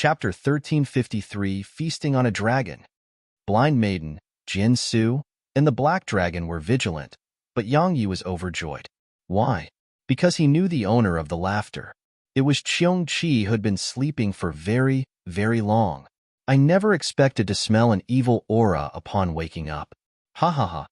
Chapter 1353, Feasting on a Dragon. Blind Maiden, Jin Su, and the Black Dragon were vigilant, but Yang Yi was overjoyed. Why? Because he knew the owner of the laughter. It was Cheong-chi who had been sleeping for very, very long. I never expected to smell an evil aura upon waking up. Ha ha ha.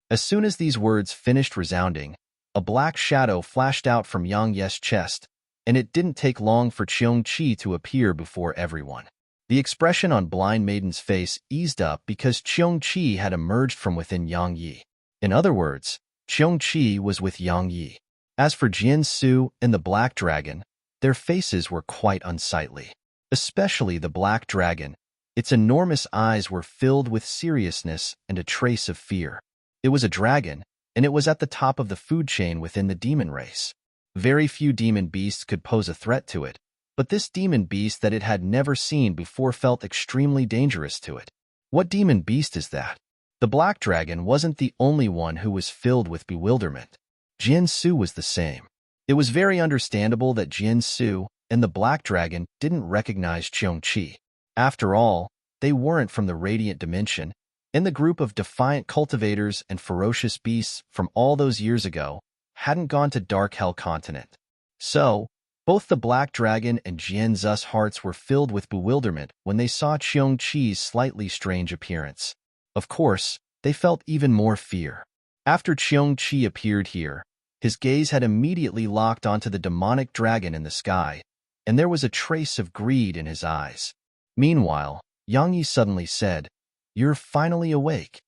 As soon as these words finished resounding, a black shadow flashed out from Yang Yi's chest, and it didn't take long for Cheong-chi to appear before everyone. The expression on Blind Maiden's face eased up because Cheong-chi had emerged from within Yang Yi. In other words, Cheong-chi was with Yang Yi. As for Jin Su and the Black Dragon, their faces were quite unsightly. Especially the Black Dragon. Its enormous eyes were filled with seriousness and a trace of fear. It was a dragon, and it was at the top of the food chain within the demon race. Very few demon beasts could pose a threat to it, but this demon beast that it had never seen before felt extremely dangerous to it. What demon beast is that? The Black Dragon wasn't the only one who was filled with bewilderment. Jin Su was the same. It was very understandable that Jin Su and the Black Dragon didn't recognize Cheong-chi. After all, they weren't from the Radiant Dimension, and the group of defiant cultivators and ferocious beasts from all those years ago hadn't gone to Dark Hell Continent. So, both the Black Dragon and Jin Zu's hearts were filled with bewilderment when they saw Cheong-chi's slightly strange appearance. Of course, they felt even more fear. After Cheong-chi appeared here, his gaze had immediately locked onto the demonic dragon in the sky, and there was a trace of greed in his eyes. Meanwhile, Yang Yi suddenly said, "You're finally awake."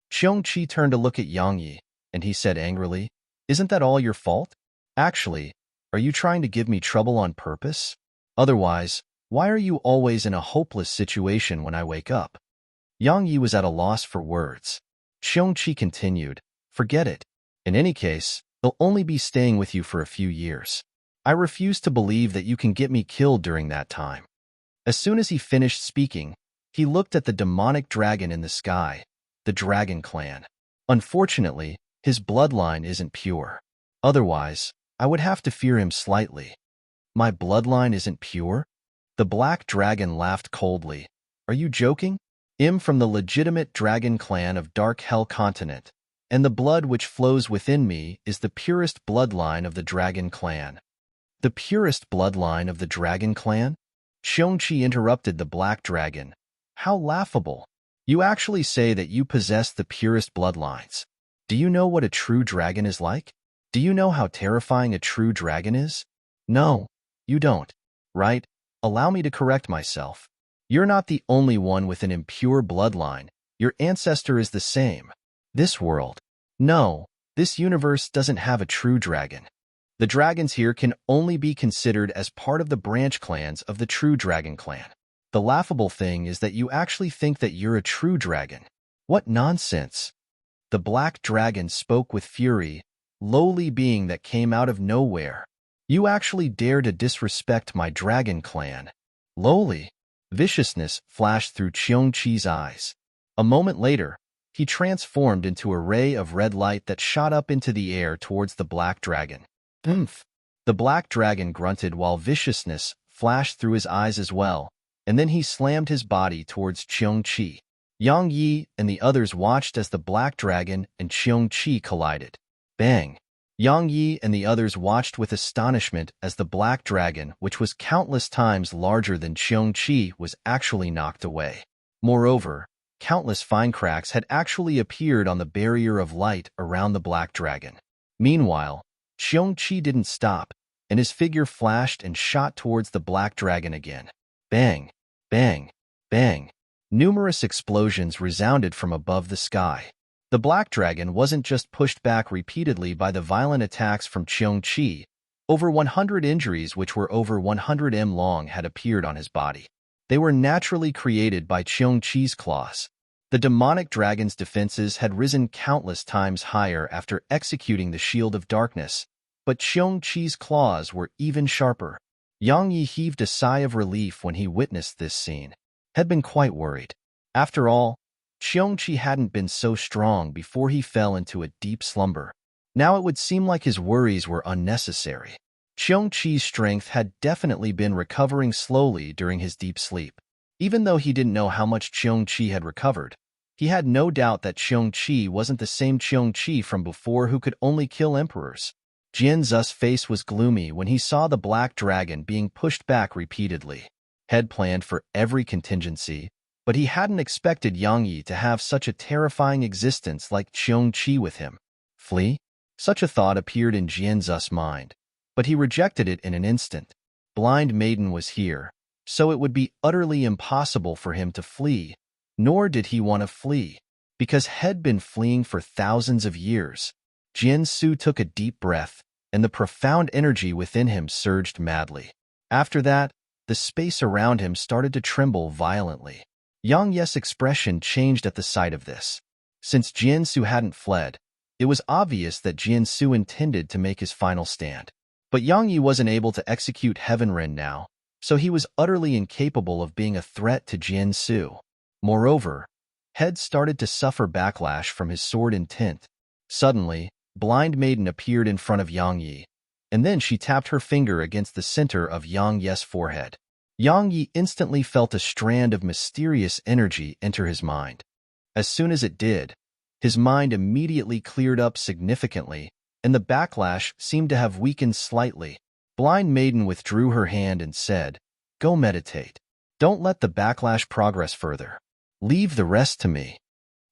Cheong-chi turned to look at Yang Yi, and he said angrily, "Isn't that all your fault? Actually, are you trying to give me trouble on purpose? Otherwise, why are you always in a hopeless situation when I wake up?" Yang Yi was at a loss for words. Cheong-chi continued, "Forget it. In any case, they'll only be staying with you for a few years. I refuse to believe that you can get me killed during that time." As soon as he finished speaking, he looked at the demonic dragon in the sky, the Dragon Clan. Unfortunately, his bloodline isn't pure. Otherwise, I would have to fear him slightly. "My bloodline isn't pure?" The Black Dragon laughed coldly. "Are you joking? I'm from the legitimate Dragon Clan of Dark Hell Continent, and the blood which flows within me is the purest bloodline of the Dragon Clan." "The purest bloodline of the Dragon Clan?" Cheong-chi interrupted the Black Dragon. "How laughable. You actually say that you possess the purest bloodlines. Do you know what a true dragon is like? Do you know how terrifying a true dragon is? No, you don't. Right? Allow me to correct myself. You're not the only one with an impure bloodline. Your ancestor is the same. This world. No, this universe doesn't have a true dragon. The dragons here can only be considered as part of the branch clans of the true Dragon Clan. The laughable thing is that you actually think that you're a true dragon. What nonsense." The Black Dragon spoke with fury, lowly being that came out of nowhere. "You actually dare to disrespect my Dragon Clan." Lowly. Viciousness flashed through Cheong-chi's eyes. A moment later, he transformed into a ray of red light that shot up into the air towards the Black Dragon. "Oomph." The Black Dragon grunted while viciousness flashed through his eyes as well, and then he slammed his body towards Cheong-chi. Yang Yi and the others watched as the Black Dragon and Cheong-chi collided. Bang! Yang Yi and the others watched with astonishment as the Black Dragon, which was countless times larger than Cheong-chi, was actually knocked away. Moreover, countless fine cracks had actually appeared on the barrier of light around the Black Dragon. Meanwhile, Cheong-chi didn't stop, and his figure flashed and shot towards the Black Dragon again. Bang! Bang! Bang! Numerous explosions resounded from above the sky. The Black Dragon wasn't just pushed back repeatedly by the violent attacks from Cheong-chi. Over 100 injuries which were over 100 m long had appeared on his body. They were naturally created by Cheong-chi's claws. The demonic dragon's defenses had risen countless times higher after executing the Shield of Darkness, but Cheong-chi's claws were even sharper. Yang Yi heaved a sigh of relief when he witnessed this scene. Had been quite worried. After all, Cheong-chi hadn't been so strong before he fell into a deep slumber. Now it would seem like his worries were unnecessary. Qi's strength had definitely been recovering slowly during his deep sleep. Even though he didn't know how much Qi had recovered, he had no doubt that Qi wasn't the same Qi from before who could only kill emperors. Jianzu's face was gloomy when he saw the black dragon being pushed back repeatedly. Had planned for every contingency, but he hadn't expected Yang Yi to have such a terrifying existence like Qi with him. Flee? Such a thought appeared in Jianzu's mind, but he rejected it in an instant. Blind Maiden was here, so it would be utterly impossible for him to flee, nor did he want to flee, because had been fleeing for thousands of years. Jianzu took a deep breath, and the profound energy within him surged madly. After that, the space around him started to tremble violently. Yang Yi's expression changed at the sight of this. Since Jianzu hadn't fled, it was obvious that Jianzu intended to make his final stand. But Yang Yi wasn't able to execute Heavenren now, so he was utterly incapable of being a threat to Jianzu. Moreover, Head started to suffer backlash from his sword intent. Suddenly, Blind Maiden appeared in front of Yang Yi, and then she tapped her finger against the center of Yang Yi's forehead. Yang Yi instantly felt a strand of mysterious energy enter his mind. As soon as it did, his mind immediately cleared up significantly, and the backlash seemed to have weakened slightly. Blind Maiden withdrew her hand and said, "Go meditate. Don't let the backlash progress further. Leave the rest to me."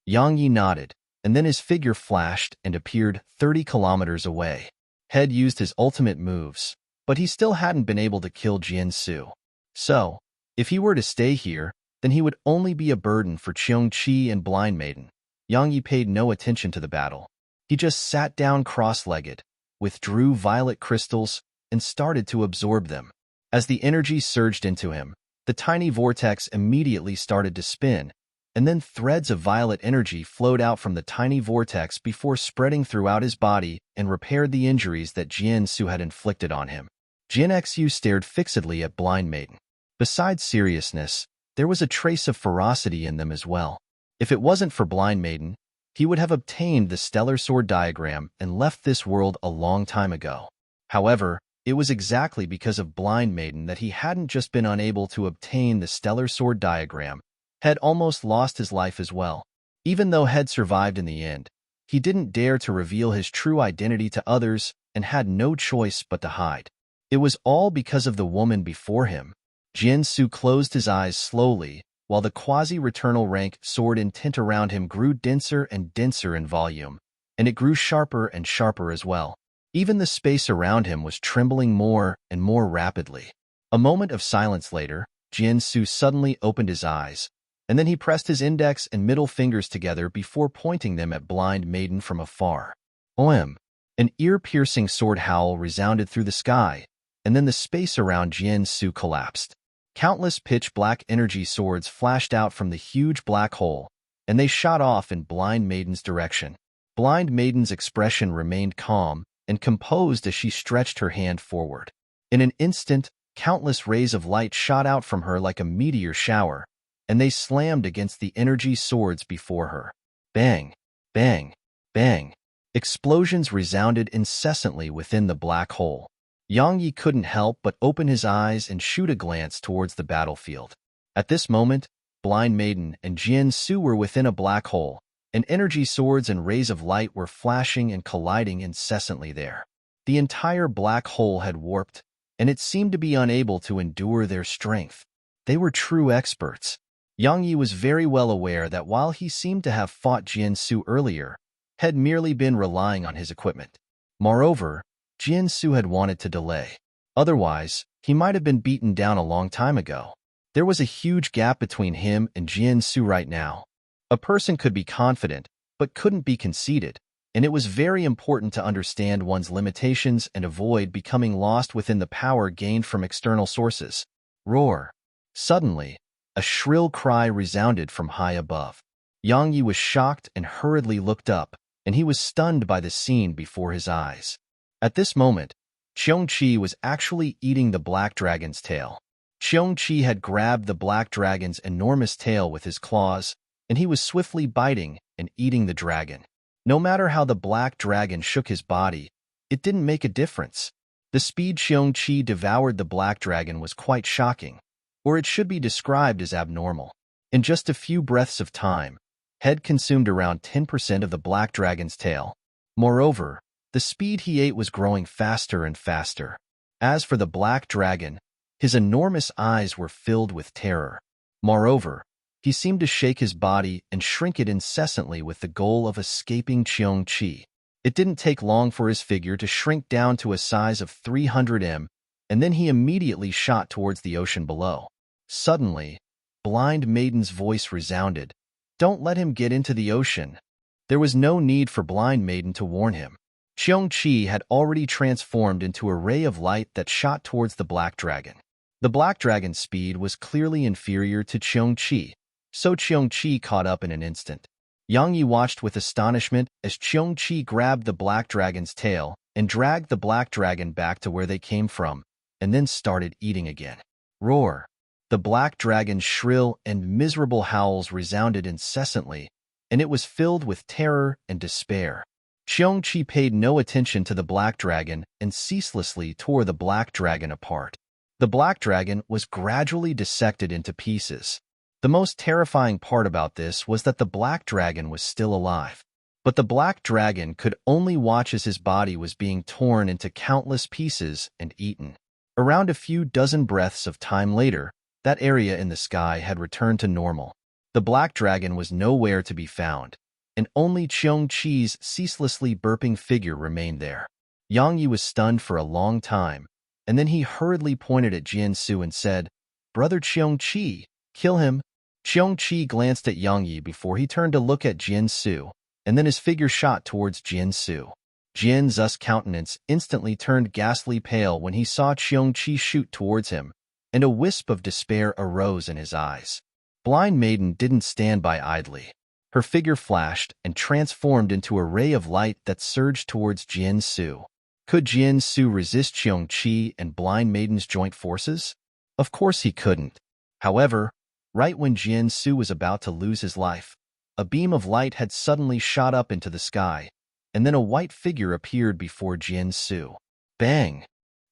Yang Yi nodded, and then his figure flashed and appeared 30 kilometers away. Head used his ultimate moves, but he still hadn't been able to kill Jianzu. So, if he were to stay here, then he would only be a burden for Qi and Blind Maiden. Yang Yi paid no attention to the battle. He just sat down cross-legged, withdrew violet crystals, and started to absorb them. As the energy surged into him, the tiny vortex immediately started to spin, and then threads of violet energy flowed out from the tiny vortex before spreading throughout his body and repaired the injuries that Jianzu had inflicted on him. Jianxu stared fixedly at Blind Maiden. Besides seriousness, there was a trace of ferocity in them as well. If it wasn't for Blind Maiden, he would have obtained the stellar sword diagram and left this world a long time ago. However, it was exactly because of Blind Maiden that he hadn't just been unable to obtain the stellar sword diagram, had almost lost his life as well. Even though Head survived in the end, he didn't dare to reveal his true identity to others and had no choice but to hide. It was all because of the woman before him. Jianzu closed his eyes slowly, while the quasi-returnal rank sword intent around him grew denser and denser in volume, and it grew sharper and sharper as well. Even the space around him was trembling more and more rapidly. A moment of silence later, Jianzu suddenly opened his eyes, and then he pressed his index and middle fingers together before pointing them at Blind Maiden from afar. Oem! An ear-piercing sword howl resounded through the sky, and then the space around Jianzu collapsed. Countless pitch-black energy swords flashed out from the huge black hole, and they shot off in Blind Maiden's direction. Blind Maiden's expression remained calm and composed as she stretched her hand forward. In an instant, countless rays of light shot out from her like a meteor shower, and they slammed against the energy swords before her. Bang! Bang! Bang! Explosions resounded incessantly within the black hole. Yang Yi couldn't help but open his eyes and shoot a glance towards the battlefield. At this moment, Blind Maiden and Jianzu were within a black hole, and energy swords and rays of light were flashing and colliding incessantly there. The entire black hole had warped, and it seemed to be unable to endure their strength. They were true experts. Yang Yi was very well aware that while he seemed to have fought Jianzu earlier, had merely been relying on his equipment. Moreover, Jianzu had wanted to delay. Otherwise, he might have been beaten down a long time ago. There was a huge gap between him and Jianzu right now. A person could be confident, but couldn't be conceited, and it was very important to understand one's limitations and avoid becoming lost within the power gained from external sources. Roar! Suddenly, a shrill cry resounded from high above. Yang Yi was shocked and hurriedly looked up, and he was stunned by the scene before his eyes. At this moment, Qi was actually eating the black dragon's tail. Qi had grabbed the black dragon's enormous tail with his claws, and he was swiftly biting and eating the dragon. No matter how the black dragon shook his body, it didn't make a difference. The speed Xiongqi devoured the black dragon was quite shocking, or it should be described as abnormal. In just a few breaths of time, Head consumed around 10% of the black dragon's tail. Moreover, the speed he ate was growing faster and faster. As for the black dragon, his enormous eyes were filled with terror. Moreover, he seemed to shake his body and shrink it incessantly with the goal of escaping Qiongqi. It didn't take long for his figure to shrink down to a size of 300 m, and then he immediately shot towards the ocean below. Suddenly, Blind Maiden's voice resounded, "Don't let him get into the ocean." There was no need for Blind Maiden to warn him. Qiongqi had already transformed into a ray of light that shot towards the black dragon. The black dragon's speed was clearly inferior to Qiongqi, so Qiongqi caught up in an instant. Yang Yi watched with astonishment as Qiongqi grabbed the black dragon's tail and dragged the black dragon back to where they came from, and then started eating again. Roar! The black dragon's shrill and miserable howls resounded incessantly, and it was filled with terror and despair. Qiongqi paid no attention to the black dragon and ceaselessly tore the black dragon apart. The black dragon was gradually dissected into pieces. The most terrifying part about this was that the black dragon was still alive. But the black dragon could only watch as his body was being torn into countless pieces and eaten. Around a few dozen breaths of time later, that area in the sky had returned to normal. The black dragon was nowhere to be found, and only Qiongqi's ceaselessly burping figure remained there. Yang Yi was stunned for a long time, and then he hurriedly pointed at Jiansu and said, "Brother Qiongqi, kill him." Qiongqi glanced at Yang Yi before he turned to look at Jiansu, and then his figure shot towards Jiansu. Jianzu's countenance instantly turned ghastly pale when he saw Qiongqi shoot towards him, and a wisp of despair arose in his eyes. Blind Maiden didn't stand by idly. Her figure flashed and transformed into a ray of light that surged towards Jiansu. Could Jiansu resist Qiongqi and Blind Maiden's joint forces? Of course he couldn't. However, right when Jiansu was about to lose his life, a beam of light had suddenly shot up into the sky, and then a white figure appeared before Jiansu. Bang!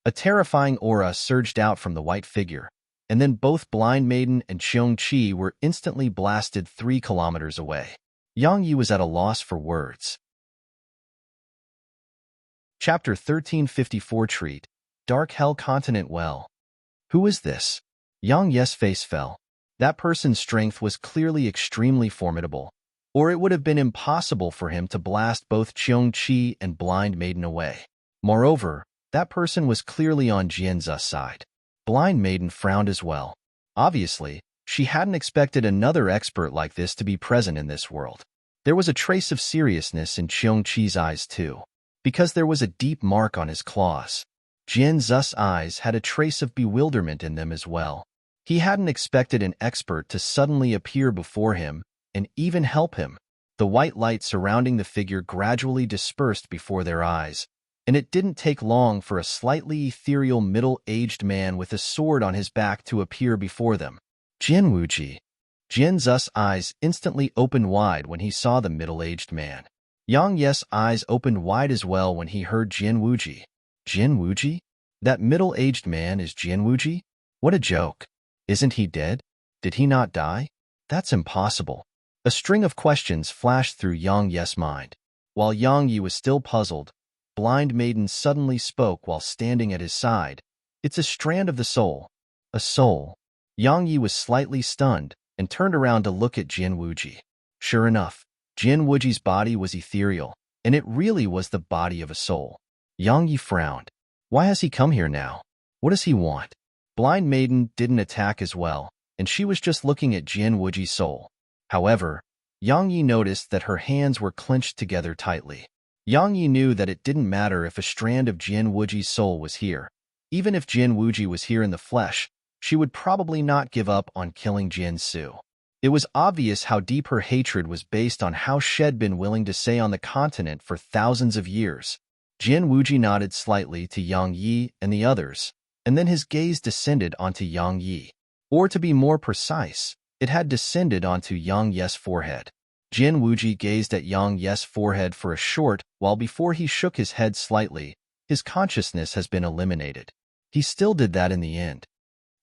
A terrifying aura surged out from the white figure, and then both Blind Maiden and Qiongqi were instantly blasted 3 kilometers away. Yang Yi was at a loss for words. Chapter 1354 Treat, Dark Hell Continent Well. Who is this? Yang Yi's face fell. That person's strength was clearly extremely formidable, or it would have been impossible for him to blast both Qiongqi and Blind Maiden away. Moreover, that person was clearly on Jianzu's side. Blind Maiden frowned as well. Obviously, she hadn't expected another expert like this to be present in this world. There was a trace of seriousness in Qiongqi's eyes too, because there was a deep mark on his claws. Jianzu's eyes had a trace of bewilderment in them as well. He hadn't expected an expert to suddenly appear before him and even help him. The white light surrounding the figure gradually dispersed before their eyes, and it didn't take long for a slightly ethereal middle-aged man with a sword on his back to appear before them. Jianwuji. Jianzu's eyes instantly opened wide when he saw the middle-aged man. Yang Yi's eyes opened wide as well when he heard Jianwuji. Jianwuji? That middle-aged man is Jianwuji? What a joke. Isn't he dead? Did he not die? That's impossible. A string of questions flashed through Yang Yi's mind. While Yang Yi was still puzzled, Blind Maiden suddenly spoke while standing at his side. "It's a strand of the soul." A soul. Yang Yi was slightly stunned and turned around to look at Jianwuji. Sure enough, Jianwuji's body was ethereal, and it really was the body of a soul. Yang Yi frowned. Why has he come here now? What does he want? Blind Maiden didn't attack as well, and she was just looking at Jianwuji's soul. However, Yang Yi noticed that her hands were clenched together tightly. Yang Yi knew that it didn't matter if a strand of Jianwuji's soul was here. Even if Jianwuji was here in the flesh, she would probably not give up on killing Jiansu. It was obvious how deep her hatred was based on how she'd been willing to stay on the continent for thousands of years. Jianwuji nodded slightly to Yang Yi and the others, and then his gaze descended onto Yang Yi. Or to be more precise, it had descended onto Yang Yi's forehead. Jianwuji gazed at Yang Yi's forehead for a short while before he shook his head slightly, his consciousness has been eliminated. He still did that in the end.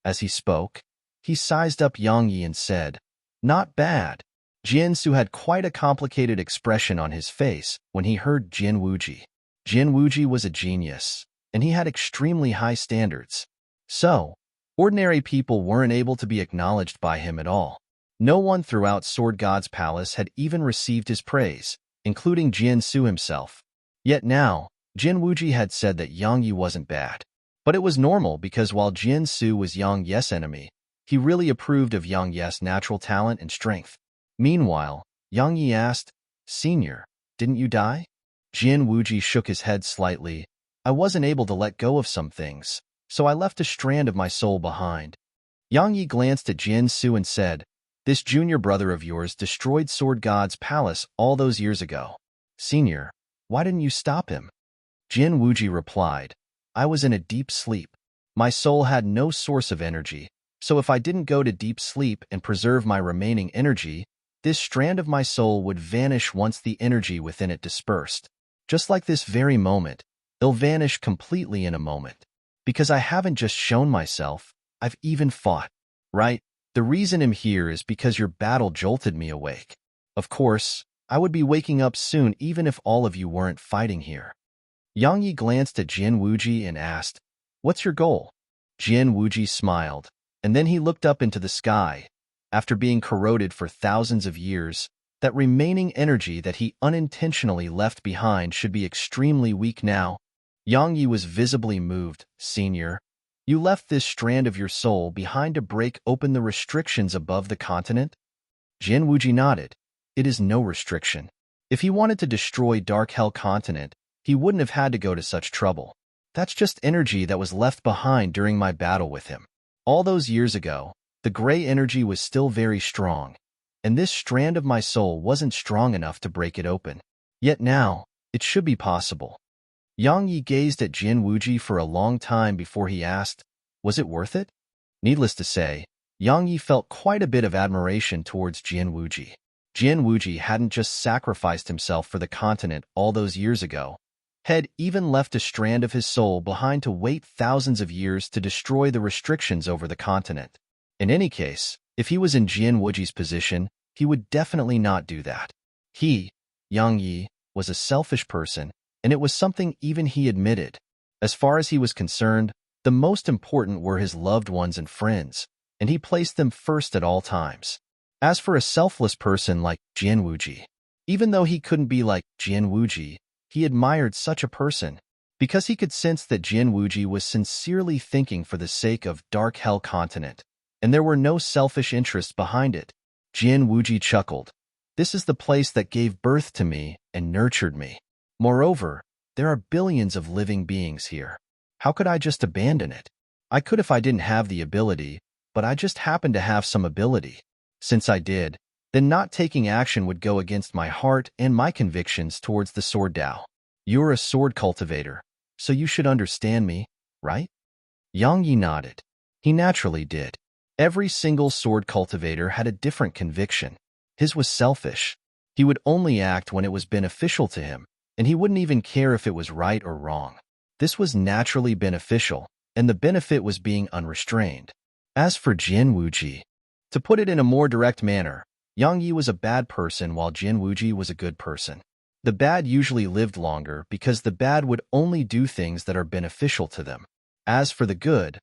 As he spoke, he sized up Yang Yi and said, "Not bad." Jiansu had quite a complicated expression on his face when he heard Jin Wuji. Jin Wuji was a genius, and he had extremely high standards. So, ordinary people weren't able to be acknowledged by him at all. No one throughout Sword God's palace had even received his praise, including Jiansu himself. Yet now, Jin Wuji had said that Yang Yi wasn't bad. But it was normal because while Jiansu was Yang Yi's enemy, he really approved of Yang Yi's natural talent and strength. Meanwhile, Yang Yi asked, "Senior, didn't you die?" Jin Wuji shook his head slightly. "I wasn't able to let go of some things, so I left a strand of my soul behind." Yang Yi glanced at Jiansu and said, "This junior brother of yours destroyed Sword God's palace all those years ago. Senior, why didn't you stop him?" Jin Wuji replied, "I was in a deep sleep. My soul had no source of energy, so if I didn't go to deep sleep and preserve my remaining energy, this strand of my soul would vanish once the energy within it dispersed. Just like this very moment, it'll vanish completely in a moment. Because I haven't just shown myself, I've even fought. Right? The reason I'm here is because your battle jolted me awake. Of course, I would be waking up soon even if all of you weren't fighting here." Yang Yi glanced at Jin Wuji and asked, "What's your goal?" Jin Wuji smiled, and then he looked up into the sky. After being corroded for thousands of years, that remaining energy that he unintentionally left behind should be extremely weak now. Yang Yi was visibly moved. "Senior, you left this strand of your soul behind to break open the restrictions above the continent?" Jin Wuji nodded. "It is no restriction. If he wanted to destroy Dark Hell Continent, he wouldn't have had to go to such trouble. That's just energy that was left behind during my battle with him. All those years ago, the gray energy was still very strong, and this strand of my soul wasn't strong enough to break it open. Yet now, it should be possible." Yang Yi gazed at Jin Wuji for a long time before he asked, "Was it worth it?" Needless to say, Yang Yi felt quite a bit of admiration towards Jin Wuji. Jin Wuji hadn't just sacrificed himself for the continent all those years ago, had even left a strand of his soul behind to wait thousands of years to destroy the restrictions over the continent. In any case, if he was in Jin Wuji's position, he would definitely not do that. He, Yang Yi, was a selfish person, and it was something even he admitted. As far as he was concerned, the most important were his loved ones and friends, and he placed them first at all times. As for a selfless person like Jin Wuji, even though he couldn't be like Jin Wuji, he admired such a person, because he could sense that Jin Wuji was sincerely thinking for the sake of Dark Hell Continent, and there were no selfish interests behind it. Jin Wuji chuckled. "This is the place that gave birth to me and nurtured me. Moreover, there are billions of living beings here. How could I just abandon it? I could if I didn't have the ability, but I just happen to have some ability. Since I did, then not taking action would go against my heart and my convictions towards the Sword Dao. You're a sword cultivator, so you should understand me, right?" Yang Yi nodded. He naturally did. Every single sword cultivator had a different conviction. His was selfish. He would only act when it was beneficial to him, and he wouldn't even care if it was right or wrong. This was naturally beneficial, and the benefit was being unrestrained. As for Jin Wuji, to put it in a more direct manner, Yang Yi was a bad person while Jin Wuji was a good person. The bad usually lived longer because the bad would only do things that are beneficial to them. As for the good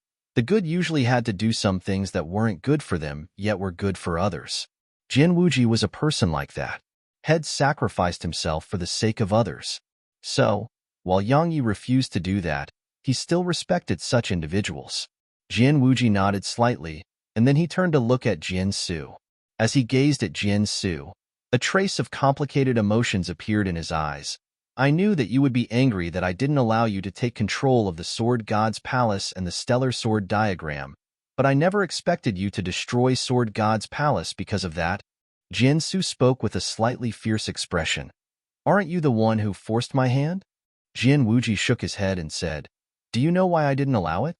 usually had to do some things that weren't good for them, yet were good for others. Jin Wuji was a person like that. Had sacrificed himself for the sake of others. So, while Yang Yi refused to do that, he still respected such individuals. Jin Wuji nodded slightly, and then he turned to look at Jin Su. As he gazed at Jin Su, a trace of complicated emotions appeared in his eyes. "I knew that you would be angry that I didn't allow you to take control of the Sword God's palace and the stellar sword diagram, but I never expected you to destroy Sword God's palace because of that." Jin Su spoke with a slightly fierce expression. "Aren't you the one who forced my hand?" Jin Wuji shook his head and said, "Do you know why I didn't allow it?"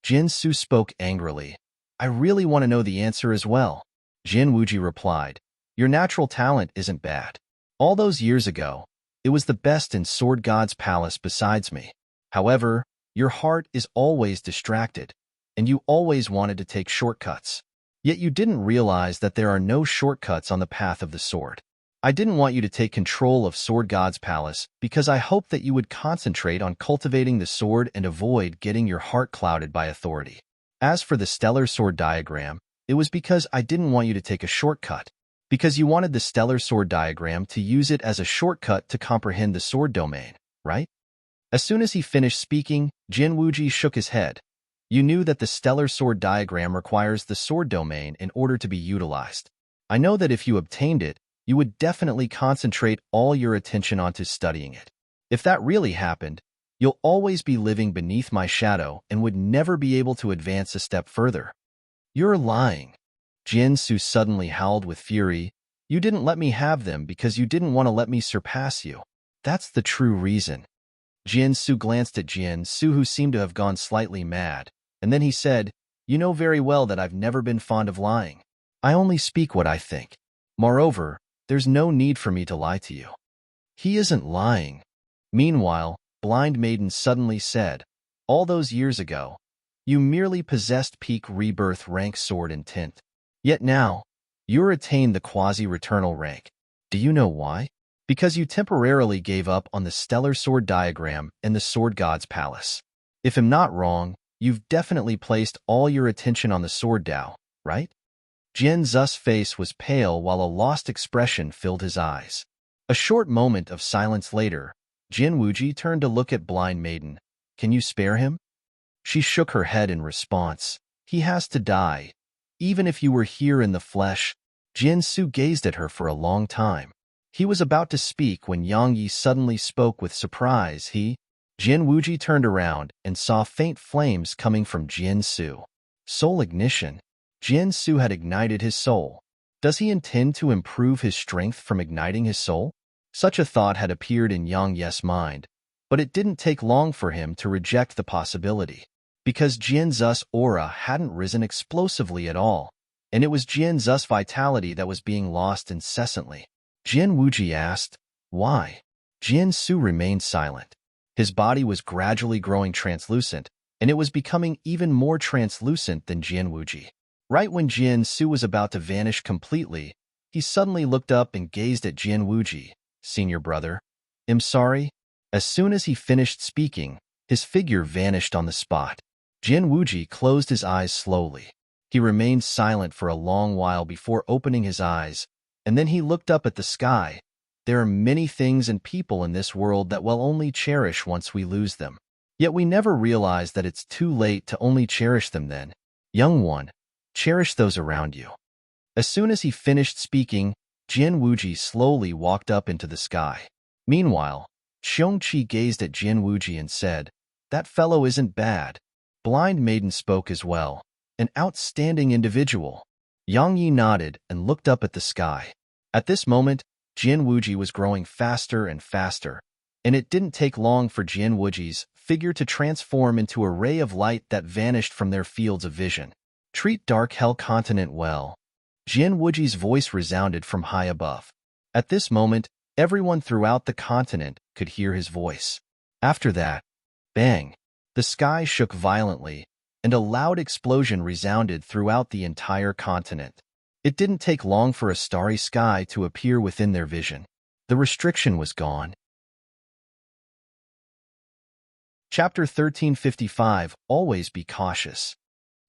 Jin Su spoke angrily. "I really want to know the answer as well." Jin Wuji replied, "Your natural talent isn't bad. All those years ago, it was the best in Sword God's palace besides me. However, your heart is always distracted, and you always wanted to take shortcuts. Yet you didn't realize that there are no shortcuts on the path of the sword. I didn't want you to take control of Sword God's palace because I hoped that you would concentrate on cultivating the sword and avoid getting your heart clouded by authority. As for the stellar sword diagram, it was because I didn't want you to take a shortcut, because you wanted the stellar sword diagram to use it as a shortcut to comprehend the sword domain, right? As soon as he finished speaking, Jin Wuji shook his head. You knew that the stellar sword diagram requires the sword domain in order to be utilized. I know that if you obtained it, you would definitely concentrate all your attention onto studying it. If that really happened, you'll always be living beneath my shadow and would never be able to advance a step further. You're lying. Jin Su suddenly howled with fury. You didn't let me have them because you didn't want to let me surpass you. That's the true reason. Jin Su glanced at Jin Su, who seemed to have gone slightly mad, and then he said, You know very well that I've never been fond of lying. I only speak what I think. Moreover, there's no need for me to lie to you. He isn't lying. Meanwhile, Blind Maiden suddenly said, All those years ago, you merely possessed peak rebirth rank sword intent. Yet now, you're attained the quasi-returnal rank. Do you know why? Because you temporarily gave up on the stellar sword diagram and the sword god's palace. If I'm not wrong, you've definitely placed all your attention on the sword Dao, right? Jin Zu's face was pale while a lost expression filled his eyes. A short moment of silence later, Jin Wuji turned to look at Blind Maiden. Can you spare him? She shook her head in response. He has to die. Even if you were here in the flesh. Jin Su gazed at her for a long time. He was about to speak when Yang Yi suddenly spoke with surprise. Jin Wuji turned around and saw faint flames coming from Jin Su. Soul ignition. Jin Su had ignited his soul. Does he intend to improve his strength from igniting his soul? Such a thought had appeared in Yang Yi's mind, but it didn't take long for him to reject the possibility, because Jin Zu's aura hadn't risen explosively at all, and it was Jin Zu's vitality that was being lost incessantly. Jin Wuji asked, Why? Jin Su remained silent. His body was gradually growing translucent, and it was becoming even more translucent than Jin Wuji. Right when Jin Su was about to vanish completely, he suddenly looked up and gazed at Jin Wuji. Senior brother, I'm sorry. As soon as he finished speaking, his figure vanished on the spot. Jin Wuji closed his eyes slowly. He remained silent for a long while before opening his eyes, and then he looked up at the sky. There are many things and people in this world that we'll only cherish once we lose them. Yet we never realize that it's too late to only cherish them then. Young one, cherish those around you. As soon as he finished speaking, Jin Wuji slowly walked up into the sky. Meanwhile, Xiongqi gazed at Jin Wuji and said, That fellow isn't bad. Blind Maiden spoke as well. An outstanding individual. Yang Yi nodded and looked up at the sky. At this moment, Jin Wuji was growing faster and faster, and it didn't take long for Jin Wuji's figure to transform into a ray of light that vanished from their fields of vision. Treat Dark Hell Continent well. Jin Wuji's voice resounded from high above. At this moment, everyone throughout the continent could hear his voice. After that, bang! The sky shook violently, and a loud explosion resounded throughout the entire continent. It didn't take long for a starry sky to appear within their vision. The restriction was gone. Chapter 1355, Always Be Cautious.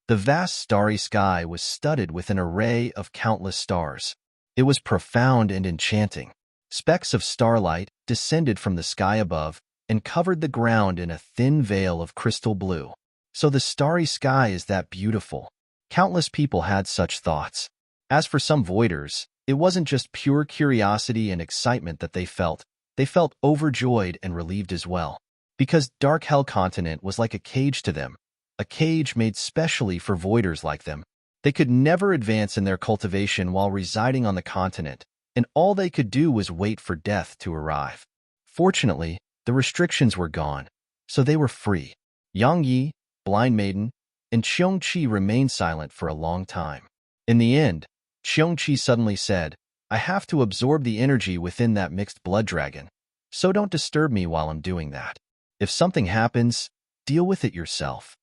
The vast starry sky was studded with an array of countless stars. It was profound and enchanting. Specks of starlight descended from the sky above and covered the ground in a thin veil of crystal blue. So the starry sky is that beautiful. Countless people had such thoughts. As for some voiders, it wasn't just pure curiosity and excitement that they felt overjoyed and relieved as well. Because Dark Hell Continent was like a cage to them, a cage made specially for voiders like them. They could never advance in their cultivation while residing on the continent, and all they could do was wait for death to arrive. Fortunately, the restrictions were gone, so they were free. Yang Yi, Blind Maiden, and Xiongqi remained silent for a long time. In the end, Xiongqi suddenly said, I have to absorb the energy within that mixed blood dragon, so don't disturb me while I'm doing that. If something happens, deal with it yourself.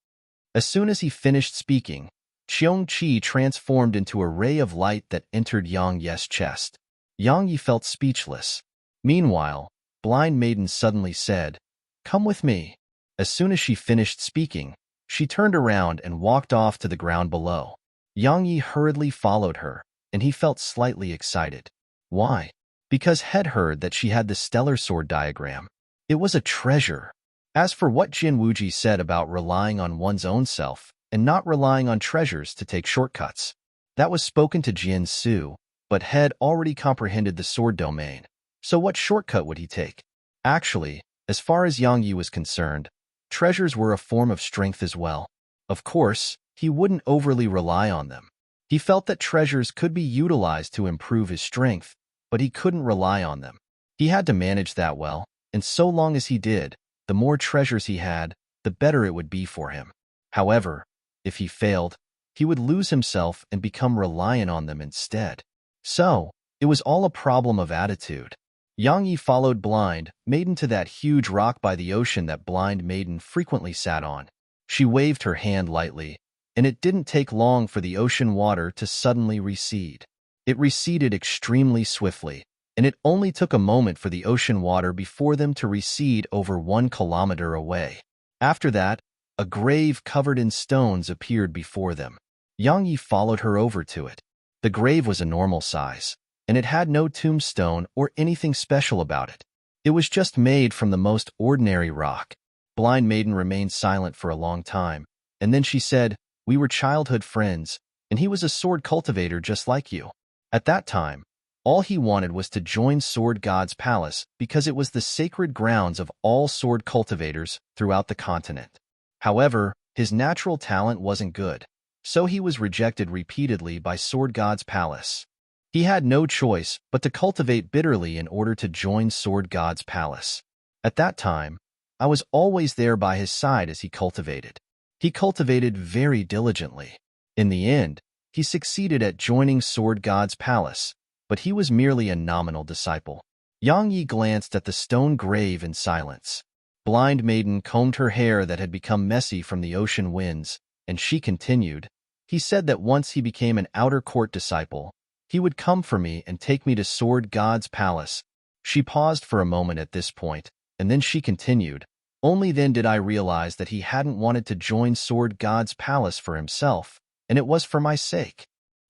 As soon as he finished speaking, Qiong-Chi transformed into a ray of light that entered Yang Yi's chest. Yang Yi felt speechless. Meanwhile, Blind Maiden suddenly said, "Come with me." As soon as she finished speaking, she turned around and walked off to the ground below. Yang Yi hurriedly followed her, and he felt slightly excited. Why? Because Head heard that she had the stellar sword diagram. It was a treasure. As for what Jin Wuji said about relying on one's own self and not relying on treasures to take shortcuts, that was spoken to Jin Su, but Head already comprehended the sword domain, so what shortcut would he take? Actually, as far as Yang Yi was concerned, treasures were a form of strength as well. Of course, he wouldn't overly rely on them. He felt that treasures could be utilized to improve his strength, but he couldn't rely on them. He had to manage that well, and so long as he did, the more treasures he had, the better it would be for him. However, if he failed, he would lose himself and become reliant on them instead. So, it was all a problem of attitude. Yang Yi followed Blind Maiden to that huge rock by the ocean that Blind Maiden frequently sat on. She waved her hand lightly, and it didn't take long for the ocean water to suddenly recede. It receded extremely swiftly, and it only took a moment for the ocean water before them to recede over 1 kilometer away. After that, a grave covered in stones appeared before them. Yang Yi followed her over to it. The grave was a normal size, and it had no tombstone or anything special about it. It was just made from the most ordinary rock. Blind Maiden remained silent for a long time, and then she said, "We were childhood friends, and he was a sword cultivator just like you." At that time, all he wanted was to join Sword God's palace because it was the sacred grounds of all sword cultivators throughout the continent. However, his natural talent wasn't good, so he was rejected repeatedly by Sword God's palace. He had no choice but to cultivate bitterly in order to join Sword God's palace. At that time, I was always there by his side as he cultivated. He cultivated very diligently. In the end, he succeeded at joining Sword God's palace, but he was merely a nominal disciple. Yang Yi glanced at the stone grave in silence. Blind Maiden combed her hair that had become messy from the ocean winds, and she continued, "He said that once he became an outer court disciple, he would come for me and take me to Sword God's palace." She paused for a moment at this point, and then she continued, "Only then did I realize that he hadn't wanted to join Sword God's palace for himself, and it was for my sake."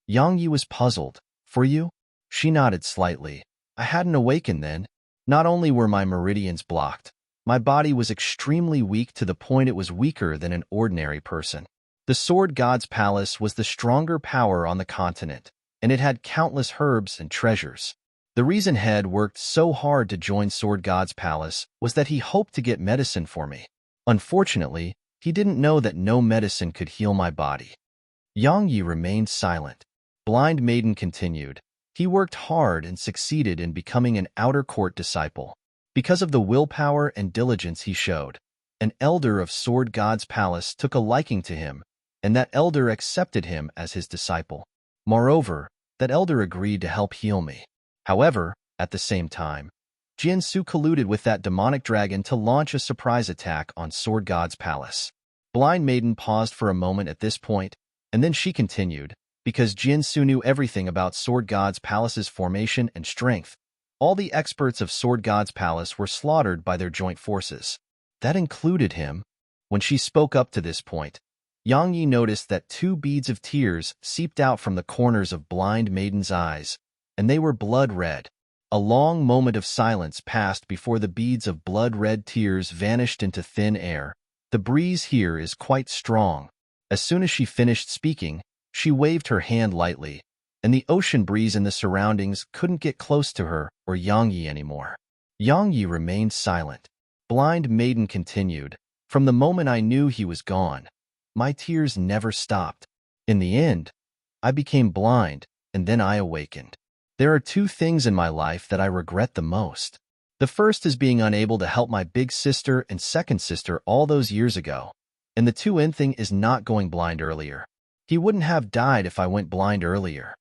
Yang Yi was puzzled. "For you?" She nodded slightly. "I hadn't awakened then. Not only were my meridians blocked, my body was extremely weak to the point it was weaker than an ordinary person. The Sword God's palace was the stronger power on the continent, and it had countless herbs and treasures. The reason Head worked so hard to join Sword God's palace was that he hoped to get medicine for me. Unfortunately, he didn't know that no medicine could heal my body." Yang Yi remained silent. Blind Maiden continued, "He worked hard and succeeded in becoming an outer court disciple. Because of the willpower and diligence he showed, an elder of Sword God's palace took a liking to him, and that elder accepted him as his disciple. Moreover, that elder agreed to help heal me. However, at the same time, Jin Su colluded with that demonic dragon to launch a surprise attack on Sword God's palace." Blind Maiden paused for a moment at this point, and then she continued, "Because Jin Su knew everything about Sword God's palace's formation and strength, all the experts of Sword God's palace were slaughtered by their joint forces. That included him." When she spoke up to this point, Yang Yi noticed that 2 beads of tears seeped out from the corners of Blind Maiden's eyes, and they were blood red. A long moment of silence passed before the beads of blood-red tears vanished into thin air. "The breeze here is quite strong." As soon as she finished speaking, she waved her hand lightly, and the ocean breeze in the surroundings couldn't get close to her or Yang Yi anymore. Yang Yi remained silent. Blind Maiden continued, "From the moment I knew he was gone, my tears never stopped. In the end, I became blind, and then I awakened. There are 2 things in my life that I regret the most. The first is being unable to help my big sister and second sister all those years ago, and the 2nd thing is not going blind earlier. He wouldn't have died if I went blind earlier."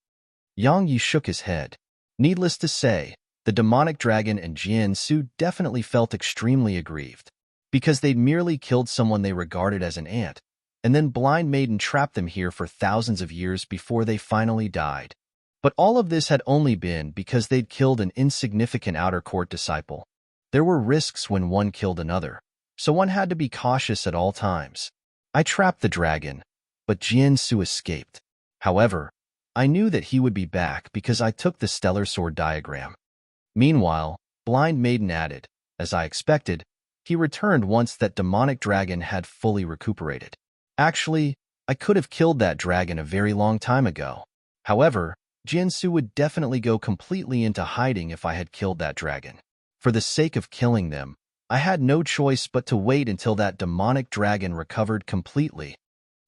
Yang Yi shook his head. Needless to say, the demonic dragon and Jian Su definitely felt extremely aggrieved. because they'd merely killed someone they regarded as an ant, and then Blind Maiden trapped them here for thousands of years before they finally died. But all of this had only been because they'd killed an insignificant outer court disciple. There were risks when one killed another, so one had to be cautious at all times. I trapped the dragon, but Jian-Su escaped. However, I knew that he would be back because I took the stellar sword diagram. Meanwhile, Blind Maiden added, as I expected, he returned once that demonic dragon had fully recuperated. Actually, I could have killed that dragon a very long time ago. However, Jian-Su would definitely go completely into hiding if I had killed that dragon. For the sake of killing them, I had no choice but to wait until that demonic dragon recovered completely.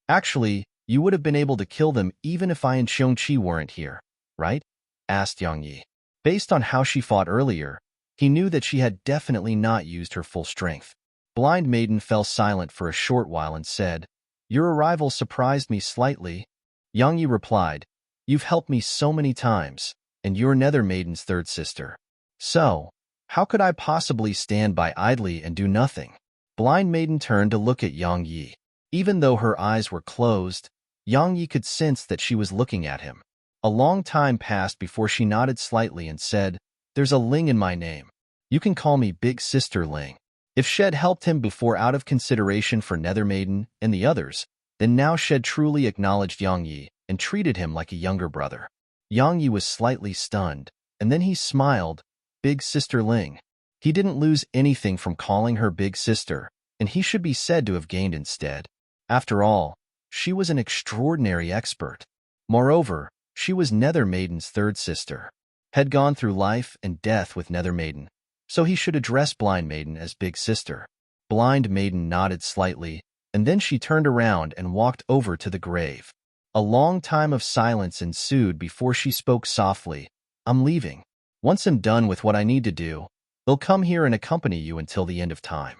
Actually, you would have been able to kill them even if I and Xiongqi weren't here, right? Asked Yang Yi. Based on how she fought earlier, he knew that she had definitely not used her full strength. Blind Maiden fell silent for a short while and said, "Your arrival surprised me slightly." Yang Yi replied, "You've helped me so many times, and you're Nether Maiden's third sister. So, how could I possibly stand by idly and do nothing?" Blind Maiden turned to look at Yang Yi. Even though her eyes were closed, Yang Yi could sense that she was looking at him. A long time passed before she nodded slightly and said, "There's a Ling in my name. You can call me Big Sister Ling." If Shed helped him before out of consideration for Nether Maiden and the others, then now Shed truly acknowledged Yang Yi and treated him like a younger brother. Yang Yi was slightly stunned, and then he smiled. Big Sister Ling. He didn't lose anything from calling her Big Sister, and he should be said to have gained instead. After all, she was an extraordinary expert. Moreover, she was Nether Maiden's third sister, had gone through life and death with Nether Maiden, so he should address Blind Maiden as Big Sister. Blind Maiden nodded slightly, and then she turned around and walked over to the grave. A long time of silence ensued before she spoke softly. "I'm leaving. Once I'm done with what I need to do, I'll come here and accompany you until the end of time."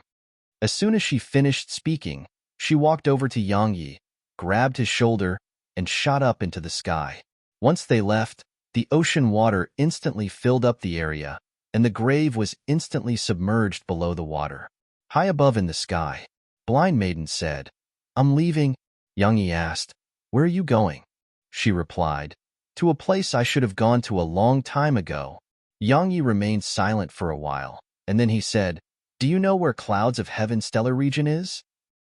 As soon as she finished speaking, she walked over to Yang Yi, grabbed his shoulder, and shot up into the sky. Once they left, the ocean water instantly filled up the area, and the grave was instantly submerged below the water. High above in the sky, Blind Maiden said, "I'm leaving." Yang Yi asked, "Where are you going?" She replied, "To a place I should have gone to a long time ago." Yang Yi remained silent for a while, and then he said, "Do you know where Clouds of Heaven Stellar Region is?"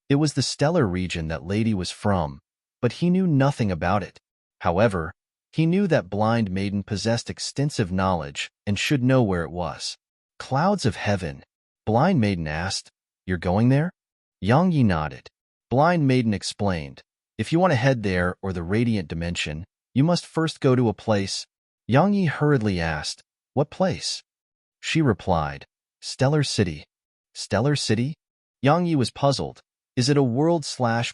It was the stellar region that Lady was from, but he knew nothing about it. However, he knew that Blind Maiden possessed extensive knowledge and should know where it was. "Clouds of Heaven?" Blind Maiden asked, "You're going there?" Yang Yi nodded. Blind Maiden explained, "If you want to head there or the Radiant Dimension, you must first go to a place." Yang Yi hurriedly asked, "What place?" She replied, "Stellar City." "Stellar City?" Yang Yi was puzzled. "Is it a world?"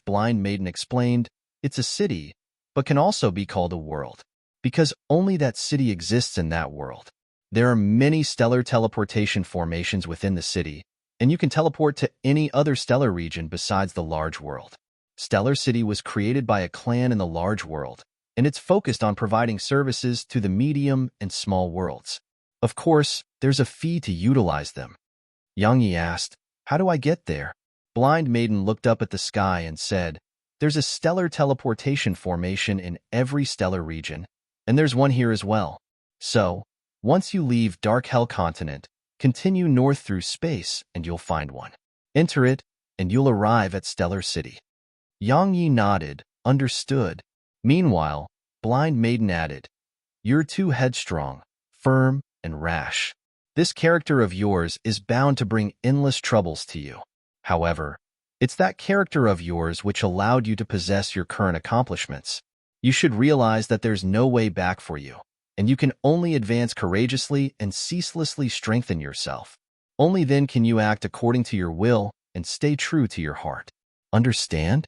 Blind Maiden explained, "It's a city, but can also be called a world, because only that city exists in that world. There are many stellar teleportation formations within the city, and you can teleport to any other stellar region besides the large world. Stellar City was created by a clan in the large world, and it's focused on providing services to the medium and small worlds. Of course, there's a fee to utilize them." Yang Yi asked, "How do I get there?" Blind Maiden looked up at the sky and said, "There's a stellar teleportation formation in every stellar region, and there's one here as well. So, once you leave Dark Hell Continent, continue north through space and you'll find one. Enter it, and you'll arrive at Stellar City." Yang Yi nodded, understood. Meanwhile, Blind Maiden added, "You're too headstrong, firm, and rash. This character of yours is bound to bring endless troubles to you. However, it's that character of yours which allowed you to possess your current accomplishments. You should realize that there's no way back for you, and you can only advance courageously and ceaselessly strengthen yourself. Only then can you act according to your will and stay true to your heart. Understand?"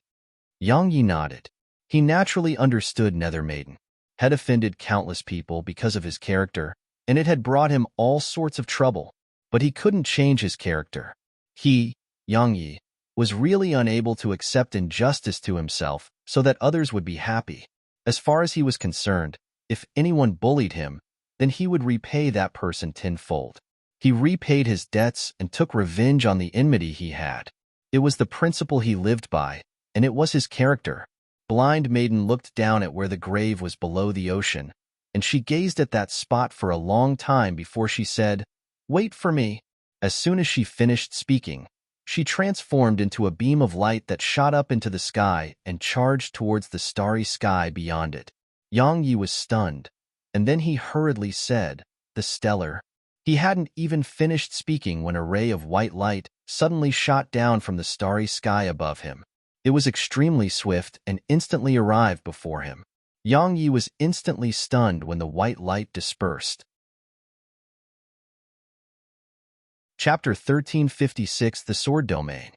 Yang Yi nodded. He naturally understood Nether Maiden had offended countless people because of his character, and it had brought him all sorts of trouble, but he couldn't change his character. He, Yang Yi, was really unable to accept injustice to himself so that others would be happy. As far as he was concerned, if anyone bullied him, then he would repay that person tenfold. He repaid his debts and took revenge on the enmity he had. It was the principle he lived by, and it was his character. Blind Maiden looked down at where the grave was below the ocean, and she gazed at that spot for a long time before she said, "Wait for me." As soon as she finished speaking, she transformed into a beam of light that shot up into the sky and charged towards the starry sky beyond it. Yang Yi was stunned, and then he hurriedly said, "The stellar." He hadn't even finished speaking when a ray of white light suddenly shot down from the starry sky above him. It was extremely swift and instantly arrived before him. Yang Yi was instantly stunned when the white light dispersed. Chapter 1356 The Sword Domain.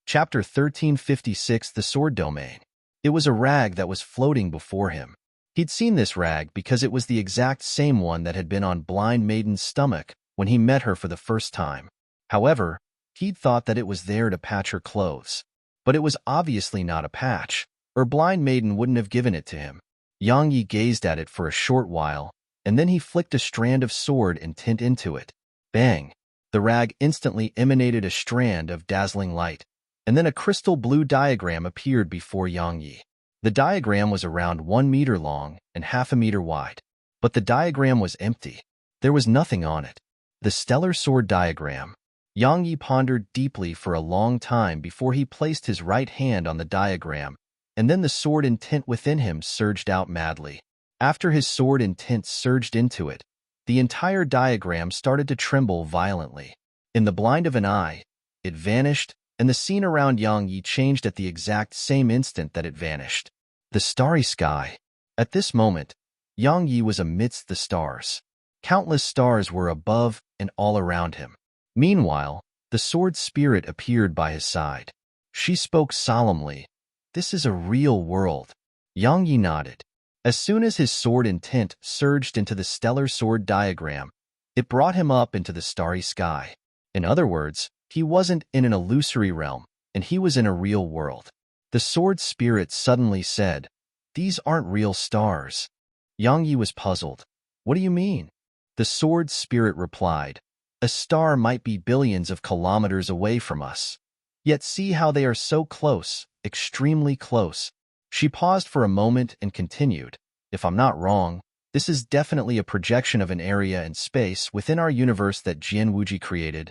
Chapter 1356 The Sword Domain. It was a rag that was floating before him. He'd seen this rag because it was the exact same one that had been on Blind Maiden's stomach when he met her for the first time. However, he'd thought that it was there to patch her clothes. But it was obviously not a patch, or Blind Maiden wouldn't have given it to him. Yang Yi gazed at it for a short while, and then he flicked a strand of sword and tint into it. Bang! The rag instantly emanated a strand of dazzling light, and then a crystal blue diagram appeared before Yang Yi. The diagram was around 1 meter long and half a meter wide, but the diagram was empty. There was nothing on it. The stellar sword diagram. Yang Yi pondered deeply for a long time before he placed his right hand on the diagram, and then the sword intent within him surged out madly. After his sword intent surged into it, the entire diagram started to tremble violently. In the blind of an eye, it vanished, and the scene around Yang Yi changed at the exact same instant that it vanished. The starry sky. At this moment, Yang Yi was amidst the stars. Countless stars were above and all around him. Meanwhile, the sword spirit appeared by his side. She spoke solemnly. "This is a real world." Yang Yi nodded. As soon as his sword intent surged into the stellar sword diagram, it brought him up into the starry sky. In other words, he wasn't in an illusory realm, and he was in a real world. The sword spirit suddenly said, "These aren't real stars." Yang Yi was puzzled. "What do you mean?" The sword spirit replied, "A star might be billions of kilometers away from us. Yet see how they are so close, extremely close." She paused for a moment and continued, "If I'm not wrong, this is definitely a projection of an area in space within our universe that Jian Wuji created."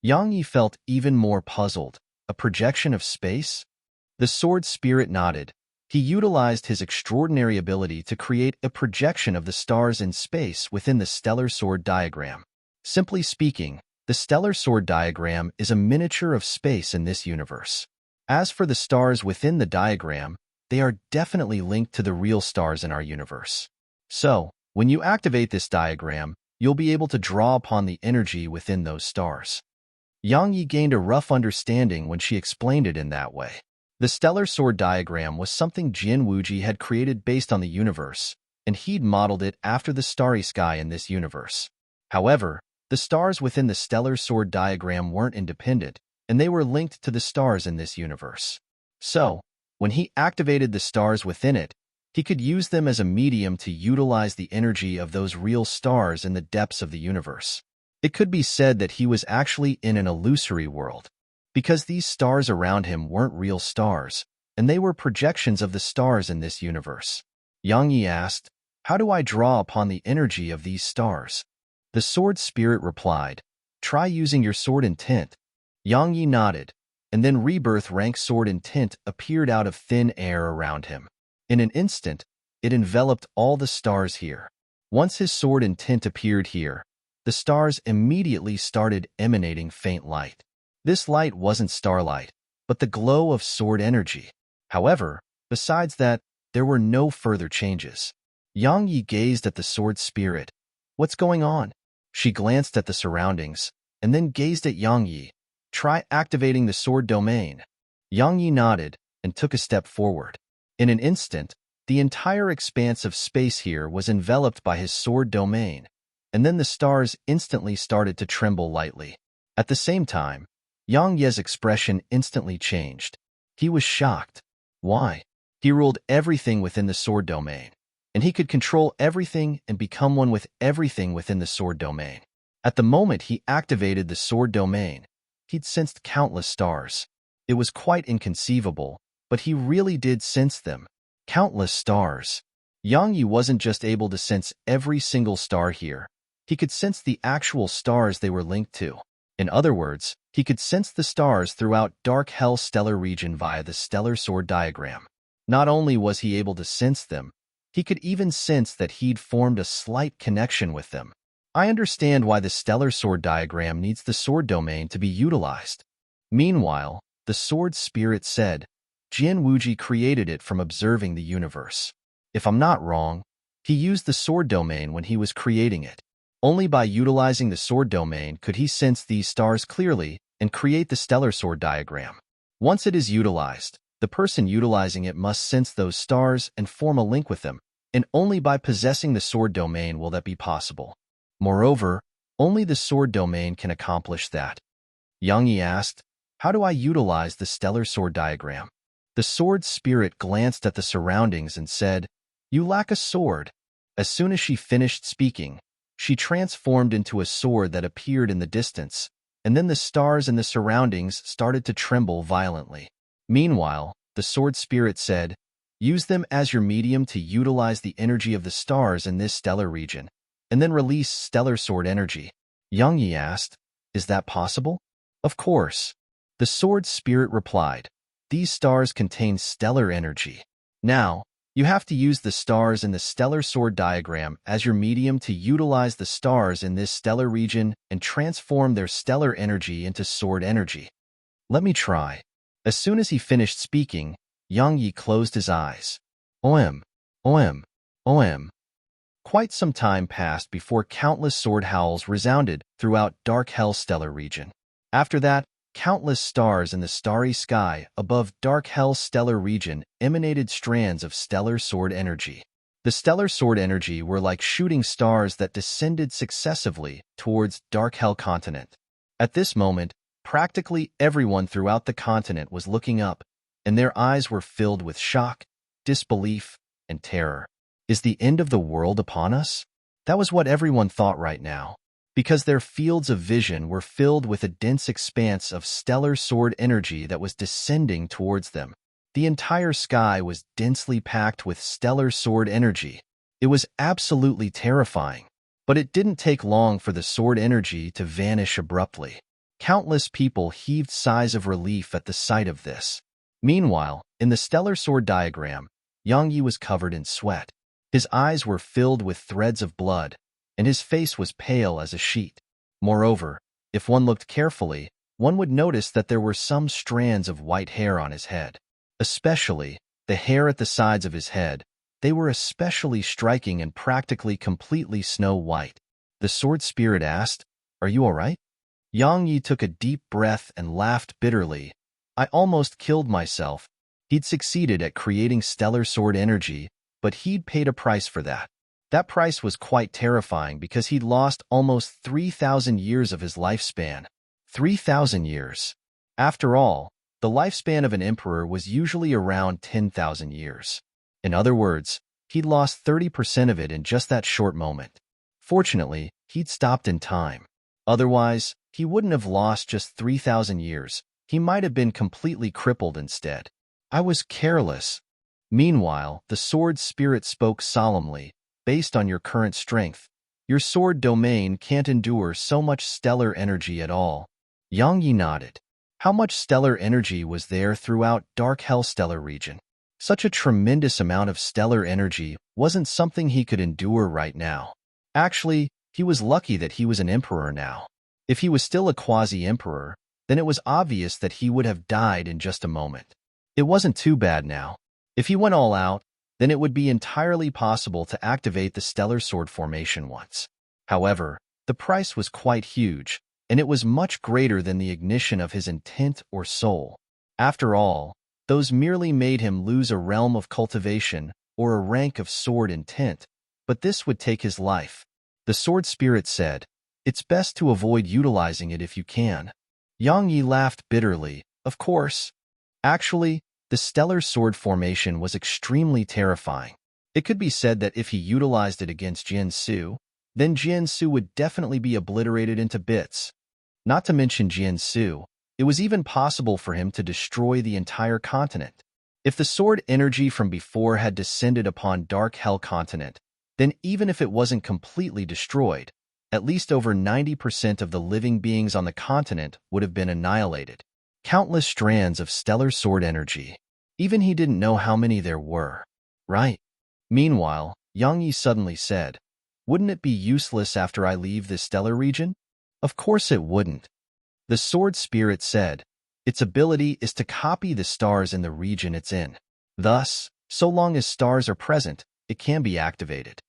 Yang Yi felt even more puzzled. A projection of space? The sword spirit nodded. He utilized his extraordinary ability to create a projection of the stars in space within the stellar sword diagram. Simply speaking, the stellar sword diagram is a miniature of space in this universe. As for the stars within the diagram, they are definitely linked to the real stars in our universe. So, when you activate this diagram, you'll be able to draw upon the energy within those stars. Yang Yi gained a rough understanding when she explained it in that way. The stellar sword diagram was something Jian Wuji had created based on the universe, and he'd modeled it after the starry sky in this universe. However, the stars within the stellar sword diagram weren't independent, and they were linked to the stars in this universe. So, when he activated the stars within it, he could use them as a medium to utilize the energy of those real stars in the depths of the universe. It could be said that he was actually in an illusory world, because these stars around him weren't real stars, and they were projections of the stars in this universe. Yang Yi asked, "How do I draw upon the energy of these stars?" The sword spirit replied, "Try using your sword intent." Yang Yi nodded, and then rebirth rank sword intent appeared out of thin air around him. In an instant, it enveloped all the stars here. Once his sword intent appeared here, the stars immediately started emanating faint light. This light wasn't starlight, but the glow of sword energy. However, besides that, there were no further changes. Yang Yi gazed at the sword spirit. "What's going on?" She glanced at the surroundings, and then gazed at Yang Yi. "Try activating the sword domain." Yang Yi nodded and took a step forward. In an instant, the entire expanse of space here was enveloped by his sword domain, and then the stars instantly started to tremble lightly. At the same time, Yang Ye's expression instantly changed. He was shocked. Why? He ruled everything within the sword domain, and he could control everything and become one with everything within the sword domain. At the moment he activated the sword domain, he'd sensed countless stars. It was quite inconceivable, but he really did sense them. Countless stars. Yang Yi wasn't just able to sense every single star here. He could sense the actual stars they were linked to. In other words, he could sense the stars throughout Dark Hell stellar region via the stellar sword diagram. Not only was he able to sense them, he could even sense that he'd formed a slight connection with them. I understand why the stellar sword diagram needs the sword domain to be utilized. Meanwhile, the sword spirit said, Jin Wuji created it from observing the universe. If I'm not wrong, he used the sword domain when he was creating it. Only by utilizing the sword domain could he sense these stars clearly and create the stellar sword diagram. Once it is utilized, the person utilizing it must sense those stars and form a link with them, and only by possessing the sword domain will that be possible. Moreover, only the sword domain can accomplish that. Yang Yi asked, how do I utilize the stellar sword diagram? The sword spirit glanced at the surroundings and said, you lack a sword. As soon as she finished speaking, she transformed into a sword that appeared in the distance, and then the stars in the surroundings started to tremble violently. Meanwhile, the sword spirit said, use them as your medium to utilize the energy of the stars in this stellar region, and then release stellar sword energy. Yang Yi asked, is that possible? Of course. The sword spirit replied, these stars contain stellar energy. Now, you have to use the stars in the stellar sword diagram as your medium to utilize the stars in this stellar region and transform their stellar energy into sword energy. Let me try. As soon as he finished speaking, Yang Yi closed his eyes. OM, OM, OM. Quite some time passed before countless sword howls resounded throughout Dark Hell stellar region. After that, countless stars in the starry sky above Dark Hell stellar region emanated strands of stellar sword energy. The stellar sword energy were like shooting stars that descended successively towards Dark Hell continent. At this moment, practically everyone throughout the continent was looking up, and their eyes were filled with shock, disbelief, and terror. Is the end of the world upon us? That was what everyone thought right now, because their fields of vision were filled with a dense expanse of stellar sword energy that was descending towards them. The entire sky was densely packed with stellar sword energy. It was absolutely terrifying, but it didn't take long for the sword energy to vanish abruptly. Countless people heaved sighs of relief at the sight of this. Meanwhile, in the stellar sword diagram, Yang Yi was covered in sweat. His eyes were filled with threads of blood, and his face was pale as a sheet. Moreover, if one looked carefully, one would notice that there were some strands of white hair on his head. Especially, the hair at the sides of his head, they were especially striking and practically completely snow white. The sword spirit asked, are you all right? Yang Yi took a deep breath and laughed bitterly. I almost killed myself. He'd succeeded at creating stellar sword energy, but he'd paid a price for that. That price was quite terrifying because he'd lost almost 3,000 years of his lifespan. 3,000 years. After all, the lifespan of an emperor was usually around 10,000 years. In other words, he'd lost 30% of it in just that short moment. Fortunately, he'd stopped in time. Otherwise, he wouldn't have lost just 3,000 years. He might have been completely crippled instead. I was careless. Meanwhile, the sword spirit spoke solemnly. Based on your current strength, your sword domain can't endure so much stellar energy at all. Yang Yi nodded. How much stellar energy was there throughout Dark Hell stellar region? Such a tremendous amount of stellar energy wasn't something he could endure right now. Actually, he was lucky that he was an emperor now. If he was still a quasi-emperor, then it was obvious that he would have died in just a moment. It wasn't too bad now. If he went all out, then it would be entirely possible to activate the stellar sword formation once. However, the price was quite huge, and it was much greater than the ignition of his intent or soul. After all, those merely made him lose a realm of cultivation or a rank of sword intent, but this would take his life. The sword spirit said, it's best to avoid utilizing it if you can. Yang Yi laughed bitterly. Of course. Actually, the stellar sword formation was extremely terrifying. It could be said that if he utilized it against Jin Su, then Jiansu would definitely be obliterated into bits. Not to mention Jiansu, it was even possible for him to destroy the entire continent. If the sword energy from before had descended upon Dark Hell continent, then even if it wasn't completely destroyed, at least over 90% of the living beings on the continent would have been annihilated. Countless strands of stellar sword energy. Even he didn't know how many there were. Right. Meanwhile, Yang Yi suddenly said, "Wouldn't it be useless after I leave this stellar region?" Of course it wouldn't. The sword spirit said, its ability is to copy the stars in the region it's in. Thus, so long as stars are present, it can be activated.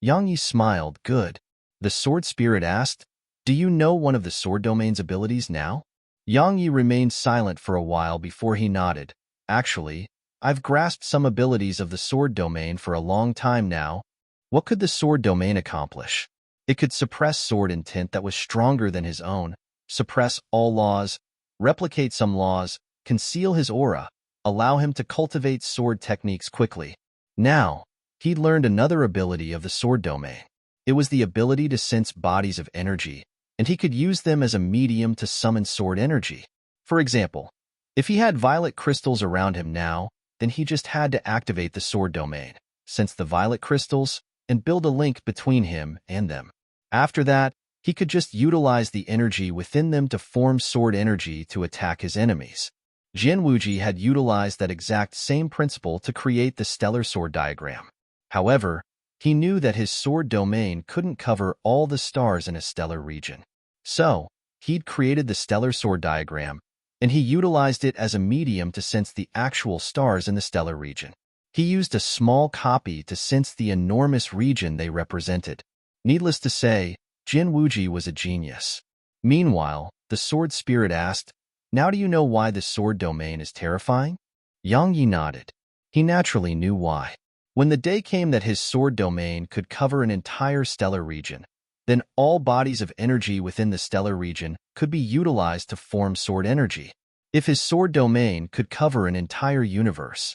Yang Yi smiled. Good. The sword spirit asked, "Do you know one of the sword domain's abilities now?" Yang Yi remained silent for a while before he nodded. "Actually, I've grasped some abilities of the sword domain for a long time now." What could the sword domain accomplish? It could suppress sword intent that was stronger than his own, suppress all laws, replicate some laws, conceal his aura, allow him to cultivate sword techniques quickly. Now, he'd learned another ability of the sword domain. It was the ability to sense bodies of energy, and he could use them as a medium to summon sword energy. For example, if he had violet crystals around him now, then he just had to activate the sword domain, sense the violet crystals, and build a link between him and them. After that, he could just utilize the energy within them to form sword energy to attack his enemies. Jin Wuji had utilized that exact same principle to create the stellar sword diagram. However, he knew that his sword domain couldn't cover all the stars in a stellar region. So, he'd created the stellar sword diagram, and he utilized it as a medium to sense the actual stars in the stellar region. He used a small copy to sense the enormous region they represented. Needless to say, Jin Wuji was a genius. Meanwhile, the sword spirit asked, "Now do you know why the sword domain is terrifying?" Yang Yi nodded. He naturally knew why. When the day came that his sword domain could cover an entire stellar region, then all bodies of energy within the stellar region could be utilized to form sword energy. If his sword domain could cover an entire universe.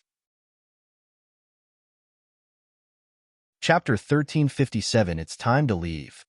Chapter 1357. It's time to leave.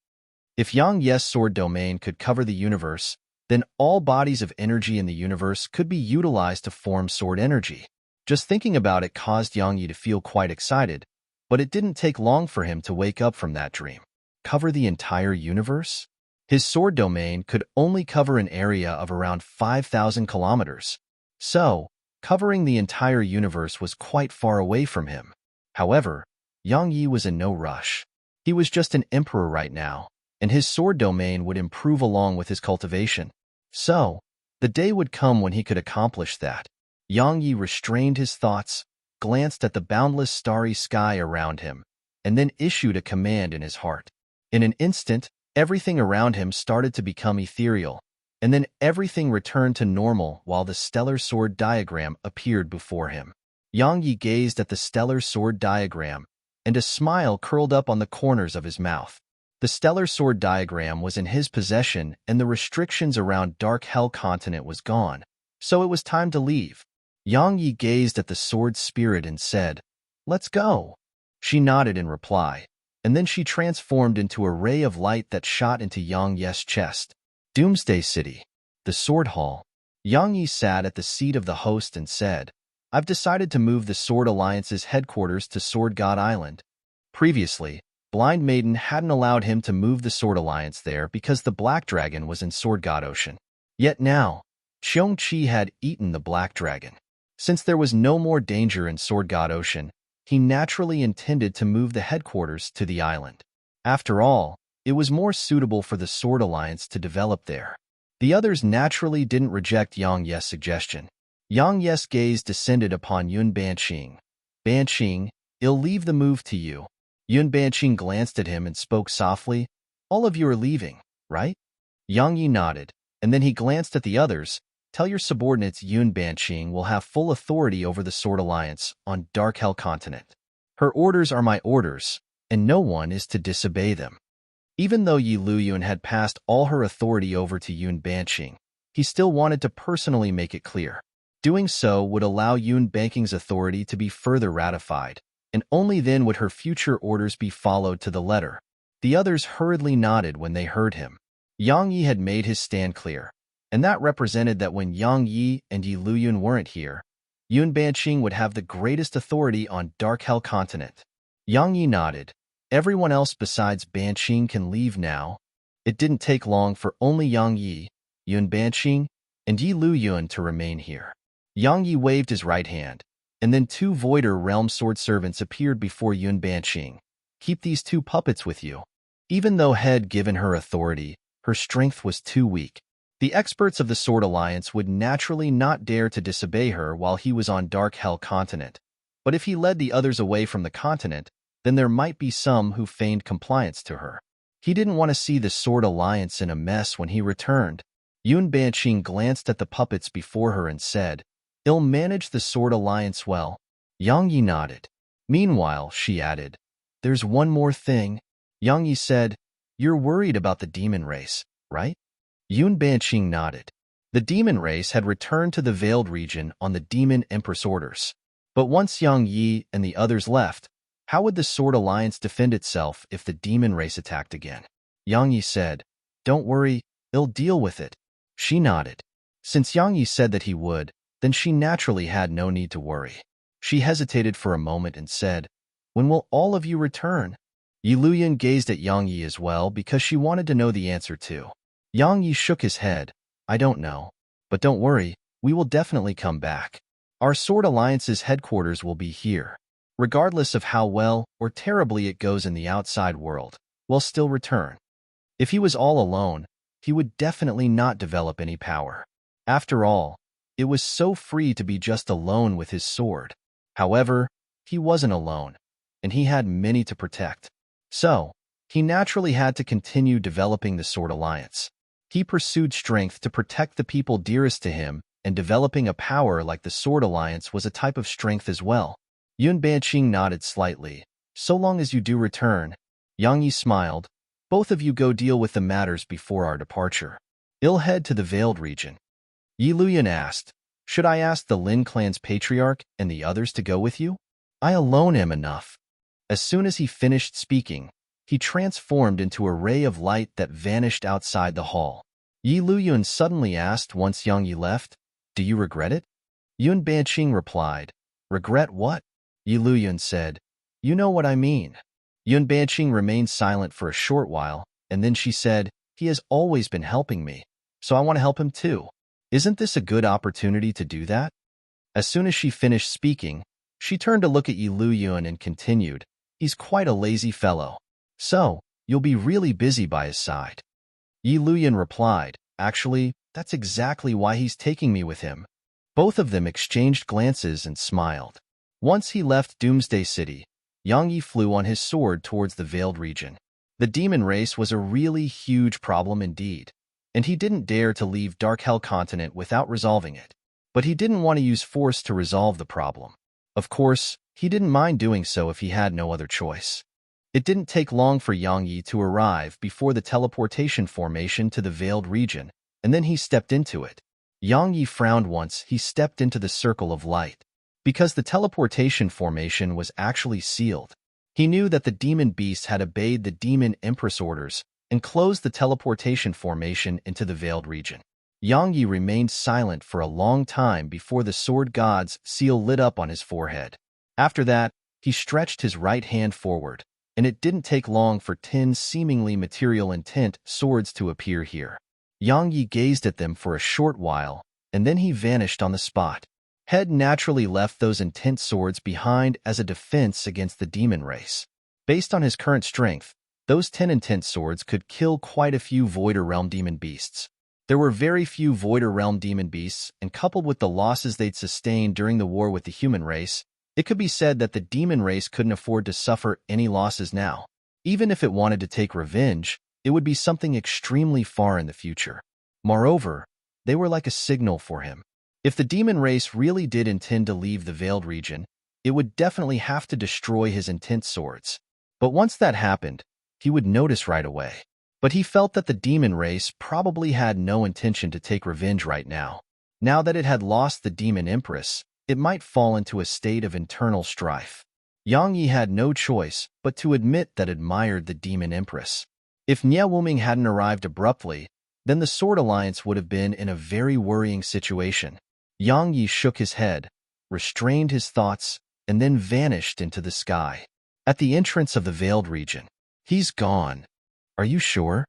If Yang Yi's sword domain could cover the universe, then all bodies of energy in the universe could be utilized to form sword energy. Just thinking about it caused Yang Yi to feel quite excited, but it didn't take long for him to wake up from that dream. Cover the entire universe? His sword domain could only cover an area of around 5,000 kilometers. So, covering the entire universe was quite far away from him. However, Yang Yi was in no rush. He was just an emperor right now, and his sword domain would improve along with his cultivation. So, the day would come when he could accomplish that. Yang Yi restrained his thoughts, glanced at the boundless starry sky around him, and then issued a command in his heart. In an instant, everything around him started to become ethereal, and then everything returned to normal while the stellar sword diagram appeared before him. Yang Yi gazed at the stellar sword diagram, and a smile curled up on the corners of his mouth. The stellar sword diagram was in his possession, and the restrictions around Dark Hell continent was gone, so it was time to leave. Yang Yi gazed at the sword spirit and said, "Let's go." She nodded in reply, and then she transformed into a ray of light that shot into Yang Yi's chest. Doomsday City, the Sword Hall. Yang Yi sat at the seat of the host and said, "I've decided to move the Sword Alliance's headquarters to Sword God Island." Previously, Blind Maiden hadn't allowed him to move the Sword Alliance there because the Black Dragon was in Sword God Ocean. Yet now, Qiongqi had eaten the Black Dragon. Since there was no more danger in Sword God Ocean, he naturally intended to move the headquarters to the island. After all, it was more suitable for the Sword Alliance to develop there. The others naturally didn't reject Yang Yi's suggestion. Yang Yi's gaze descended upon Yun Banqing. "Banqing, I'll leave the move to you." Yun Banqing glanced at him and spoke softly, "All of you are leaving, right?" Yang Yi nodded, and then he glanced at the others. "Tell your subordinates Yun Banqing will have full authority over the Sword Alliance on Dark Hell continent. Her orders are my orders, and no one is to disobey them." Even though Yi Luyun had passed all her authority over to Yun Banqing, he still wanted to personally make it clear. Doing so would allow Yun Banqing's authority to be further ratified, and only then would her future orders be followed to the letter. The others hurriedly nodded when they heard him. Yang Yi had made his stand clear, and that represented that when Yang Yi and Yi Luyun weren't here, Yun Banqing would have the greatest authority on Dark Hell Continent. Yang Yi nodded. Everyone else besides Banqing can leave now. It didn't take long for only Yang Yi, Yun Banqing, and Yi Luyun to remain here. Yang Yi waved his right hand, and then 2 Voider Realm sword servants appeared before Yun Banqing. Keep these 2 puppets with you. Even though had given her authority, her strength was too weak. The experts of the Sword Alliance would naturally not dare to disobey her while he was on Dark Hell Continent. But if he led the others away from the continent, then there might be some who feigned compliance to her. He didn't want to see the Sword Alliance in a mess when he returned. Yun Banqing glanced at the puppets before her and said, "I'll manage the Sword Alliance well." Yang Yi nodded. Meanwhile, she added, "There's one more thing." Yang Yi said, "You're worried about the demon race, right?" Yun Banqing nodded. The demon race had returned to the Veiled region on the Demon Empress orders. But once Yang Yi and the others left, how would the Sword Alliance defend itself if the demon race attacked again? Yang Yi said, "Don't worry, I'll deal with it." She nodded. Since Yang Yi said that he would, then she naturally had no need to worry. She hesitated for a moment and said, "When will all of you return?" Yi Luyun gazed at Yang Yi as well because she wanted to know the answer too. Yang Yi shook his head. "I don't know. But don't worry, we will definitely come back. Our Sword Alliance's headquarters will be here. Regardless of how well or terribly it goes in the outside world, we'll still return." If he was all alone, he would definitely not develop any power. After all, it was so free to be just alone with his sword. However, he wasn't alone, and he had many to protect. So, he naturally had to continue developing the Sword Alliance. He pursued strength to protect the people dearest to him, and developing a power like the Sword Alliance was a type of strength as well. Yun Banqing nodded slightly. "So long as you do return." Yang Yi smiled. "Both of you go deal with the matters before our departure. I'll head to the Veiled region." Yi Luyun asked, "Should I ask the Lin clan's patriarch and the others to go with you? I alone am enough." As soon as he finished speaking, he transformed into a ray of light that vanished outside the hall. Yi Luyun suddenly asked once Yang Yi left, "Do you regret it?" Yun Banqing replied, "Regret what?" Yi Luyun said, "You know what I mean." Yun Banqing remained silent for a short while, and then she said, "He has always been helping me, so I want to help him too. Isn't this a good opportunity to do that?" As soon as she finished speaking, she turned to look at Yi Luyun and continued, "He's quite a lazy fellow. So, you'll be really busy by his side." Yi Luyun replied, "Actually, that's exactly why he's taking me with him." Both of them exchanged glances and smiled. Once he left Doomsday City, Yang Yi flew on his sword towards the Veiled region. The demon race was a really huge problem indeed, and he didn't dare to leave Dark Hell Continent without resolving it. But he didn't want to use force to resolve the problem. Of course, he didn't mind doing so if he had no other choice. It didn't take long for Yang Yi to arrive before the teleportation formation to the Veiled region, and then he stepped into it. Yang Yi frowned once he stepped into the circle of light. Because the teleportation formation was actually sealed, he knew that the demon beast had obeyed the Demon Empress orders and closed the teleportation formation into the Veiled region. Yang Yi remained silent for a long time before the Sword God's seal lit up on his forehead. After that, he stretched his right hand forward, and it didn't take long for 10 seemingly material intent swords to appear here. Yang Yi gazed at them for a short while, and then he vanished on the spot. Head naturally left those intent swords behind as a defense against the demon race. Based on his current strength, those 10 intent swords could kill quite a few Voider Realm demon beasts. There were very few Voider Realm demon beasts, and coupled with the losses they'd sustained during the war with the human race, it could be said that the demon race couldn't afford to suffer any losses now. Even if it wanted to take revenge, it would be something extremely far in the future. Moreover, they were like a signal for him. If the demon race really did intend to leave the Veiled region, it would definitely have to destroy his intent swords. But once that happened, he would notice right away. But he felt that the demon race probably had no intention to take revenge right now. Now that it had lost the Demon Empress, it might fall into a state of internal strife. Yang Yi had no choice but to admit that admired the demon empress. If Nie Wuming hadn't arrived abruptly, then the Sword Alliance would have been in a very worrying situation. Yang Yi shook his head, restrained his thoughts, and then vanished into the sky. At the entrance of the Veiled region. He's gone. Are you sure?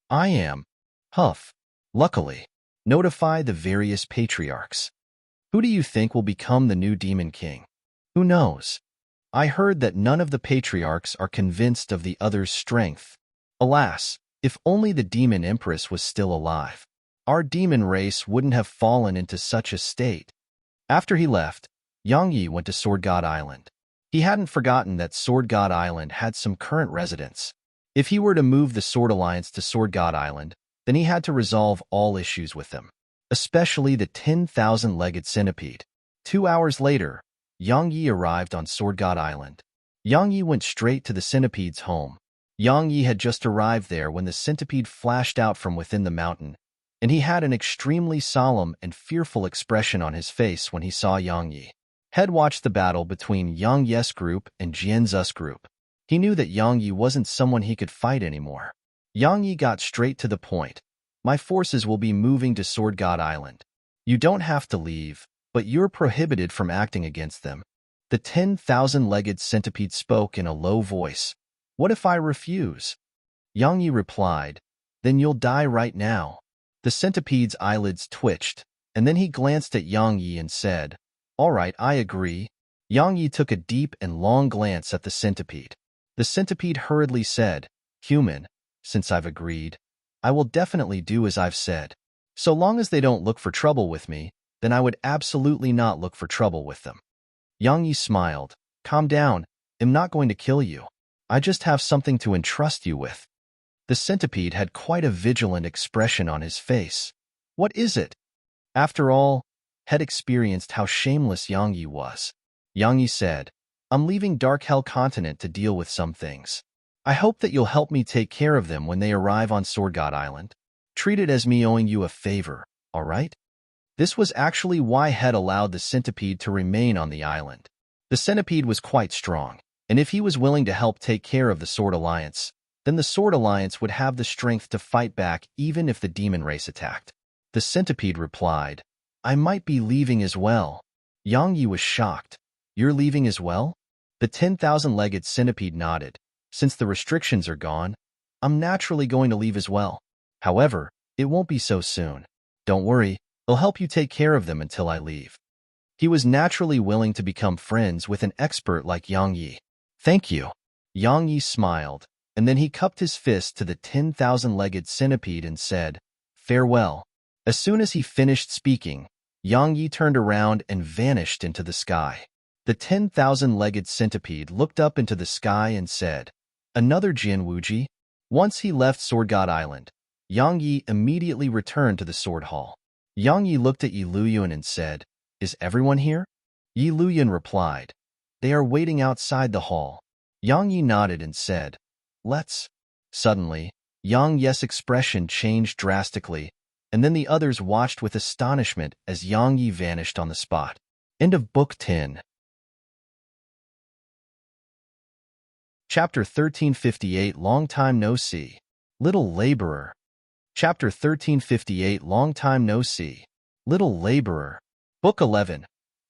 I am. Huff. Luckily. Notify the various patriarchs. Who do you think will become the new Demon King? Who knows? I heard that none of the patriarchs are convinced of the other's strength. Alas, if only the Demon Empress was still alive. Our demon race wouldn't have fallen into such a state. After he left, Yang Yi went to Sword God Island. He hadn't forgotten that Sword God Island had some current residents. If he were to move the Sword Alliance to Sword God Island, then he had to resolve all issues with them, especially the 10,000-legged centipede. 2 hours later, Yang Yi arrived on Sword God Island. Yang Yi went straight to the centipede's home. Yang Yi had just arrived there when the centipede flashed out from within the mountain, and he had an extremely solemn and fearful expression on his face when he saw Yang Yi. Head watched the battle between Yang Yi's group and Jian Zu's group. He knew that Yang Yi wasn't someone he could fight anymore. Yang Yi got straight to the point. My forces will be moving to Sword God Island. You don't have to leave, but you're prohibited from acting against them. The 10,000-legged centipede spoke in a low voice. What if I refuse? Yang Yi replied, then you'll die right now. The centipede's eyelids twitched, and then he glanced at Yang Yi and said, all right, I agree. Yang Yi took a deep and long glance at the centipede. The centipede hurriedly said, human, since I've agreed, I will definitely do as I've said. So long as they don't look for trouble with me, then I would absolutely not look for trouble with them. Yang Yi smiled. Calm down, I'm not going to kill you. I just have something to entrust you with. The centipede had quite a vigilant expression on his face. What is it? After all, had experienced how shameless Yang Yi was. Yang Yi said, I'm leaving Dark Hell Continent to deal with some things. I hope that you'll help me take care of them when they arrive on Sword God Island. Treat it as me owing you a favor, all right? This was actually why Head allowed the centipede to remain on the island. The centipede was quite strong, and if he was willing to help take care of the Sword Alliance, then the Sword Alliance would have the strength to fight back even if the demon race attacked. The centipede replied, I might be leaving as well. Yang Yi was shocked. You're leaving as well? The 10,000-legged centipede nodded. Since the restrictions are gone, I'm naturally going to leave as well. However, it won't be so soon. Don't worry, I'll help you take care of them until I leave. He was naturally willing to become friends with an expert like Yang Yi. Thank you. Yang Yi smiled, and then he cupped his fist to the 10,000-legged centipede and said, farewell. As soon as he finished speaking, Yang Yi turned around and vanished into the sky. The 10,000-legged centipede looked up into the sky and said, another Jian Wuji? Once he left Sword God Island, Yang Yi immediately returned to the Sword Hall. Yang Yi looked at Yi Luyuan and said, is everyone here? Yi Luyuan replied, they are waiting outside the hall. Yang Yi nodded and said, let's. Suddenly, Yang Yi's expression changed drastically, and then the others watched with astonishment as Yang Yi vanished on the spot. End of Book 10. Chapter 1358 Long Time No See. Little Laborer. Chapter 1358 Long Time No See. Little Laborer. Book 11.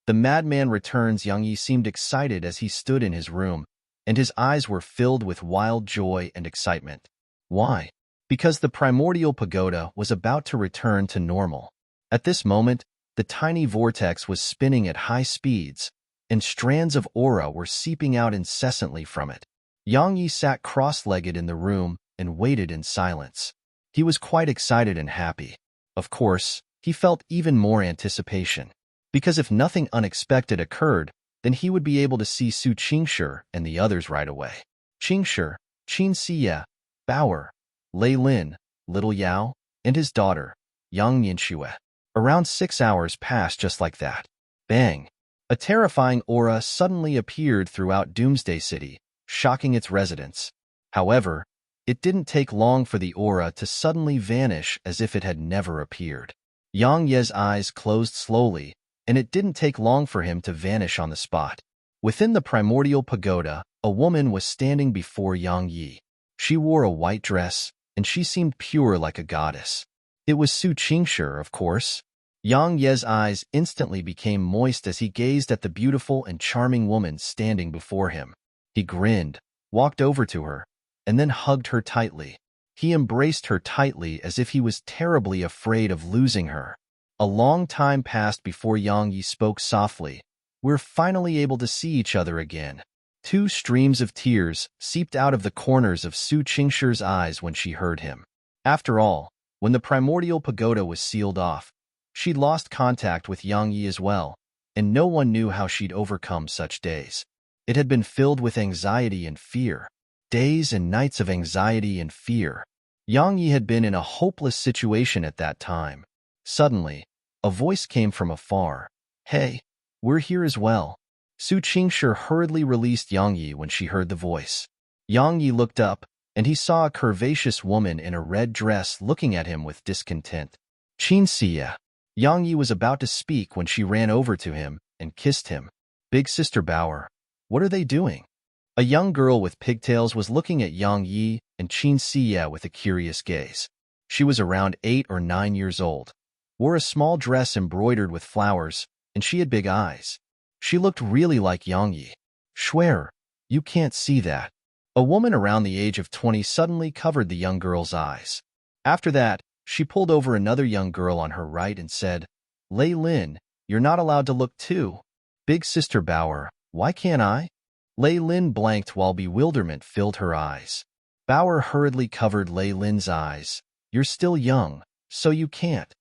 The madman returns. Yang Yi seemed excited as he stood in his room, and his eyes were filled with wild joy and excitement. Why? Because the primordial pagoda was about to return to normal. At this moment, the tiny vortex was spinning at high speeds, and strands of aura were seeping out incessantly from it. Yang Yi sat cross-legged in the room and waited in silence. He was quite excited and happy. Of course, he felt even more anticipation, because if nothing unexpected occurred, then he would be able to see Su Qingshi and the others right away. Qingshi, Qin Siya, Bauer, Lei Lin, Little Yao, and his daughter, Yang Nianxue. Around 6 hours passed just like that. Bang! A terrifying aura suddenly appeared throughout Doomsday City, shocking its residents. However, it didn't take long for the aura to suddenly vanish as if it had never appeared. Yang Ye's eyes closed slowly, and it didn't take long for him to vanish on the spot. Within the primordial pagoda, a woman was standing before Yang Yi. She wore a white dress, and she seemed pure like a goddess. It was Su Qingshi, of course. Yang Ye's eyes instantly became moist as he gazed at the beautiful and charming woman standing before him. He grinned, walked over to her, and then hugged her tightly. He embraced her tightly as if he was terribly afraid of losing her. A long time passed before Yang Yi spoke softly. "We're finally able to see each other again." Two streams of tears seeped out of the corners of Su Qingshi's eyes when she heard him. After all, when the primordial pagoda was sealed off, she'd lost contact with Yang Yi as well, and no one knew how she'd overcome such days. It had been filled with anxiety and fear. Days and nights of anxiety and fear. Yang Yi had been in a hopeless situation at that time. Suddenly, a voice came from afar. "Hey, we're here as well." Su Qingshi hurriedly released Yang Yi when she heard the voice. Yang Yi looked up, and he saw a curvaceous woman in a red dress looking at him with discontent. "Qin Xie." Yang Yi was about to speak when she ran over to him and kissed him. "Big Sister Bauer, what are they doing?" A young girl with pigtails was looking at Yang Yi and Qin Xie with a curious gaze. She was around 8 or 9 years old, wore a small dress embroidered with flowers, and she had big eyes. She looked really like Yang Yi. "Swear, you can't see that." A woman around the age of 20 suddenly covered the young girl's eyes. After that, she pulled over another young girl on her right and said, "Lei Lin, you're not allowed to look too." "Big Sister Bauer, why can't I?" Lei Lin blanked while bewilderment filled her eyes. Bauer hurriedly covered Lei Lin's eyes. "You're still young, so you can't."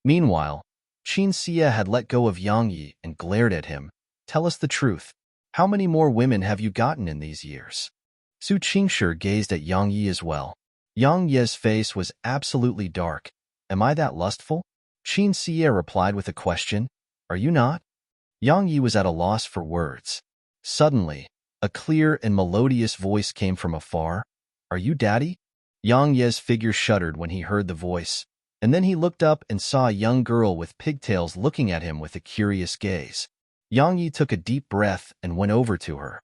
Meanwhile, Qin Xie had let go of Yang Yi and glared at him. "Tell us the truth. How many more women have you gotten in these years?" Su Qingshi gazed at Yang Yi as well. Yang Yi's face was absolutely dark. "Am I that lustful?" Qin Xie replied with a question. "Are you not?" Yang Yi was at a loss for words. Suddenly, a clear and melodious voice came from afar. "Are you daddy?" Yang Yi's figure shuddered when he heard the voice, and then he looked up and saw a young girl with pigtails looking at him with a curious gaze. Yang Yi took a deep breath and went over to her.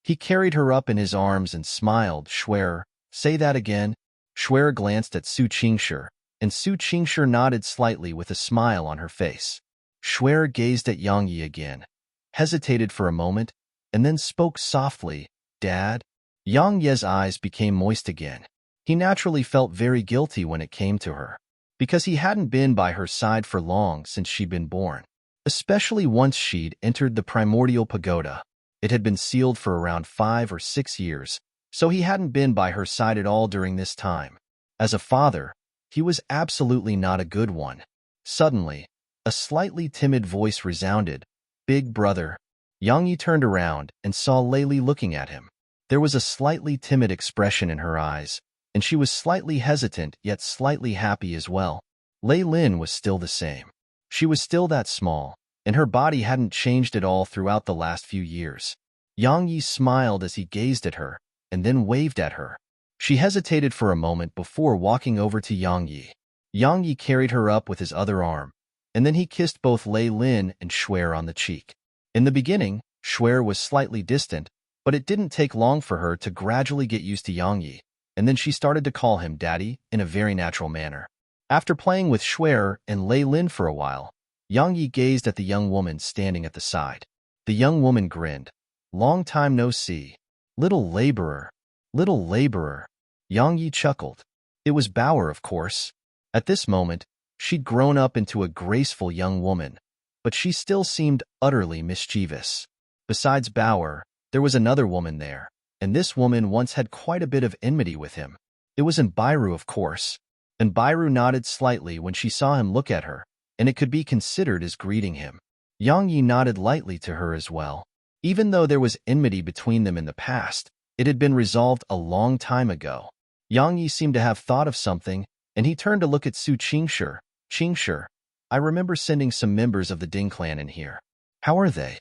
He carried her up in his arms and smiled. "Swear, say that again." Swear glanced at Su Qingshi, and Su Qingshi nodded slightly with a smile on her face. Swear gazed at Yang Yi again, hesitated for a moment, and then spoke softly, "Dad?" Yang Ye's eyes became moist again. He naturally felt very guilty when it came to her, because he hadn't been by her side for long since she'd been born, especially once she'd entered the primordial pagoda. It had been sealed for around 5 or 6 years, so he hadn't been by her side at all during this time. As a father, he was absolutely not a good one. Suddenly, a slightly timid voice resounded, "Big brother." Yang Yi turned around and saw Lei Li looking at him. There was a slightly timid expression in her eyes, and she was slightly hesitant yet slightly happy as well. Lei Lin was still the same. She was still that small, and her body hadn't changed at all throughout the last few years. Yang Yi smiled as he gazed at her, and then waved at her. She hesitated for a moment before walking over to Yang Yi. Yang Yi carried her up with his other arm, and then he kissed both Lei Lin and Shuer on the cheek. In the beginning, Shuer was slightly distant, but it didn't take long for her to gradually get used to Yang Yi, and then she started to call him daddy in a very natural manner. After playing with Shuer and Lei Lin for a while, Yang Yi gazed at the young woman standing at the side. The young woman grinned. "Long time no see. Little laborer. Little laborer." Yang Yi chuckled. It was Bauer, of course. At this moment, she'd grown up into a graceful young woman, but she still seemed utterly mischievous. Besides Bauer, there was another woman there, and this woman once had quite a bit of enmity with him. It was Embark, of course, and Embark nodded slightly when she saw him look at her, and it could be considered as greeting him. Yang Yi nodded lightly to her as well. Even though there was enmity between them in the past, it had been resolved a long time ago. Yang Yi seemed to have thought of something, and he turned to look at Su Qingshi. "Qingshi, I remember sending some members of the Ding clan in here. How are they?"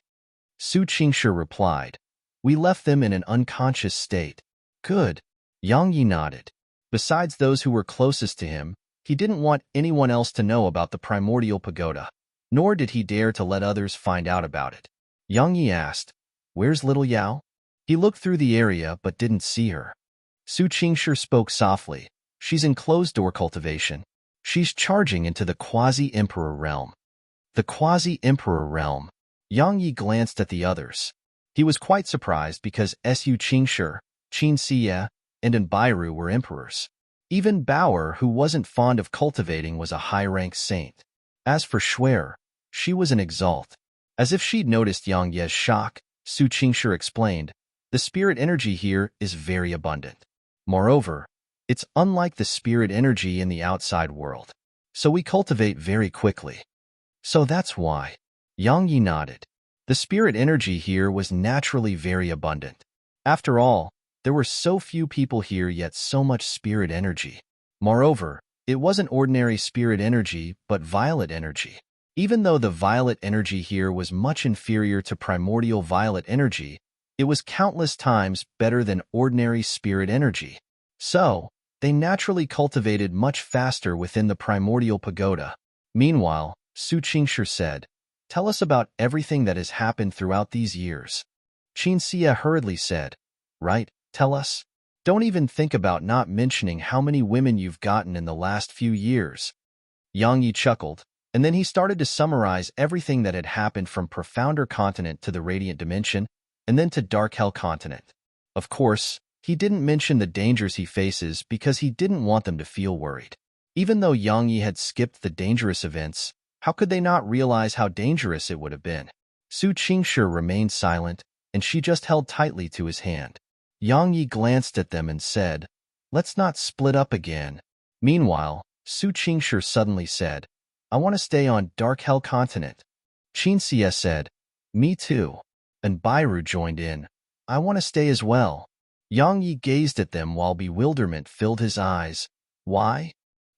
Su Qingshi replied, "We left them in an unconscious state." "Good." Yang Yi nodded. Besides those who were closest to him, he didn't want anyone else to know about the primordial pagoda, nor did he dare to let others find out about it. Yang Yi asked, Where's little Yao? He looked through the area but didn't see her. Su Qingshi spoke softly. She's in closed-door cultivation. She's charging into the quasi-emperor realm. The quasi-emperor realm. Yang Yi glanced at the others. He was quite surprised because Su Qingshi, Qin Xie, and Enbiru were emperors. Even Bauer, who wasn't fond of cultivating, was a high-ranked saint. As for Schwer, she was an exalt. As if she'd noticed Yang Ye's shock, Su Qingshi explained, the spirit energy here is very abundant. Moreover, it's unlike the spirit energy in the outside world. So we cultivate very quickly. So that's why. Yang Yi nodded. The spirit energy here was naturally very abundant. After all, there were so few people here yet so much spirit energy. Moreover, it wasn't ordinary spirit energy but violet energy. Even though the violet energy here was much inferior to primordial violet energy, it was countless times better than ordinary spirit energy. So, they naturally cultivated much faster within the primordial pagoda. Meanwhile, Su Qingshi said, tell us about everything that has happened throughout these years. Qin Xie hurriedly said, right, tell us. Don't even think about not mentioning how many women you've gotten in the last few years. Yang Yi chuckled, and then he started to summarize everything that had happened from Profounder Continent to the Radiant Dimension, and then to Dark Hell Continent. Of course, he didn't mention the dangers he faces because he didn't want them to feel worried. Even though Yang Yi had skipped the dangerous events, how could they not realize how dangerous it would have been? Su Qingshi remained silent, and she just held tightly to his hand. Yang Yi glanced at them and said, let's not split up again. Meanwhile, Su Qingshi suddenly said, I want to stay on Dark Hell Continent. Qin Xie said, me too. And Bairu joined in, I want to stay as well. Yang Yi gazed at them while bewilderment filled his eyes. Why?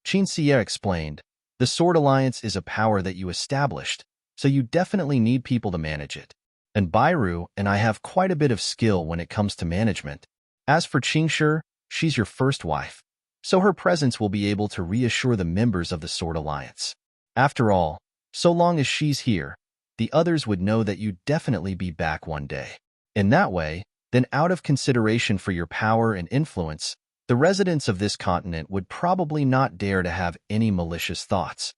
Qin Xie explained, the Sword Alliance is a power that you established, so you definitely need people to manage it. And Bairu and I have quite a bit of skill when it comes to management. As for Qingshi, she's your first wife, so her presence will be able to reassure the members of the Sword Alliance. After all, so long as she's here, the others would know that you'd definitely be back one day. In that way, then out of consideration for your power and influence, the residents of this continent would probably not dare to have any malicious thoughts.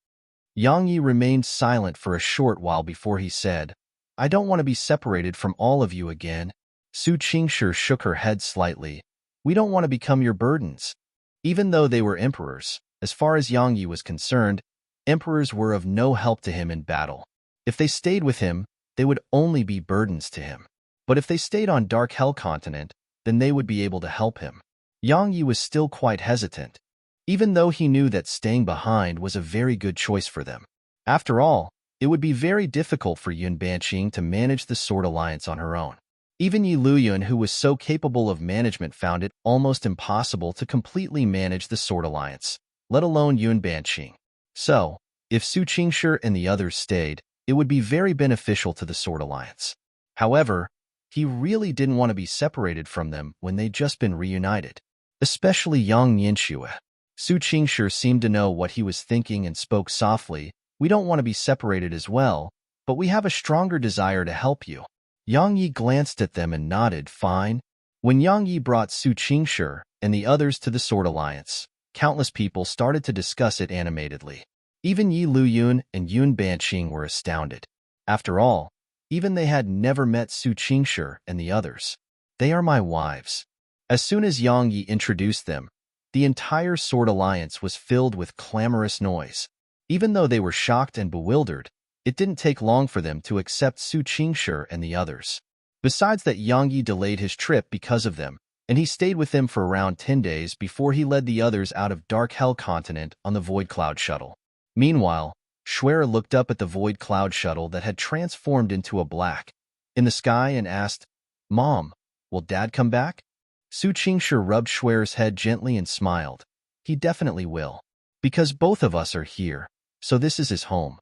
Yang Yi remained silent for a short while before he said, I don't want to be separated from all of you again. Su Qingshi shook her head slightly. We don't want to become your burdens. Even though they were emperors, as far as Yang Yi was concerned, emperors were of no help to him in battle. If they stayed with him, they would only be burdens to him. But if they stayed on Dark Hell Continent, then they would be able to help him. Yang Yi was still quite hesitant, even though he knew that staying behind was a very good choice for them. After all, it would be very difficult for Yun Banqing to manage the Sword Alliance on her own. Even Yi Luyun, who was so capable of management, found it almost impossible to completely manage the Sword Alliance, let alone Yun Banqing. So, if Su Qingshi and the others stayed, it would be very beneficial to the Sword Alliance. However, he really didn't want to be separated from them when they'd just been reunited. Especially Yang Nianxue. Su Qingshi seemed to know what he was thinking and spoke softly, we don't want to be separated as well, but we have a stronger desire to help you. Yang Yi glanced at them and nodded, fine. When Yang Yi brought Su Qingshi and the others to the Sword Alliance, countless people started to discuss it animatedly. Even Yi Luyun and Yun Banqing were astounded. After all, even they had never met Su Qingshi and the others. They are my wives. As soon as Yang Yi introduced them, the entire Sword Alliance was filled with clamorous noise. Even though they were shocked and bewildered, it didn't take long for them to accept Su Qingshi and the others. Besides that, Yang Yi delayed his trip because of them, and he stayed with them for around 10 days before he led the others out of Dark Hell Continent on the Void Cloud Shuttle. Meanwhile, Schwer looked up at the Void Cloud Shuttle that had transformed into a black in the sky and asked, Mom, will Dad come back? Su Qingshi rubbed Schwer's head gently and smiled. He definitely will. Because both of us are here, so this is his home.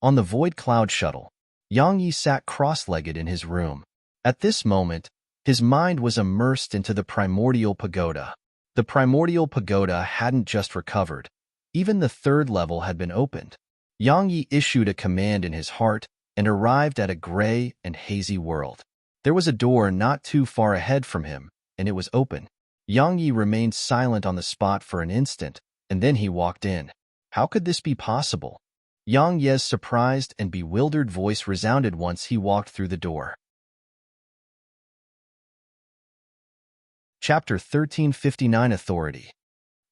On the Void Cloud Shuttle, Yang Yi sat cross-legged in his room. At this moment, his mind was immersed into the Primordial Pagoda. The Primordial Pagoda hadn't just recovered. Even the third level had been opened. Yang Yi issued a command in his heart and arrived at a gray and hazy world. There was a door not too far ahead from him, and it was open. Yang Yi remained silent on the spot for an instant, and then he walked in. How could this be possible? Yang Ye's surprised and bewildered voice resounded once he walked through the door. Chapter 1359 Authority.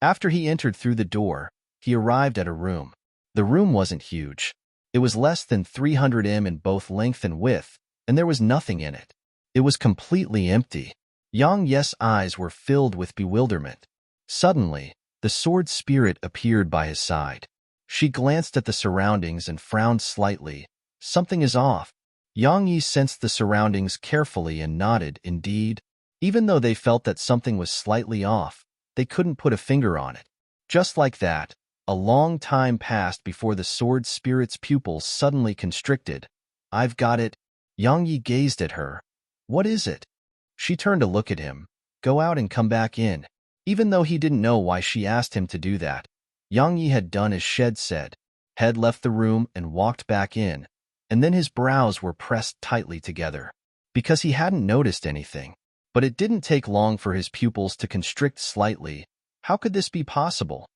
After he entered through the door, he arrived at a room. The room wasn't huge. It was less than 300 m in both length and width, and there was nothing in it. It was completely empty. Yang Ye's eyes were filled with bewilderment. Suddenly, the sword spirit appeared by his side. She glanced at the surroundings and frowned slightly. Something is off. Yang Yi sensed the surroundings carefully and nodded, indeed. Even though they felt that something was slightly off, they couldn't put a finger on it. Just like that, a long time passed before the sword spirit's pupils suddenly constricted. I've got it. Yang Yi gazed at her. What is it? She turned to look at him. Go out and come back in. Even though he didn't know why she asked him to do that, Yang Yi had done as Shed said. Head left the room and walked back in, and then his brows were pressed tightly together, because he hadn't noticed anything. But it didn't take long for his pupils to constrict slightly. How could this be possible?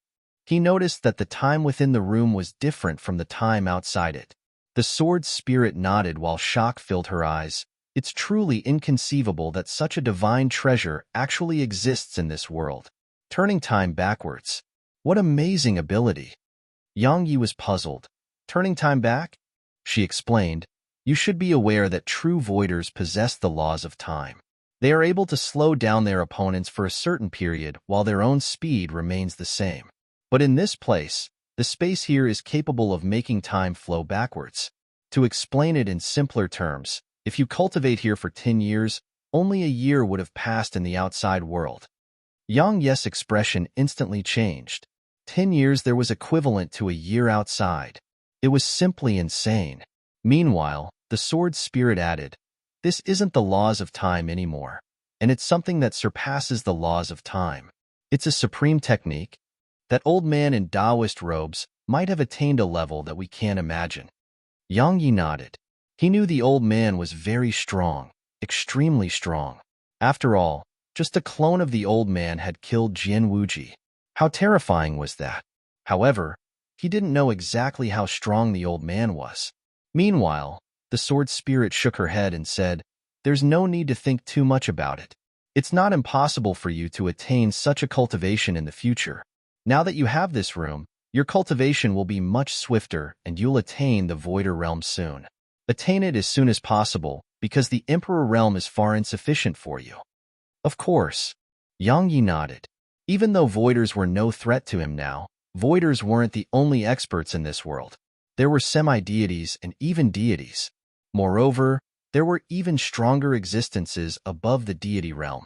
He noticed that the time within the room was different from the time outside it. The sword spirit nodded while shock filled her eyes. It's truly inconceivable that such a divine treasure actually exists in this world. Turning time backwards. What amazing ability! Yang Yi was puzzled. Turning time back? She explained, you should be aware that true voiders possess the laws of time. They are able to slow down their opponents for a certain period while their own speed remains the same. But in this place, the space here is capable of making time flow backwards. To explain it in simpler terms, if you cultivate here for 10 years, only a year would have passed in the outside world. Yang Ye's expression instantly changed. 10 years there was equivalent to a year outside. It was simply insane. Meanwhile, the sword spirit added, this isn't the laws of time anymore, and it's something that surpasses the laws of time. It's a supreme technique. That old man in Taoist robes might have attained a level that we can't imagine. Yang Yi nodded. He knew the old man was very strong, extremely strong. After all, just a clone of the old man had killed Jian Wuji. How terrifying was that? However, he didn't know exactly how strong the old man was. Meanwhile, the sword spirit shook her head and said, there's no need to think too much about it. It's not impossible for you to attain such a cultivation in the future. Now that you have this room, your cultivation will be much swifter and you'll attain the Voider realm soon. Attain it as soon as possible, because the Emperor realm is far insufficient for you. Of course. Yang Yi nodded. Even though Voiders were no threat to him now, Voiders weren't the only experts in this world. There were semi-deities and even deities. Moreover, there were even stronger existences above the deity realm.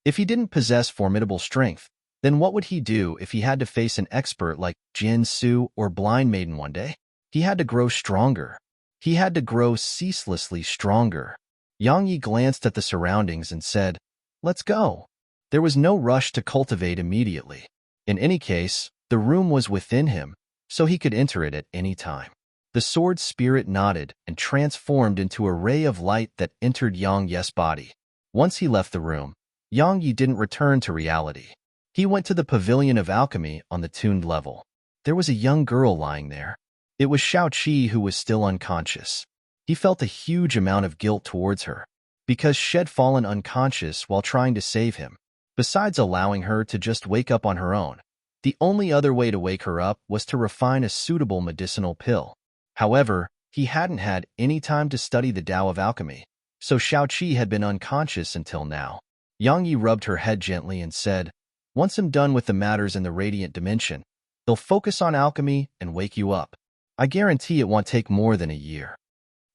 If he didn't possess formidable strength, then what would he do if he had to face an expert like Jin Su or Blind Maiden one day? He had to grow stronger. He had to grow ceaselessly stronger. Yang Yi glanced at the surroundings and said, let's go. There was no rush to cultivate immediately. In any case, the room was within him, so he could enter it at any time. The sword spirit nodded and transformed into a ray of light that entered Yang Yi's body. Once he left the room, Yang Yi didn't return to reality. He went to the pavilion of alchemy on the tuned level. There was a young girl lying there. It was Xiaoqi who was still unconscious. He felt a huge amount of guilt towards her, because she'd fallen unconscious while trying to save him. Besides allowing her to just wake up on her own, the only other way to wake her up was to refine a suitable medicinal pill. However, he hadn't had any time to study the Tao of alchemy, so Xiaoqi had been unconscious until now. Yang Yi rubbed her head gently and said, once I'm done with the matters in the radiant dimension, they'll focus on alchemy and wake you up. I guarantee it won't take more than a year.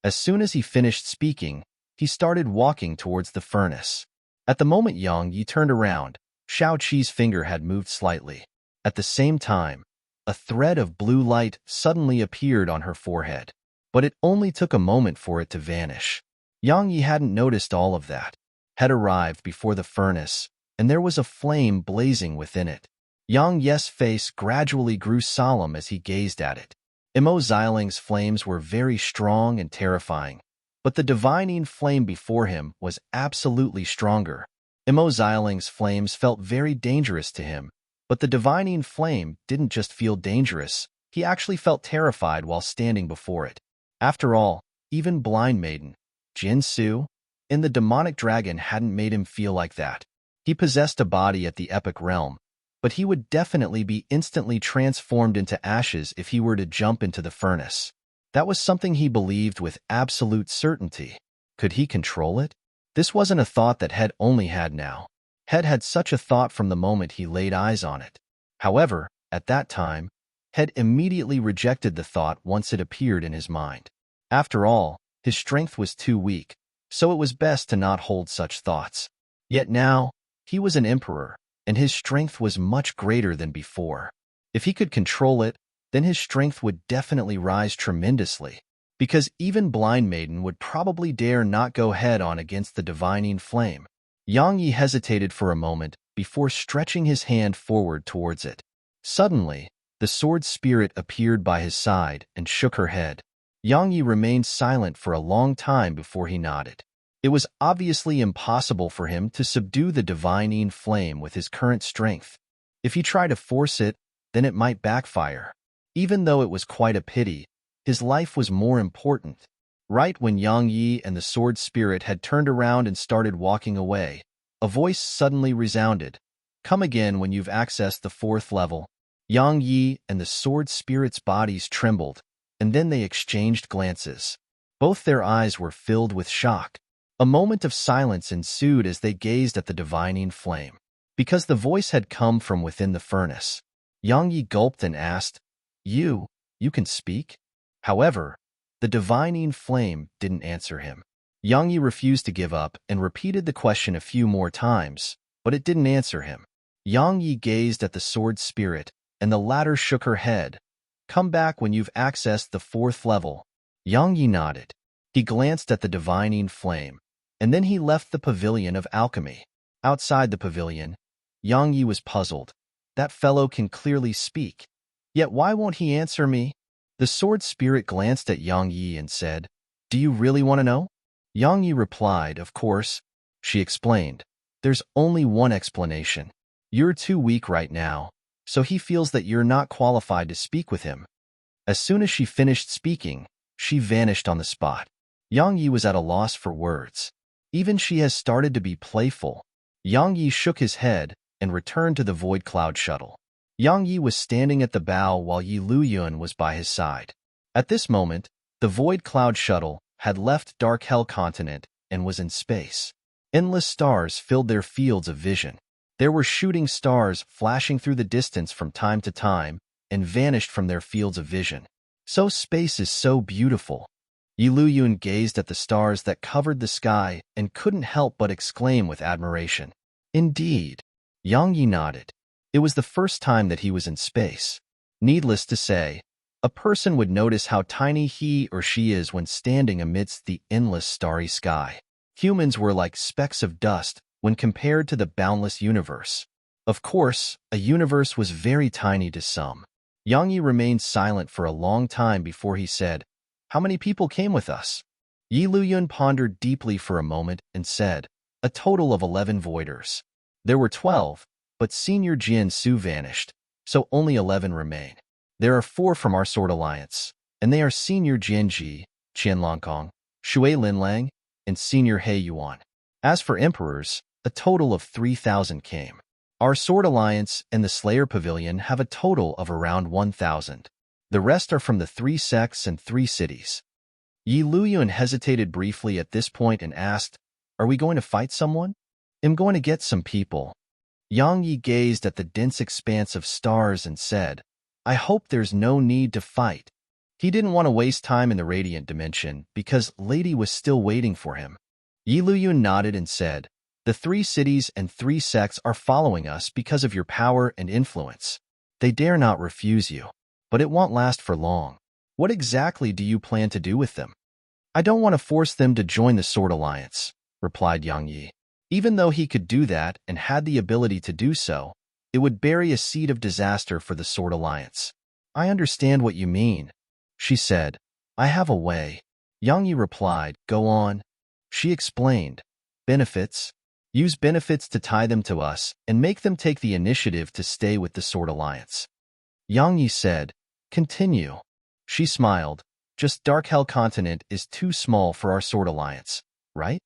As soon as he finished speaking, he started walking towards the furnace. At the moment Yang Yi turned around, Xiaoqi's finger had moved slightly. At the same time, a thread of blue light suddenly appeared on her forehead, but it only took a moment for it to vanish. Yang Yi hadn't noticed all of that. Had arrived before the furnace, and there was a flame blazing within it. Yang Yi's face gradually grew solemn as he gazed at it. Imo Xiling's flames were very strong and terrifying. But the divining flame before him was absolutely stronger. Imo Xiling's flames felt very dangerous to him, but the divining flame didn't just feel dangerous, he actually felt terrified while standing before it. After all, even Blind Maiden, Jin Su, and the demonic dragon hadn't made him feel like that. He possessed a body at the epic realm, but he would definitely be instantly transformed into ashes if he were to jump into the furnace. That was something he believed with absolute certainty. Could he control it? This wasn't a thought that Head only had now. Head had such a thought from the moment he laid eyes on it. However, at that time, Head immediately rejected the thought once it appeared in his mind. After all, his strength was too weak, so it was best to not hold such thoughts. Yet now, he was an emperor, and his strength was much greater than before. If he could control it, then his strength would definitely rise tremendously, because even Blind Maiden would probably dare not go head-on against the divining flame. Yang Yi hesitated for a moment before stretching his hand forward towards it. Suddenly, the sword spirit appeared by his side and shook her head. Yang Yi remained silent for a long time before he nodded. It was obviously impossible for him to subdue the divining flame with his current strength. If he tried to force it, then it might backfire. Even though it was quite a pity, his life was more important. Right when Yang Yi and the sword spirit had turned around and started walking away, a voice suddenly resounded. "Come again when you've accessed the 4th level." Yang Yi and the sword spirit's bodies trembled, and then they exchanged glances. Both their eyes were filled with shock. A moment of silence ensued as they gazed at the divining flame. Because the voice had come from within the furnace, Yang Yi gulped and asked, You can speak?" However, the divining flame didn't answer him. Yang Yi refused to give up and repeated the question a few more times, but it didn't answer him. Yang Yi gazed at the sword spirit, and the latter shook her head. "Come back when you've accessed the 4th level." Yang Yi nodded. He glanced at the divining flame, and then he left the pavilion of alchemy. Outside the pavilion, Yang Yi was puzzled. That fellow can clearly speak. Yet why won't he answer me? The sword spirit glanced at Yang Yi and said, "Do you really want to know?" Yang Yi replied, "Of course." She explained, "There's only one explanation. You're too weak right now, so he feels that you're not qualified to speak with him." As soon as she finished speaking, she vanished on the spot. Yang Yi was at a loss for words. Even she has started to be playful. Yang Yi shook his head and returned to the Void Cloud shuttle. Yang Yi was standing at the bow while Yi Luyuan was by his side. At this moment, the Void Cloud shuttle had left Dark Hell Continent and was in space. Endless stars filled their fields of vision. There were shooting stars flashing through the distance from time to time and vanished from their fields of vision. So space is so beautiful. Yi Luyuan gazed at the stars that covered the sky and couldn't help but exclaim with admiration. Indeed. Yang Yi nodded. It was the first time that he was in space. Needless to say, a person would notice how tiny he or she is when standing amidst the endless starry sky. Humans were like specks of dust when compared to the boundless universe. Of course, a universe was very tiny to some. Yang Yi remained silent for a long time before he said, "How many people came with us?" Yi Luyuan pondered deeply for a moment and said, "A total of 11 voiders." There were 12, but Senior Jin Su vanished, so only 11 remain. There are 4 from our Sword Alliance, and they are Senior Jin Ji, Qian Longkong, Shui Linlang, and Senior He Yuan. As for Emperors, a total of 3,000 came. Our Sword Alliance and the Slayer Pavilion have a total of around 1,000. The rest are from the 3 sects and 3 cities. Yi Luyuan hesitated briefly at this point and asked, "Are we going to fight someone?" "I'm going to get some people." Yang Yi gazed at the dense expanse of stars and said, "I hope there's no need to fight." He didn't want to waste time in the Radiant Dimension because Lady was still waiting for him. Yi Luyuan nodded and said, "The 3 cities and 3 sects are following us because of your power and influence. They dare not refuse you, but it won't last for long. What exactly do you plan to do with them?" "I don't want to force them to join the Sword Alliance," replied Yang Yi. Even though he could do that and had the ability to do so, it would bury a seed of disaster for the Sword Alliance. "I understand what you mean," she said. "I have a way." Yang Yi replied, "Go on." She explained, "Benefits. Use benefits to tie them to us and make them take the initiative to stay with the Sword Alliance." Yang Yi said, "Continue." She smiled, "Just Dark Hell Continent is too small for our Sword Alliance, right?"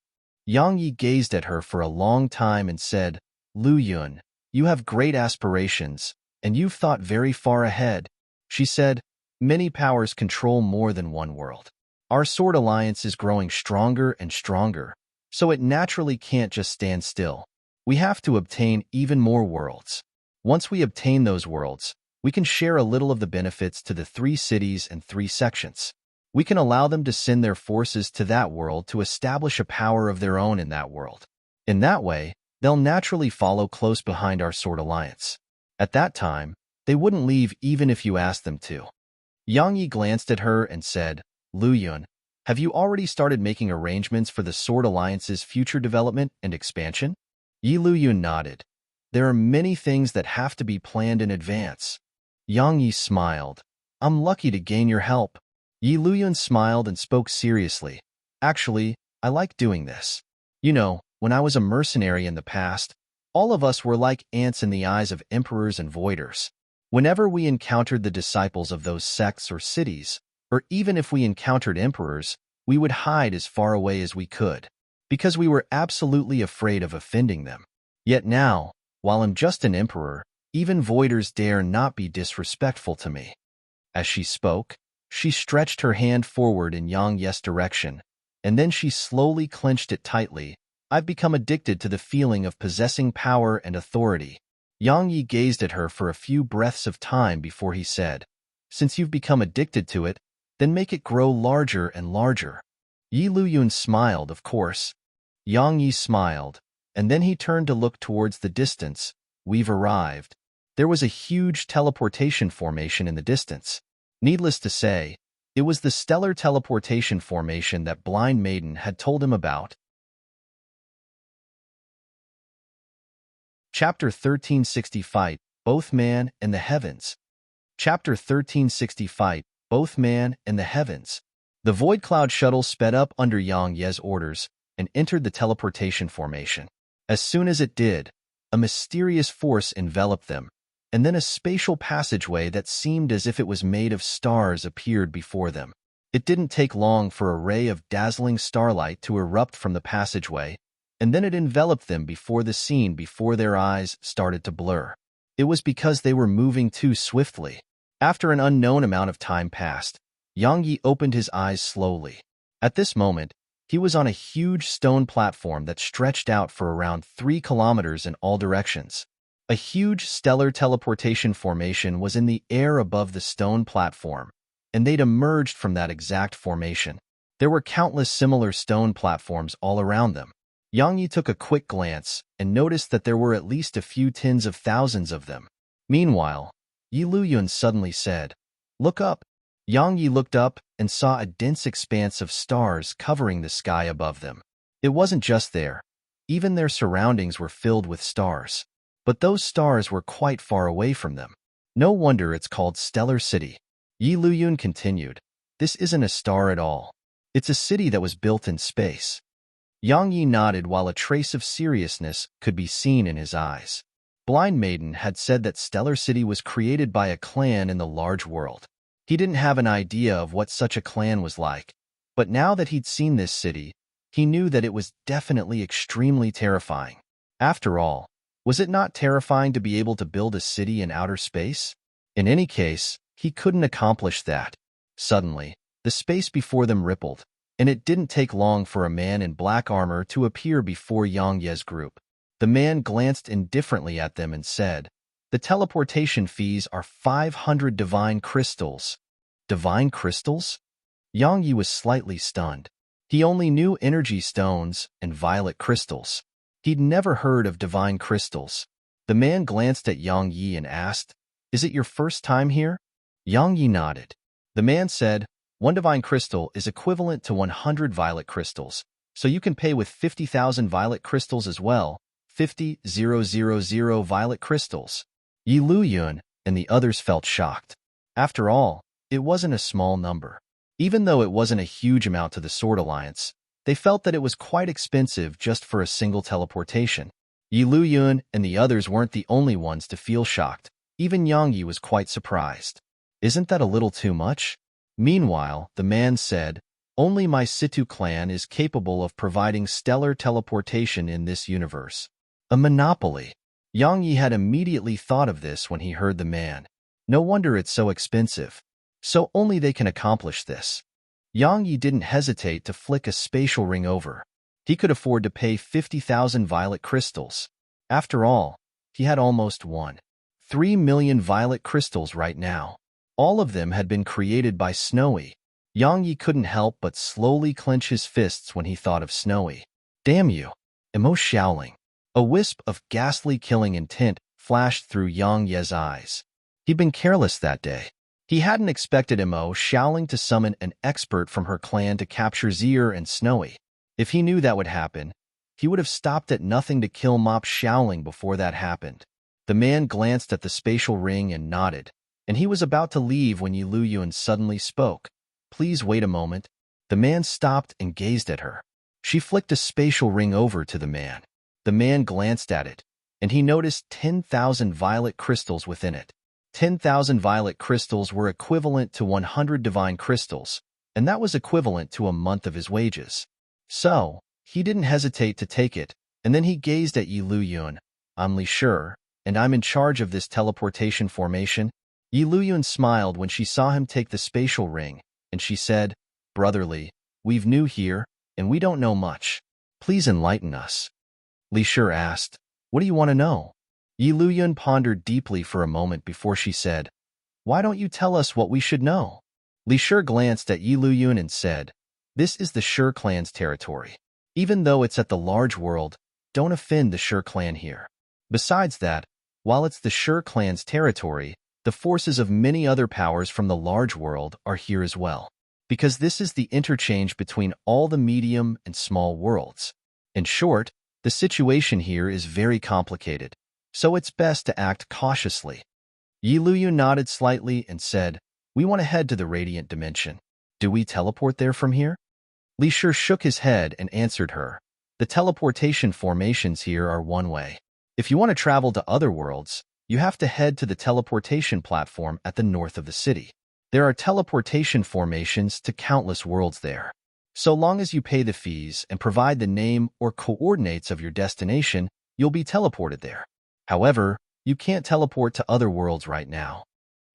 Yang Yi gazed at her for a long time and said, "Lu Yun, you have great aspirations, and you've thought very far ahead." She said, "Many powers control more than one world. Our Sword Alliance is growing stronger and stronger, so it naturally can't just stand still. We have to obtain even more worlds. Once we obtain those worlds, we can share a little of the benefits to the 3 cities and 3 sections. We can allow them to send their forces to that world to establish a power of their own in that world. In that way, they'll naturally follow close behind our Sword Alliance. At that time, they wouldn't leave even if you asked them to." Yang Yi glanced at her and said, "Lu Yun, have you already started making arrangements for the Sword Alliance's future development and expansion?" Yi Lu Yun nodded. "There are many things that have to be planned in advance." Yang Yi smiled. "I'm lucky to gain your help." Yi Lu Yun smiled and spoke seriously. "Actually, I like doing this. You know, when I was a mercenary in the past, all of us were like ants in the eyes of emperors and voiders. Whenever we encountered the disciples of those sects or cities, or even if we encountered emperors, we would hide as far away as we could, because we were absolutely afraid of offending them. Yet now, while I'm just an emperor, even voiders dare not be disrespectful to me." As she spoke, she stretched her hand forward in Yang Yi's direction, and then she slowly clenched it tightly. "I've become addicted to the feeling of possessing power and authority." Yang Yi gazed at her for a few breaths of time before he said, "Since you've become addicted to it, then make it grow larger and larger." Yi Lu Yun smiled, of course. Yang Yi smiled, and then he turned to look towards the distance. "We've arrived." There was a huge teleportation formation in the distance. Needless to say, it was the stellar teleportation formation that Blind Maiden had told him about. Chapter 1360 Fight, Both Man and the Heavens. Chapter 1360 Fight, Both Man and the Heavens. The Void Cloud shuttle sped up under Yang Yi's orders and entered the teleportation formation. As soon as it did, a mysterious force enveloped them, and then a spatial passageway that seemed as if it was made of stars appeared before them. It didn't take long for a ray of dazzling starlight to erupt from the passageway, and then it enveloped them before the scene before their eyes started to blur. It was because they were moving too swiftly. After an unknown amount of time passed, Yang Yi opened his eyes slowly. At this moment, he was on a huge stone platform that stretched out for around 3 kilometers in all directions. A huge stellar teleportation formation was in the air above the stone platform, and they'd emerged from that exact formation. There were countless similar stone platforms all around them. Yang Yi took a quick glance and noticed that there were at least a few tens of thousands of them. Meanwhile, Yi Lu Yun suddenly said, "Look up." Yang Yi looked up and saw a dense expanse of stars covering the sky above them. It wasn't just there. Even their surroundings were filled with stars. But those stars were quite far away from them. No wonder it's called Stellar City. Yi Lu Yun continued, "This isn't a star at all. It's a city that was built in space." Yang Yi nodded while a trace of seriousness could be seen in his eyes. Blind Maiden had said that Stellar City was created by a clan in the large world. He didn't have an idea of what such a clan was like, but now that he'd seen this city, he knew that it was definitely extremely terrifying. After all, was it not terrifying to be able to build a city in outer space? In any case, he couldn't accomplish that. Suddenly, the space before them rippled, and it didn't take long for a man in black armor to appear before Yang Yi's group. The man glanced indifferently at them and said, "The teleportation fees are 500 divine crystals." Divine crystals? Yang Yi was slightly stunned. He only knew energy stones and violet crystals. He'd never heard of divine crystals. The man glanced at Yang Yi and asked, "Is it your first time here?" Yang Yi nodded. The man said, "One divine crystal is equivalent to 100 violet crystals, so you can pay with 50,000 violet crystals as well, 50,000 violet crystals." Yi Lu Yun and the others felt shocked. After all, it wasn't a small number. Even though it wasn't a huge amount to the Sword Alliance, they felt that it was quite expensive just for a single teleportation. Yi Luyun and the others weren't the only ones to feel shocked. Even Yang Yi was quite surprised. Isn't that a little too much? Meanwhile, the man said, only my Situ clan is capable of providing stellar teleportation in this universe. A monopoly. Yang Yi had immediately thought of this when he heard the man. No wonder it's so expensive. So only they can accomplish this. Yang Yi didn't hesitate to flick a spatial ring over. He could afford to pay 50,000 violet crystals. After all, he had almost 3 million violet crystals right now. All of them had been created by Snowy. Yang Yi couldn't help but slowly clench his fists when he thought of Snowy. Damn you! Emo Xiaoling. A wisp of ghastly killing intent flashed through Yang Ye's eyes. He'd been careless that day. He hadn't expected Emo Xiaoling to summon an expert from her clan to capture Zier and Snowy. If he knew that would happen, he would have stopped at nothing to kill Mop Xiaoling before that happened. The man glanced at the spatial ring and nodded, and he was about to leave when Yi Luyun suddenly spoke. Please wait a moment. The man stopped and gazed at her. She flicked a spatial ring over to the man. The man glanced at it, and he noticed 10,000 violet crystals within it. 10,000 violet crystals were equivalent to 100 divine crystals, and that was equivalent to a month of his wages. So, he didn't hesitate to take it, and then he gazed at Yi Luyun. I'm Li Shi, and I'm in charge of this teleportation formation. Yi Luyun smiled when she saw him take the spatial ring, and she said, Brotherly, we've new here, and we don't know much. Please enlighten us. Li Shi asked, What do you want to know? Yi Luyun pondered deeply for a moment before she said, Why don't you tell us what we should know? Li Shi glanced at Yi Luyun and said, This is the Shi clan's territory. Even though it's at the large world, don't offend the Shi clan here. Besides that, while it's the Shi clan's territory, the forces of many other powers from the large world are here as well, because this is the interchange between all the medium and small worlds. In short, the situation here is very complicated, so it's best to act cautiously. Yi Luyun nodded slightly and said, We want to head to the radiant dimension. Do we teleport there from here? Li Shi shook his head and answered her, The teleportation formations here are one way. If you want to travel to other worlds, you have to head to the teleportation platform at the north of the city. There are teleportation formations to countless worlds there. So long as you pay the fees and provide the name or coordinates of your destination, you'll be teleported there. However, you can't teleport to other worlds right now.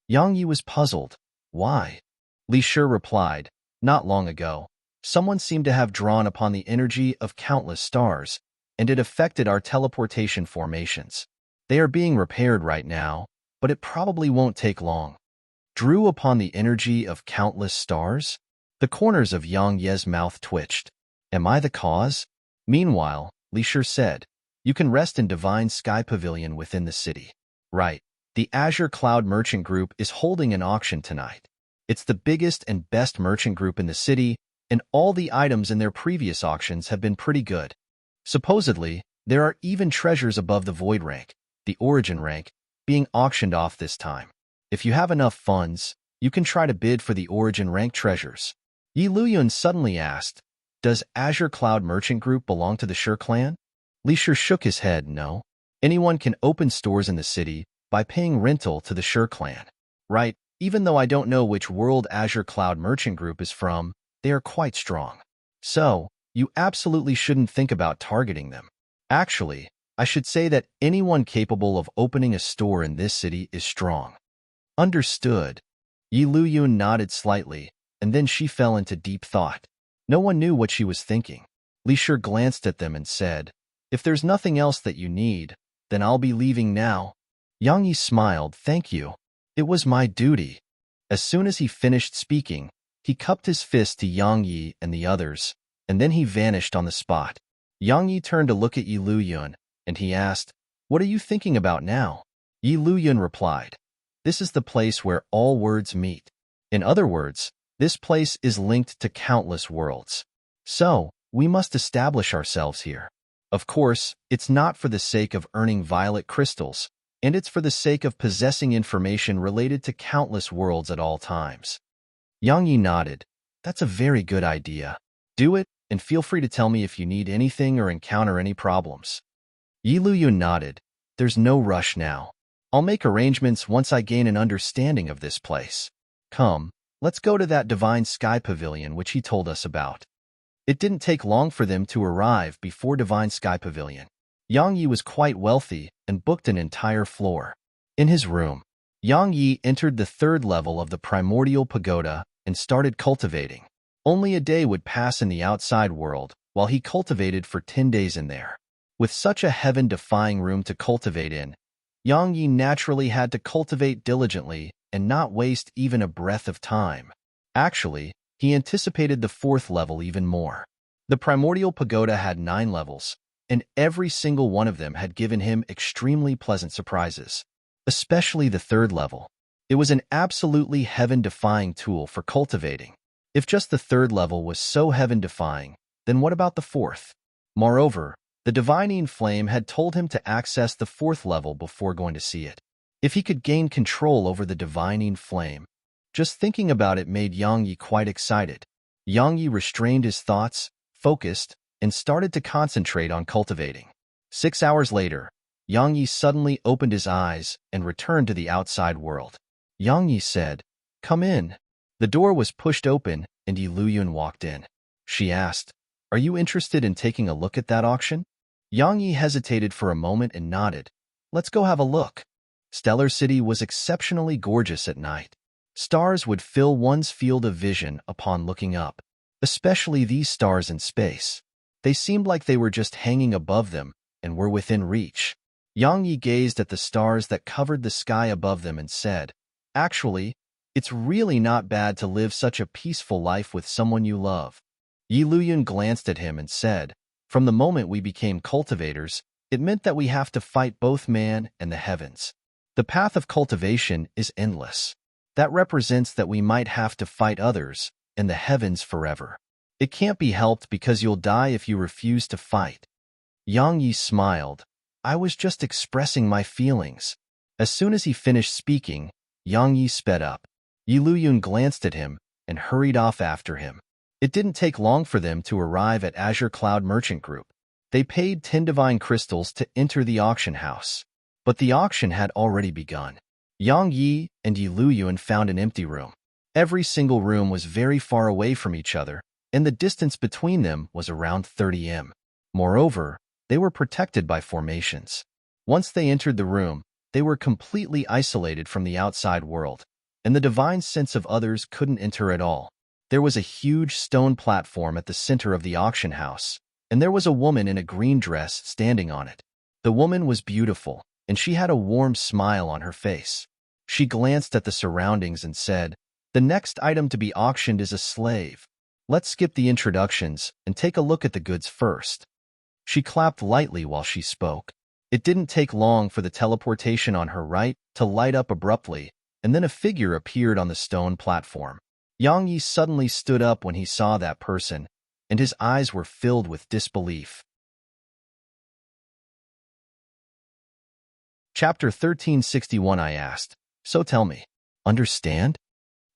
Yang Yi was puzzled. Why? Li Shi replied, Not long ago, someone seemed to have drawn upon the energy of countless stars, and it affected our teleportation formations. They are being repaired right now, but it probably won't take long. Drew upon the energy of countless stars? The corners of Yang Ye's mouth twitched. Am I the cause? Meanwhile, Li Shi said, You can rest in Divine Sky Pavilion within the city. Right. The Azure Cloud Merchant Group is holding an auction tonight. It's the biggest and best merchant group in the city, and all the items in their previous auctions have been pretty good. Supposedly, there are even treasures above the Void rank, the Origin rank, being auctioned off this time. If you have enough funds, you can try to bid for the Origin rank treasures. Yi Luyun suddenly asked, Does Azure Cloud Merchant Group belong to the Shi clan? Li Shi shook his head, no. Anyone can open stores in the city by paying rental to the Shi clan. Right, even though I don't know which world Azure Cloud Merchant Group is from, they are quite strong. So, you absolutely shouldn't think about targeting them. Actually, I should say that anyone capable of opening a store in this city is strong. Understood. Yi Luyun nodded slightly, and then she fell into deep thought. No one knew what she was thinking. Li Shi glanced at them and said, If there's nothing else that you need, then I'll be leaving now. Yang Yi smiled, Thank you. It was my duty. As soon as he finished speaking, he cupped his fist to Yang Yi and the others, and then he vanished on the spot. Yang Yi turned to look at Yi Luyun, and he asked, What are you thinking about now? Yi Luyun replied, This is the place where all worlds meet. In other words, this place is linked to countless worlds. So, we must establish ourselves here. Of course, it's not for the sake of earning violet crystals, and it's for the sake of possessing information related to countless worlds at all times. Yang Yi nodded. That's a very good idea. Do it, and feel free to tell me if you need anything or encounter any problems. Yi Luyun nodded. There's no rush now. I'll make arrangements once I gain an understanding of this place. Come, let's go to that divine sky pavilion which he told us about. It didn't take long for them to arrive before Divine Sky Pavilion. Yang Yi was quite wealthy and booked an entire floor. In his room, Yang Yi entered the third level of the primordial pagoda and started cultivating. Only a day would pass in the outside world while he cultivated for 10 days in there. With such a heaven-defying room to cultivate in, Yang Yi naturally had to cultivate diligently and not waste even a breath of time. Actually, he anticipated the fourth level even more. The primordial pagoda had 9 levels, and every single one of them had given him extremely pleasant surprises. Especially the third level. It was an absolutely heaven-defying tool for cultivating. If just the third level was so heaven-defying, then what about the fourth? Moreover, the divining flame had told him to access the fourth level before going to see it. If he could gain control over the divining flame, just thinking about it made Yang Yi quite excited. Yang Yi restrained his thoughts, focused, and started to concentrate on cultivating. 6 hours later, Yang Yi suddenly opened his eyes and returned to the outside world. Yang Yi said, "Come in." The door was pushed open and Yi Luyun walked in. She asked, "Are you interested in taking a look at that auction?" Yang Yi hesitated for a moment and nodded. "Let's go have a look." Stellar City was exceptionally gorgeous at night. Stars would fill one's field of vision upon looking up, especially these stars in space. They seemed like they were just hanging above them and were within reach. Yang Yi gazed at the stars that covered the sky above them and said, "Actually, it's really not bad to live such a peaceful life with someone you love." Yi Luyun glanced at him and said, "From the moment we became cultivators, it meant that we have to fight both man and the heavens. The path of cultivation is endless. That represents that we might have to fight others and the heavens forever. It can't be helped because you'll die if you refuse to fight." Yang Yi smiled. "I was just expressing my feelings." As soon as he finished speaking, Yang Yi sped up. Yi Luyun glanced at him and hurried off after him. It didn't take long for them to arrive at Azure Cloud Merchant Group. They paid 10 divine crystals to enter the auction house. But the auction had already begun. Yang Yi and Yi Luyun found an empty room. Every single room was very far away from each other, and the distance between them was around 30 m. Moreover, they were protected by formations. Once they entered the room, they were completely isolated from the outside world, and the divine sense of others couldn't enter at all. There was a huge stone platform at the center of the auction house, and there was a woman in a green dress standing on it. The woman was beautiful, and she had a warm smile on her face. She glanced at the surroundings and said, "The next item to be auctioned is a slave. Let's skip the introductions and take a look at the goods first." She clapped lightly while she spoke. It didn't take long for the teleportation on her right to light up abruptly, and then a figure appeared on the stone platform. Yang Yi suddenly stood up when he saw that person, and his eyes were filled with disbelief. Chapter 1361. I asked, "So tell me, understand?"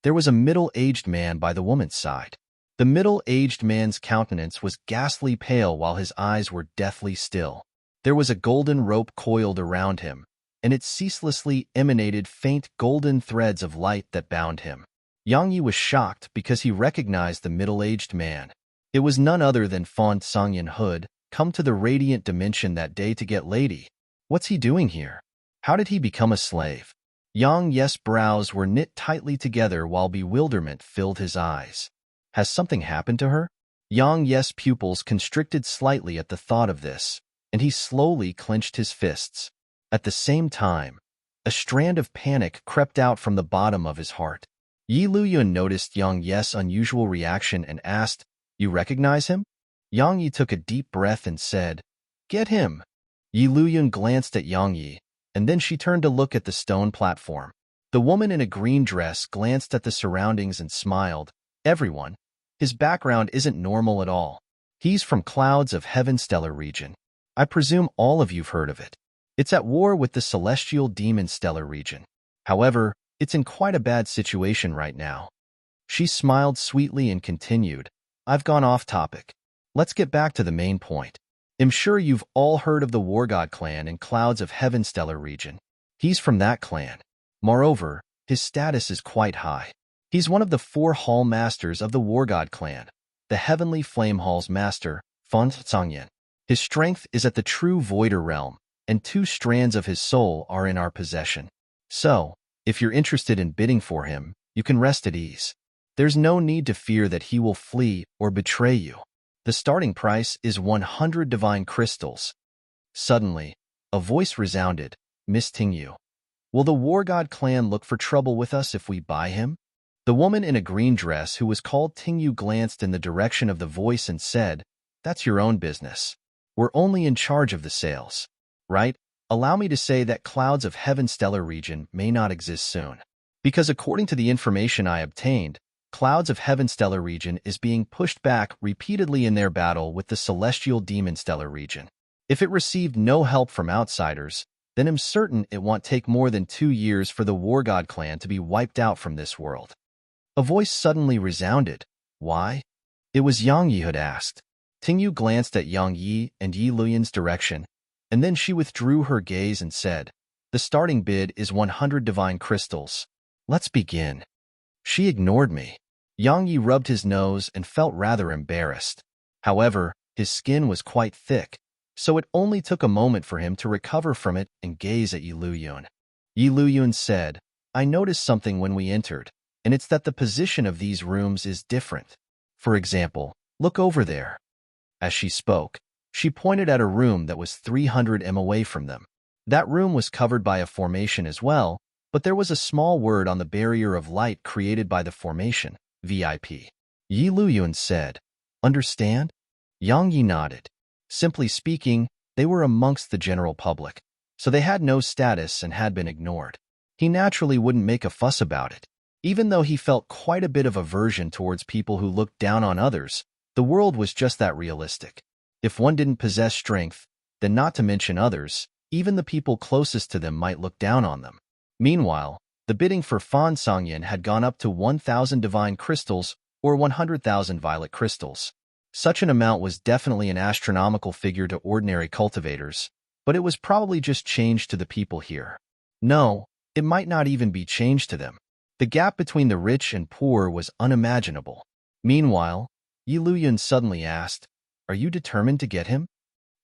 There was a middle-aged man by the woman's side. The middle-aged man's countenance was ghastly pale while his eyes were deathly still. There was a golden rope coiled around him, and it ceaselessly emanated faint golden threads of light that bound him. Yang Yi was shocked because he recognized the middle-aged man. It was none other than Font Songyan Hood, come to the radiant dimension that day to get lady. What's he doing here? How did he become a slave? Yang Yi's brows were knit tightly together while bewilderment filled his eyes. Has something happened to her? Yang Yi's pupils constricted slightly at the thought of this, and he slowly clenched his fists. At the same time, a strand of panic crept out from the bottom of his heart. Yi Luyun noticed Yang Yi's unusual reaction and asked, "You recognize him?" Yang Yi took a deep breath and said, "Get him." Yi Luyun glanced at Yang Yi, and then she turned to look at the stone platform. The woman in a green dress glanced at the surroundings and smiled. "Everyone, his background isn't normal at all. He's from Clouds of Heaven Stellar Region. I presume all of you've heard of it. It's at war with the Celestial Demon Stellar Region. However, it's in quite a bad situation right now." She smiled sweetly and continued, I've gone off topic. Let's get back to the main point. I'm sure you've all heard of the War God clan in Clouds of Heaven Stellar region. He's from that clan. Moreover, his status is quite high. He's one of the 4 Hall Masters of the War God clan, the Heavenly Flame Hall's Master, Fan Tsangyan. His strength is at the true Voider realm, and 2 strands of his soul are in our possession. So, if you're interested in bidding for him, you can rest at ease. There's no need to fear that he will flee or betray you. The starting price is 100 divine crystals. Suddenly, a voice resounded, Miss Tingyu. Will the War God clan look for trouble with us if we buy him? The woman in a green dress who was called Tingyu glanced in the direction of the voice and said, That's your own business. We're only in charge of the sales. Right? Allow me to say that Clouds of Heaven Stellar region may not exist soon. Because according to the information I obtained, Clouds of Heaven Stellar region is being pushed back repeatedly in their battle with the Celestial Demon Stellar region. If it received no help from outsiders, then I'm certain it won't take more than 2 years for the War God clan to be wiped out from this world. A voice suddenly resounded. Why? It was Yang Yi had asked. Tingyu glanced at Yang Yi and Yi Luyan's direction, and then she withdrew her gaze and said, The starting bid is 100 divine crystals. Let's begin. She ignored me. Yang Yi rubbed his nose and felt rather embarrassed. However, his skin was quite thick, so it only took a moment for him to recover from it and gaze at Yi Luyun. Yi Luyun said, I noticed something when we entered, and it's that the position of these rooms is different. For example, look over there. As she spoke, she pointed at a room that was 300 m away from them. That room was covered by a formation as well, but there was a small word on the barrier of light created by the formation, VIP. Yi Luyun said, Understand? Yang Yi nodded. Simply speaking, they were amongst the general public, so they had no status and had been ignored. He naturally wouldn't make a fuss about it. Even though he felt quite a bit of aversion towards people who looked down on others, the world was just that realistic. If one didn't possess strength, then not to mention others, even the people closest to them might look down on them. Meanwhile, the bidding for Fan Sangyan had gone up to 1,000 divine crystals or 100,000 violet crystals. Such an amount was definitely an astronomical figure to ordinary cultivators, but it was probably just changed to the people here. No, it might not even be changed to them. The gap between the rich and poor was unimaginable. Meanwhile, Yi Luyun suddenly asked, Are you determined to get him?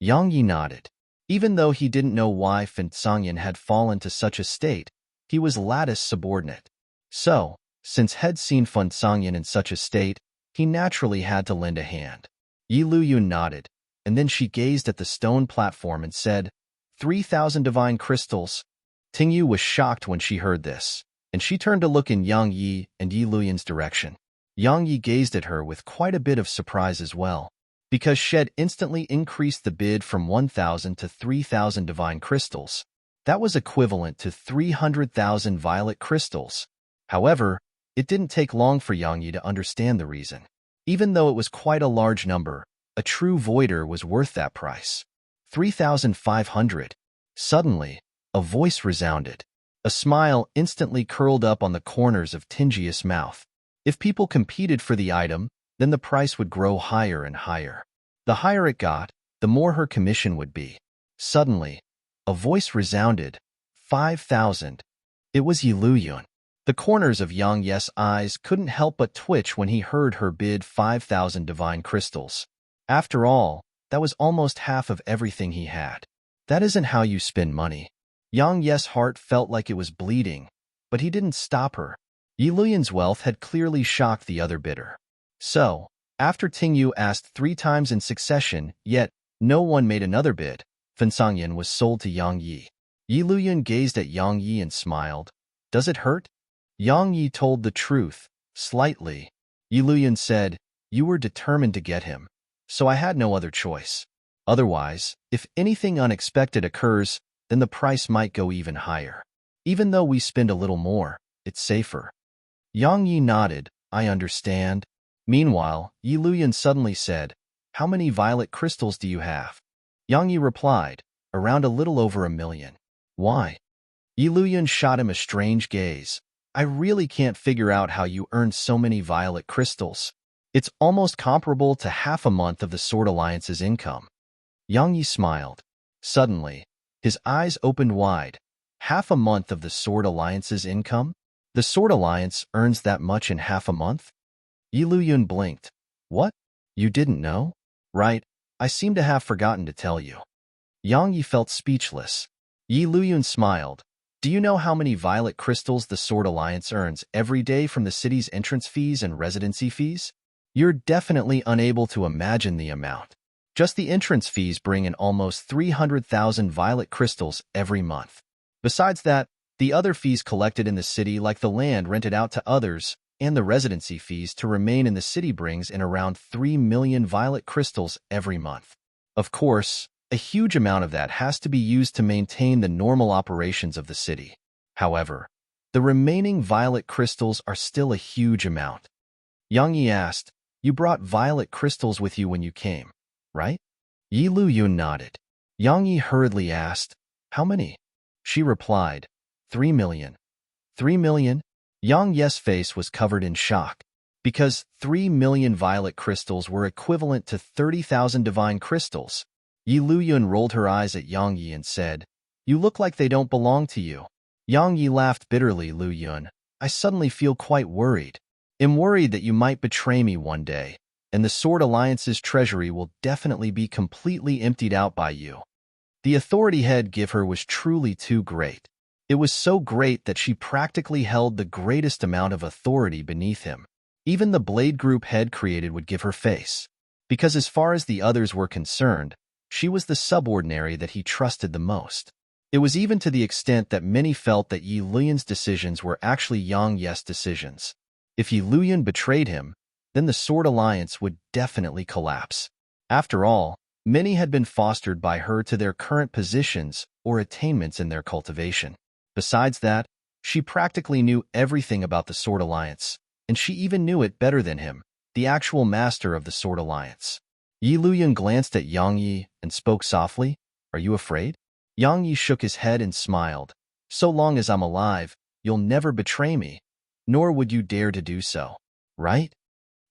Yang Yi nodded. Even though he didn't know why Fan Sangyan had fallen to such a state, he was Lattice's subordinate. So, since had seen Fan Sangyan in such a state, he naturally had to lend a hand. Yi Luyun nodded, and then she gazed at the stone platform and said, 3,000 divine crystals. Tingyu was shocked when she heard this, and she turned to look in Yang Yi and Yi Luyun's direction. Yang Yi gazed at her with quite a bit of surprise as well, because Shed instantly increased the bid from 1,000 to 3,000 divine crystals. That was equivalent to 300,000 violet crystals. However, it didn't take long for Yang Yi to understand the reason. Even though it was quite a large number, a true voider was worth that price. 3,500. Suddenly, a voice resounded. A smile instantly curled up on the corners of Tingius' mouth. If people competed for the item, then the price would grow higher and higher. The higher it got, the more her commission would be. Suddenly, a voice resounded, 5,000. It was Yi Luyun. The corners of Yang Yi's eyes couldn't help but twitch when he heard her bid 5,000 divine crystals. After all, that was almost half of everything he had. That isn't how you spend money. Yang Yi's heart felt like it was bleeding, but he didn't stop her. Yi Luyun's wealth had clearly shocked the other bidder. So, after Tingyu asked 3 times in succession, yet no one made another bid, Fan Sangyan was sold to Yang Yi. Yi Luyun gazed at Yang Yi and smiled. Does it hurt? Yang Yi told the truth, slightly. Yi Luyun said, You were determined to get him, so I had no other choice. Otherwise, if anything unexpected occurs, then the price might go even higher. Even though we spend a little more, it's safer. Yang Yi nodded, I understand. Meanwhile, Yi Luyun suddenly said, How many violet crystals do you have? Yang Yi replied, Around a little over 1 million. Why? Yi Luyun shot him a strange gaze. I really can't figure out how you earned so many violet crystals. It's almost comparable to half a month of the Sword Alliance's income. Yang Yi smiled. Suddenly, his eyes opened wide. Half a month of the Sword Alliance's income? The Sword Alliance earns that much in half a month? Yi Luyun blinked. What? You didn't know? Right, I seem to have forgotten to tell you. Yang Yi felt speechless. Yi Luyun smiled. Do you know how many violet crystals the Sword Alliance earns every day from the city's entrance fees and residency fees? You're definitely unable to imagine the amount. Just the entrance fees bring in almost 300,000 violet crystals every month. Besides that, the other fees collected in the city, like the land rented out to others, and the residency fees to remain in the city, brings in around 3 million violet crystals every month. Of course, a huge amount of that has to be used to maintain the normal operations of the city. However, the remaining violet crystals are still a huge amount. Yang Yi asked, You brought violet crystals with you when you came, right? Yi Luyun nodded. Yang Yi hurriedly asked, How many? She replied, 3 million. 3 million? Yang Yi's face was covered in shock, because 3 million violet crystals were equivalent to 30,000 divine crystals. Yi Luyun rolled her eyes at Yang Yi and said, You look like they don't belong to you. Yang Yi laughed bitterly. Luyun, I suddenly feel quite worried. I'm worried that you might betray me one day, and the Sword Alliance's treasury will definitely be completely emptied out by you. The authority head give her was truly too great. It was so great that she practically held the greatest amount of authority beneath him. Even the Blade Group head created would give her face, because as far as the others were concerned, she was the subordinary that he trusted the most. It was even to the extent that many felt that Yi Luyun's decisions were actually Yang Yi's decisions. If Yi Luyun betrayed him, then the Sword Alliance would definitely collapse. After all, many had been fostered by her to their current positions or attainments in their cultivation. Besides that, she practically knew everything about the Sword Alliance, and she even knew it better than him, the actual master of the Sword Alliance. Yi Luyun glanced at Yang Yi and spoke softly, Are you afraid? Yang Yi shook his head and smiled. So long as I'm alive, you'll never betray me, nor would you dare to do so, right?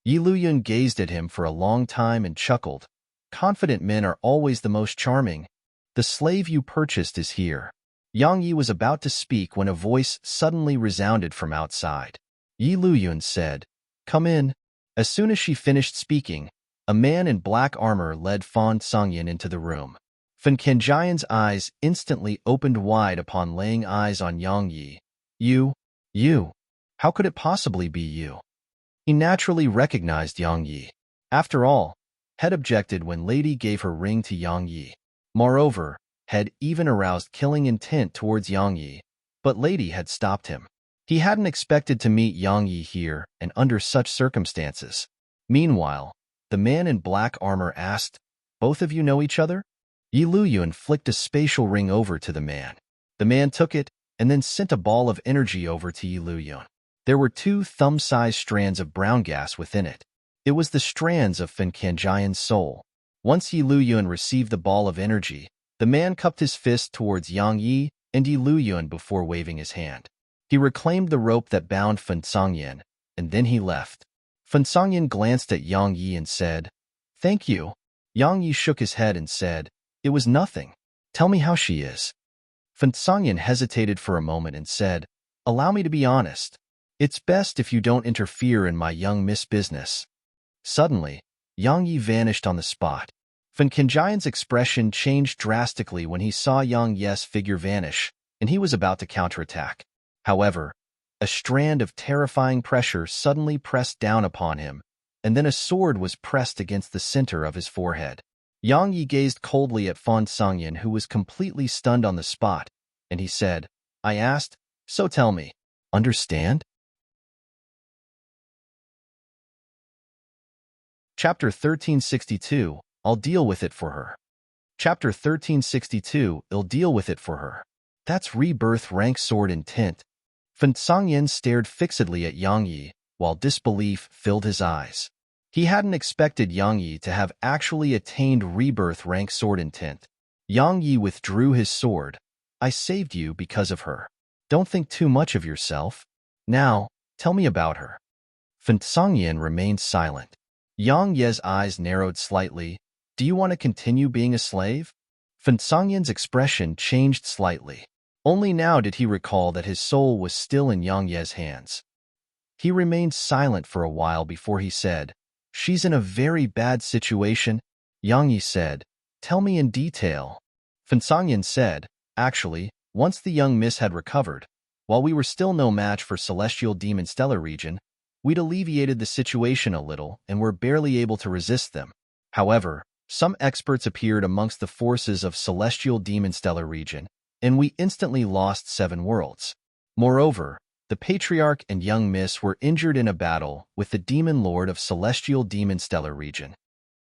Yi Luyun gazed at him for a long time and chuckled. Confident men are always the most charming. The slave you purchased is here. Yang Yi was about to speak when a voice suddenly resounded from outside. Yi Luyun said, Come in. As soon as she finished speaking, a man in black armor led Fan Songyan into the room. Fan Kenjian's eyes instantly opened wide upon laying eyes on Yang Yi. You. How could it possibly be you? He naturally recognized Yang Yi. After all, Head objected when Lady gave her ring to Yang Yi. Moreover, Head even aroused killing intent towards Yang Yi, but Lady had stopped him. He hadn't expected to meet Yang Yi here and under such circumstances. Meanwhile, the man in black armor asked, Both of you know each other? Yi Luyun flicked a spatial ring over to the man. The man took it and then sent a ball of energy over to Yi Luyun. There were 2 thumb-sized strands of brown gas within it. It was the strands of Fan Kenjian's soul. Once Yi Luyun received the ball of energy, the man cupped his fist towards Yang Yi and Yi Luyun before waving his hand. He reclaimed the rope that bound Fan Songyan, and then he left. Fan Songyan glanced at Yang Yi and said, Thank you. Yang Yi shook his head and said, It was nothing. Tell me how she is. Fan Songyan hesitated for a moment and said, Allow me to be honest. It's best if you don't interfere in my young miss business. Suddenly, Yang Yi vanished on the spot. Fan Kenjian's expression changed drastically when he saw Yang Yi's figure vanish, and he was about to counterattack. However, a strand of terrifying pressure suddenly pressed down upon him, and then a sword was pressed against the center of his forehead. Yang Yi gazed coldly at Fan Songyan, who was completely stunned on the spot, and he said, I asked, so tell me, understand? Chapter 1362, I'll deal with it for her. Chapter 1362, I'll deal with it for her. That's rebirth rank sword intent. Fan Songyan stared fixedly at Yang Yi, while disbelief filled his eyes. He hadn't expected Yang Yi to have actually attained rebirth rank sword intent. Yang Yi withdrew his sword. I saved you because of her. Don't think too much of yourself. Now, tell me about her. Fen Songyan remained silent. Yang Ye's eyes narrowed slightly. Do you want to continue being a slave? Fen Songyan's expression changed slightly. Only now did he recall that his soul was still in Yang Ye's hands. He remained silent for a while before he said, She's in a very bad situation. Yang Yi said, Tell me in detail. Fen Songyan said, Actually, once the young miss had recovered, while we were still no match for celestial demon stellar region, we'd alleviated the situation a little and were barely able to resist them. However, some experts appeared amongst the forces of celestial demon stellar region, and we instantly lost 7 worlds. Moreover, the Patriarch and young miss were injured in a battle with the demon lord of celestial demon stellar region.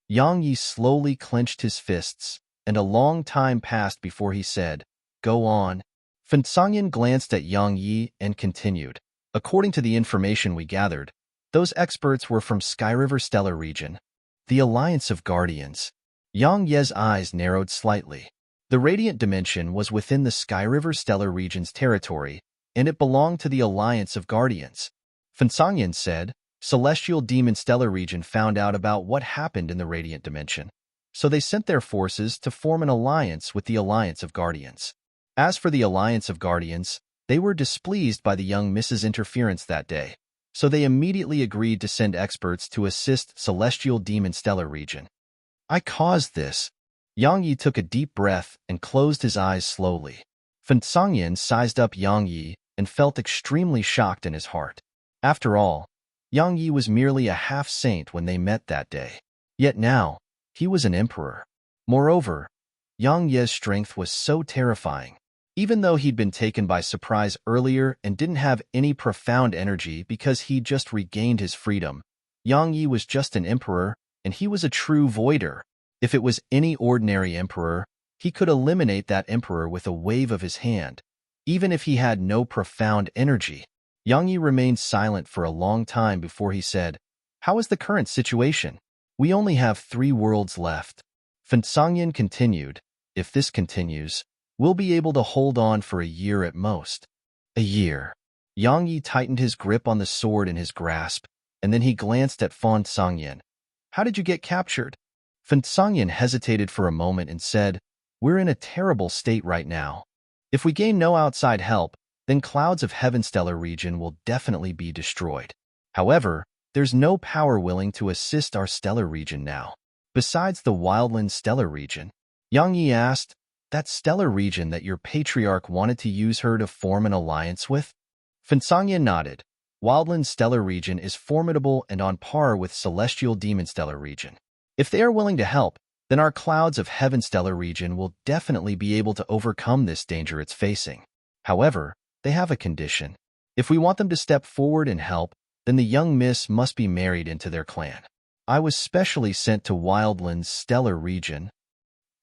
Yang Yi slowly clenched his fists, and a long time passed before he said, Go on. Fen Songyan glanced at Yang Yi and continued. According to the information we gathered, those experts were from Skyriver Stellar region. The Alliance of Guardians. Yang Ye's eyes narrowed slightly. The Radiant Dimension was within the Skyriver Stellar region's territory, and it belonged to the Alliance of Guardians. Fen Songyan said, Celestial Demon Stellar region found out about what happened in the Radiant Dimension, so they sent their forces to form an alliance with the Alliance of Guardians. As for the Alliance of Guardians, they were displeased by the young miss's interference that day, so they immediately agreed to send experts to assist Celestial Demon Stellar region. I caused this. Yang Yi took a deep breath and closed his eyes slowly. Fen Songyan sized up Yang Yi and felt extremely shocked in his heart. After all, Yang Yi was merely a half-saint when they met that day. Yet now, he was an emperor. Moreover, Yang Ye's strength was so terrifying. Even though he'd been taken by surprise earlier and didn't have any profound energy because he'd just regained his freedom, Yang Yi was just an emperor, and he was a true voider. If it was any ordinary emperor, he could eliminate that emperor with a wave of his hand, even if he had no profound energy. Yang Yi remained silent for a long time before he said, How is the current situation? We only have 3 worlds left. Fen Songyan continued, If this continues, we'll be able to hold on for a year at most. A year. Yang Yi tightened his grip on the sword in his grasp, and then he glanced at Fen Songyan. How did you get captured? Fen Songyan hesitated for a moment and said, We're in a terrible state right now. If we gain no outside help, then Clouds of Heaven Stellar region will definitely be destroyed. However, there's no power willing to assist our stellar region now. Besides the Wildland Stellar region, Yang Yi asked, That stellar region that your patriarch wanted to use her to form an alliance with? Fen Songyan nodded. Wildland Stellar region is formidable and on par with Celestial Demon Stellar region. If they are willing to help, then our Clouds of Heaven Stellar region will definitely be able to overcome this danger it's facing. However, they have a condition. If we want them to step forward and help, then the young miss must be married into their clan. I was specially sent to Wildland's stellar region.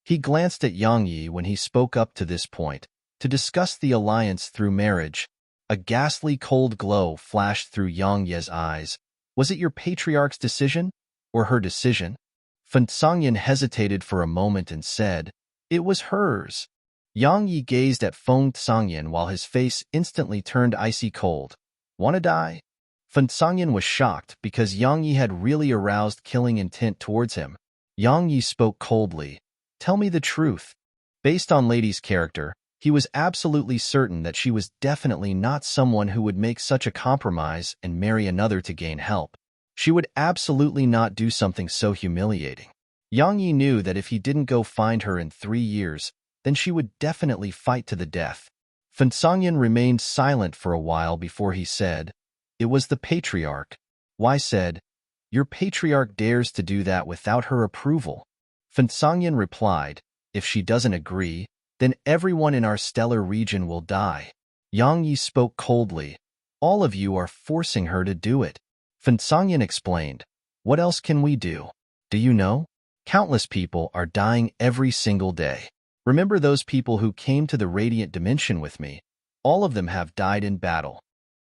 He glanced at Yang Yi when he spoke up to this point, to discuss the alliance through marriage. A ghastly cold glow flashed through Yang Ye's eyes. Was it your patriarch's decision, or her decision? Fen Songyan hesitated for a moment and said, It was hers. Yang Yi gazed at Fen Songyan while his face instantly turned icy cold. Wanna die? Fen Songyan was shocked because Yang Yi had really aroused killing intent towards him. Yang Yi spoke coldly. Tell me the truth. Based on Lady's character, he was absolutely certain that she was definitely not someone who would make such a compromise and marry another to gain help. She would absolutely not do something so humiliating. Yang Yi knew that if he didn't go find her in 3 years, then she would definitely fight to the death. Fen Songyan remained silent for a while before he said, It was the patriarch. Why said, Your patriarch dares to do that without her approval. Fen Songyan replied, If she doesn't agree, then everyone in our stellar region will die. Yang Yi spoke coldly. All of you are forcing her to do it. Fen Songyan explained, What else can we do? Do you know? Countless people are dying every single day. Remember those people who came to the Radiant Dimension with me? All of them have died in battle.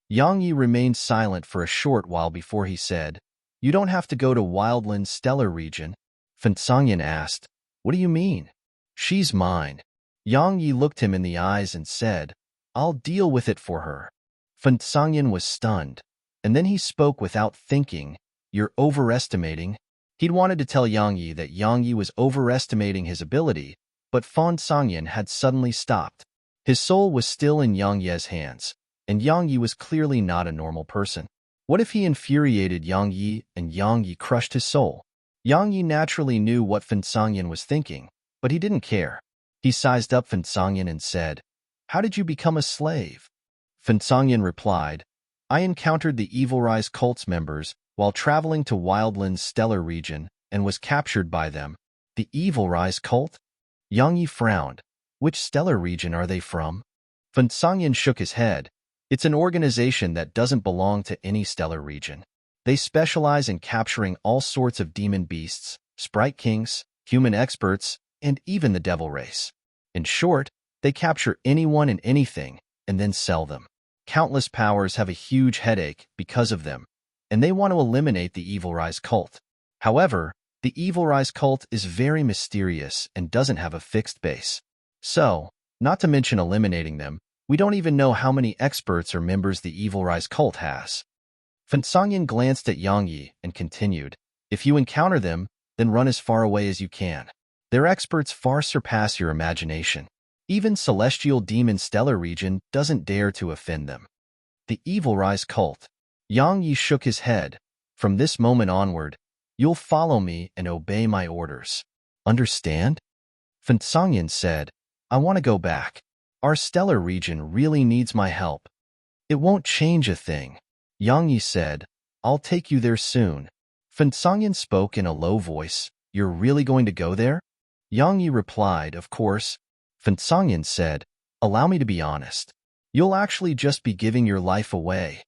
Yang Yi remained silent for a short while before he said, You don't have to go to Wildland's stellar region. Fen Songyan asked, What do you mean? She's mine. Yang Yi looked him in the eyes and said, I'll deal with it for her. Fen Sangyan was stunned, and then he spoke without thinking. You're overestimating. He'd wanted to tell Yang Yi that Yang Yi was overestimating his ability, but Fan Sangyan had suddenly stopped. His soul was still in Yang Yi's hands, and Yang Yi was clearly not a normal person. What if he infuriated Yang Yi and Yang Yi crushed his soul? Yang Yi naturally knew what Fen Sangyan was thinking, but he didn't care. He sized up Fen Sangyan and said, "How did you become a slave?" Fen Sangyan replied, "I encountered the Evil Rise cult's members while traveling to Wildland's stellar region and was captured by them." The Evil Rise cult? Yang Yi frowned. Which stellar region are they from? Fen Sangyan shook his head. It's an organization that doesn't belong to any stellar region. They specialize in capturing all sorts of demon beasts, sprite kings, human experts, and even the devil race. In short, they capture anyone and anything and then sell them. Countless powers have a huge headache because of them, and they want to eliminate the Evil Rise cult. However, the Evil Rise cult is very mysterious and doesn't have a fixed base. So, not to mention eliminating them, we don't even know how many experts or members the Evil Rise cult has. Fen Sangyan glanced at Yang Yi and continued, "If you encounter them, then run as far away as you can. Their experts far surpass your imagination. Even Celestial Demon Stellar Region doesn't dare to offend them." The Evil Rise cult. Yang Yi shook his head. "From this moment onward, you'll follow me and obey my orders. Understand?" Fen Sangyan said, "I want to go back. Our stellar region really needs my help." "It won't change a thing." Yang Yi said, "I'll take you there soon." Fen Sangyan spoke in a low voice, "You're really going to go there?" Yang Yi replied, "Of course." Fen Sangyan said, "Allow me to be honest. You'll actually just be giving your life away."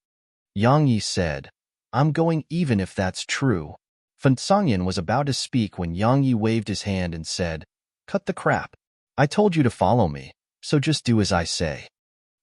Yang Yi said, "I'm going even if that's true." Fen Sangyan was about to speak when Yang Yi waved his hand and said, "Cut the crap. I told you to follow me, so just do as I say."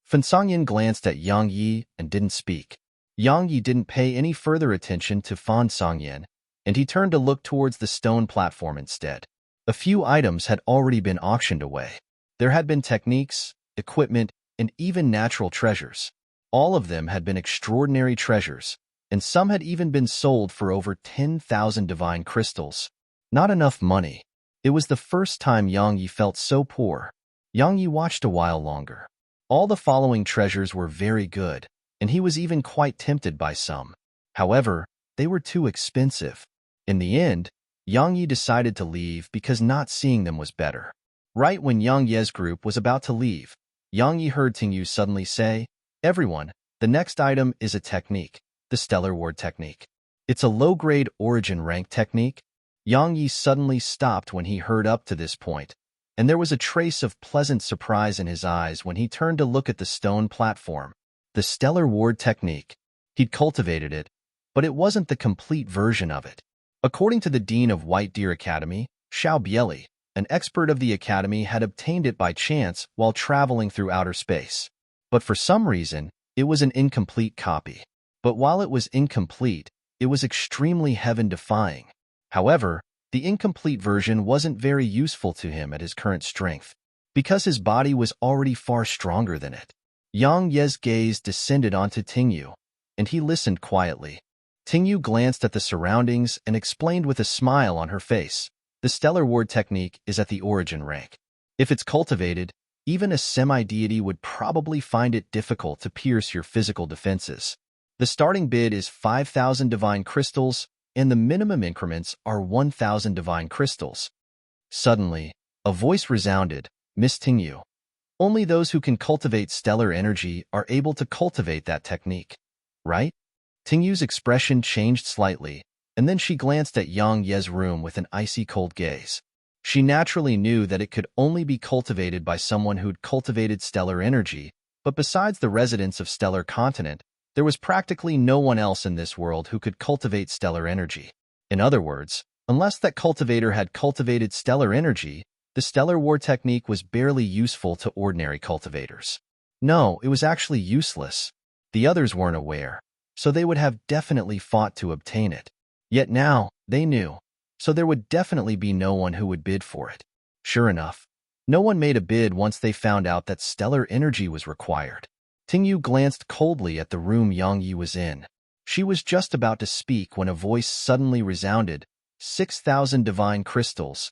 Fen Sangyan glanced at Yang Yi and didn't speak. Yang Yi didn't pay any further attention to Fan Sangyan, and he turned to look towards the stone platform instead. A few items had already been auctioned away. There had been techniques, equipment, and even natural treasures. All of them had been extraordinary treasures, and some had even been sold for over 10,000 divine crystals. Not enough money. It was the first time Yang Yi felt so poor. Yang Yi watched a while longer. All the following treasures were very good, and he was even quite tempted by some. However, they were too expensive. In the end, Yang Yi decided to leave because not seeing them was better. Right when Yang Ye's group was about to leave, Yang Yi heard Tingyu suddenly say, "Everyone, the next item is a technique, the Stellar Ward technique. It's a low-grade origin rank technique." Yang Yi suddenly stopped when he heard up to this point, and there was a trace of pleasant surprise in his eyes when he turned to look at the stone platform. The Stellar Ward technique. He'd cultivated it, but it wasn't the complete version of it. According to the Dean of White Deer Academy, Xiao Bieli, an expert of the academy had obtained it by chance while traveling through outer space. But for some reason, it was an incomplete copy. But while it was incomplete, it was extremely heaven-defying. However, the incomplete version wasn't very useful to him at his current strength, because his body was already far stronger than it. Yang Ye's gaze descended onto Tingyu, and he listened quietly. Tingyu glanced at the surroundings and explained with a smile on her face, "The Stellar Ward technique is at the origin rank. If it's cultivated, even a semi-deity would probably find it difficult to pierce your physical defenses. The starting bid is 5,000 divine crystals, and the minimum increments are 1,000 divine crystals." Suddenly, a voice resounded, "Miss Tingyu. Only those who can cultivate stellar energy are able to cultivate that technique, right?" Tingyu's expression changed slightly, and then she glanced at Yang Ye's room with an icy cold gaze. She naturally knew that it could only be cultivated by someone who'd cultivated stellar energy, but besides the residents of Stellar Continent, there was practically no one else in this world who could cultivate stellar energy. In other words, unless that cultivator had cultivated stellar energy, the Stellar War technique was barely useful to ordinary cultivators. No, it was actually useless. The others weren't aware, so they would have definitely fought to obtain it. Yet now, they knew, so there would definitely be no one who would bid for it. Sure enough, no one made a bid once they found out that stellar energy was required. Tingyu glanced coldly at the room Yang Yi was in. She was just about to speak when a voice suddenly resounded, 6,000 divine crystals.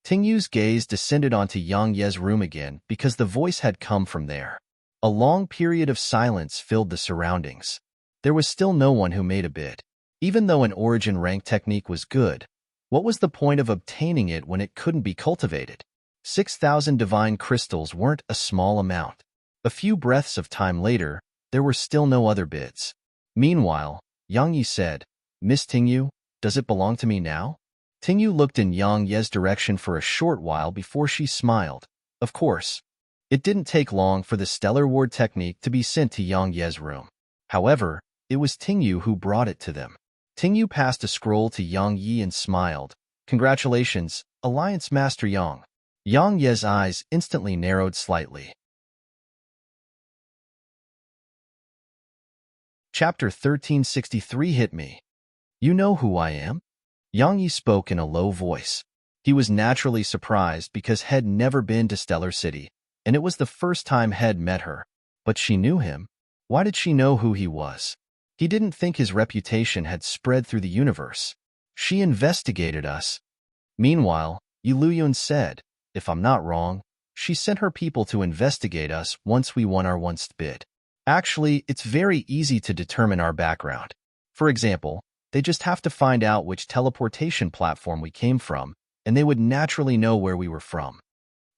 Tingyu's gaze descended onto Yang Ye's room again because the voice had come from there. A long period of silence filled the surroundings. There was still no one who made a bid. Even though an origin rank technique was good, what was the point of obtaining it when it couldn't be cultivated? 6,000 divine crystals weren't a small amount. A few breaths of time later, there were still no other bids. Meanwhile, Yang Yi said, "Miss Tingyu, does it belong to me now?" Tingyu looked in Yang Ye's direction for a short while before she smiled. Of course. It didn't take long for the stellar ward technique to be sent to Yang Ye's room. However, it was Tingyu who brought it to them. Tingyu passed a scroll to Yang Yi and smiled. "Congratulations, Alliance Master Yang." Yang Ye's eyes instantly narrowed slightly. Chapter 1363 Hit Me. "You know who I am?" Yang Yi spoke in a low voice. He was naturally surprised because Head never been to Stellar City, and it was the first time Head met her. But she knew him. Why did she know who he was? He didn't think his reputation had spread through the universe. "She investigated us." Meanwhile, Yuluyun said, "If I'm not wrong, she sent her people to investigate us once we won our once bid. Actually, it's very easy to determine our background. For example, they just have to find out which teleportation platform we came from, and they would naturally know where we were from."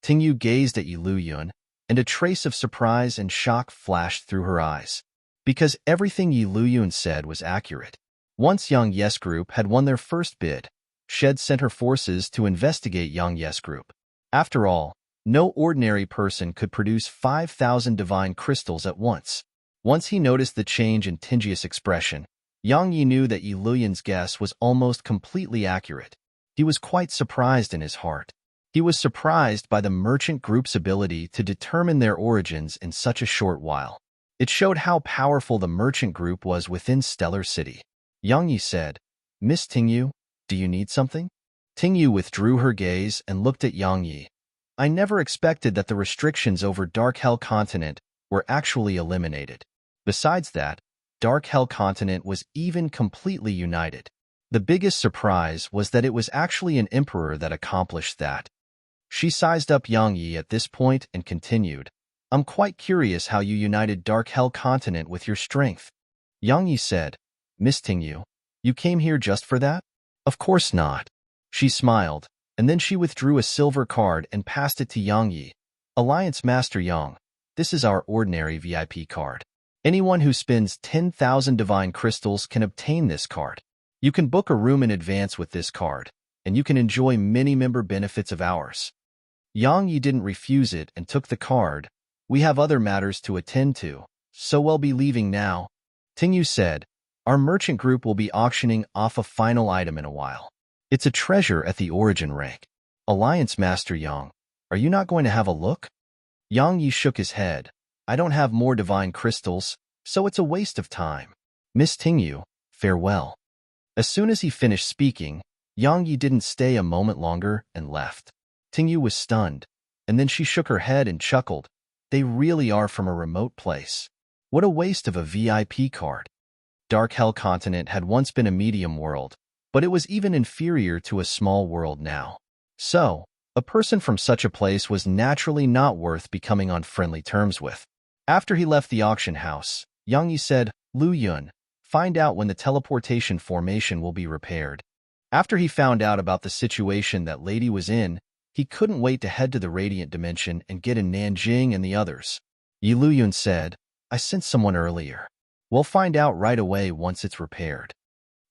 Tingyu gazed at Yuluyun, and a trace of surprise and shock flashed through her eyes. Because everything Yuluyun said was accurate. Once Yang Yes Group had won their first bid, Shed sent her forces to investigate Yang Yes Group. After all, no ordinary person could produce 5,000 divine crystals at once. Once he noticed the change in Tingyu's expression, Yang Yi knew that Yuluyun's guess was almost completely accurate. He was quite surprised in his heart. He was surprised by the merchant group's ability to determine their origins in such a short while. It showed how powerful the merchant group was within Stellar City. Yang Yi said, "Miss Tingyu, do you need something?" Tingyu withdrew her gaze and looked at Yang Yi. "I never expected that the restrictions over Dark Hell Continent were actually eliminated. Besides that, Dark Hell Continent was even completely united. The biggest surprise was that it was actually an emperor that accomplished that." She sized up Yang Yi at this point and continued, "I'm quite curious how you united Dark Hell Continent with your strength." Yang Yi said, "Miss Tingyu, you came here just for that?" "Of course not." She smiled, and then she withdrew a silver card and passed it to Yang Yi. "Alliance Master Yang, this is our ordinary VIP card. Anyone who spends 10,000 divine crystals can obtain this card. You can book a room in advance with this card, and you can enjoy many member benefits of ours." Yang Yi didn't refuse it and took the card. "We have other matters to attend to, so we'll be leaving now." Tingyu said, "Our merchant group will be auctioning off a final item in a while. It's a treasure at the origin rank. Alliance Master Yang, are you not going to have a look?" Yang Yi shook his head. "I don't have more divine crystals, so it's a waste of time. Miss Tingyu, farewell." As soon as he finished speaking, Yang Yi didn't stay a moment longer and left. Tingyu was stunned, and then she shook her head and chuckled. They really are from a remote place. What a waste of a VIP card. Dark Hell Continent had once been a medium world, but it was even inferior to a small world now. So, a person from such a place was naturally not worth becoming on friendly terms with. After he left the auction house, Yang Yi said, "Lu Yun, find out when the teleportation formation will be repaired." After he found out about the situation that Lady was in, he couldn't wait to head to the Radiant Dimension and get in Nanjing and the others. Yi Luyun said, "I sent someone earlier. We'll find out right away once it's repaired."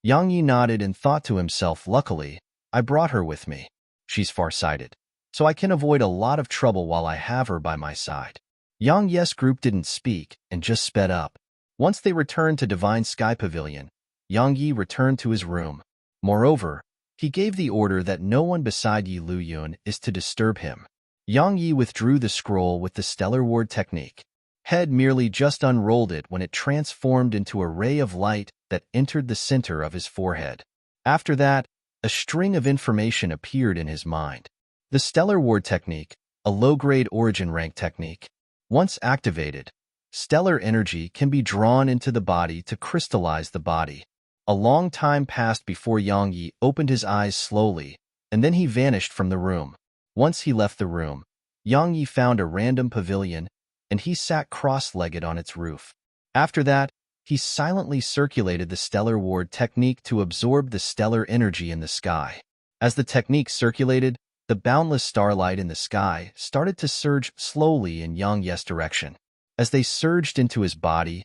Yang Yi nodded and thought to himself, "Luckily, I brought her with me. She's farsighted, so I can avoid a lot of trouble while I have her by my side." Yang Yes Group didn't speak and just sped up. Once they returned to Divine Sky Pavilion, Yang Yi returned to his room. Moreover, he gave the order that no one beside Yi Luyun is to disturb him. Yang Yi withdrew the scroll with the Stellar Ward technique. Head merely just unrolled it when it transformed into a ray of light that entered the center of his forehead. After that, a string of information appeared in his mind. The Stellar Ward technique, a low-grade origin rank technique. Once activated, stellar energy can be drawn into the body to crystallize the body. A long time passed before Yang Yi opened his eyes slowly, and then he vanished from the room. Once he left the room, Yang Yi found a random pavilion, and he sat cross-legged on its roof. After that, he silently circulated the stellar ward technique to absorb the stellar energy in the sky. As the technique circulated, the boundless starlight in the sky started to surge slowly in Yang Yi's direction. As they surged into his body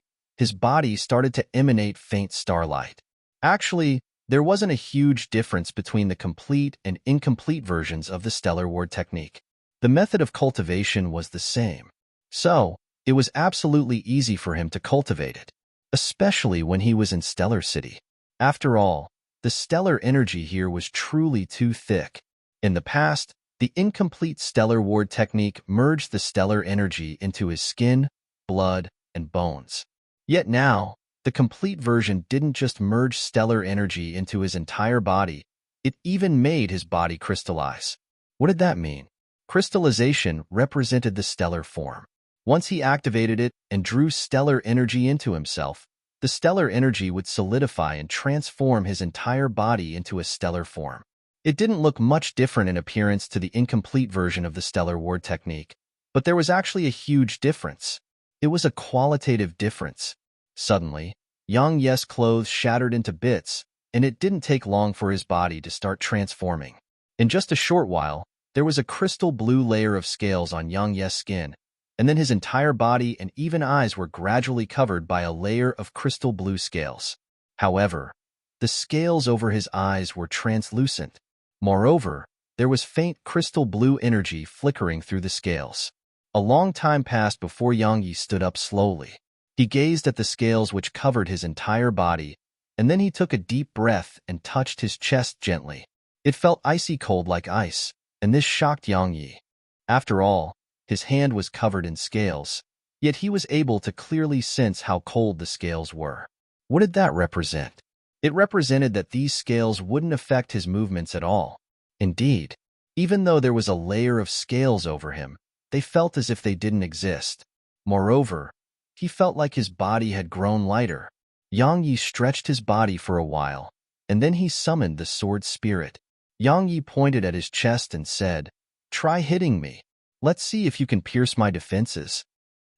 started to emanate faint starlight. Actually, there wasn't a huge difference between the complete and incomplete versions of the stellar ward technique. The method of cultivation was the same. So, it was absolutely easy for him to cultivate it, especially when he was in Stellar City. After all, the stellar energy here was truly too thick. In the past, the incomplete stellar ward technique merged the stellar energy into his skin, blood, and bones. Yet now, the complete version didn't just merge stellar energy into his entire body, it even made his body crystallize. What did that mean? Crystallization represented the stellar form. Once he activated it and drew stellar energy into himself, the stellar energy would solidify and transform his entire body into a stellar form. It didn't look much different in appearance to the incomplete version of the stellar ward technique, but there was actually a huge difference. It was a qualitative difference. Suddenly, Yang Yi's clothes shattered into bits, and it didn't take long for his body to start transforming. In just a short while, there was a crystal blue layer of scales on Yang Yi's skin, and then his entire body and even eyes were gradually covered by a layer of crystal blue scales. However, the scales over his eyes were translucent. Moreover, there was faint crystal blue energy flickering through the scales. A long time passed before Yang Yi stood up slowly. He gazed at the scales which covered his entire body, and then he took a deep breath and touched his chest gently. It felt icy cold like ice, and this shocked Yang Yi. After all, his hand was covered in scales, yet he was able to clearly sense how cold the scales were. What did that represent? It represented that these scales wouldn't affect his movements at all. Indeed, even though there was a layer of scales over him, they felt as if they didn't exist. Moreover, he felt like his body had grown lighter. Yang Yi stretched his body for a while, and then he summoned the sword spirit. Yang Yi pointed at his chest and said, "Try hitting me. Let's see if you can pierce my defenses."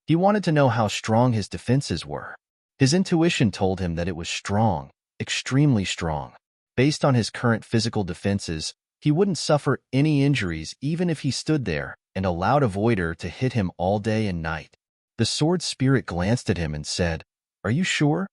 He wanted to know how strong his defenses were. His intuition told him that it was strong, extremely strong. Based on his current physical defenses, he wouldn't suffer any injuries even if he stood there and allowed a voider to hit him all day and night. The sword spirit glanced at him and said, "Are you sure?"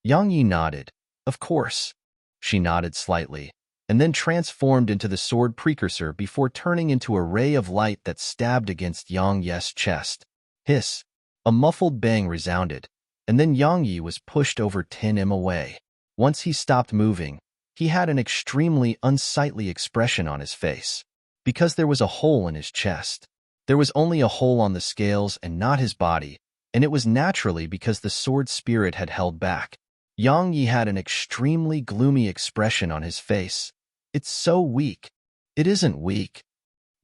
Yang Yi nodded. "Of course." She nodded slightly, and then transformed into the sword precursor before turning into a ray of light that stabbed against Yang Yi's chest. Hiss! A muffled bang resounded, and then Yang Yi was pushed over 10 m away. Once he stopped moving, he had an extremely unsightly expression on his face. Because there was a hole in his chest. There was only a hole on the scales and not his body, and it was naturally because the sword spirit had held back. Yang Yi had an extremely gloomy expression on his face. "It's so weak." "It isn't weak."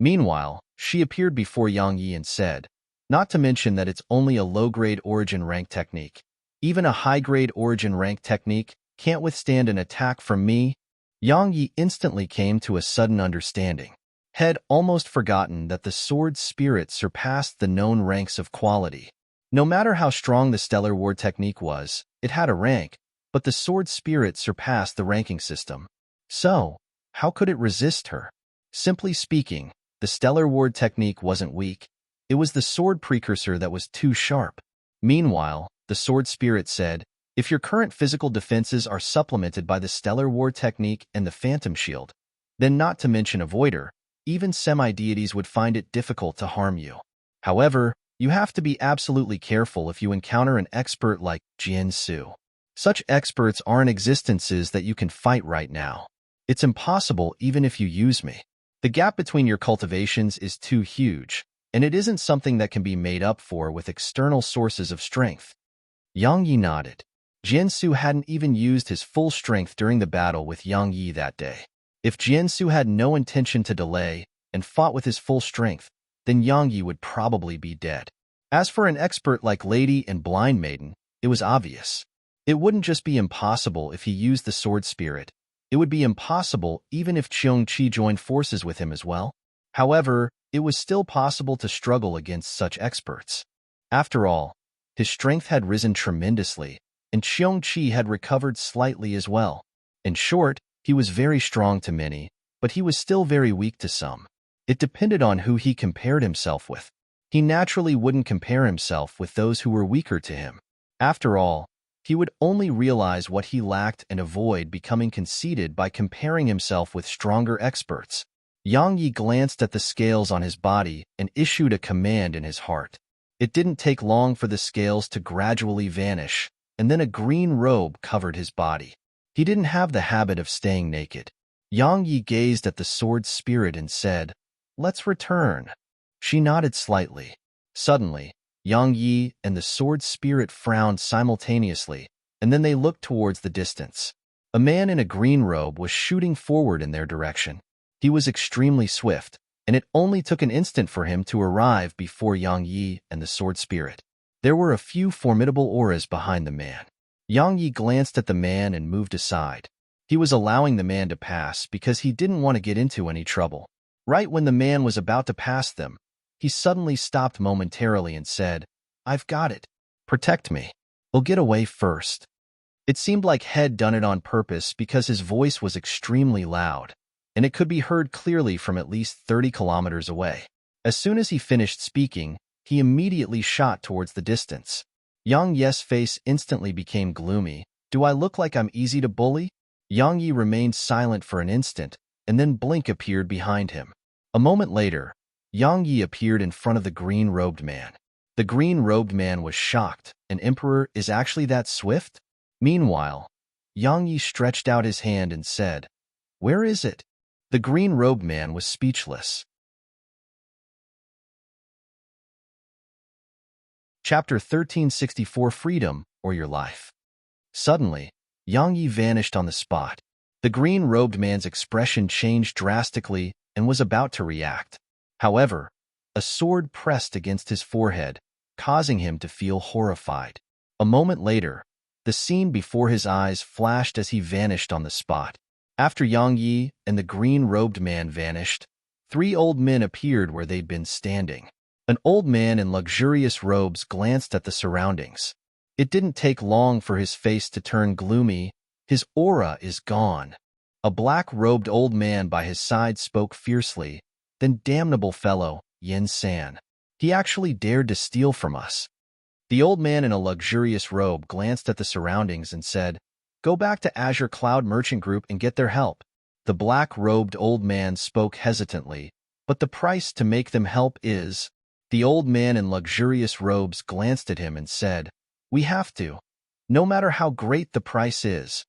Meanwhile, she appeared before Yang Yi and said, "Not to mention that it's only a low-grade origin rank technique. Even a high-grade origin rank technique can't withstand an attack from me." Yang Yi instantly came to a sudden understanding. Had almost forgotten that the sword spirit surpassed the known ranks of quality. No matter how strong the stellar ward technique was, it had a rank, but the sword spirit surpassed the ranking system. So, how could it resist her? Simply speaking, the stellar ward technique wasn't weak. It was the sword precursor that was too sharp. Meanwhile, the sword spirit said, "If your current physical defenses are supplemented by the stellar ward technique and the phantom shield, then not to mention avoider, even semi-deities would find it difficult to harm you. However, you have to be absolutely careful if you encounter an expert like Jian-Su. Such experts aren't existences that you can fight right now. It's impossible even if you use me. The gap between your cultivations is too huge, and it isn't something that can be made up for with external sources of strength." Yang Yi nodded. Jian-Su hadn't even used his full strength during the battle with Yang Yi that day. If Jian-Su had no intention to delay and fought with his full strength, then Yang Yi would probably be dead. As for an expert like Lady and Blind Maiden, it was obvious. It wouldn't just be impossible if he used the sword spirit. It would be impossible even if Cheong-Chi joined forces with him as well. However, it was still possible to struggle against such experts. After all, his strength had risen tremendously, and Cheong-Chi had recovered slightly as well. In short, he was very strong to many, but he was still very weak to some. It depended on who he compared himself with. He naturally wouldn't compare himself with those who were weaker to him. After all, he would only realize what he lacked and avoid becoming conceited by comparing himself with stronger experts. Yang Yi glanced at the scales on his body and issued a command in his heart. It didn't take long for the scales to gradually vanish, and then a green robe covered his body. He didn't have the habit of staying naked. Yang Yi gazed at the sword spirit and said, "Let's return." She nodded slightly. Suddenly, Yang Yi and the sword spirit frowned simultaneously, and then they looked towards the distance. A man in a green robe was shooting forward in their direction. He was extremely swift, and it only took an instant for him to arrive before Yang Yi and the sword spirit. There were a few formidable auras behind the man. Yang Yi glanced at the man and moved aside. He was allowing the man to pass because he didn't want to get into any trouble. Right when the man was about to pass them, he suddenly stopped momentarily and said, "I've got it. Protect me. I'll get away first." It seemed like Head done it on purpose because his voice was extremely loud, and it could be heard clearly from at least 30 kilometers away. As soon as he finished speaking, he immediately shot towards the distance. Yang Yi's face instantly became gloomy. "Do I look like I'm easy to bully?" Yang Yi remained silent for an instant, and then Blink appeared behind him. A moment later, Yang Yi appeared in front of the green-robed man. The green-robed man was shocked. An emperor is actually that swift? Meanwhile, Yang Yi stretched out his hand and said, "Where is it?" The green-robed man was speechless. Chapter 1364 Freedom or Your Life. Suddenly, Yang Yi vanished on the spot. The green-robed man's expression changed drastically and was about to react. However, a sword pressed against his forehead, causing him to feel horrified. A moment later, the scene before his eyes flashed as he vanished on the spot. After Yang Yi and the green-robed man vanished, 3 old men appeared where they'd been standing. An old man in luxurious robes glanced at the surroundings. It didn't take long for his face to turn gloomy. His aura is gone. A black-robed old man by his side spoke fiercely, "Then damnable fellow, Yin San. He actually dared to steal from us." The old man in a luxurious robe glanced at the surroundings and said, "Go back to Azure Cloud Merchant Group and get their help." The black-robed old man spoke hesitantly, "But the price to make them help is—" The old man in luxurious robes glanced at him and said, "We have to, no matter how great the price is."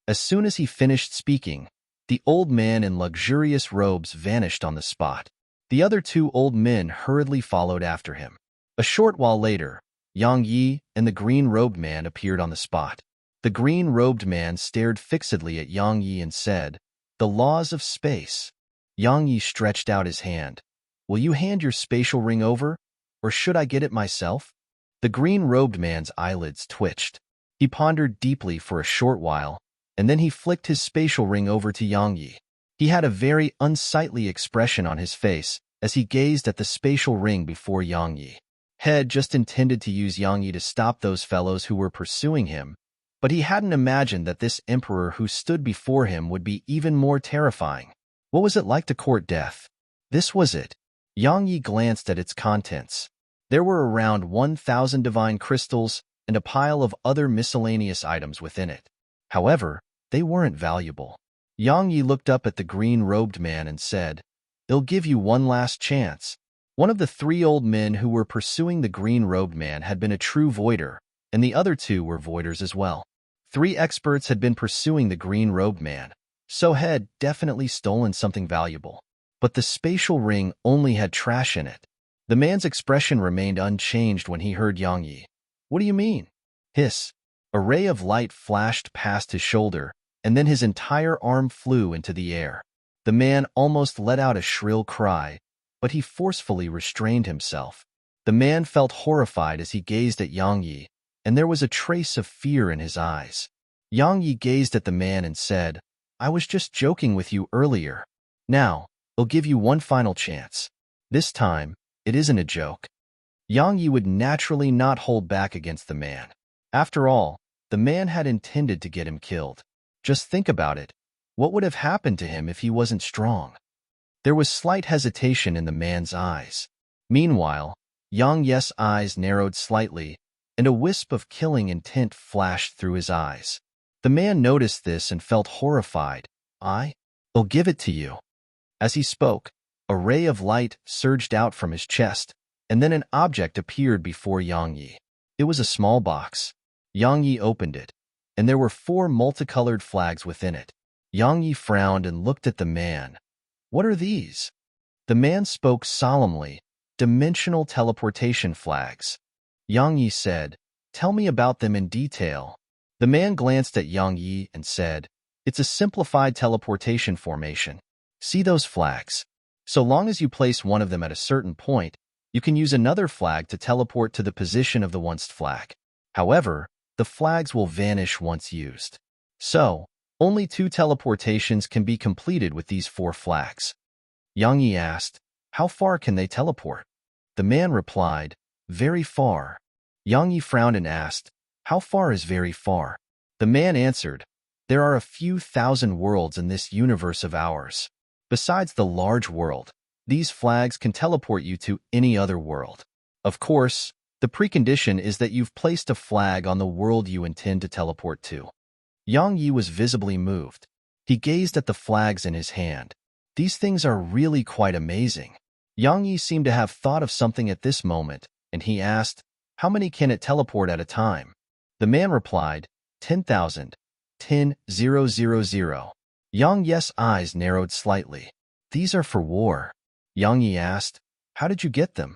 As soon as he finished speaking, the old man in luxurious robes vanished on the spot. The other 2 old men hurriedly followed after him. A short while later, Yang Yi and the green-robed man appeared on the spot. The green-robed man stared fixedly at Yang Yi and said, "The laws of space." Yang Yi stretched out his hand. "Will you hand your spatial ring over, or should I get it myself?" The green-robed man's eyelids twitched. He pondered deeply for a short while, and then he flicked his spatial ring over to Yang Yi. He had a very unsightly expression on his face as he gazed at the spatial ring before Yang Yi. Head just intended to use Yang Yi to stop those fellows who were pursuing him, but he hadn't imagined that this emperor who stood before him would be even more terrifying. What was it like to court death? This was it. Yang Yi glanced at its contents. There were around 1,000 divine crystals and a pile of other miscellaneous items within it. However, they weren't valuable. Yang Yi looked up at the green-robed man and said, "They'll give you one last chance." One of the 3 old men who were pursuing the green-robed man had been a true voider, and the other 2 were voiders as well. 3 experts had been pursuing the green-robed man, so had definitely stolen something valuable. But the spatial ring only had trash in it. The man's expression remained unchanged when he heard Yang Yi. "What do you mean?" Hiss. A ray of light flashed past his shoulder, and then his entire arm flew into the air. The man almost let out a shrill cry, but he forcefully restrained himself. The man felt horrified as he gazed at Yang Yi, and there was a trace of fear in his eyes. Yang Yi gazed at the man and said, "I was just joking with you earlier. Now, I'll give you one final chance. This time, it isn't a joke." Yang Yi would naturally not hold back against the man. After all, the man had intended to get him killed. Just think about it. What would have happened to him if he wasn't strong? There was slight hesitation in the man's eyes. Meanwhile, Yang Yi's eyes narrowed slightly, and a wisp of killing intent flashed through his eyes. The man noticed this and felt horrified. "I'll give it to you." As he spoke, a ray of light surged out from his chest, and then an object appeared before Yang Yi. It was a small box. Yang Yi opened it, and there were 4 multicolored flags within it. Yang Yi frowned and looked at the man. "What are these?" The man spoke solemnly. "Dimensional teleportation flags." Yang Yi said, "Tell me about them in detail." The man glanced at Yang Yi and said, "It's a simplified teleportation formation. See those flags? So long as you place one of them at a certain point, you can use another flag to teleport to the position of the once flag. However, the flags will vanish once used. So, only 2 teleportations can be completed with these 4 flags." Yang Yi asked, "How far can they teleport?" The man replied, "Very far." Yang Yi frowned and asked, "How far is very far?" The man answered, "There are a few thousand worlds in this universe of ours. Besides the large world, these flags can teleport you to any other world. Of course, the precondition is that you've placed a flag on the world you intend to teleport to." Yang Yi was visibly moved. He gazed at the flags in his hand. These things are really quite amazing. Yang Yi seemed to have thought of something at this moment, and he asked, "How many can it teleport at a time?" The man replied, 10,000, 10,000. Yang Yi's eyes narrowed slightly. "These are for war." Yang Yi asked, "How did you get them?"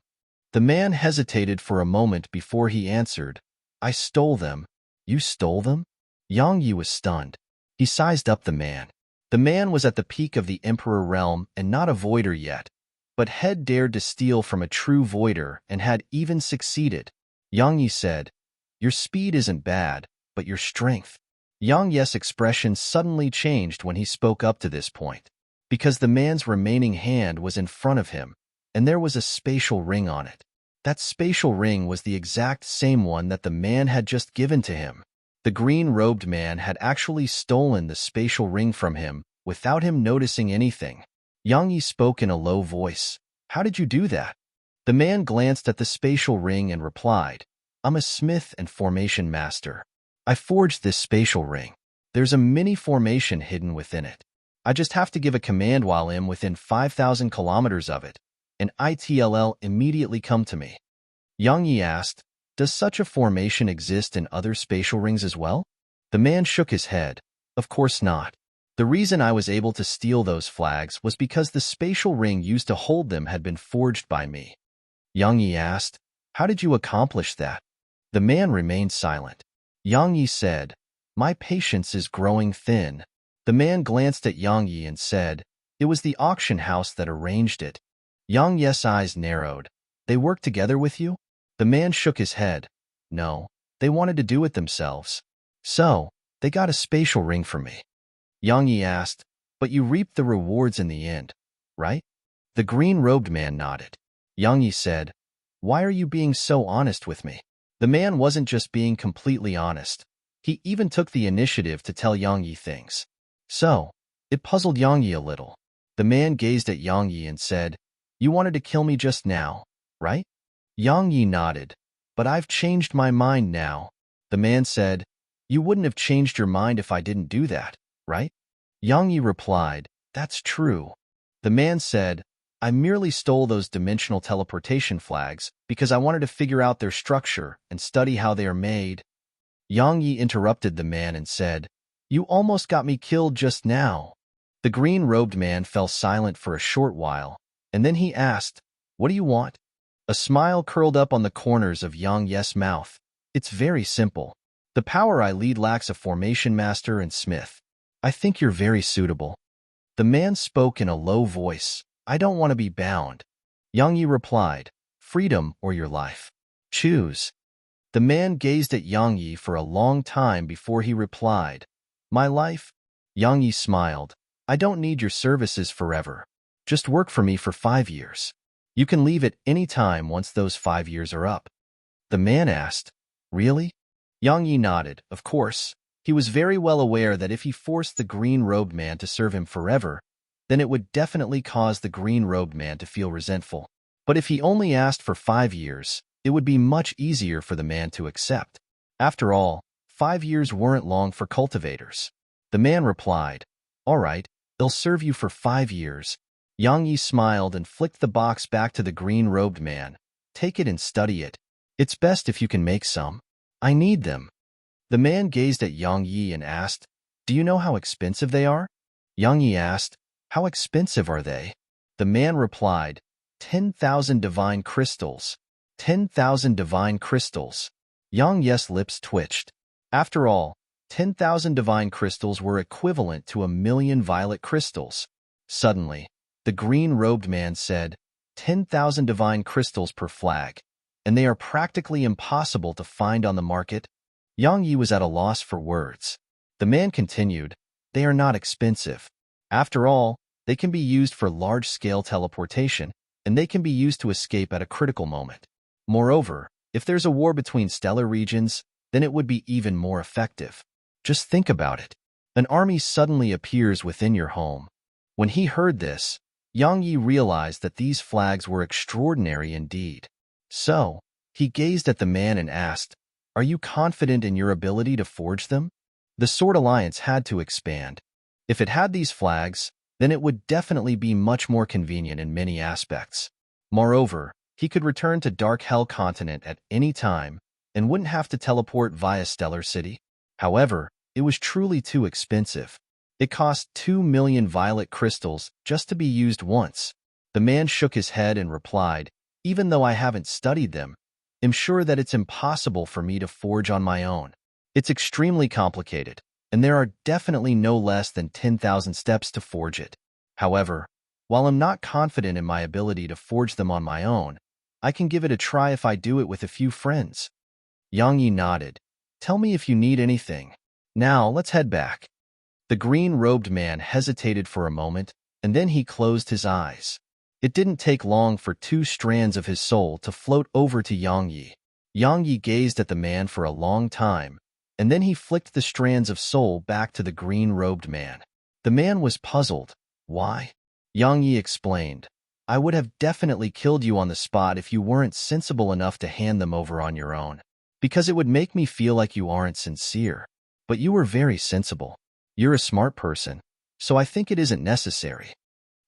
The man hesitated for a moment before he answered, "I stole them." "You stole them?" Yang Yi was stunned. He sized up the man. The man was at the peak of the Emperor realm and not a voider yet, but had dared to steal from a true voider and had even succeeded. Yang Yi said, "Your speed isn't bad, but your strength." Yang Yi's expression suddenly changed when he spoke up to this point, because the man's remaining hand was in front of him, and there was a spatial ring on it. That spatial ring was the exact same one that the man had just given to him. The green-robed man had actually stolen the spatial ring from him without him noticing anything. Yang Yi spoke in a low voice. "How did you do that?" The man glanced at the spatial ring and replied, "I'm a smith and formation master. I forged this spatial ring. There's a mini formation hidden within it. I just have to give a command while I'm within 5,000 kilometers of it, and it'll immediately come to me." Yang Yi asked, "Does such a formation exist in other spatial rings as well?" The man shook his head. "Of course not. The reason I was able to steal those flags was because the spatial ring used to hold them had been forged by me." Yang Yi asked, "How did you accomplish that?" The man remained silent. Yang Yi said, "My patience is growing thin." The man glanced at Yang Yi and said, "It was the auction house that arranged it." Yang Yi's eyes narrowed. "They worked together with you?" The man shook his head. "No, they wanted to do it themselves. So, they got a spatial ring from me." Yang Yi asked, "But you reaped the rewards in the end, right?" The green-robed man nodded. Yang Yi said, "Why are you being so honest with me?" The man wasn't just being completely honest. He even took the initiative to tell Yang Yi things. So, it puzzled Yang Yi a little. The man gazed at Yang Yi and said, "You wanted to kill me just now, right?" Yang Yi nodded. "But I've changed my mind now." The man said, "You wouldn't have changed your mind if I didn't do that, right?" Yang Yi replied, "That's true." The man said, "I merely stole those dimensional teleportation flags because I wanted to figure out their structure and study how they are made." Yang Yi interrupted the man and said, "You almost got me killed just now." The green-robed man fell silent for a short while, and then he asked, "What do you want?" A smile curled up on the corners of Yang Yi's mouth. "It's very simple. The power I lead lacks a formation master and smith. I think you're very suitable." The man spoke in a low voice. "I don't want to be bound." Yang Yi replied, freedom or your life. Choose. The man gazed at Yang Yi for a long time before he replied, My life? Yang Yi smiled. I don't need your services forever. Just work for me for 5 years. You can leave at any time once those 5 years are up. The man asked, Really? Yang Yi nodded. Of course. He was very well aware that if he forced the green-robed man to serve him forever, then it would definitely cause the green-robed man to feel resentful. But if he only asked for 5 years, it would be much easier for the man to accept. After all, 5 years weren't long for cultivators. The man replied, All right, they'll serve you for 5 years. Yang Yi smiled and flicked the box back to the green-robed man. Take it and study it. It's best if you can make some. I need them. The man gazed at Yang Yi and asked, Do you know how expensive they are? Yang Yi asked, How expensive are they? The man replied, 10,000 divine crystals. 10,000 divine crystals. Yang Yi's lips twitched. After all, 10,000 divine crystals were equivalent to 1,000,000 violet crystals. Suddenly, the green-robed man said, 10,000 divine crystals per flag, and they are practically impossible to find on the market. Yang Yi was at a loss for words. The man continued, They are not expensive. After all, they can be used for large-scale teleportation, and they can be used to escape at a critical moment. Moreover, if there's a war between stellar regions, then it would be even more effective. Just think about it. An army suddenly appears within your home. When he heard this, Yang Yi realized that these flags were extraordinary indeed. So, he gazed at the man and asked, Are you confident in your ability to forge them? The Sword Alliance had to expand. If it had these flags, then it would definitely be much more convenient in many aspects. Moreover, he could return to Dark Hell Continent at any time and wouldn't have to teleport via Stellar City. However, it was truly too expensive. It cost 2,000,000 violet crystals just to be used once. The man shook his head and replied, Even though I haven't studied them, I'm sure that it's impossible for me to forge on my own. It's extremely complicated, and there are definitely no less than 10,000 steps to forge it. However, while I'm not confident in my ability to forge them on my own, I can give it a try if I do it with a few friends. Yang Yi nodded. Tell me if you need anything. Now, let's head back. The green-robed man hesitated for a moment, and then he closed his eyes. It didn't take long for 2 strands of his soul to float over to Yang Yi. Yang Yi gazed at the man for a long time, and then he flicked the strands of soul back to the green-robed man. The man was puzzled. Why? Yang Yi explained, I would have definitely killed you on the spot if you weren't sensible enough to hand them over on your own, because it would make me feel like you aren't sincere. But you were very sensible. You're a smart person, so I think it isn't necessary.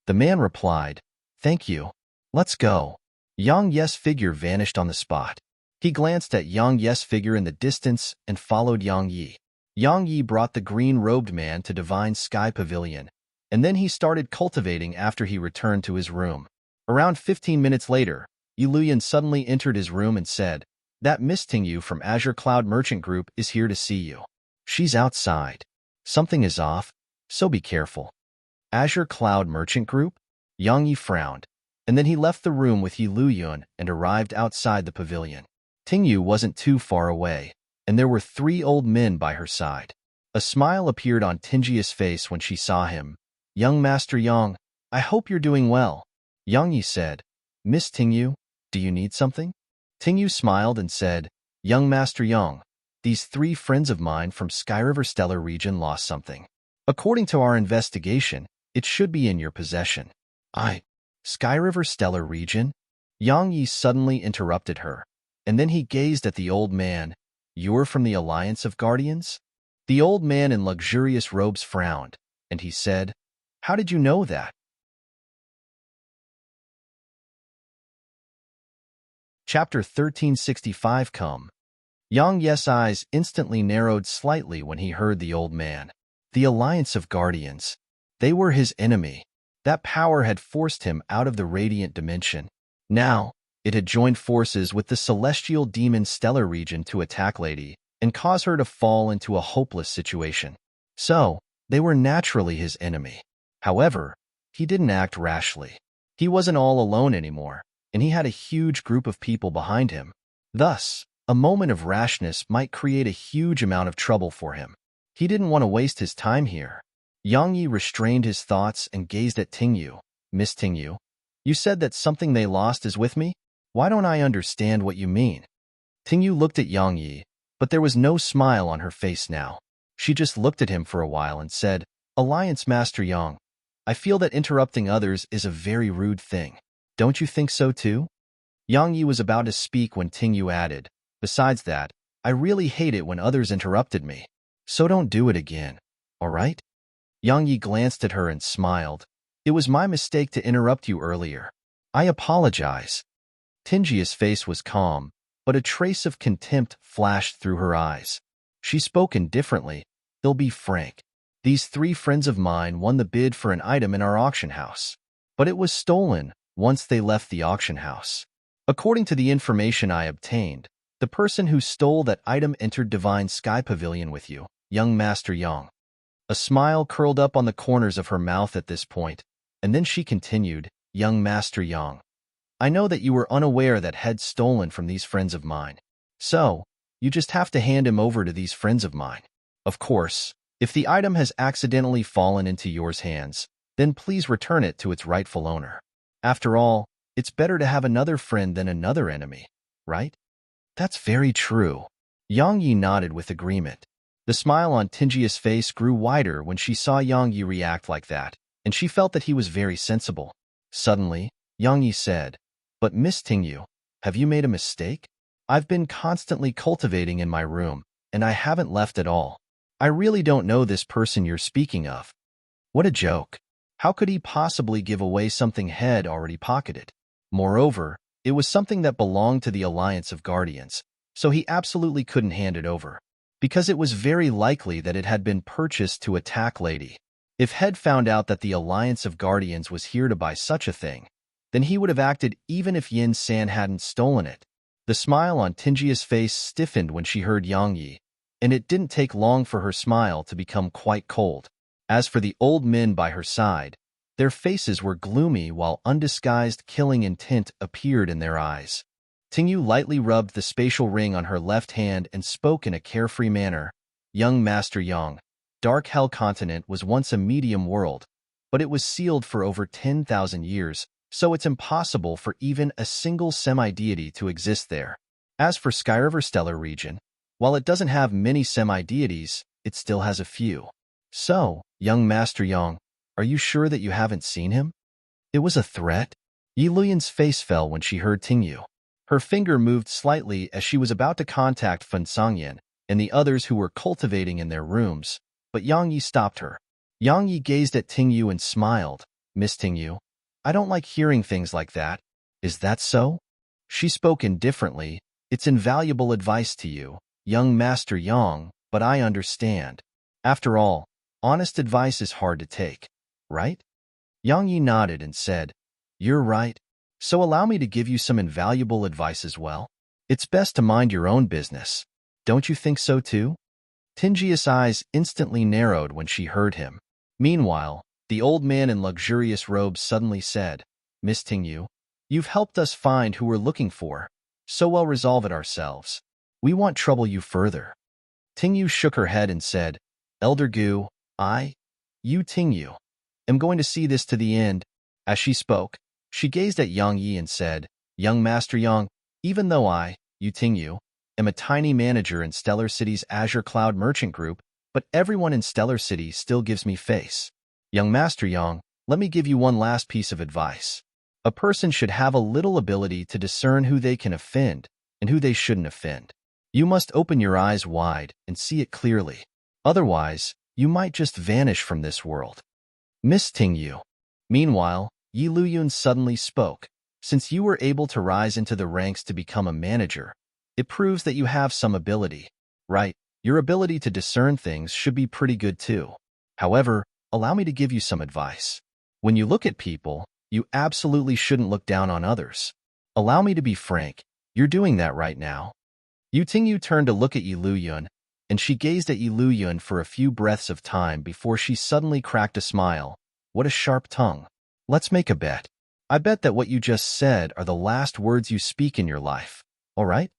The man replied, Thank you. Let's go. Yang Yi's figure vanished on the spot. He glanced at Yang Yi's figure in the distance and followed Yang Yi. Yang Yi brought the green-robed man to Divine Sky Pavilion, and then he started cultivating after he returned to his room. Around 15 minutes later, Yiluyan suddenly entered his room and said, That Miss Tingyu from Azure Cloud Merchant Group is here to see you. She's outside. Something is off, so be careful. Azure Cloud Merchant Group? Yang Yi frowned, and then he left the room with Yiluyan and arrived outside the pavilion. Tingyu wasn't too far away, and there were 3 old men by her side. A smile appeared on Tingyi's face when she saw him. Young Master Yang, I hope you're doing well. Yang Yi said, Miss Tingyu, do you need something? Tingyu smiled and said, Young Master Yang, these 3 friends of mine from Skyriver Stellar region lost something. According to our investigation, it should be in your possession. Skyriver Stellar region? Yang Yi suddenly interrupted her, and then he gazed at the old man. You're from the Alliance of Guardians? The old man in luxurious robes frowned, and he said, How did you know that? Chapter 1365 Come. Yang Yi's eyes instantly narrowed slightly when he heard the old man. The Alliance of Guardians. They were his enemy. That power had forced him out of the radiant dimension. Now, it had joined forces with the celestial demon Stellar region to attack Lady and cause her to fall into a hopeless situation. So, they were naturally his enemy. However, he didn't act rashly. He wasn't all alone anymore. and he had a huge group of people behind him. Thus, a moment of rashness might create a huge amount of trouble for him. He didn't want to waste his time here. Yang Yi restrained his thoughts and gazed at Tingyu. Miss Tingyu, you said that something they lost is with me? Why don't I understand what you mean? Tingyu looked at Yang Yi, but there was no smile on her face now. She just looked at him for a while and said, Alliance Master Yang, I feel that interrupting others is a very rude thing. Don't you think so too? Yang Yi was about to speak when Tingyu added, besides that, I really hate it when others interrupted me. So don't do it again, all right? Yang Yi glanced at her and smiled. It was my mistake to interrupt you earlier. I apologize. Tingyu's face was calm, but a trace of contempt flashed through her eyes. She spoke indifferently. They'll be frank. These 3 friends of mine won the bid for an item in our auction house, but it was stolen once they left the auction house. According to the information I obtained, the person who stole that item entered Divine Sky Pavilion with you, young Master Yang. A smile curled up on the corners of her mouth at this point, and then she continued, young Master Yang. I know that you were unaware that had stolen from these friends of mine. So, you just have to hand him over to these friends of mine. Of course, if the item has accidentally fallen into yours hands, then please return it to its rightful owner. After all, it's better to have another friend than another enemy, right? That's very true. Yang Yi nodded with agreement. The smile on Tingyu's face grew wider when she saw Yang Yi react like that, and she felt that he was very sensible. Suddenly, Yang Yi said, But Miss Tingyu, have you made a mistake? I've been constantly cultivating in my room, and I haven't left at all. I really don't know this person you're speaking of. What a joke. How could he possibly give away something Head already pocketed? Moreover, it was something that belonged to the Alliance of Guardians, so he absolutely couldn't hand it over, because it was very likely that it had been purchased to attack Lady. If Head found out that the Alliance of Guardians was here to buy such a thing, then he would have acted even if Yin-san hadn't stolen it. The smile on Tingyu's face stiffened when she heard Yang Yi, and it didn't take long for her smile to become quite cold. As for the old men by her side, their faces were gloomy while undisguised killing intent appeared in their eyes. Tingyu lightly rubbed the spatial ring on her left hand and spoke in a carefree manner. Young Master Yang, Dark Hell Continent was once a medium world, but it was sealed for over 10,000 years, so it's impossible for even a single semi-deity to exist there. As for Skyriver Stellar Region, while it doesn't have many semi-deities, it still has a few. So, young Master Yang, are you sure that you haven't seen him? It was a threat? Yi Luyan's face fell when she heard Tingyu. Her finger moved slightly as she was about to contact Fen Songyan and the others who were cultivating in their rooms, but Yang Yi stopped her. Yang Yi gazed at Tingyu and smiled. Miss Tingyu, I don't like hearing things like that. Is that so? She spoke indifferently. It's invaluable advice to you, young Master Yang, but I understand. After all, honest advice is hard to take, right? Yang Yi nodded and said, You're right. So allow me to give you some invaluable advice as well. It's best to mind your own business. Don't you think so too? Tingyu's eyes instantly narrowed when she heard him. Meanwhile, the old man in luxurious robes suddenly said, Miss Tingyu, you've helped us find who we're looking for, so we'll resolve it ourselves. We won't trouble you further. Tingyu shook her head and said, Elder Gu, you Tingyu, am going to see this to the end. As she spoke, she gazed at Yang Yi and said, Young Master Yang, even though you Tingyu, am a tiny manager in Stellar City's Azure Cloud Merchant Group, but everyone in Stellar City still gives me face. Young Master Yang, let me give you one last piece of advice. A person should have a little ability to discern who they can offend and who they shouldn't offend. You must open your eyes wide and see it clearly. Otherwise, you might just vanish from this world. Miss Tingyu. Meanwhile, Yi Luyun suddenly spoke. Since you were able to rise into the ranks to become a manager, it proves that you have some ability, right? Your ability to discern things should be pretty good too. However, allow me to give you some advice. When you look at people, you absolutely shouldn't look down on others. Allow me to be frank, you're doing that right now. Yu Tingyu turned to look at Yi Luyun, and she gazed at Yi Luyun for a few breaths of time before she suddenly cracked a smile. What a sharp tongue. Let's make a bet. I bet that what you just said are the last words you speak in your life. All right?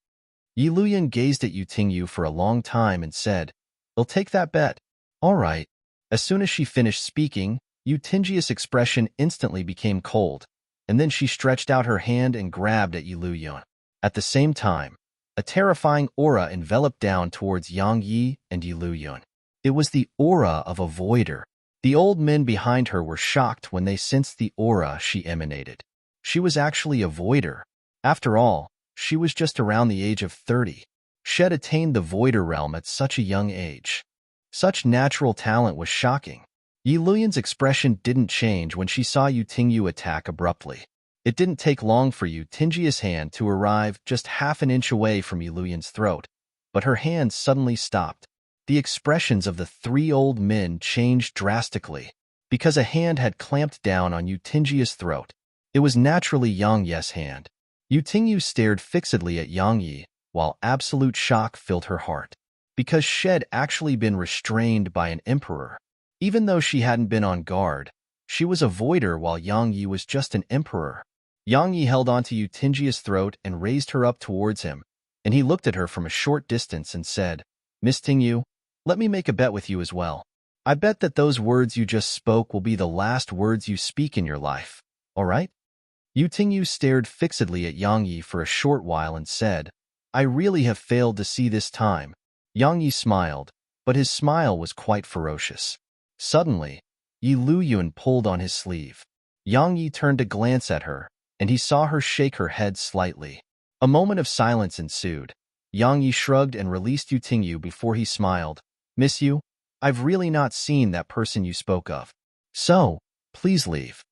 Yi Luyan gazed at Yu Tingyu for a long time and said, "I'll take that bet." All right. As soon as she finished speaking, Yu Tingyi's expression instantly became cold, and then she stretched out her hand and grabbed at Yi Luyan. At the same time, a terrifying aura enveloped down towards Yang Yi and Yi Luyan. It was the aura of a voider. The old men behind her were shocked when they sensed the aura she emanated. She was actually a voider. After all, she was just around the age of 30. She had attained the voider realm at such a young age. Such natural talent was shocking. Yi Luyan's expression didn't change when she saw Yu Tingyu attack abruptly. It didn't take long for Yu Tingyi's hand to arrive just half an inch away from Yi Luyan's throat, but her hand suddenly stopped. The expressions of the three old men changed drastically, because a hand had clamped down on Yu Tingyi's throat. It was naturally Yang Yi's hand. Yu Tingyu stared fixedly at Yang Yi, while absolute shock filled her heart, because she had actually been restrained by an emperor. Even though she hadn't been on guard, she was a voider while Yang Yi was just an emperor. Yang Yi held onto Yu Tingyi's throat and raised her up towards him, and he looked at her from a short distance and said, "Miss Tingyu, let me make a bet with you as well. I bet that those words you just spoke will be the last words you speak in your life. All right?" Yu Tingyu stared fixedly at Yang Yi for a short while and said, "I really have failed to see this time." Yang Yi smiled, but his smile was quite ferocious. Suddenly, Yi Luyan pulled on his sleeve. Yang Yi turned to glance at her, and he saw her shake her head slightly. A moment of silence ensued. Yang Yi shrugged and released Yu Tingyu before he smiled. "Miss Yu, I've really not seen that person you spoke of. So, please leave."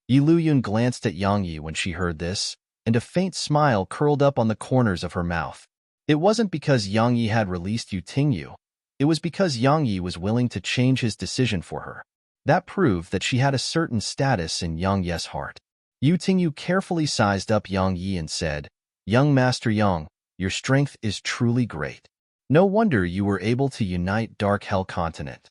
Yi Luyan glanced at Yang Yi when she heard this, and a faint smile curled up on the corners of her mouth. It wasn't because Yang Yi had released Yu Tingyu. It was because Yang Yi was willing to change his decision for her. That proved that she had a certain status in Yang Yi's heart. Yu Tingyu carefully sized up Yang Yi and said, "Young Master Yang, your strength is truly great. No wonder you were able to unite Dark Hell Continent."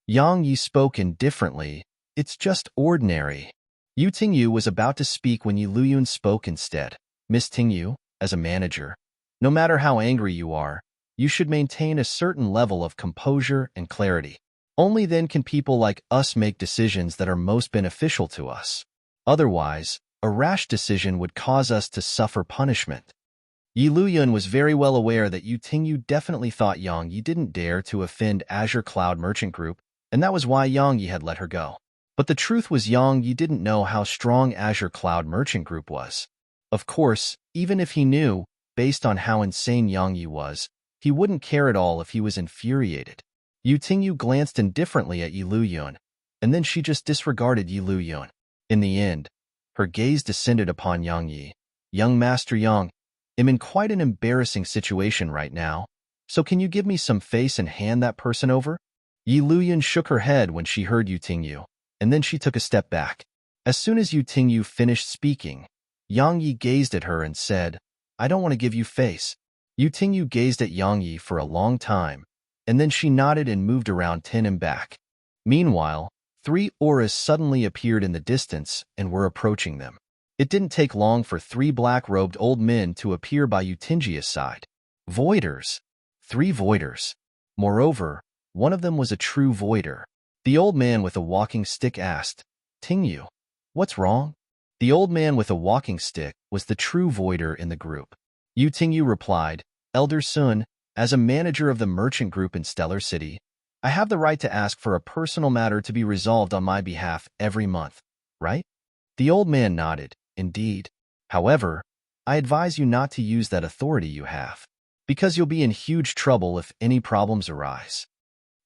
Yang Yi spoke indifferently, "It's just ordinary." Yu Tingyu was about to speak when Yi Luyan spoke instead. "Miss Tingyu, as a manager, no matter how angry you are, you should maintain a certain level of composure and clarity. Only then can people like us make decisions that are most beneficial to us. Otherwise, a rash decision would cause us to suffer punishment." Yi Luyan was very well aware that Yu Tingyu definitely thought Yang Yi didn't dare to offend Azure Cloud Merchant Group, and that was why Yang Yi had let her go. But the truth was Yang Yi didn't know how strong Azure Cloud Merchant Group was. Of course, even if he knew, based on how insane Yang Yi was, he wouldn't care at all if he was infuriated. Yu Tingyu glanced indifferently at Yi Luyan, and then she just disregarded Yi Luyan. In the end, her gaze descended upon Yang Yi. "Young Master Yang, I'm in quite an embarrassing situation right now, so can you give me some face and hand that person over?" Yi Luyan shook her head when she heard Yu Tingyu, and then she took a step back. As soon as Yu Tingyu finished speaking, Yang Yi gazed at her and said, "I don't want to give you face." Yu Tingyu gazed at Yang Yi for a long time, and then she nodded and moved around 10 and back. Meanwhile, 3 auras suddenly appeared in the distance and were approaching them. It didn't take long for 3 black-robed old men to appear by Yu Tingyi's side. Voiders. 3 voiders. Moreover, one of them was a true voider. The old man with a walking stick asked, "Tingyu, what's wrong?" The old man with a walking stick was the true voider in the group. Yu Tingyu replied, "Elder Sun, as a manager of the merchant group in Stellar City, I have the right to ask for a personal matter to be resolved on my behalf every month, right?" The old man nodded. "Indeed. However, I advise you not to use that authority you have, because you'll be in huge trouble if any problems arise."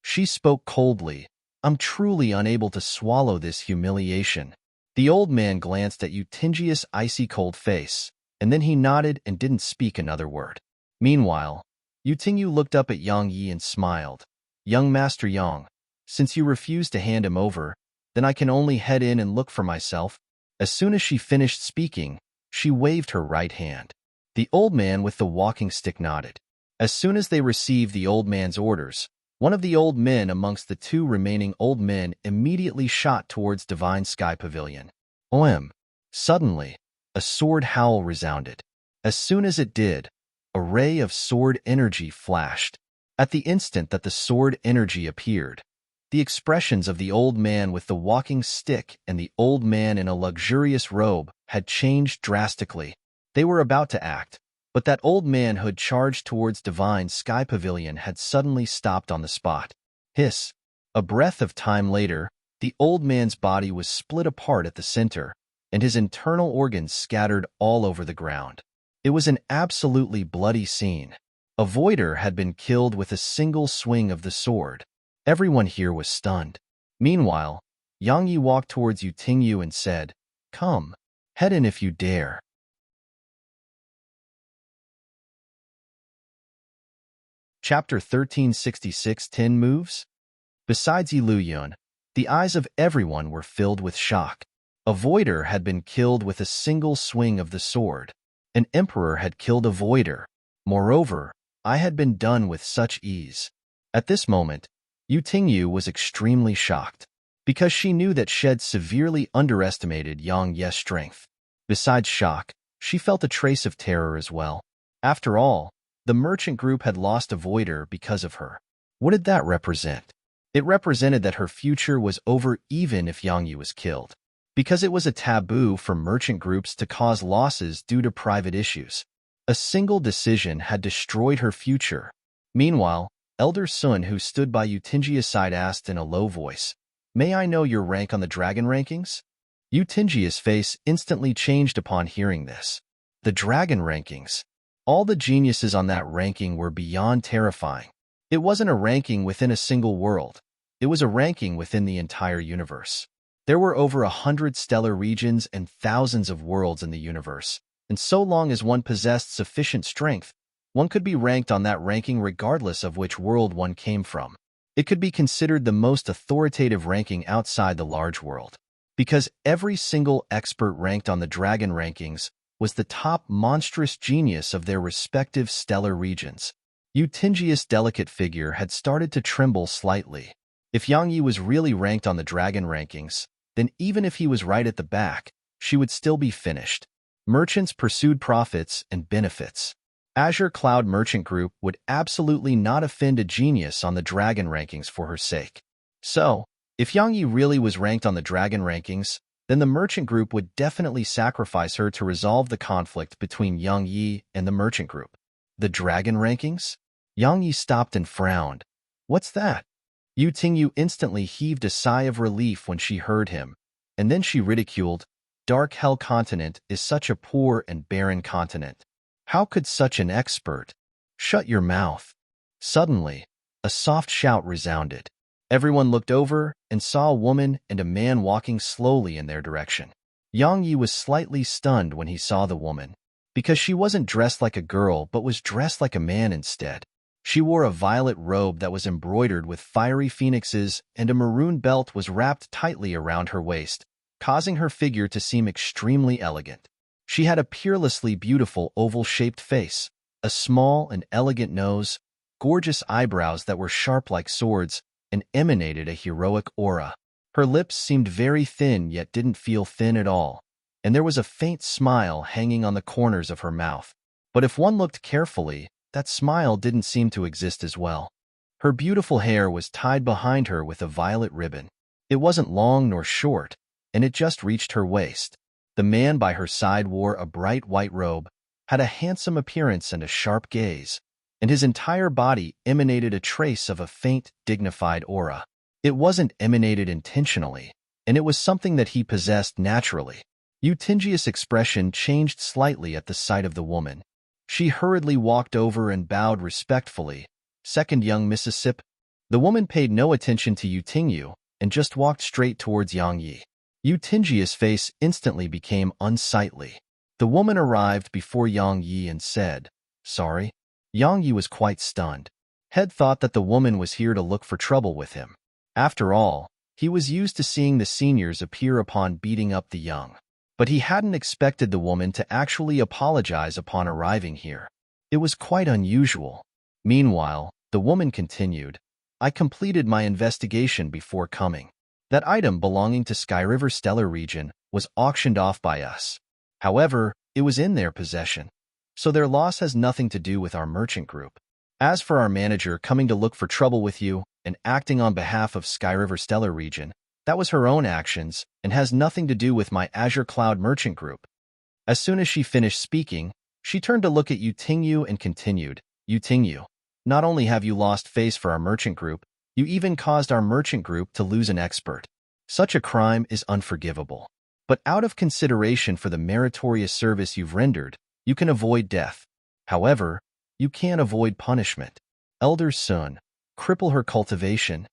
She spoke coldly. "I'm truly unable to swallow this humiliation." The old man glanced at Yu Tingyi's icy cold face, and then he nodded and didn't speak another word. Meanwhile, Yu Tingyu looked up at Yang Yi and smiled. "Young Master Yang, since you refuse to hand him over, then I can only head in and look for myself." As soon as she finished speaking, she waved her right hand. The old man with the walking stick nodded. As soon as they received the old man's orders, one of the old men amongst the 2 remaining old men immediately shot towards Divine Sky Pavilion. OM. Suddenly, a sword howl resounded. As soon as it did, a ray of sword energy flashed. At the instant that the sword energy appeared, the expressions of the old man with the walking stick and the old man in a luxurious robe had changed drastically. They were about to act, but that old man who had charged towards Divine Sky Pavilion had suddenly stopped on the spot. Hiss! A breath of time later, the old man's body was split apart at the center, and his internal organs scattered all over the ground. It was an absolutely bloody scene. A voider had been killed with a single swing of the sword. Everyone here was stunned. Meanwhile, Yang Yi walked towards Yu Tingyu and said, "Come, head in if you dare." Chapter 1366 10 Moves? Besides Yi Luyun, the eyes of everyone were filled with shock. A voider had been killed with a single swing of the sword. An emperor had killed a voider. Moreover, I had been done with such ease. At this moment, Yu Tingyu was extremely shocked, because she knew that Shed severely underestimated Yang Ye's strength. Besides shock, she felt a trace of terror as well. After all, the merchant group had lost a voider because of her. What did that represent? It represented that her future was over even if Yang Yi was killed, because it was a taboo for merchant groups to cause losses due to private issues. A single decision had destroyed her future. Meanwhile, Elder Sun, who stood by Yu Tingyi's side, asked in a low voice, "May I know your rank on the dragon rankings?" Yu Tingyi's face instantly changed upon hearing this. The dragon rankings. All the geniuses on that ranking were beyond terrifying. It wasn't a ranking within a single world. It was a ranking within the entire universe. There were over 100 stellar regions and thousands of worlds in the universe, and so long as one possessed sufficient strength, one could be ranked on that ranking regardless of which world one came from. It could be considered the most authoritative ranking outside the large world, because every single expert ranked on the dragon rankings was the top monstrous genius of their respective stellar regions. Yu Tingyi's delicate figure had started to tremble slightly. If Yang Yi was really ranked on the dragon rankings, then even if he was right at the back, she would still be finished. Merchants pursued profits and benefits. Azure Cloud Merchant Group would absolutely not offend a genius on the dragon rankings for her sake. So, if Yang Yi really was ranked on the dragon rankings, then the merchant group would definitely sacrifice her to resolve the conflict between Yang Yi and the merchant group. The dragon rankings? Yang Yi stopped and frowned. What's that? Yu Tingyu instantly heaved a sigh of relief when she heard him, and then she ridiculed, "Dark Hell Continent is such a poor and barren continent. How could such an expert—" "Shut your mouth." Suddenly, a soft shout resounded. Everyone looked over and saw a woman and a man walking slowly in their direction. Yang Yi was slightly stunned when he saw the woman, because she wasn't dressed like a girl but was dressed like a man instead. She wore a violet robe that was embroidered with fiery phoenixes, and a maroon belt was wrapped tightly around her waist, causing her figure to seem extremely elegant. She had a peerlessly beautiful oval-shaped face, a small and elegant nose, gorgeous eyebrows that were sharp like swords, and emanated a heroic aura. Her lips seemed very thin yet didn't feel thin at all, and there was a faint smile hanging on the corners of her mouth. But if one looked carefully, that smile didn't seem to exist as well. Her beautiful hair was tied behind her with a violet ribbon. It wasn't long nor short, and it just reached her waist. The man by her side wore a bright white robe, had a handsome appearance and a sharp gaze, and his entire body emanated a trace of a faint, dignified aura. It wasn't emanated intentionally, and it was something that he possessed naturally. Yu Tingyi's expression changed slightly at the sight of the woman. She hurriedly walked over and bowed respectfully. "Second young Mississippi." The woman paid no attention to Yu Tingyu and just walked straight towards Yang Yi. Yu Tingyi's face instantly became unsightly. The woman arrived before Yang Yi and said, "Sorry." Yang Yi was quite stunned. Head thought that the woman was here to look for trouble with him. After all, he was used to seeing the seniors appear upon beating up the young. But he hadn't expected the woman to actually apologize upon arriving here. It was quite unusual. Meanwhile, the woman continued, "I completed my investigation before coming. That item belonging to Skyriver Stellar Region was auctioned off by us. However, it was in their possession, so their loss has nothing to do with our merchant group. As for our manager coming to look for trouble with you and acting on behalf of Skyriver Stellar region, that was her own actions and has nothing to do with my Azure Cloud merchant group. As soon as she finished speaking, she turned to look at Yutingyu and continued, Yutingyu, not only have you lost face for our merchant group, you even caused our merchant group to lose an expert. Such a crime is unforgivable. But out of consideration for the meritorious service you've rendered, you can avoid death. However, you can't avoid punishment. Elder Sun, cripple her cultivation.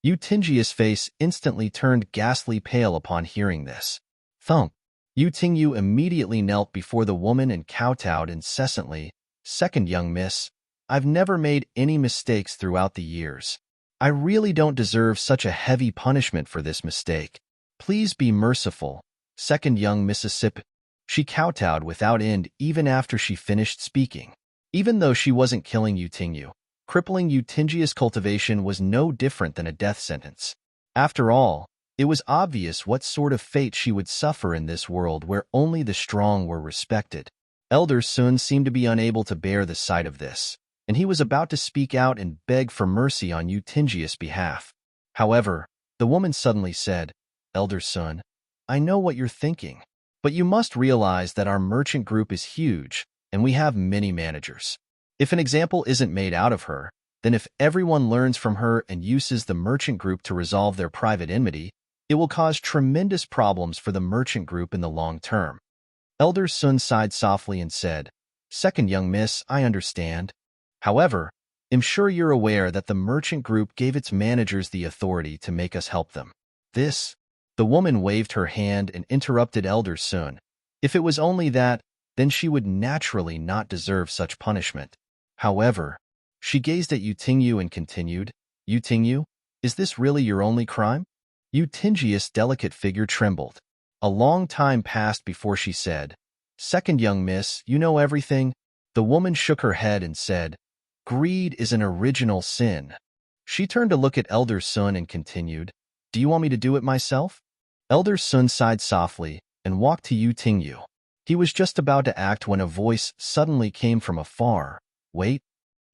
Yutingyu's face instantly turned ghastly pale upon hearing this. Thump. Yutingyu immediately knelt before the woman and kowtowed incessantly. Second young miss, I've never made any mistakes throughout the years. I really don't deserve such a heavy punishment for this mistake. Please be merciful. Second young Mississippi. She kowtowed without end even after she finished speaking. Even though she wasn't killing Yutingyu, crippling Yutingyu's cultivation was no different than a death sentence. After all, it was obvious what sort of fate she would suffer in this world where only the strong were respected. Elder Sun seemed to be unable to bear the sight of this, and he was about to speak out and beg for mercy on Yutingyu's behalf. However, the woman suddenly said, Elder Sun, I know what you're thinking, but you must realize that our merchant group is huge, and we have many managers. If an example isn't made out of her, then if everyone learns from her and uses the merchant group to resolve their private enmity, it will cause tremendous problems for the merchant group in the long term. Elder Sun sighed softly and said, Second young miss, I understand. However, I'm sure you're aware that the merchant group gave its managers the authority to make us help them. The woman waved her hand and interrupted Elder Sun. If it was only that, then she would naturally not deserve such punishment. However, she gazed at Yutingyu and continued, Yutingyu, is this really your only crime? Yutingyu's delicate figure trembled. A long time passed before she said, Second young miss, you know everything? The woman shook her head and said, Greed is an original sin. She turned to look at Elder Sun and continued, Do you want me to do it myself? Elder Sun sighed softly and walked to Yutingyu. He was just about to act when a voice suddenly came from afar. Wait.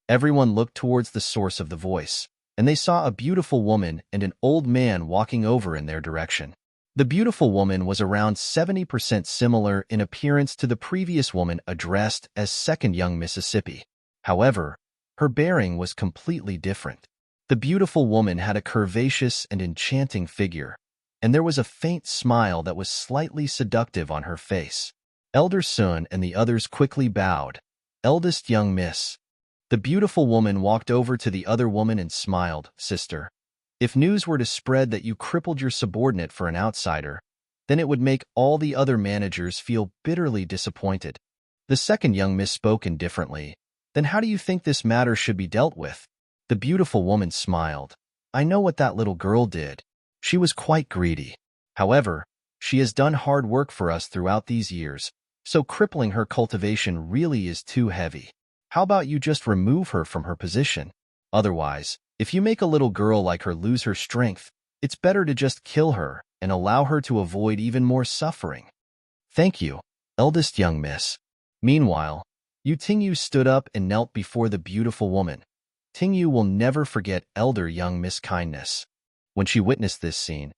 Everyone looked towards the source of the voice, and they saw a beautiful woman and an old man walking over in their direction. The beautiful woman was around 70% similar in appearance to the previous woman addressed as Second Young Mississippi. However, her bearing was completely different. The beautiful woman had a curvaceous and enchanting figure, and there was a faint smile that was slightly seductive on her face. Elder Sun and the others quickly bowed. Eldest young miss. The beautiful woman walked over to the other woman and smiled, Sister. If news were to spread that you crippled your subordinate for an outsider, then it would make all the other managers feel bitterly disappointed. The second young miss spoke indifferently. Then how do you think this matter should be dealt with? The beautiful woman smiled. I know what that little girl did. She was quite greedy. However, she has done hard work for us throughout these years, so crippling her cultivation really is too heavy. How about you just remove her from her position? Otherwise, if you make a little girl like her lose her strength, it's better to just kill her and allow her to avoid even more suffering. Thank you, eldest young miss. Meanwhile, Yutingyu stood up and knelt before the beautiful woman. Tingyu will never forget elder young miss kindness. When she witnessed this scene,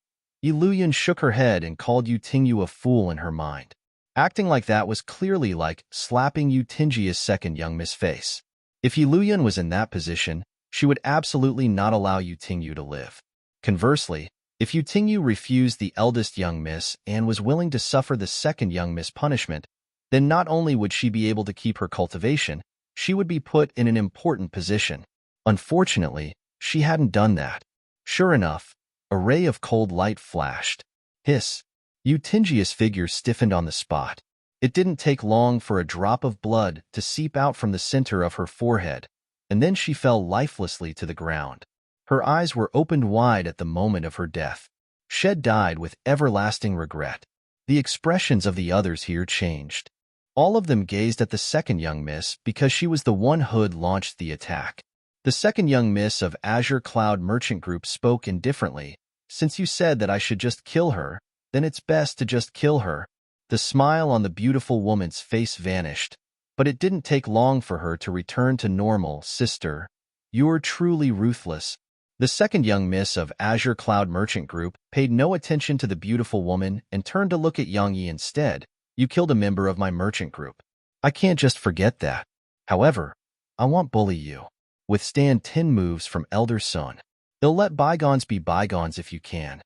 Yiluyan shook her head and called Yutingyu a fool in her mind. Acting like that was clearly like slapping Yutingyu's second young miss face. If Yiluyan was in that position, she would absolutely not allow Yutingyu to live. Conversely, if Yutingyu refused the eldest young miss and was willing to suffer the second young miss punishment, then not only would she be able to keep her cultivation, she would be put in an important position. Unfortunately, she hadn't done that. Sure enough, a ray of cold light flashed. Hiss. Yutingyu's figure stiffened on the spot. It didn't take long for a drop of blood to seep out from the center of her forehead, and then she fell lifelessly to the ground. Her eyes were opened wide at the moment of her death. Shed died with everlasting regret. The expressions of the others here changed. All of them gazed at the second young miss because she was the one who'd launched the attack. The second young miss of Azure Cloud Merchant Group spoke indifferently. Since you said that I should just kill her, then it's best to just kill her. The smile on the beautiful woman's face vanished, but it didn't take long for her to return to normal. Sister, you're truly ruthless. The second young miss of Azure Cloud Merchant Group paid no attention to the beautiful woman and turned to look at Yang Yi instead. You killed a member of my merchant group. I can't just forget that. However, I won't bully you. Withstand 10 moves from Elder Sun. They'll let bygones be bygones if you can.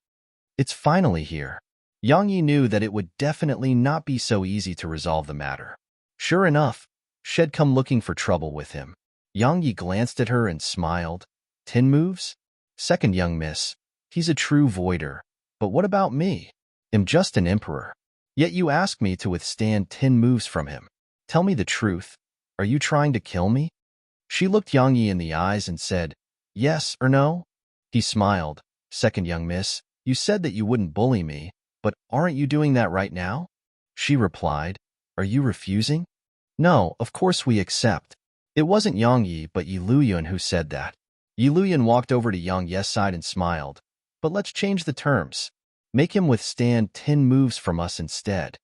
It's finally here. Yang Yi knew that it would definitely not be so easy to resolve the matter. Sure enough, she'd come looking for trouble with him. Yang Yi glanced at her and smiled. 10 moves? Second young miss. He's a true voider. But what about me? I'm just an emperor. Yet you ask me to withstand 10 moves from him. Tell me the truth. Are you trying to kill me? She looked Yang Yi in the eyes and said, yes or no? He smiled. Second young miss, you said that you wouldn't bully me, but aren't you doing that right now? She replied, are you refusing? No, of course we accept. It wasn't Yang Yi but Yi Luyuan who said that. Yi Luyuan walked over to Yang Yi's side and smiled. But let's change the terms. Make him withstand 10 moves from us instead.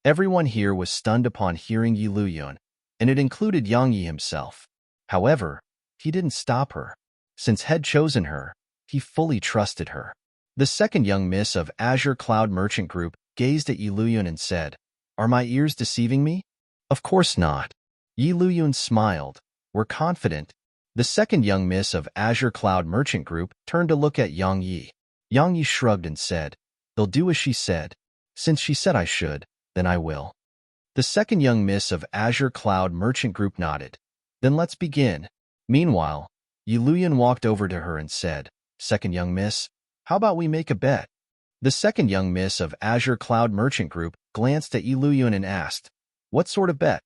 Everyone here was stunned upon hearing Yi Luyuan, and it included Yang Yi himself. However, he didn't stop her. Since had chosen her, he fully trusted her. The second young miss of Azure Cloud Merchant Group gazed at Yi Luyuan and said, are my ears deceiving me? Of course not. Yi Luyuan smiled. We're confident. The second young miss of Azure Cloud Merchant Group turned to look at Yang Yi. Yang Yi shrugged and said, they'll do as she said. Since she said I should, then I will. The second young miss of Azure Cloud Merchant Group nodded. Then let's begin. Meanwhile, Yi Luyuan walked over to her and said, second young miss, how about we make a bet? The second young miss of Azure Cloud Merchant Group glanced at Yi Luyuan and asked, what sort of bet?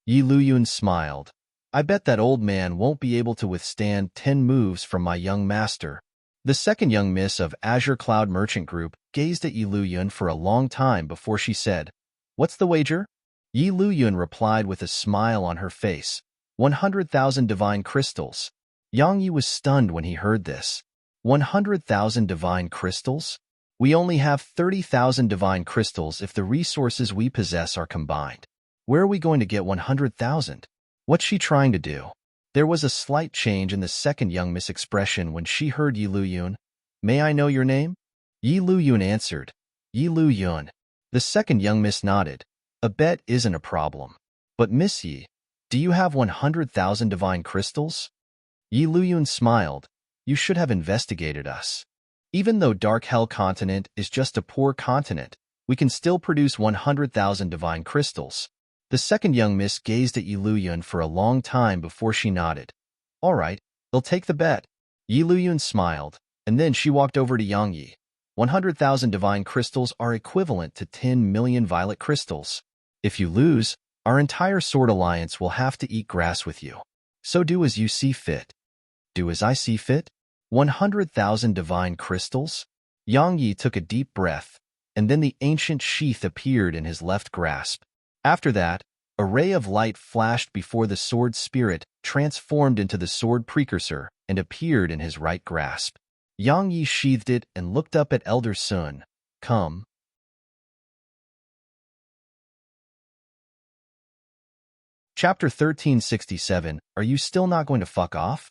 Yi Luyuan smiled. I bet that old man won't be able to withstand 10 moves from my young master. The second young miss of Azure Cloud Merchant Group gazed at Yi Luyuan for a long time before she said, what's the wager? Yi Luyuan replied with a smile on her face, 100,000 divine crystals. Yang Yi was stunned when he heard this. 100,000 divine crystals? We only have 30,000 divine crystals if the resources we possess are combined. Where are we going to get 100,000? What's she trying to do? There was a slight change in the second young miss expression when she heard Yi Luyuan. May I know your name? Yi Luyuan answered. Yi Luyuan. The second young miss nodded. A bet isn't a problem. But Miss Yi, do you have 100,000 divine crystals? Yi Luyuan smiled. You should have investigated us. Even though Dark Hell Continent is just a poor continent, we can still produce 100,000 divine crystals. The second young miss gazed at Yi Luyuan for a long time before she nodded. All right, they'll take the bet. Yi Luyuan smiled, and then she walked over to Yang Yi. 100,000 divine crystals are equivalent to 10 million violet crystals. If you lose, our entire sword alliance will have to eat grass with you. So do as you see fit. Do as I see fit? 100,000 divine crystals? Yang Yi took a deep breath, and then the ancient sheath appeared in his left grasp. After that, a ray of light flashed before the sword spirit, transformed into the sword precursor, and appeared in his right grasp. Yang Yi sheathed it and looked up at Elder Sun. Come. Chapter 1367. Are you still not going to fuck off?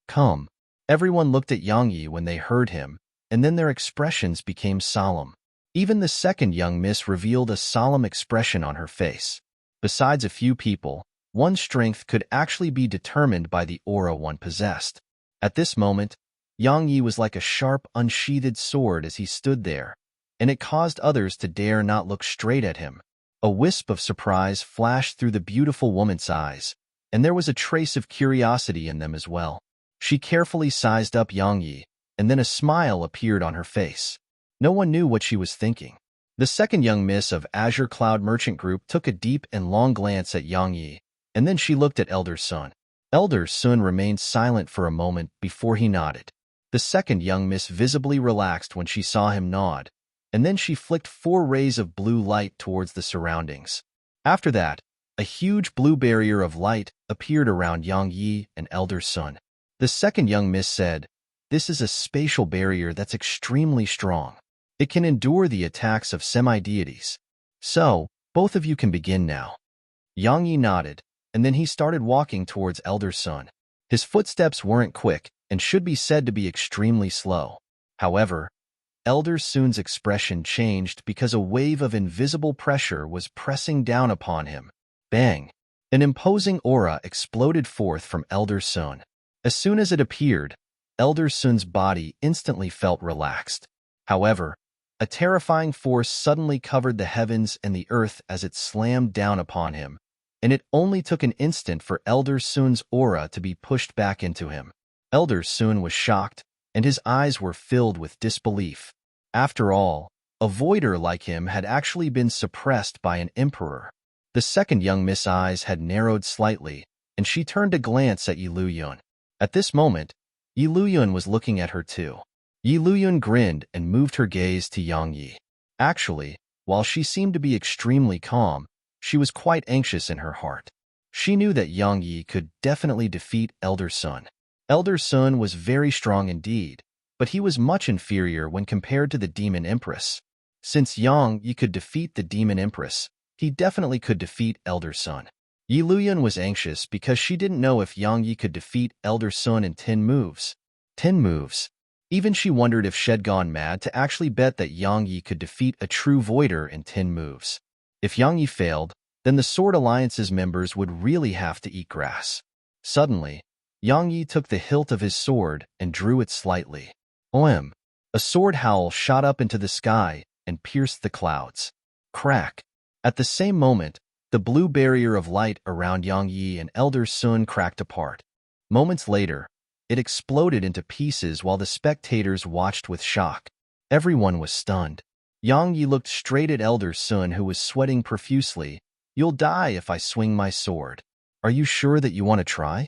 Come. Everyone looked at Yang Yi when they heard him, and then their expressions became solemn. Even the second young miss revealed a solemn expression on her face. Besides a few people, one's strength could actually be determined by the aura one possessed. At this moment, Yang Yi was like a sharp, unsheathed sword as he stood there, and it caused others to dare not look straight at him. A wisp of surprise flashed through the beautiful woman's eyes, and there was a trace of curiosity in them as well. She carefully sized up Yang Yi, and then a smile appeared on her face. No one knew what she was thinking. The second young miss of Azure Cloud Merchant Group took a deep and long glance at Yang Yi, and then she looked at Elder Sun. Elder Sun remained silent for a moment before he nodded. The second young miss visibly relaxed when she saw him nod, and then she flicked 4 rays of blue light towards the surroundings. After that, a huge blue barrier of light appeared around Yang Yi and Elder Sun. The second young miss said, "This is a spatial barrier that's extremely strong. It can endure the attacks of semi-deities. So, both of you can begin now. Yang Yi nodded, and then he started walking towards Elder Sun. His footsteps weren't quick and should be said to be extremely slow. However, Elder Sun's expression changed because a wave of invisible pressure was pressing down upon him. Bang! An imposing aura exploded forth from Elder Sun. As soon as it appeared, Elder Sun's body instantly felt relaxed. However, a terrifying force suddenly covered the heavens and the earth as it slammed down upon him, and it only took an instant for Elder Sun's aura to be pushed back into him. Elder Sun was shocked, and his eyes were filled with disbelief. After all, a voider like him had actually been suppressed by an emperor. The second young Miss' eyes had narrowed slightly, and she turned to glance at Yi Luyun. At this moment, Yi Luyun was looking at her too. Yi Luyun grinned and moved her gaze to Yang Yi. Actually, while she seemed to be extremely calm, she was quite anxious in her heart. She knew that Yang Yi could definitely defeat Elder Sun. Elder Sun was very strong indeed, but he was much inferior when compared to the Demon Empress. Since Yang Yi could defeat the Demon Empress, he definitely could defeat Elder Sun. Yi Luyun was anxious because she didn't know if Yang Yi could defeat Elder Sun in 10 moves. 10 moves. Even she wondered if she'd gone mad to actually bet that Yang Yi could defeat a true voider in 10 moves. If Yang Yi failed, then the Sword Alliance's members would really have to eat grass. Suddenly, Yang Yi took the hilt of his sword and drew it slightly. Oem! A sword howl shot up into the sky and pierced the clouds. Crack! At the same moment, the blue barrier of light around Yang Yi and Elder Sun cracked apart. Moments later, it exploded into pieces while the spectators watched with shock. Everyone was stunned. Yang Yi looked straight at Elder Sun, who was sweating profusely. "You'll die if I swing my sword. Are you sure that you want to try?"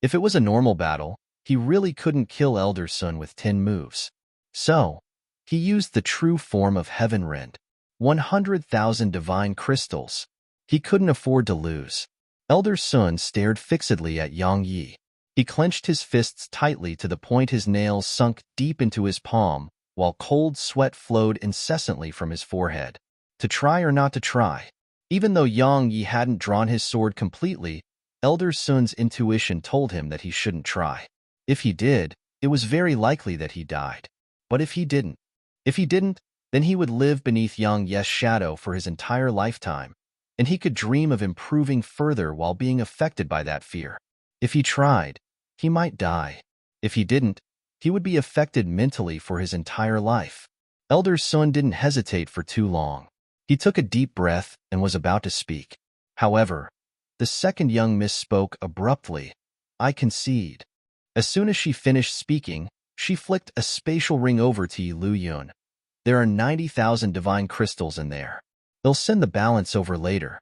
If it was a normal battle, he really couldn't kill Elder Sun with 10 moves. So, he used the true form of Heaven Rend. 100,000 divine crystals. He couldn't afford to lose. Elder Sun stared fixedly at Yang Yi. He clenched his fists tightly to the point his nails sunk deep into his palm, while cold sweat flowed incessantly from his forehead. To try or not to try? Even though Yang Yi hadn't drawn his sword completely, Elder Sun's intuition told him that he shouldn't try. If he did, it was very likely that he died. But if he didn't, then he would live beneath Yang Yi's shadow for his entire lifetime, and he could dream of improving further while being affected by that fear. If he tried, he might die. If he didn't, he would be affected mentally for his entire life. Elder Sun didn't hesitate for too long. He took a deep breath and was about to speak. However, the second young miss spoke abruptly. "I concede." As soon as she finished speaking, she flicked a spatial ring over to Yi Luyun. "There are 90,000 divine crystals in there. They'll send the balance over later."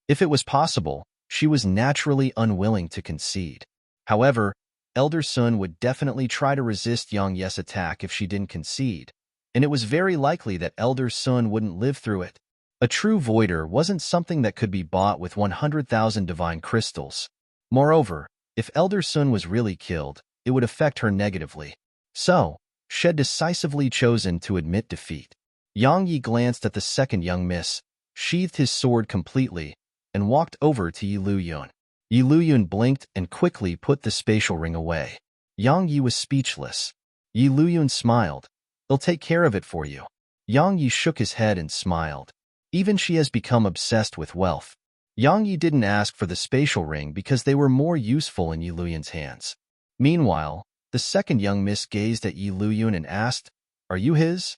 If it was possible, she was naturally unwilling to concede. However, Elder Sun would definitely try to resist Yang Yi's attack if she didn't concede, and it was very likely that Elder Sun wouldn't live through it. A true voider wasn't something that could be bought with 100,000 divine crystals. Moreover, if Elder Sun was really killed, it would affect her negatively. So, she had decisively chosen to admit defeat. Yang Yi glanced at the second young miss, sheathed his sword completely, and walked over to Yi Luyun. Yi Luyun blinked and quickly put the spatial ring away. Yang Yi was speechless. Yi Luyun smiled. "They'll take care of it for you." Yang Yi shook his head and smiled. Even she has become obsessed with wealth. Yang Yi didn't ask for the spatial ring because they were more useful in Yi Luyun's hands. Meanwhile, the second young miss gazed at Yi Luyun and asked, "Are you his?"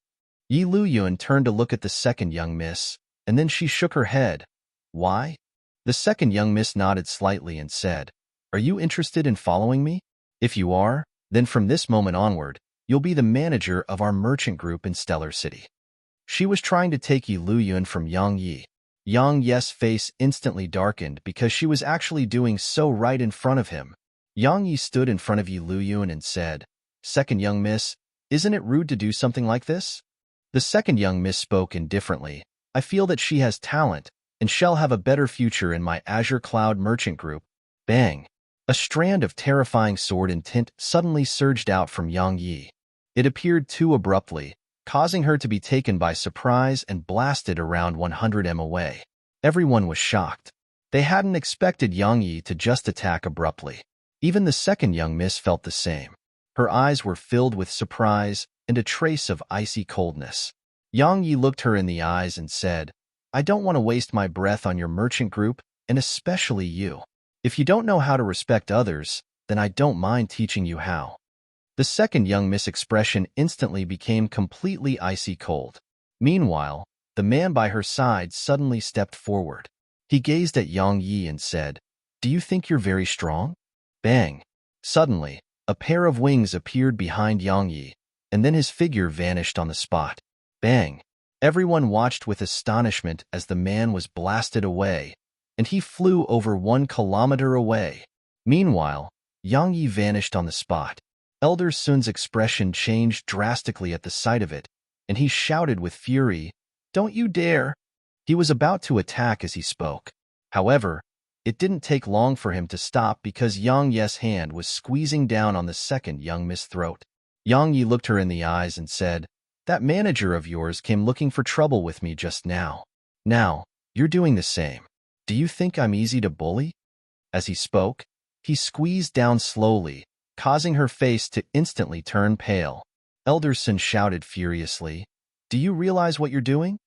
Yi Luyun turned to look at the second young miss, and then she shook her head. "Why?" The second young miss nodded slightly and said, "Are you interested in following me? If you are, then from this moment onward, you'll be the manager of our merchant group in Stellar City." She was trying to take Yi Luyun from Yang Yi. Yang Yi's face instantly darkened because she was actually doing so right in front of him. Yang Yi stood in front of Yi Luyun and said, "Second young miss, isn't it rude to do something like this?" The second young miss spoke indifferently. "I feel that she has talent, and shall have a better future in my Azure Cloud merchant group." Bang! A strand of terrifying sword intent suddenly surged out from Yang Yi. It appeared too abruptly, causing her to be taken by surprise and blasted around 100 m away. Everyone was shocked. They hadn't expected Yang Yi to just attack abruptly. Even the second young miss felt the same. Her eyes were filled with surprise and a trace of icy coldness. Yang Yi looked her in the eyes and said, "I don't want to waste my breath on your merchant group, and especially you. If you don't know how to respect others, then I don't mind teaching you how." The second young miss expression instantly became completely icy cold. Meanwhile, the man by her side suddenly stepped forward. He gazed at Yang Yi and said, "Do you think you're very strong?" Bang! Suddenly, a pair of wings appeared behind Yang Yi, and then his figure vanished on the spot. Bang! Everyone watched with astonishment as the man was blasted away, and he flew over 1 kilometer away. Meanwhile, Yang Yi vanished on the spot. Elder Sun's expression changed drastically at the sight of it, and he shouted with fury, "Don't you dare!" He was about to attack as he spoke. However, it didn't take long for him to stop because Yang Yi's hand was squeezing down on the second young miss' throat. Yang Yi looked her in the eyes and said, "That manager of yours came looking for trouble with me just now. Now, you're doing the same. Do you think I'm easy to bully?" As he spoke, he squeezed down slowly, causing her face to instantly turn pale. Elder Sun shouted furiously, "Do you realize what you're doing?"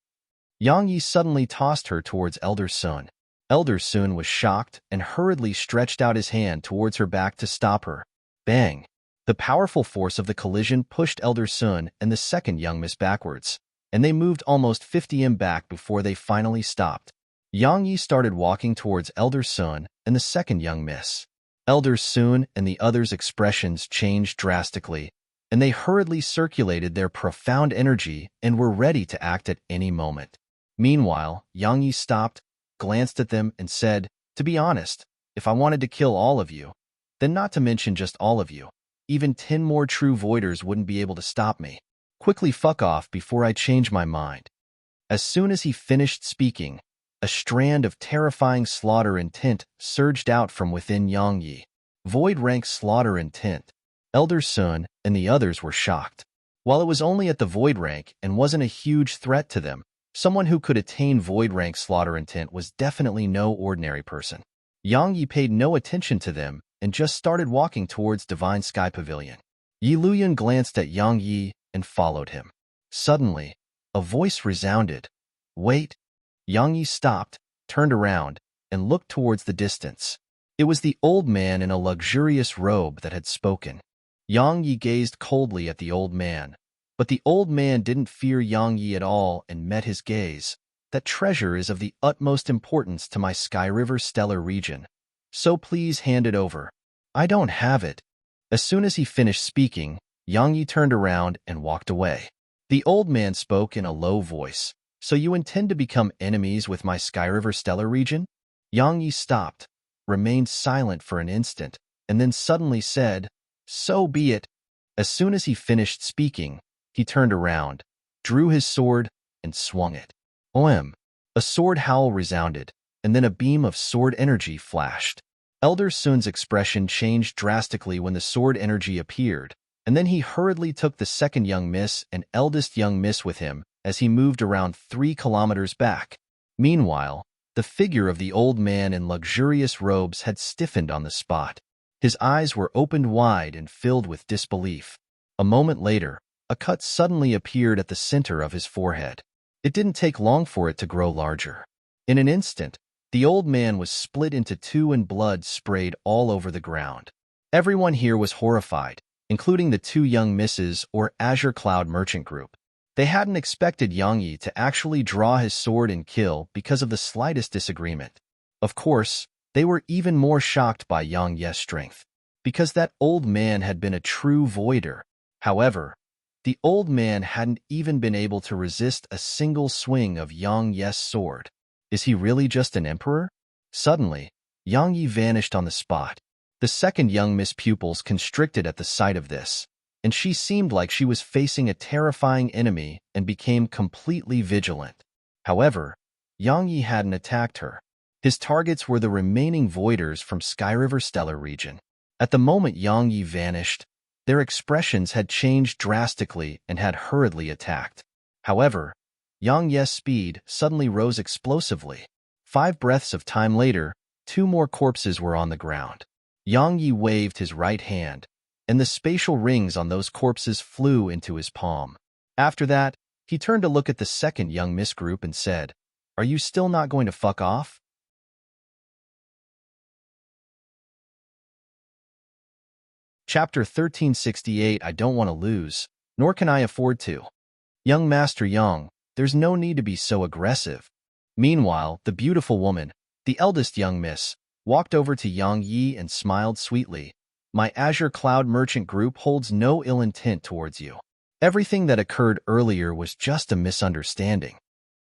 Yang Yi suddenly tossed her towards Elder Sun. Elder Sun was shocked and hurriedly stretched out his hand towards her back to stop her. Bang! The powerful force of the collision pushed Elder Sun and the second young miss backwards, and they moved almost 50 m back before they finally stopped. Yang Yi started walking towards Elder Sun and the second young miss. Elder Sun and the others' expressions changed drastically, and they hurriedly circulated their profound energy and were ready to act at any moment. Meanwhile, Yang Yi stopped, glanced at them, and said, "To be honest, if I wanted to kill all of you, then not to mention just all of you, even 10 more true voiders wouldn't be able to stop me. Quickly fuck off before I change my mind." As soon as he finished speaking, a strand of terrifying slaughter intent surged out from within Yang Yi. Void rank slaughter intent. Elder Sun and the others were shocked. While it was only at the void rank and wasn't a huge threat to them, someone who could attain void rank slaughter intent was definitely no ordinary person. Yang Yi paid no attention to them and just started walking towards Divine Sky Pavilion. Yi Luyan glanced at Yang Yi and followed him. Suddenly, a voice resounded, "Wait." Yang Yi stopped, turned around, and looked towards the distance. It was the old man in a luxurious robe that had spoken. Yang Yi gazed coldly at the old man, but the old man didn't fear Yang Yi at all and met his gaze. "That treasure is of the utmost importance to my Sky River stellar region, so please hand it over." "I don't have it." As soon as he finished speaking, Yang Yi turned around and walked away. The old man spoke in a low voice, "So you intend to become enemies with my Sky River stellar region?" Yang Yi stopped, remained silent for an instant, and then suddenly said, "So be it." As soon as he finished speaking, he turned around, drew his sword, and swung it. OM! A sword howl resounded, and then a beam of sword energy flashed. Elder Sun's expression changed drastically when the sword energy appeared, and then he hurriedly took the second young miss and eldest young miss with him as he moved around 3 kilometers back. Meanwhile, the figure of the old man in luxurious robes had stiffened on the spot. His eyes were opened wide and filled with disbelief. A moment later, a cut suddenly appeared at the center of his forehead. It didn't take long for it to grow larger. In an instant, the old man was split into two and blood sprayed all over the ground. Everyone here was horrified, including the two young misses or Azure Cloud Merchant Group. They hadn't expected Yang Yi to actually draw his sword and kill because of the slightest disagreement. Of course, they were even more shocked by Yang Yi's strength, because that old man had been a true voider. However, the old man hadn't even been able to resist a single swing of Yang Yi's sword. Is he really just an emperor? Suddenly, Yang Yi vanished on the spot. The second young miss pupils constricted at the sight of this, and she seemed like she was facing a terrifying enemy and became completely vigilant. However, Yang Yi hadn't attacked her. His targets were the remaining voiders from Sky River Stellar region. At the moment Yang Yi vanished, Their expressions had changed drastically and had hurriedly attacked. However, Yang Ye's speed suddenly rose explosively. 5 breaths of time later, 2 more corpses were on the ground. Yang Yi waved his right hand, and the spatial rings on those corpses flew into his palm. After that, he turned to look at the second young miss group and said, "Are you still not going to fuck off?" Chapter 1368. I don't want to lose, nor can I afford to. Young Master Yang, there's no need to be so aggressive. Meanwhile, the beautiful woman, the eldest young miss, walked over to Yang Yi and smiled sweetly. My Azure Cloud Merchant Group holds no ill intent towards you. Everything that occurred earlier was just a misunderstanding.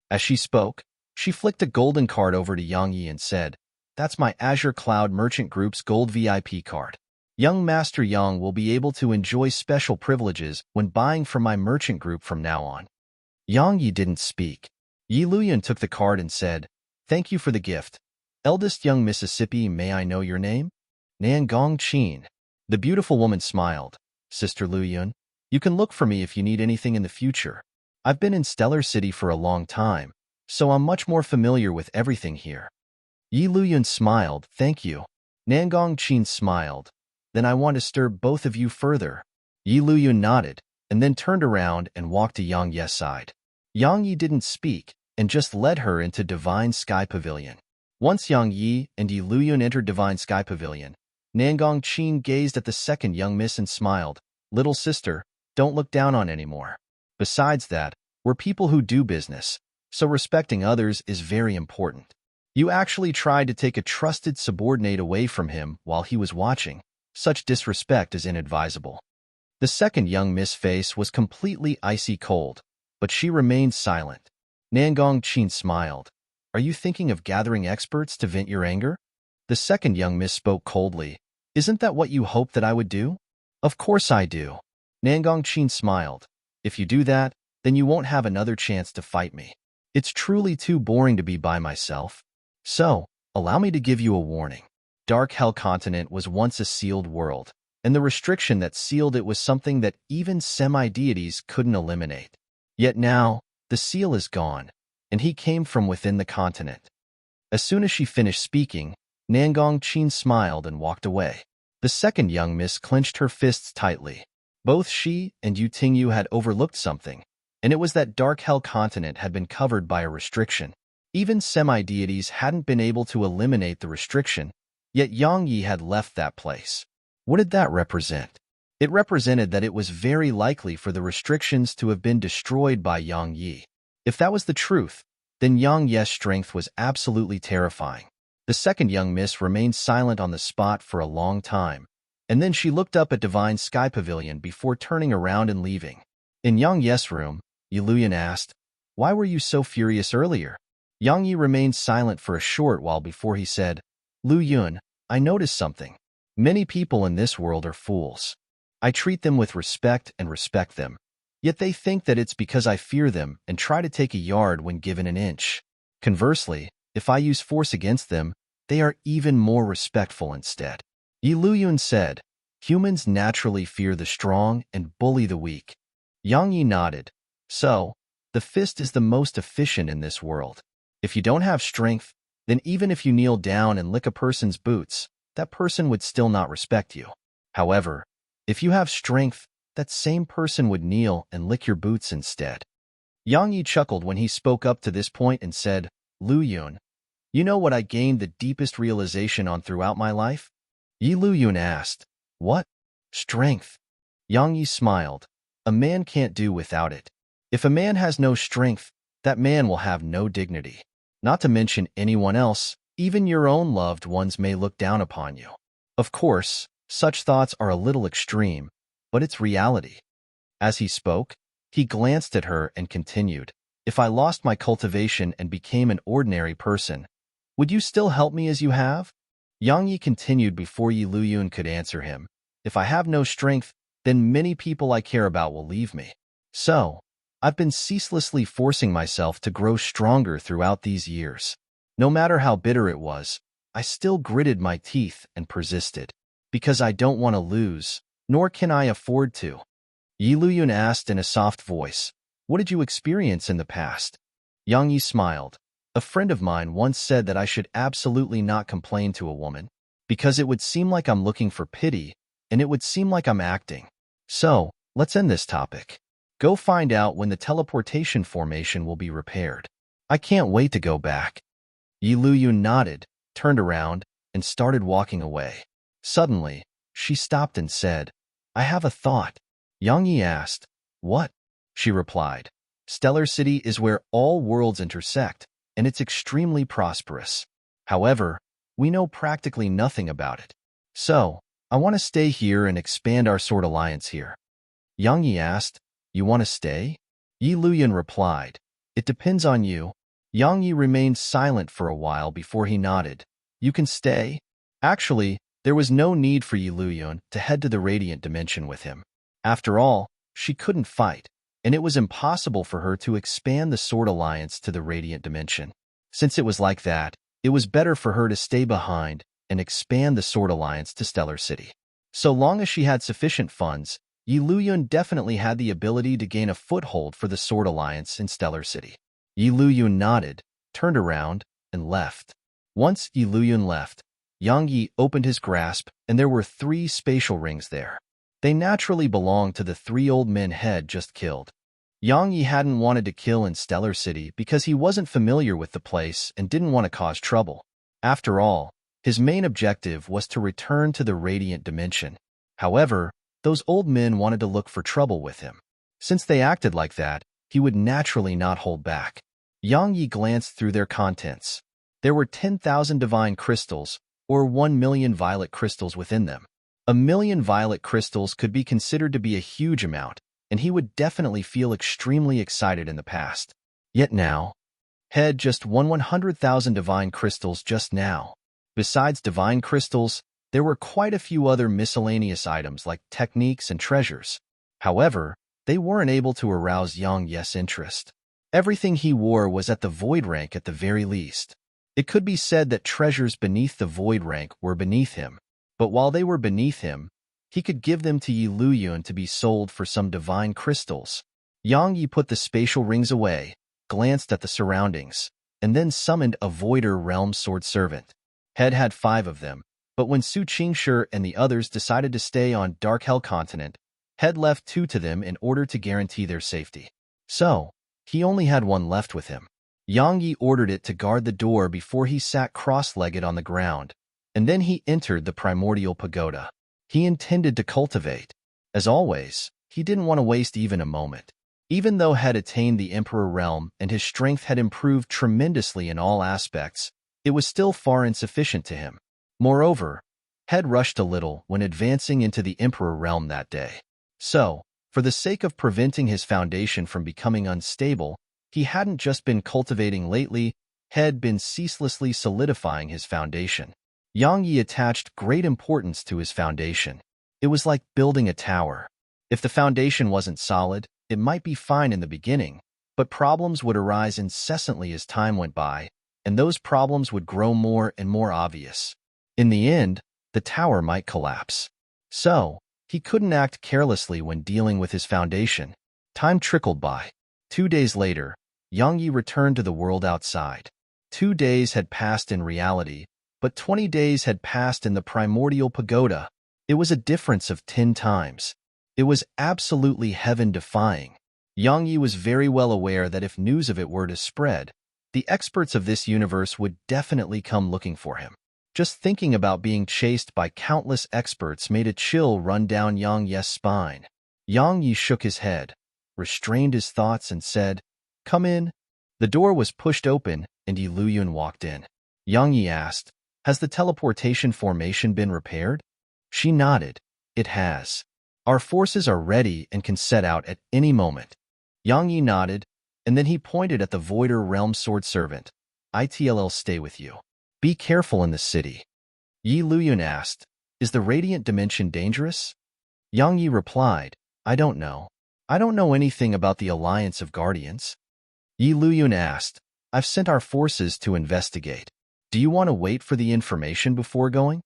As she spoke, she flicked a golden card over to Yang Yi and said, "That's my Azure Cloud Merchant Group's gold VIP card. Young Master Yang will be able to enjoy special privileges when buying from my merchant group from now on." Yang Yi didn't speak. Yi Luyan took the card and said, "Thank you for the gift. Eldest young Mississippi, may I know your name?" "Nangong Chin." The beautiful woman smiled. "Sister Luyan, you can look for me if you need anything in the future. I've been in Stellar City for a long time, so I'm much more familiar with everything here." Yi Luyan smiled. "Thank you." Nangong Chin smiled. "Then I want to stir both of you further." Yi Luyan nodded, and then turned around and walked to Yang Ye's side. Yang Yi didn't speak, and just led her into Divine Sky Pavilion. Once Yang Yi and Yi Luyan entered Divine Sky Pavilion, Nangong Chin gazed at the second young miss and smiled. "Little sister, don't look down on anymore. Besides that, we're people who do business, so respecting others is very important. You actually tried to take a trusted subordinate away from him while he was watching. Such disrespect is inadvisable." The second young miss face was completely icy cold, but she remained silent. Nangong Chin smiled. "Are you thinking of gathering experts to vent your anger?" The second young miss spoke coldly. "Isn't that what you hoped that I would do?" "Of course I do." Nangong Chin smiled. "If you do that, then you won't have another chance to fight me. It's truly too boring to be by myself. So, allow me to give you a warning. Dark Hell Continent was once a sealed world, and the restriction that sealed it was something that even semi-deities couldn't eliminate. Yet now, the seal is gone, and he came from within the continent." As soon as she finished speaking, Nangong Chin smiled and walked away. The second young miss clenched her fists tightly. Both she and Yu Tingyu had overlooked something, and it was that Dark Hell Continent had been covered by a restriction. Even semi-deities hadn't been able to eliminate the restriction, yet Yang Yi had left that place. What did that represent? It represented that it was very likely for the restrictions to have been destroyed by Yang Yi. If that was the truth, then Yang Ye's strength was absolutely terrifying. The second young miss remained silent on the spot for a long time, and then she looked up at Divine Sky Pavilion before turning around and leaving. In Yang Ye's room, Yi Luyan asked, "Why were you so furious earlier?" Yang Yi remained silent for a short while before he said, "Lu Yun, I noticed something. Many people in this world are fools. I treat them with respect and respect them, yet they think that it's because I fear them and try to take a yard when given an inch. Conversely, if I use force against them, they are even more respectful instead." Yi Luyun said, "Humans naturally fear the strong and bully the weak." Yang Yi nodded. "So, the fist is the most efficient in this world. If you don't have strength, then even if you kneel down and lick a person's boots, that person would still not respect you. However, if you have strength, that same person would kneel and lick your boots instead." Yang Yi chuckled when he spoke up to this point and said, "Lu Yun, you know what I gained the deepest realization on throughout my life?" Yi Lu Yun asked, "What?" "Strength." Yang Yi smiled. "A man can't do without it. If a man has no strength, that man will have no dignity. Not to mention anyone else, even your own loved ones may look down upon you. Of course, such thoughts are a little extreme, but it's reality." As he spoke, he glanced at her and continued, "If I lost my cultivation and became an ordinary person, would you still help me as you have?" Yang Yi continued before Yi Luyun could answer him, "If I have no strength, then many people I care about will leave me. So, I've been ceaselessly forcing myself to grow stronger throughout these years. No matter how bitter it was, I still gritted my teeth and persisted. Because I don't want to lose, nor can I afford to. Yi Luyun asked in a soft voice, what did you experience in the past? Yang Yi smiled. A friend of mine once said that I should absolutely not complain to a woman, because it would seem like I'm looking for pity, and it would seem like I'm acting. So, let's end this topic. Go find out when the teleportation formation will be repaired. I can't wait to go back. Yi Luyun nodded, turned around, and started walking away. Suddenly, she stopped and said, I have a thought. Yang Yi asked, what? She replied, Stellar City is where all worlds intersect, and it's extremely prosperous. However, we know practically nothing about it. So, I want to stay here and expand our sword alliance here. Yang Yi asked, you want to stay? Yi Luyun replied, it depends on you. Yang Yi remained silent for a while before he nodded. You can stay? Actually, there was no need for Yi Luyun to head to the Radiant Dimension with him. After all, she couldn't fight, and it was impossible for her to expand the Sword Alliance to the Radiant Dimension. Since it was like that, it was better for her to stay behind and expand the Sword Alliance to Stellar City. So long as she had sufficient funds, Yi Luyun definitely had the ability to gain a foothold for the Sword Alliance in Stellar City. Yi Luyun nodded, turned around, and left. Once Yi Luyun left, Yang Yi opened his grasp, and there were 3 spatial rings there. They naturally belonged to the 3 old men Head just killed. Yang Yi hadn't wanted to kill in Stellar City because he wasn't familiar with the place and didn't want to cause trouble. After all, his main objective was to return to the Radiant Dimension. However, those old men wanted to look for trouble with him. Since they acted like that, he would naturally not hold back. Yang Yi glanced through their contents. There were 10,000 divine crystals, or 1,000,000 violet crystals within them. 1,000,000 violet crystals could be considered to be a huge amount, and he would definitely feel extremely excited in the past. Yet now, Head just won 100,000 divine crystals just now. Besides divine crystals, there were quite a few other miscellaneous items like techniques and treasures. However, they weren't able to arouse Yang Yi's interest. Everything he wore was at the void rank at the very least. It could be said that treasures beneath the void rank were beneath him, but while they were beneath him, he could give them to Yi Luyun to be sold for some divine crystals. Yang Yi put the spatial rings away, glanced at the surroundings, and then summoned a Voider Realm Sword Servant. Head had 5 of them, but when Su Qingshi and the others decided to stay on Dark Hell Continent, Head left 2 to them in order to guarantee their safety. So, he only had 1 left with him. Yang Yi ordered it to guard the door before he sat cross-legged on the ground, and then he entered the primordial pagoda. He intended to cultivate. As always, he didn't want to waste even a moment. Even though Head attained the Emperor realm and his strength had improved tremendously in all aspects, it was still far insufficient to him. Moreover, Head rushed a little when advancing into the Emperor realm that day. So, for the sake of preventing his foundation from becoming unstable, he hadn't just been cultivating lately, Head been ceaselessly solidifying his foundation. Yang Yi attached great importance to his foundation. It was like building a tower. If the foundation wasn't solid, it might be fine in the beginning, but problems would arise incessantly as time went by, and those problems would grow more and more obvious. In the end, the tower might collapse. So, he couldn't act carelessly when dealing with his foundation. Time trickled by. 2 days later, Yang Yi returned to the world outside. 2 days had passed in reality, but 20 days had passed in the primordial pagoda. It was a difference of 10 times. It was absolutely heaven-defying. Yang Yi was very well aware that if news of it were to spread, the experts of this universe would definitely come looking for him. Just thinking about being chased by countless experts made a chill run down Yang Yi's spine. Yang Yi shook his head, restrained his thoughts, and said, "Come in." The door was pushed open, and Yi Luyun walked in. Yang Yi asked, "Has the teleportation formation been repaired?" She nodded. "It has. Our forces are ready and can set out at any moment." Yang Yi nodded, and then he pointed at the Voider Realm Sword Servant. "It'll stay with you. Be careful in the city." Yi Luyun asked, "Is the Radiant Dimension dangerous?" Yang Yi replied, "I don't know. I don't know anything about the Alliance of Guardians." Yi Luyun asked, "I've sent our forces to investigate. Do you want to wait for the information before going?"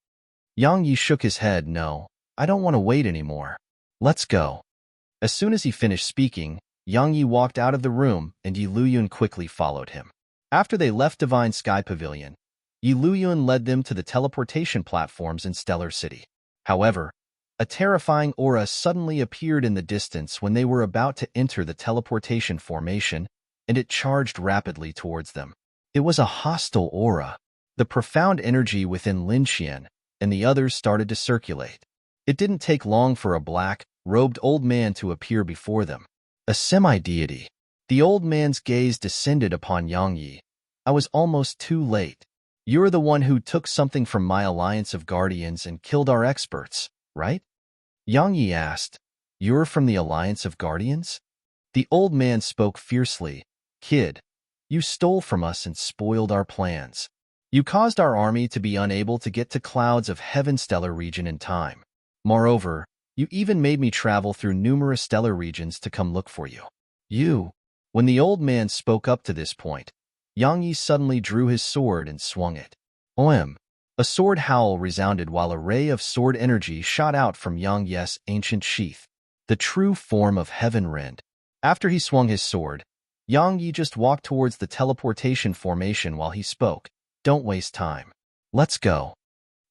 Yang Yi shook his head. "No, I don't want to wait anymore. Let's go. As soon as he finished speaking, Yang Yi walked out of the room and Yi Luyun quickly followed him. After they left Divine Sky Pavilion, Yi Luyun led them to the teleportation platforms in Stellar City. However, a terrifying aura suddenly appeared in the distance when they were about to enter the teleportation formation, and it charged rapidly towards them. It was a hostile aura. The profound energy within Lin Xian and the others started to circulate. It didn't take long for a black-robed old man to appear before them. A semi-deity. The old man's gaze descended upon Yang Yi. I was almost too late. You're the one who took something from my alliance of guardians and killed our experts, right? Yang Yi asked. You're from the alliance of guardians? The old man spoke fiercely. Kid, you stole from us and spoiled our plans. You caused our army to be unable to get to clouds of Heaven Stellar region in time. Moreover, you even made me travel through numerous stellar regions to come look for you. When the old man spoke up to this point, Yang Yi suddenly drew his sword and swung it. Oem! A sword howl resounded while a ray of sword energy shot out from Yang Yi's ancient sheath, the true form of Heaven Rend. After he swung his sword, Yang Yi just walked towards the teleportation formation while he spoke. Don't waste time. Let's go.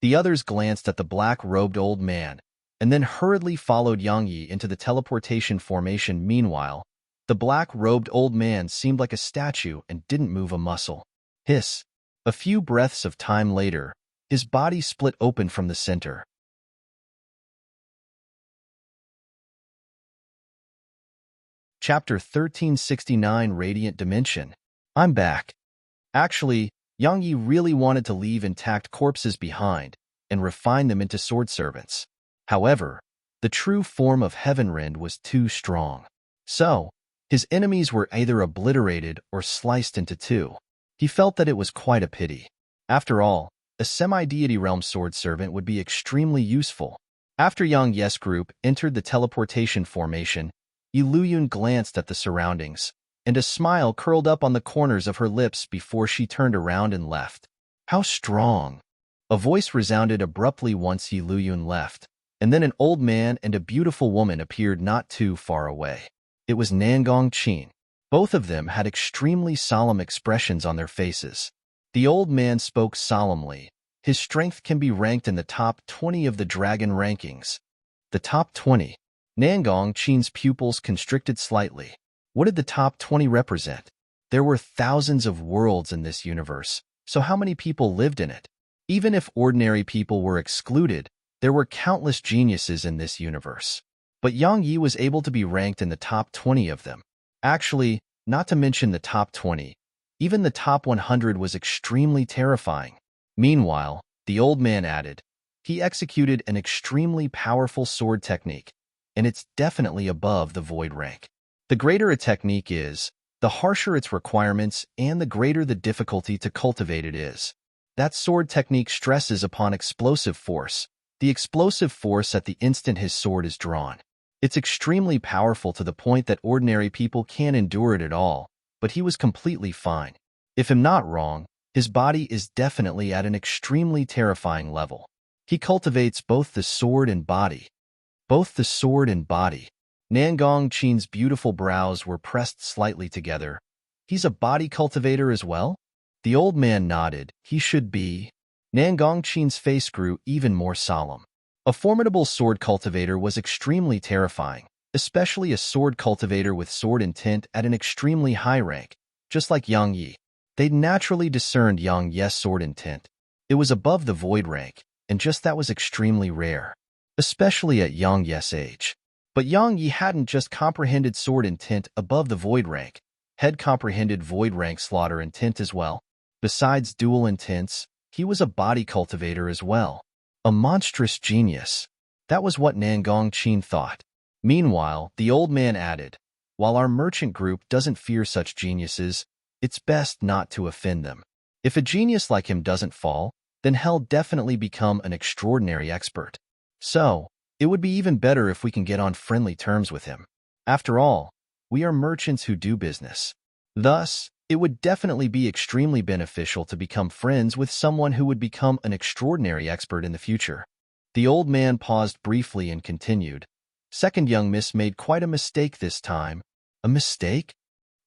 The others glanced at the black-robed old man, and then hurriedly followed Yang Yi into the teleportation formation. Meanwhile, the black-robed old man seemed like a statue and didn't move a muscle. Hiss. A few breaths of time later, his body split open from the center. Chapter 1369 Radiant Dimension. I'm back. Actually, Yang Yi really wanted to leave intact corpses behind and refine them into sword servants. However, the true form of Heaven Rend was too strong. So, his enemies were either obliterated or sliced into two. He felt that it was quite a pity. After all, a semi-deity realm sword servant would be extremely useful. After Yang Yi's group entered the teleportation formation, Yi Luyun glanced at the surroundings, and a smile curled up on the corners of her lips before she turned around and left. How strong! A voice resounded abruptly once Yi Luyun left, and then an old man and a beautiful woman appeared not too far away. It was Nangong Qin. Both of them had extremely solemn expressions on their faces. The old man spoke solemnly. His strength can be ranked in the top 20 of the dragon rankings. The top 20. Nangong Qin's pupils constricted slightly. What did the top 20 represent? There were thousands of worlds in this universe, so how many people lived in it? Even if ordinary people were excluded, there were countless geniuses in this universe. But Yang Yi was able to be ranked in the top 20 of them. Actually, not to mention the top 20, even the top 100 was extremely terrifying. Meanwhile, the old man added, he executed an extremely powerful sword technique, and it's definitely above the void rank. The greater a technique is, the harsher its requirements and the greater the difficulty to cultivate it is. That sword technique stresses upon explosive force, the explosive force at the instant his sword is drawn. It's extremely powerful to the point that ordinary people can't endure it at all, but he was completely fine. If I'm not wrong, his body is definitely at an extremely terrifying level. He cultivates both the sword and body. Nangong Qin's beautiful brows were pressed slightly together. He's a body cultivator as well? The old man nodded. He should be. Nangong Qin's face grew even more solemn. A formidable sword cultivator was extremely terrifying, especially a sword cultivator with sword intent at an extremely high rank, just like Yang Yi. They'd naturally discerned Yang Yi's sword intent. It was above the void rank, and just that was extremely rare, especially at Yang Yi's age. But Yang Yi hadn't just comprehended sword intent above the void rank, had comprehended void rank slaughter intent as well. Besides dual intents, he was a body cultivator as well. A monstrous genius. That was what Nangong Qin thought. Meanwhile, the old man added, while our merchant group doesn't fear such geniuses, it's best not to offend them. If a genius like him doesn't fall, then he'll definitely become an extraordinary expert. So, it would be even better if we can get on friendly terms with him. After all, we are merchants who do business. Thus, it would definitely be extremely beneficial to become friends with someone who would become an extraordinary expert in the future. The old man paused briefly and continued. Second young miss made quite a mistake this time. A mistake?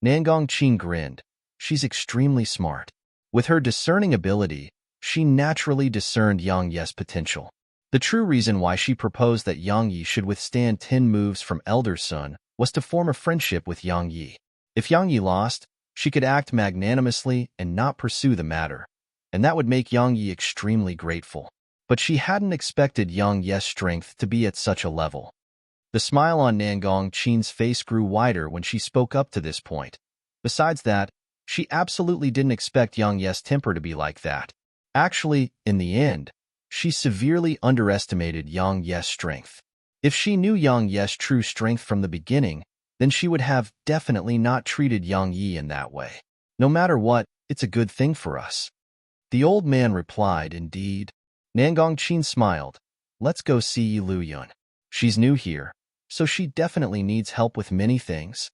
Nangong Qin grinned. She's extremely smart. With her discerning ability, she naturally discerned Yang Ye's potential. The true reason why she proposed that Yang Yi should withstand 10 moves from Elder Sun was to form a friendship with Yang Yi. If Yang Yi lost, she could act magnanimously and not pursue the matter, and that would make Yang Yi extremely grateful. But she hadn't expected Yang Ye's strength to be at such a level. The smile on Nangong Qin's face grew wider when she spoke up to this point. Besides that, she absolutely didn't expect Yang Ye's temper to be like that. Actually, in the end, she severely underestimated Yang Ye's strength. If she knew Yang Ye's true strength from the beginning, then she would have definitely not treated Yang Yi in that way. No matter what, it's a good thing for us. The old man replied, indeed. Nangong Qin smiled. Let's go see Yi Lu Yun. She's new here, so she definitely needs help with many things.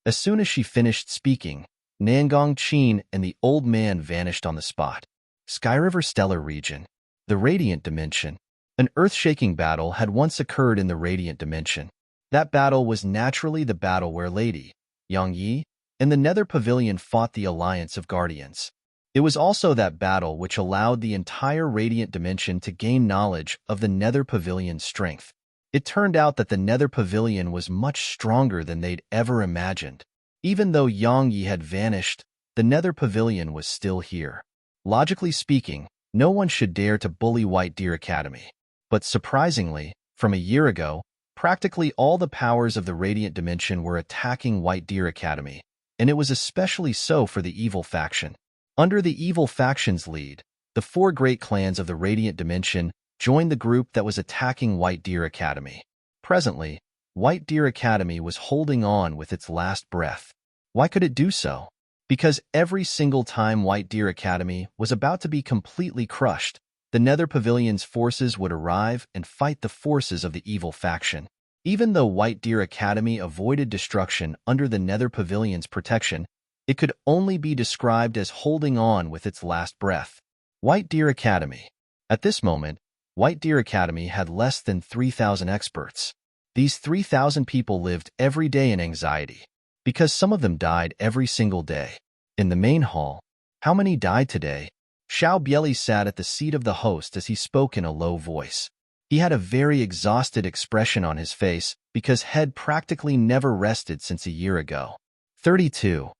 As soon as she finished speaking, Nangong Qin and the old man vanished on the spot. Skyriver Stellar Region. The Radiant Dimension. An earth-shaking battle had once occurred in the Radiant Dimension. That battle was naturally the battle where Lady Yang Yi and the Nether Pavilion fought the Alliance of Guardians. It was also that battle which allowed the entire Radiant Dimension to gain knowledge of the Nether Pavilion's strength. It turned out that the Nether Pavilion was much stronger than they'd ever imagined. Even though Yang Yi had vanished, the Nether Pavilion was still here. Logically speaking, no one should dare to bully White Deer Academy. But surprisingly, from a year ago, practically all the powers of the Radiant Dimension were attacking White Deer Academy, and it was especially so for the evil faction. Under the evil faction's lead, the 4 great clans of the Radiant Dimension joined the group that was attacking White Deer Academy. Presently, White Deer Academy was holding on with its last breath. Why could it do so? Because every single time White Deer Academy was about to be completely crushed, the Nether Pavilion's forces would arrive and fight the forces of the evil faction. Even though White Deer Academy avoided destruction under the Nether Pavilion's protection, it could only be described as holding on with its last breath. White Deer Academy. At this moment, White Deer Academy had less than 3,000 experts. These 3,000 people lived every day in anxiety, because some of them died every single day. In the main hall, how many died today? Xiao Bieli sat at the seat of the host as he spoke in a low voice. He had a very exhausted expression on his face because head practically never rested since a year ago. 32.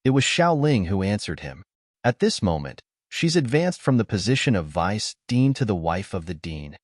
It was Xiao Ling who answered him. At this moment, she's advanced from the position of vice dean to the wife of the dean.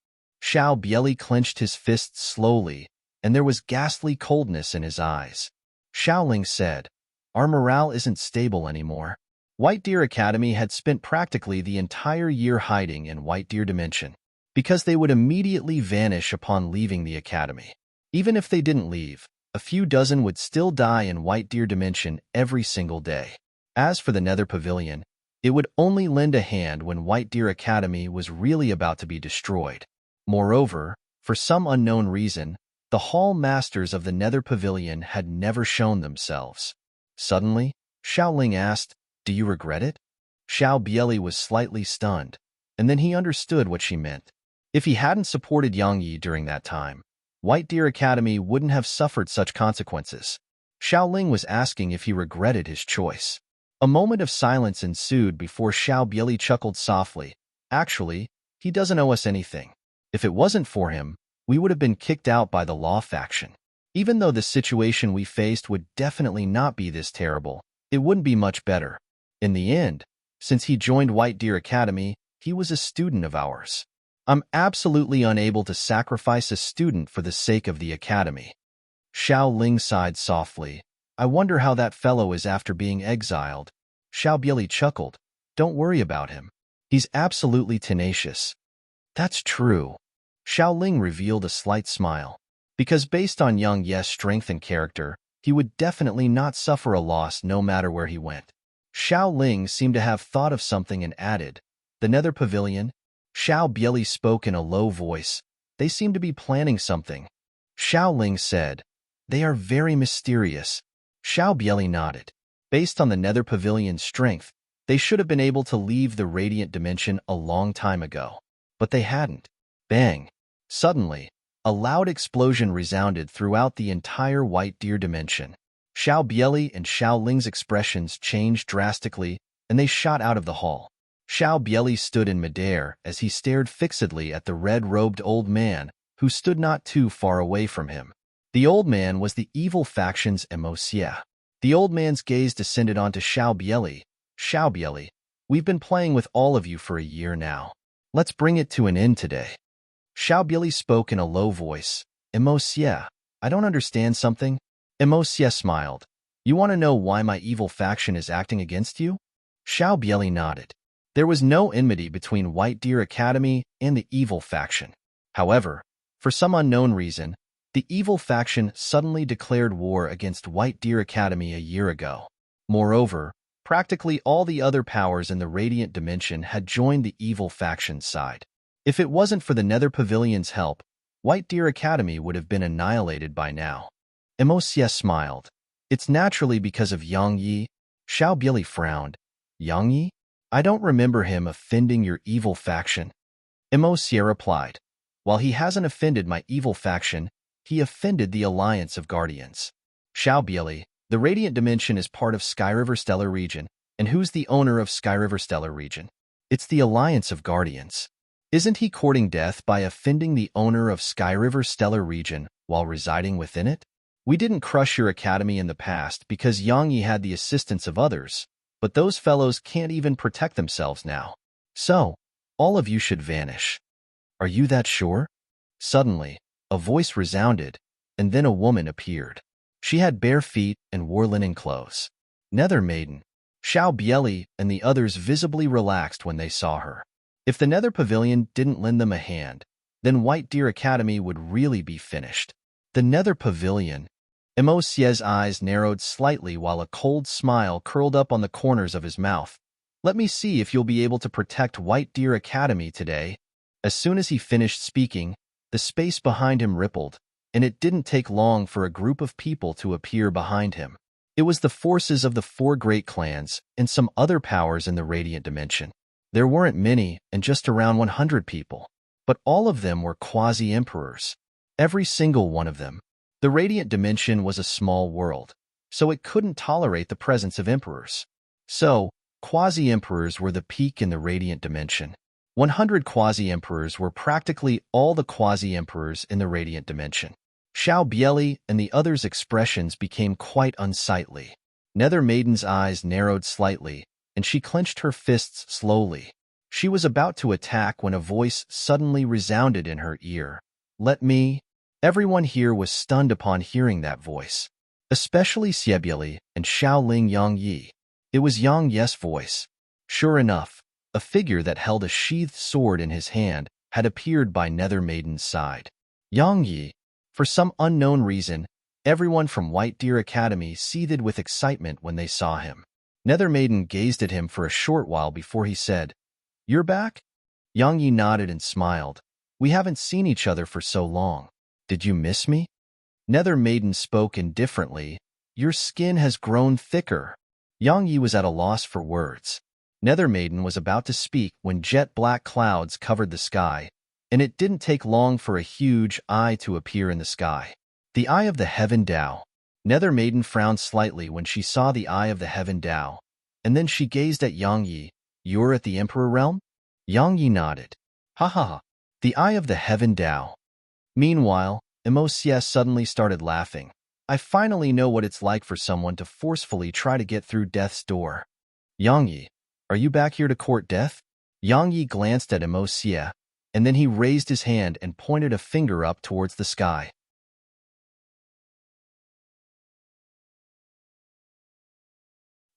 Xiao Bieli clenched his fists slowly, and there was ghastly coldness in his eyes. Xiao Ling said, "Our morale isn't stable anymore." White Deer Academy had spent practically the entire year hiding in White Deer Dimension, because they would immediately vanish upon leaving the academy. Even if they didn't leave, a few dozen would still die in White Deer Dimension every single day. As for the Nether Pavilion, it would only lend a hand when White Deer Academy was really about to be destroyed. Moreover, for some unknown reason, the Hall Masters of the Nether Pavilion had never shown themselves. Suddenly, Xiao Ling asked, "Do you regret it?" Xiao Bieli was slightly stunned, and then he understood what she meant. If he hadn't supported Yang Yi during that time, White Deer Academy wouldn't have suffered such consequences. Xiao Ling was asking if he regretted his choice. A moment of silence ensued before Xiao Bieli chuckled softly. Actually, he doesn't owe us anything. If it wasn't for him, we would have been kicked out by the Law faction. Even though the situation we faced would definitely not be this terrible, it wouldn't be much better. In the end, since he joined White Deer Academy, he was a student of ours. I'm absolutely unable to sacrifice a student for the sake of the academy. Xiao Ling sighed softly. I wonder how that fellow is after being exiled. Xiao Bieli chuckled. Don't worry about him. He's absolutely tenacious. That's true. Xiao Ling revealed a slight smile. Because based on Yang Ye's strength and character, he would definitely not suffer a loss no matter where he went. Xiao Ling seemed to have thought of something and added, "The Nether Pavilion?" Xiao Bieli spoke in a low voice. They seem to be planning something. Xiao Ling said, "They are very mysterious." Xiao Bieli nodded. Based on the Nether Pavilion's strength, they should have been able to leave the Radiant Dimension a long time ago. But they hadn't. Bang! Suddenly, a loud explosion resounded throughout the entire White Deer dimension. Xiao Bieli and Xiao Ling's expressions changed drastically, and they shot out of the hall. Xiao Bieli stood in midair as he stared fixedly at the red-robed old man who stood not too far away from him. The old man was the evil faction's Emosia. The old man's gaze descended onto Xiao Bieli. Xiao Bieli, we've been playing with all of you for a year now. Let's bring it to an end today. Xiao Bieli spoke in a low voice. Emosia, I don't understand something. Emosia smiled. You want to know why my evil faction is acting against you? Xiao Bieli nodded. There was no enmity between White Deer Academy and the evil faction. However, for some unknown reason, the evil faction suddenly declared war against White Deer Academy a year ago. Moreover, practically all the other powers in the Radiant Dimension had joined the evil faction's side. If it wasn't for the Nether Pavilion's help, White Deer Academy would have been annihilated by now. Emosia smiled. It's naturally because of Yang Yi. Xiao Bieli frowned. Yang Yi? I don't remember him offending your evil faction. Emosia replied. While he hasn't offended my evil faction, he offended the Alliance of Guardians. Xiao Bieli, the Radiant Dimension is part of Skyriver Stellar Region, and who's the owner of Skyriver Stellar Region? It's the Alliance of Guardians. Isn't he courting death by offending the owner of Skyriver Stellar Region while residing within it? We didn't crush your academy in the past because Yang Yi had the assistance of others, but those fellows can't even protect themselves now. So, all of you should vanish. Are you that sure? Suddenly, a voice resounded, and then a woman appeared. She had bare feet and wore linen clothes. Nether Maiden. Xiao Bieli and the others visibly relaxed when they saw her. If the Nether Pavilion didn't lend them a hand, then White Deer Academy would really be finished. The Nether Pavilion. Emosia's eyes narrowed slightly while a cold smile curled up on the corners of his mouth. Let me see if you'll be able to protect White Deer Academy today. As soon as he finished speaking, the space behind him rippled, and it didn't take long for a group of people to appear behind him. It was the forces of the 4 great clans and some other powers in the Radiant Dimension. There weren't many, and just around 100 people, but all of them were quasi-emperors. Every single one of them. The Radiant Dimension was a small world, so it couldn't tolerate the presence of emperors. So, quasi-emperors were the peak in the Radiant Dimension. 100 quasi-emperors were practically all the quasi-emperors in the Radiant Dimension. Xiao Bieli and the others' expressions became quite unsightly. Nether Maiden's eyes narrowed slightly, and she clenched her fists slowly. She was about to attack when a voice suddenly resounded in her ear. Let me. Everyone here was stunned upon hearing that voice, especially Xiao Bieli and Xiao Ling Yang Yi. It was Yang Yi's voice. Sure enough, a figure that held a sheathed sword in his hand had appeared by Nether Maiden's side. Yang Yi. For some unknown reason, everyone from White Deer Academy seethed with excitement when they saw him. Nether Maiden gazed at him for a short while before he said, You're back? Yang Yi nodded and smiled. We haven't seen each other for so long. Did you miss me? Nether Maiden spoke indifferently. Your skin has grown thicker. Yang Yi was at a loss for words. Nether Maiden was about to speak when jet-black clouds covered the sky, and it didn't take long for a huge eye to appear in the sky. The Eye of the Heaven Tao. Nether Maiden frowned slightly when she saw the Eye of the Heaven Tao, and then she gazed at Yang Yi. You're at the Emperor Realm? Yang Yi nodded. Ha ha ha. The Eye of the Heaven Tao. Meanwhile, Emosia suddenly started laughing. I finally know what it's like for someone to forcefully try to get through death's door. Yang Yi, are you back here to court death? Yang Yi glanced at Emosia, and then he raised his hand and pointed a finger up towards the sky.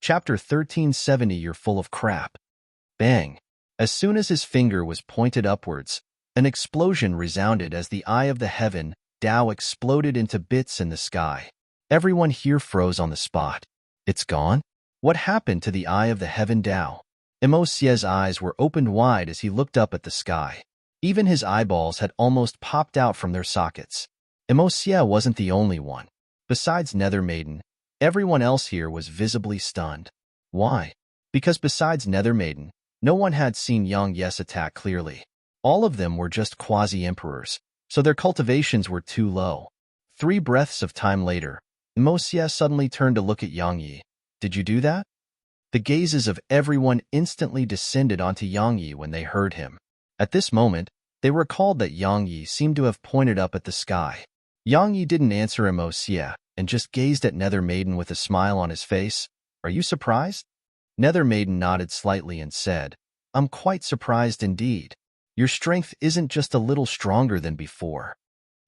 Chapter 1370. You're full of crap. Bang! As soon as his finger was pointed upwards, an explosion resounded as the Eye of the Heaven Tao exploded into bits in the sky. Everyone here froze on the spot. It's gone? What happened to the Eye of the Heaven Tao? Emosia's eyes were opened wide as he looked up at the sky. Even his eyeballs had almost popped out from their sockets. Emosia wasn't the only one. Besides Nether Maiden, everyone else here was visibly stunned. Why? Because besides Nether Maiden, no one had seen Yang Yi's attack clearly. All of them were just quasi-emperors, so their cultivations were too low. 3 breaths of time later, Emosia suddenly turned to look at Yang Yi. Did you do that? The gazes of everyone instantly descended onto Yang Yi when they heard him. At this moment, they recalled that Yang Yi seemed to have pointed up at the sky. Yang Yi didn't answer Emosia and just gazed at Nether Maiden with a smile on his face. Are you surprised? Nether Maiden nodded slightly and said, I'm quite surprised indeed. Your strength isn't just a little stronger than before.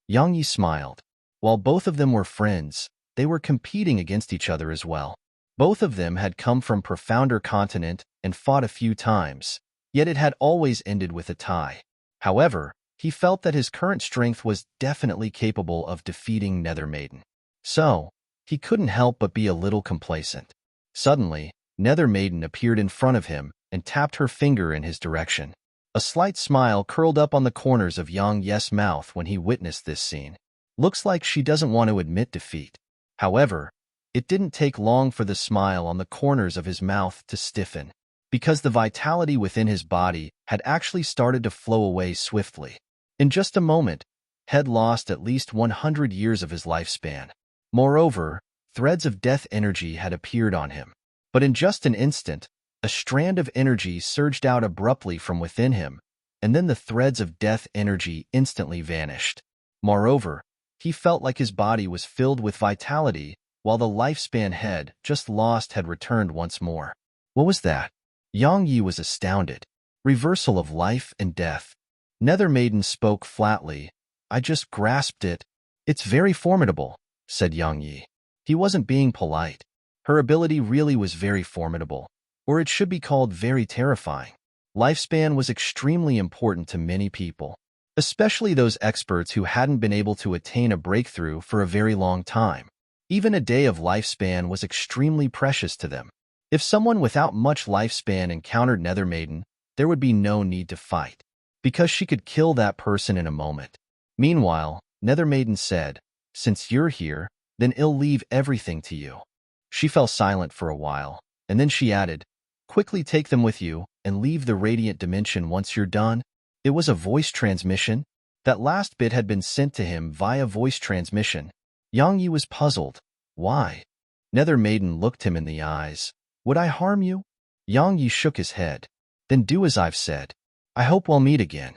Yang Yi smiled. While both of them were friends, they were competing against each other as well. Both of them had come from profounder continent and fought a few times, yet it had always ended with a tie. However, he felt that his current strength was definitely capable of defeating Nether Maiden. So, he couldn't help but be a little complacent. Suddenly, Nether Maiden appeared in front of him and tapped her finger in his direction. A slight smile curled up on the corners of Yang Yi's mouth when he witnessed this scene. Looks like she doesn't want to admit defeat. However, it didn't take long for the smile on the corners of his mouth to stiffen, because the vitality within his body had actually started to flow away swiftly. In just a moment, had lost at least 100 years of his lifespan. Moreover, threads of death energy had appeared on him. But in just an instant, a strand of energy surged out abruptly from within him, and then the threads of death energy instantly vanished. Moreover, he felt like his body was filled with vitality, while the lifespan had just lost had returned once more. What was that? Yang Yi was astounded. Reversal of life and death. Nether Maiden spoke flatly. I just grasped it. It's very formidable, said Yang Yi. He wasn't being polite. Her ability really was very formidable, or it should be called very terrifying. Lifespan was extremely important to many people, especially those experts who hadn't been able to attain a breakthrough for a very long time. Even a day of lifespan was extremely precious to them. If someone without much lifespan encountered Nether Maiden, there would be no need to fight, because she could kill that person in a moment. Meanwhile, Nether Maiden said, Since you're here, then I'll leave everything to you. She fell silent for a while, and then she added, Quickly take them with you, and leave the radiant dimension once you're done. It was a voice transmission. That last bit had been sent to him via voice transmission. Yang Yi was puzzled. Why? Nether Maiden looked him in the eyes. Would I harm you? Yang Yi shook his head. Then do as I've said. I hope we'll meet again.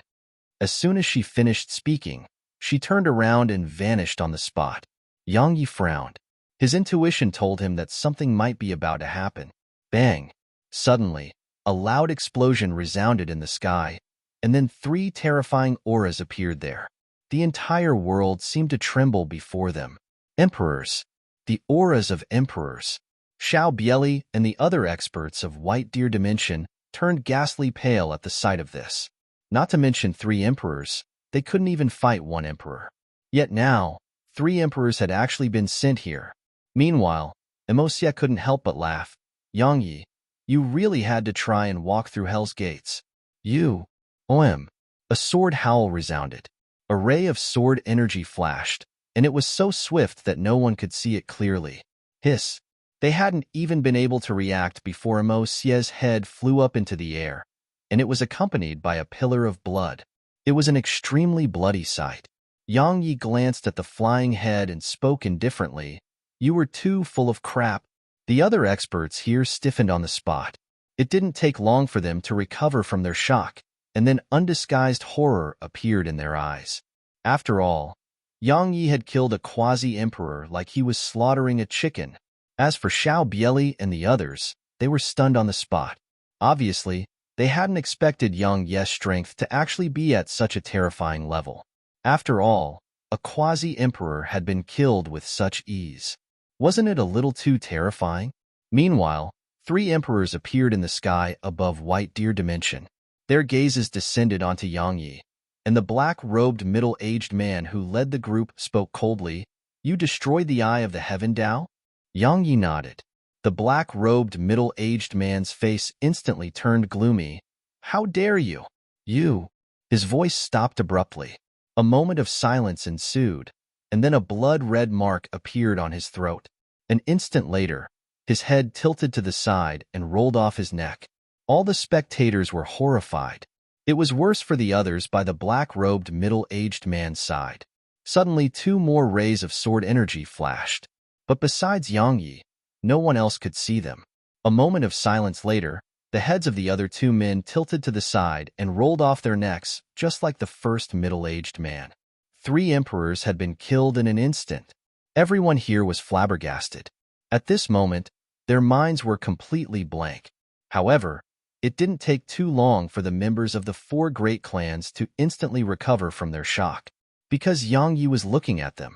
As soon as she finished speaking, she turned around and vanished on the spot. Yang Yi frowned. His intuition told him that something might be about to happen. Bang! Suddenly, a loud explosion resounded in the sky, and then 3 terrifying auras appeared there. The entire world seemed to tremble before them. Emperors. The auras of emperors. Xiao Bieli and the other experts of White Deer Dimension turned ghastly pale at the sight of this. Not to mention 3 emperors, they couldn't even fight 1 emperor. Yet now, 3 emperors had actually been sent here. Meanwhile, Emosia couldn't help but laugh. Yang Yi, you really had to try and walk through Hell's Gates. You. OM. A sword howl resounded. A ray of sword energy flashed, and it was so swift that no one could see it clearly. Hiss. They hadn't even been able to react before Emosia's head flew up into the air, and it was accompanied by a pillar of blood. It was an extremely bloody sight. Yang Yi glanced at the flying head and spoke indifferently. You were too full of crap. The other experts here stiffened on the spot. It didn't take long for them to recover from their shock, and then undisguised horror appeared in their eyes. After all, Yang Yi had killed a quasi-emperor like he was slaughtering a chicken. As for Xiao Bieli and the others, they were stunned on the spot. Obviously, they hadn't expected Yang Yi's strength to actually be at such a terrifying level. After all, a quasi-emperor had been killed with such ease. Wasn't it a little too terrifying? Meanwhile, 3 emperors appeared in the sky above White Deer Dimension. Their gazes descended onto Yang Yi, and the black-robed middle-aged man who led the group spoke coldly. You destroyed the Eye of the Heaven Tao? Yang Yi nodded. The black-robed middle-aged man's face instantly turned gloomy. How dare you? You. His voice stopped abruptly. A moment of silence ensued, and then a blood-red mark appeared on his throat. An instant later, his head tilted to the side and rolled off his neck. All the spectators were horrified. It was worse for the others by the black-robed middle-aged man's side. Suddenly, two more rays of sword energy flashed. But besides Yang Yi, no one else could see them. A moment of silence later, the heads of the other two men tilted to the side and rolled off their necks, just like the first middle-aged man. 3 emperors had been killed in an instant. Everyone here was flabbergasted. At this moment, their minds were completely blank. However, it didn't take too long for the members of the 4 great clans to instantly recover from their shock, because Yang Yi was looking at them.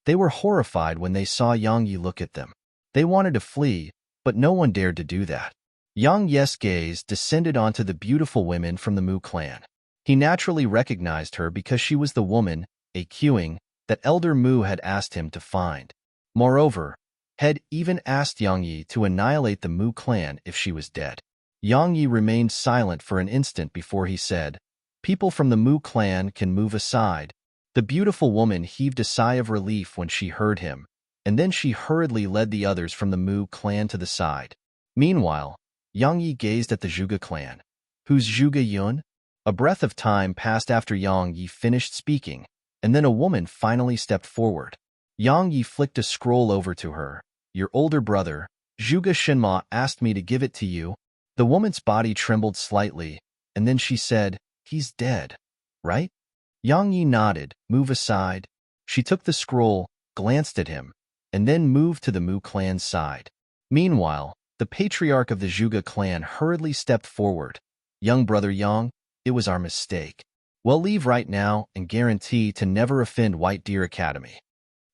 They were horrified when they saw Yang Yi look at them. They wanted to flee, but no one dared to do that. Yang Yi's gaze descended onto the beautiful women from the Mu clan. He naturally recognized her because she was the woman, a queuing, that Elder Mu had asked him to find. Moreover, had even asked Yang Yi to annihilate the Mu clan if she was dead. Yang Yi remained silent for an instant before he said, "People from the Mu clan can move aside." The beautiful woman heaved a sigh of relief when she heard him, and then she hurriedly led the others from the Mu clan to the side. Meanwhile, Yang Yi gazed at the Zhuge clan. "Who's Zhuge Yun?" A breath of time passed after Yang Yi finished speaking, and then a woman finally stepped forward. Yang Yi flicked a scroll over to her. "Your older brother, Zhuge Shenma, asked me to give it to you." The woman's body trembled slightly, and then she said, "He's dead, right?" Yang Yi nodded. "Move aside." She took the scroll, glanced at him, and then moved to the Mu clan's side. Meanwhile, the patriarch of the Zhuge clan hurriedly stepped forward. "Young brother Yang, it was our mistake. We'll leave right now and guarantee to never offend White Deer Academy."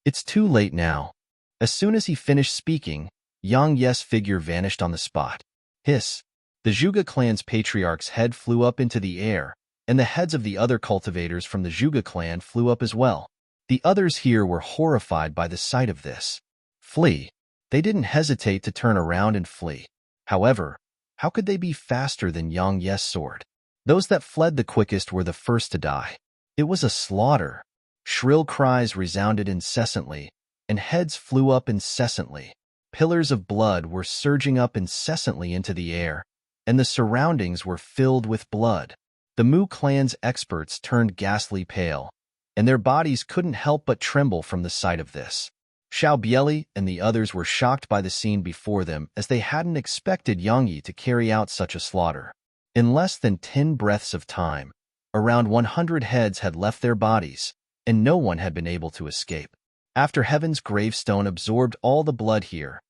"It's too late now." As soon as he finished speaking, Yang Yi's figure vanished on the spot. Hiss! The Zhuge clan's patriarch's head flew up into the air, and the heads of the other cultivators from the Zhuge clan flew up as well. The others here were horrified by the sight of this. Flee! They didn't hesitate to turn around and flee. However, how could they be faster than Yang Yi's sword? Those that fled the quickest were the first to die. It was a slaughter. Shrill cries resounded incessantly, and heads flew up incessantly. Pillars of blood were surging up incessantly into the air, and the surroundings were filled with blood. The Mu clan's experts turned ghastly pale, and their bodies couldn't help but tremble from the sight of this. Xiao Bieli and the others were shocked by the scene before them, as they hadn't expected Yang Yi to carry out such a slaughter. In less than 10 breaths of time, around 100 heads had left their bodies, and no one had been able to escape. After Heaven's gravestone absorbed all the blood here,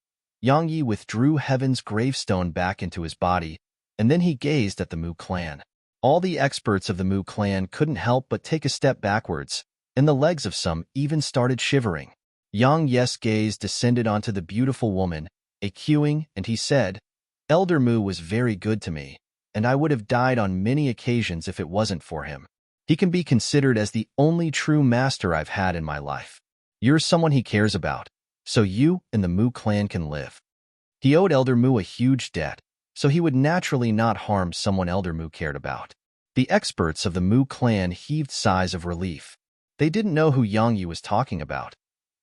Yang Yi withdrew Heaven's gravestone back into his body, and then he gazed at the Mu clan. All the experts of the Mu clan couldn't help but take a step backwards, and the legs of some even started shivering. Yang Yi's gaze descended onto the beautiful woman, a queuing, and he said, "Elder Mu was very good to me, and I would have died on many occasions if it wasn't for him. He can be considered as the only true master I've had in my life. You're someone he cares about, so you and the Mu clan can live." He owed Elder Mu a huge debt, so he would naturally not harm someone Elder Mu cared about. The experts of the Mu clan heaved sighs of relief. They didn't know who Yang Yi was talking about,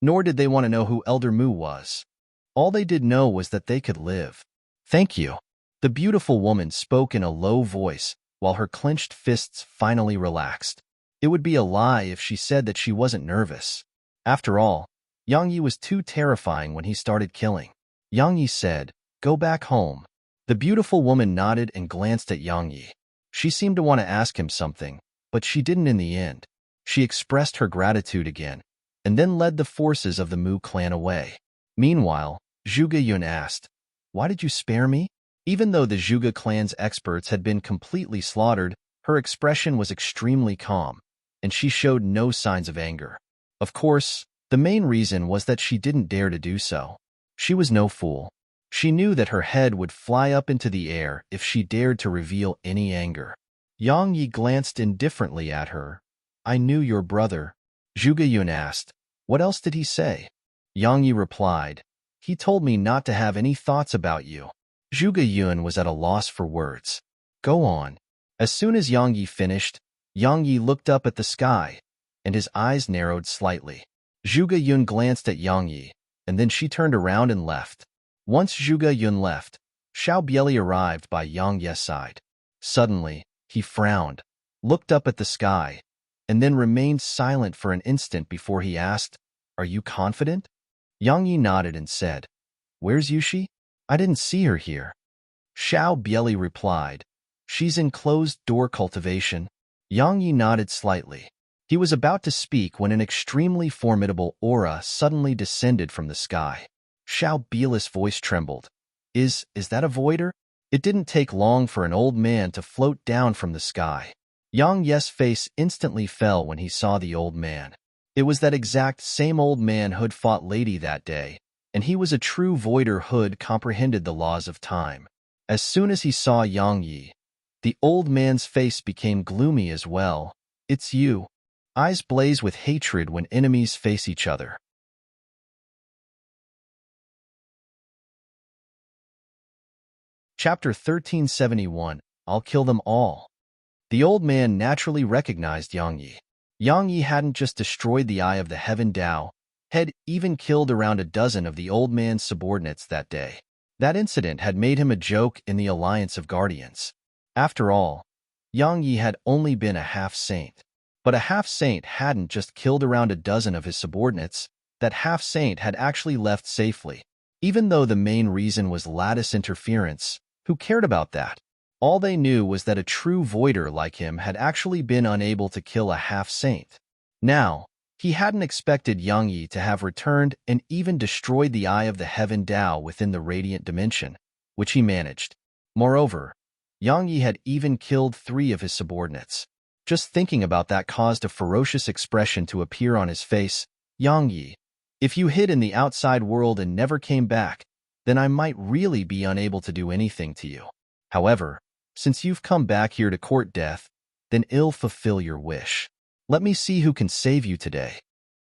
nor did they want to know who Elder Mu was. All they did know was that they could live. "Thank you." The beautiful woman spoke in a low voice, while her clenched fists finally relaxed. It would be a lie if she said that she wasn't nervous. After all, Yang Yi was too terrifying when he started killing. Yang Yi said, "Go back home." The beautiful woman nodded and glanced at Yang Yi. She seemed to want to ask him something, but she didn't in the end. She expressed her gratitude again, and then led the forces of the Mu clan away. Meanwhile, Zhuge Yun asked, "Why did you spare me?" Even though the Zhuge clan's experts had been completely slaughtered, her expression was extremely calm, and she showed no signs of anger. Of course, the main reason was that she didn't dare to do so. She was no fool. She knew that her head would fly up into the air if she dared to reveal any anger. Yang Yi glanced indifferently at her. "I knew your brother." Zhuge Yun asked, "What else did he say?" Yang Yi replied, "He told me not to have any thoughts about you." Zhuge Yun was at a loss for words. "Go on." As soon as Yang Yi finished, Yang Yi looked up at the sky, and his eyes narrowed slightly. Zhuge Yun glanced at Yang Yi, and then she turned around and left. Once Zhuge Yun left, Xiao Bieli arrived by Yang Yi's side. Suddenly, He frowned, looked up at the sky, and then remained silent for an instant before he asked, "Are you confident?" Yang Yi nodded and said, "Where's Yushi? I didn't see her here." Xiao Bieli replied, "She's in closed-door cultivation." Yang Yi nodded slightly. He was about to speak when an extremely formidable aura suddenly descended from the sky. Xiao Bieli's voice trembled. Is that a voider?" It didn't take long for an old man to float down from the sky. Yang Ye's face instantly fell when he saw the old man. It was that exact same old man who'd fought Lady that day, and he was a true voider who'd comprehended the laws of time. As soon as he saw Yang Yi, the old man's face became gloomy as well. "It's you." Eyes blaze with hatred when enemies face each other. Chapter 1371, I'll Kill Them All. The old man naturally recognized Yang Yi. Yang Yi hadn't just destroyed the Eye of the Heaven Tao, had even killed around a dozen of the old man's subordinates that day. That incident had made him a joke in the Alliance of Guardians. After all, Yang Yi had only been a half-saint. But a half-saint hadn't just killed around a dozen of his subordinates, that half-saint had actually left safely. Even though the main reason was lattice interference, who cared about that? All they knew was that a true voider like him had actually been unable to kill a half-saint. Now, he hadn't expected Yang Yi to have returned and even destroyed the Eye of the Heaven Tao within the Radiant Dimension, which he managed. Moreover, Yang Yi had even killed 3 of his subordinates. Just thinking about that caused a ferocious expression to appear on his face. "Yang Yi, if you hid in the outside world and never came back, then I might really be unable to do anything to you. However, since you've come back here to court death, then I'll fulfill your wish. Let me see who can save you today."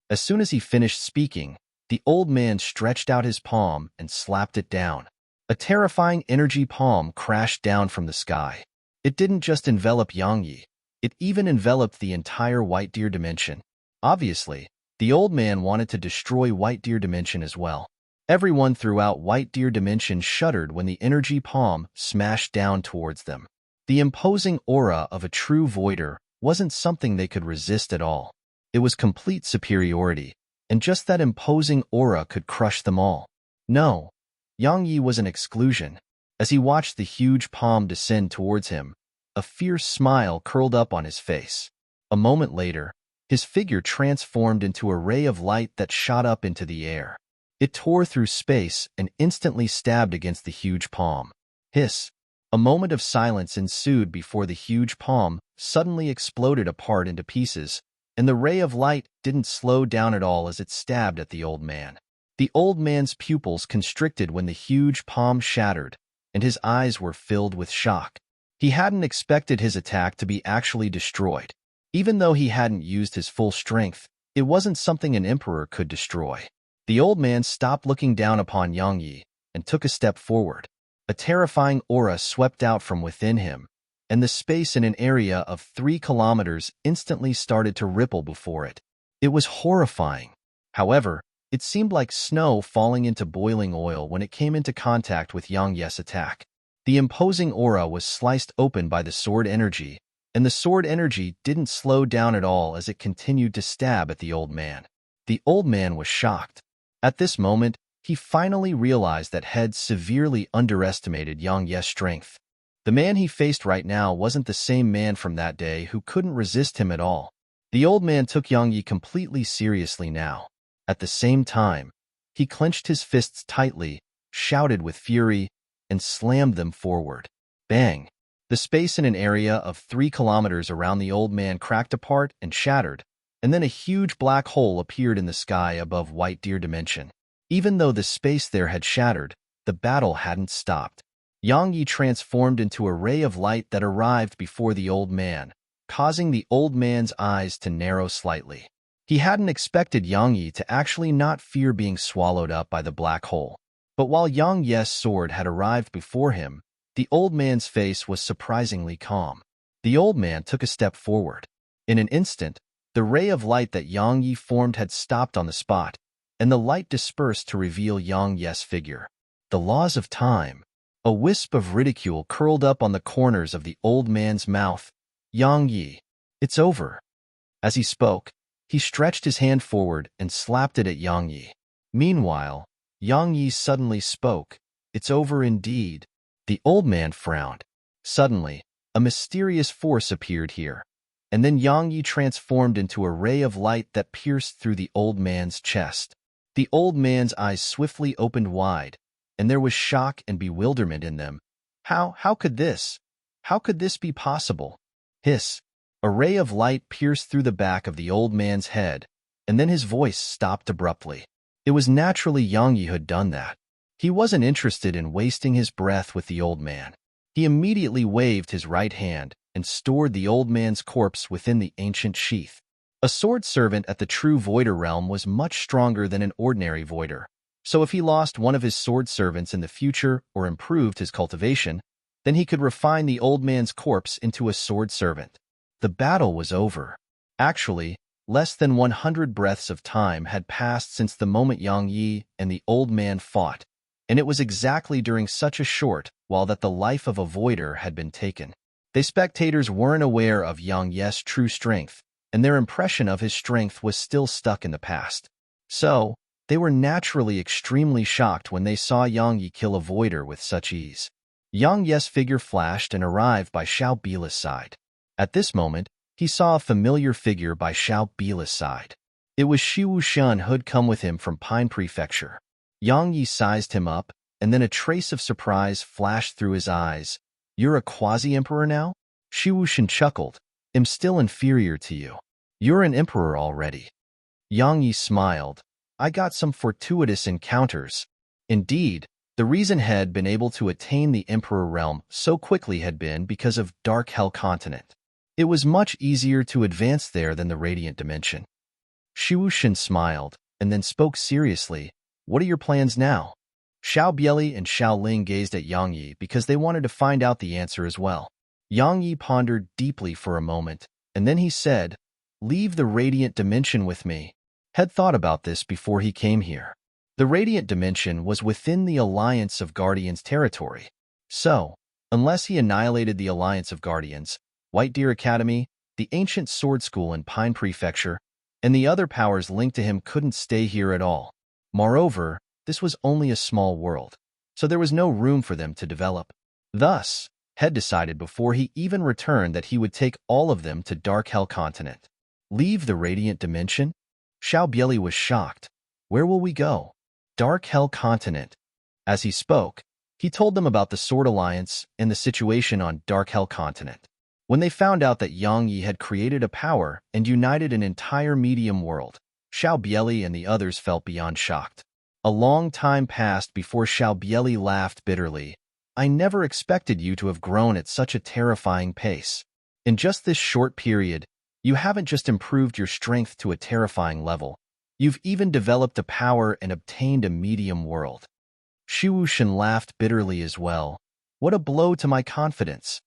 As soon as he finished speaking, the old man stretched out his palm and slapped it down. A terrifying energy palm crashed down from the sky. It didn't just envelop Yang Yi, it even enveloped the entire White Deer Dimension. Obviously, the old man wanted to destroy White Deer Dimension as well. Everyone throughout White Deer Dimension shuddered when the energy palm smashed down towards them. The imposing aura of a true voider wasn't something they could resist at all. It was complete superiority, and just that imposing aura could crush them all. No, Yang Yi was an exclusion. As he watched the huge palm descend towards him, a fierce smile curled up on his face. A moment later, his figure transformed into a ray of light that shot up into the air. It tore through space and instantly stabbed against the huge palm. Hiss! A moment of silence ensued before the huge palm suddenly exploded apart into pieces, and the ray of light didn't slow down at all as it stabbed at the old man. The old man's pupils constricted when the huge palm shattered, and his eyes were filled with shock. He hadn't expected his attack to be actually destroyed. Even though he hadn't used his full strength, it wasn't something an emperor could destroy. The old man stopped looking down upon Yang Yi and took a step forward. A terrifying aura swept out from within him, and the space in an area of 3 kilometers instantly started to ripple before it. It was horrifying. However, it seemed like snow falling into boiling oil when it came into contact with Yang Yi's attack. The imposing aura was sliced open by the sword energy, and the sword energy didn't slow down at all as it continued to stab at the old man. The old man was shocked. At this moment, he finally realized that had severely underestimated Yang Yi's strength. The man he faced right now wasn't the same man from that day who couldn't resist him at all. The old man took Yang Yi completely seriously now. At the same time, he clenched his fists tightly, shouted with fury, and slammed them forward. Bang! The space in an area of 3 kilometers around the old man cracked apart and shattered, and then a huge black hole appeared in the sky above White Deer Dimension. Even though the space there had shattered, the battle hadn't stopped. Yang Yi transformed into a ray of light that arrived before the old man, causing the old man's eyes to narrow slightly. He hadn't expected Yang Yi to actually not fear being swallowed up by the black hole. But while Yang Yi's sword had arrived before him, the old man's face was surprisingly calm. The old man took a step forward. In an instant, the ray of light that Yang Yi formed had stopped on the spot, and the light dispersed to reveal Yang Yi's figure. The laws of time. A wisp of ridicule curled up on the corners of the old man's mouth. Yang Yi, it's over. As he spoke, he stretched his hand forward and slapped it at Yang Yi. Meanwhile, Yang Yi suddenly spoke. It's over indeed. The old man frowned. Suddenly, a mysterious force appeared here, and then Yang Yi transformed into a ray of light that pierced through the old man's chest. The old man's eyes swiftly opened wide, and there was shock and bewilderment in them. How could this? How could this be possible? Hiss. A ray of light pierced through the back of the old man's head, and then his voice stopped abruptly. It was naturally Yang Yi who had done that. He wasn't interested in wasting his breath with the old man. He immediately waved his right hand and stored the old man's corpse within the ancient sheath. A sword servant at the true Voider realm was much stronger than an ordinary Voider, so if he lost one of his sword servants in the future or improved his cultivation, then he could refine the old man's corpse into a sword servant. The battle was over. Actually, less than 100 breaths of time had passed since the moment Yang Yi and the old man fought, and it was exactly during such a short while that the life of a Voider had been taken. The spectators weren't aware of Yang Yi's true strength, and their impression of his strength was still stuck in the past. So, they were naturally extremely shocked when they saw Yang Yi kill a Voider with such ease. Yang Yi's figure flashed and arrived by Xiao Bila's side. At this moment, he saw a familiar figure by Xiao Bila's side. It was Shiwu Shun who had come with him from Pine Prefecture. Yang Yi sized him up, and then a trace of surprise flashed through his eyes. You're a quasi-emperor now? Shiwu Shun chuckled. I'm still inferior to you. You're an emperor already. Yang Yi smiled. I got some fortuitous encounters. Indeed, the reason he had been able to attain the emperor realm so quickly had been because of Dark Hell Continent. It was much easier to advance there than the Radiant Dimension. Shiwu Shun smiled, and then spoke seriously. What are your plans now? Xiao Bieli and Xiao Ling gazed at Yang Yi because they wanted to find out the answer as well. Yang Yi pondered deeply for a moment, and then he said, Leave the Radiant Dimension with me. Had thought about this before he came here. The Radiant Dimension was within the Alliance of Guardians territory. So, unless he annihilated the Alliance of Guardians, White Deer Academy, the ancient sword school in Pine Prefecture, and the other powers linked to him couldn't stay here at all. Moreover, this was only a small world, so there was no room for them to develop. Thus, Head decided before he even returned that he would take all of them to Dark Hell Continent. Leave the Radiant Dimension? Xiao Bieli was shocked. Where will we go? Dark Hell Continent. As he spoke, he told them about the Sword Alliance and the situation on Dark Hell Continent. When they found out that Yang Yi had created a power and united an entire medium world, Xiao Bieli and the others felt beyond shocked. A long time passed before Xiao Bieli laughed bitterly. I never expected you to have grown at such a terrifying pace. In just this short period, you haven't just improved your strength to a terrifying level, you've even developed a power and obtained a medium world. Shiwu Shun laughed bitterly as well. What a blow to my confidence.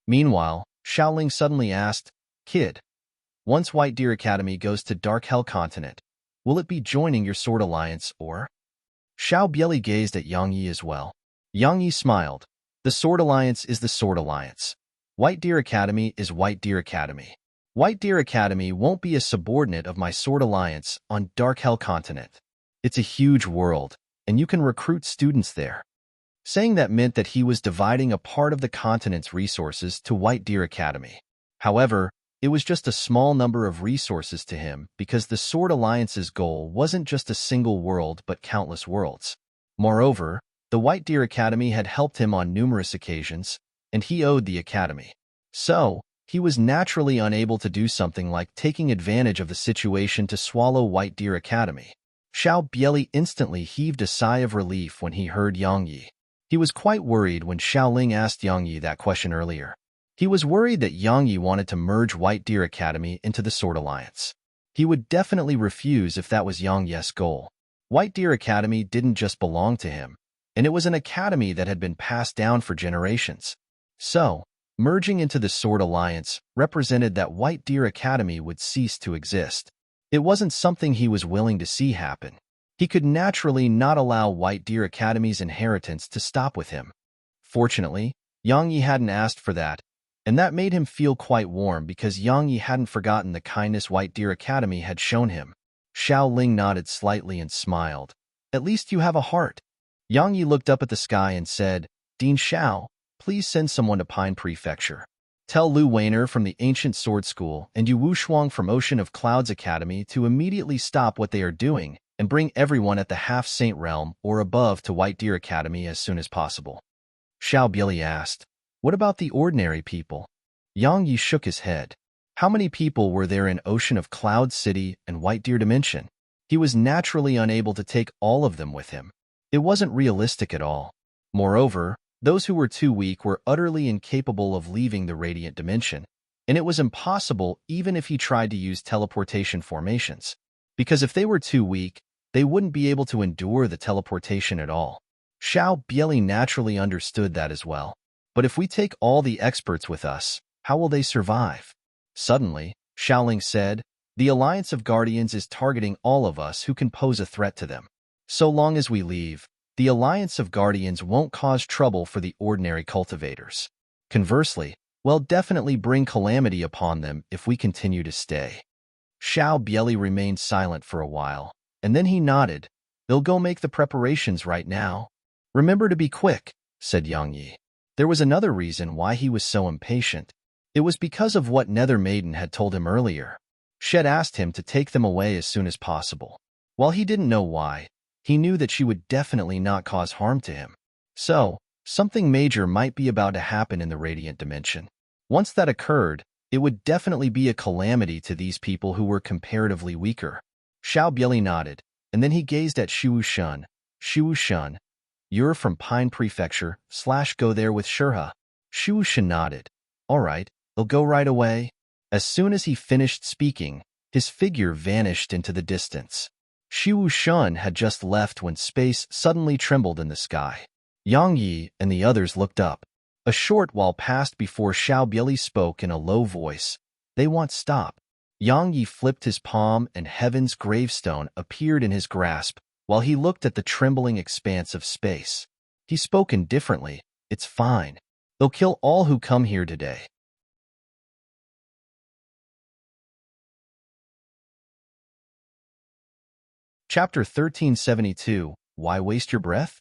Meanwhile, Xiaoling suddenly asked, Kid, once White Deer Academy goes to Dark Hell Continent, will it be joining your Sword Alliance or? Xiao Bieli gazed at Yang Yi as well. Yang Yi smiled. The Sword Alliance is the Sword Alliance. White Deer Academy is White Deer Academy. White Deer Academy won't be a subordinate of my Sword Alliance on Dark Hell Continent. It's a huge world, and you can recruit students there. Saying that meant that he was dividing a part of the continent's resources to White Deer Academy. However, it was just a small number of resources to him because the Sword Alliance's goal wasn't just a single world but countless worlds. Moreover, the White Deer Academy had helped him on numerous occasions, and he owed the academy. So, he was naturally unable to do something like taking advantage of the situation to swallow White Deer Academy. Xiao Bieli instantly heaved a sigh of relief when he heard Yang Yi. He was quite worried when Xiaoling asked Yang Yi that question earlier. He was worried that Yang Yi wanted to merge White Deer Academy into the Sword Alliance. He would definitely refuse if that was Yang Yi's goal. White Deer Academy didn't just belong to him, and it was an academy that had been passed down for generations. So, merging into the Sword Alliance represented that White Deer Academy would cease to exist. It wasn't something he was willing to see happen. He could naturally not allow White Deer Academy's inheritance to stop with him. Fortunately, Yang Yi hadn't asked for that, and that made him feel quite warm because Yang Yi hadn't forgotten the kindness White Deer Academy had shown him. Xiao Ling nodded slightly and smiled. At least you have a heart. Yang Yi looked up at the sky and said, Dean Xiao, please send someone to Pine Prefecture. Tell Lu Weiner from the Ancient Sword School and Yu Wushuang from Ocean of Clouds Academy to immediately stop what they are doing and bring everyone at the Half-Saint Realm or above to White Deer Academy as soon as possible. Xiao Bieli asked, What about the ordinary people? Yang Yi shook his head. How many people were there in Ocean of Cloud City and White Deer Dimension? He was naturally unable to take all of them with him. It wasn't realistic at all. Moreover, those who were too weak were utterly incapable of leaving the Radiant Dimension, and it was impossible even if he tried to use teleportation formations. Because if they were too weak, they wouldn't be able to endure the teleportation at all. Xiao Bieli naturally understood that as well. But if we take all the experts with us, how will they survive? Suddenly, Xiaoling said, The Alliance of Guardians is targeting all of us who can pose a threat to them. So long as we leave, the Alliance of Guardians won't cause trouble for the ordinary cultivators. Conversely, we'll definitely bring calamity upon them if we continue to stay. Xiao Bieli remained silent for a while, and then he nodded. They'll go make the preparations right now. Remember to be quick, said Yang Yi. There was another reason why he was so impatient. It was because of what Nether Maiden had told him earlier. Shed asked him to take them away as soon as possible. While he didn't know why, he knew that she would definitely not cause harm to him. So, something major might be about to happen in the Radiant Dimension. Once that occurred, it would definitely be a calamity to these people who were comparatively weaker. Xiao Bieli nodded, and then he gazed at Shu Shun. Shu Shun, you're from Pine Prefecture, go there with Shurha. Shu Shun nodded. All right, they'll go right away. As soon as he finished speaking, his figure vanished into the distance. Shu Shun had just left when space suddenly trembled in the sky. Yang Yi and the others looked up. A short while passed before Xiao Bieli spoke in a low voice. They want stop. Yang Yi flipped his palm and Heaven's gravestone appeared in his grasp while he looked at the trembling expanse of space. He spoke indifferently. It's fine. They'll kill all who come here today. Chapter 1372, Why Waste Your Breath?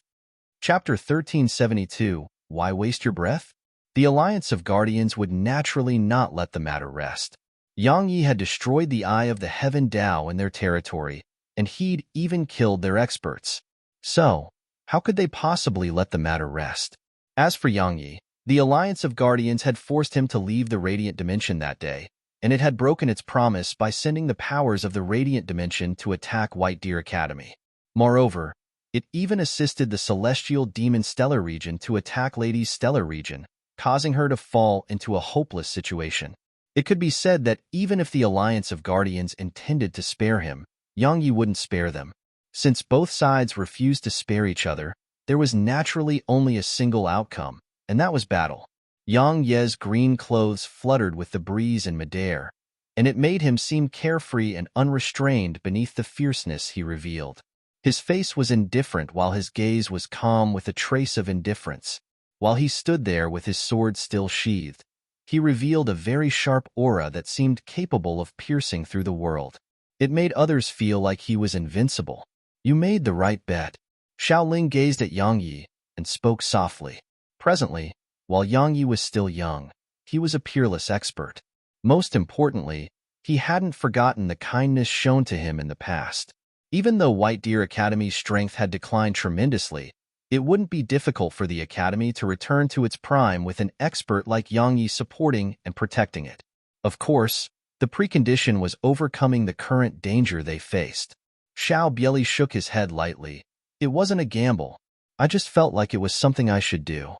Chapter 1372, Why Waste Your Breath? The Alliance of Guardians would naturally not let the matter rest. Yang Yi had destroyed the Eye of the Heaven Dao in their territory, and he'd even killed their experts. So, how could they possibly let the matter rest? As for Yang Yi, the Alliance of Guardians had forced him to leave the Radiant Dimension that day, and it had broken its promise by sending the powers of the Radiant Dimension to attack White Deer Academy. Moreover, it even assisted the Celestial Demon Stellar Region to attack Lady's Stellar Region, causing her to fall into a hopeless situation. It could be said that even if the Alliance of Guardians intended to spare him, Yang Yi wouldn't spare them. Since both sides refused to spare each other, there was naturally only a single outcome, and that was battle. Yang Ye's green clothes fluttered with the breeze in midair, and it made him seem carefree and unrestrained beneath the fierceness he revealed. His face was indifferent while his gaze was calm with a trace of indifference. While he stood there with his sword still sheathed, he revealed a very sharp aura that seemed capable of piercing through the world. It made others feel like he was invincible. You made the right bet. Xiaoling gazed at Yang Yi and spoke softly. Presently, while Yang Yi was still young, he was a peerless expert. Most importantly, he hadn't forgotten the kindness shown to him in the past. Even though White Deer Academy's strength had declined tremendously, it wouldn't be difficult for the Academy to return to its prime with an expert like Yang Yi supporting and protecting it. Of course, the precondition was overcoming the current danger they faced. Xiao Bieli shook his head lightly. It wasn't a gamble. I just felt like it was something I should do.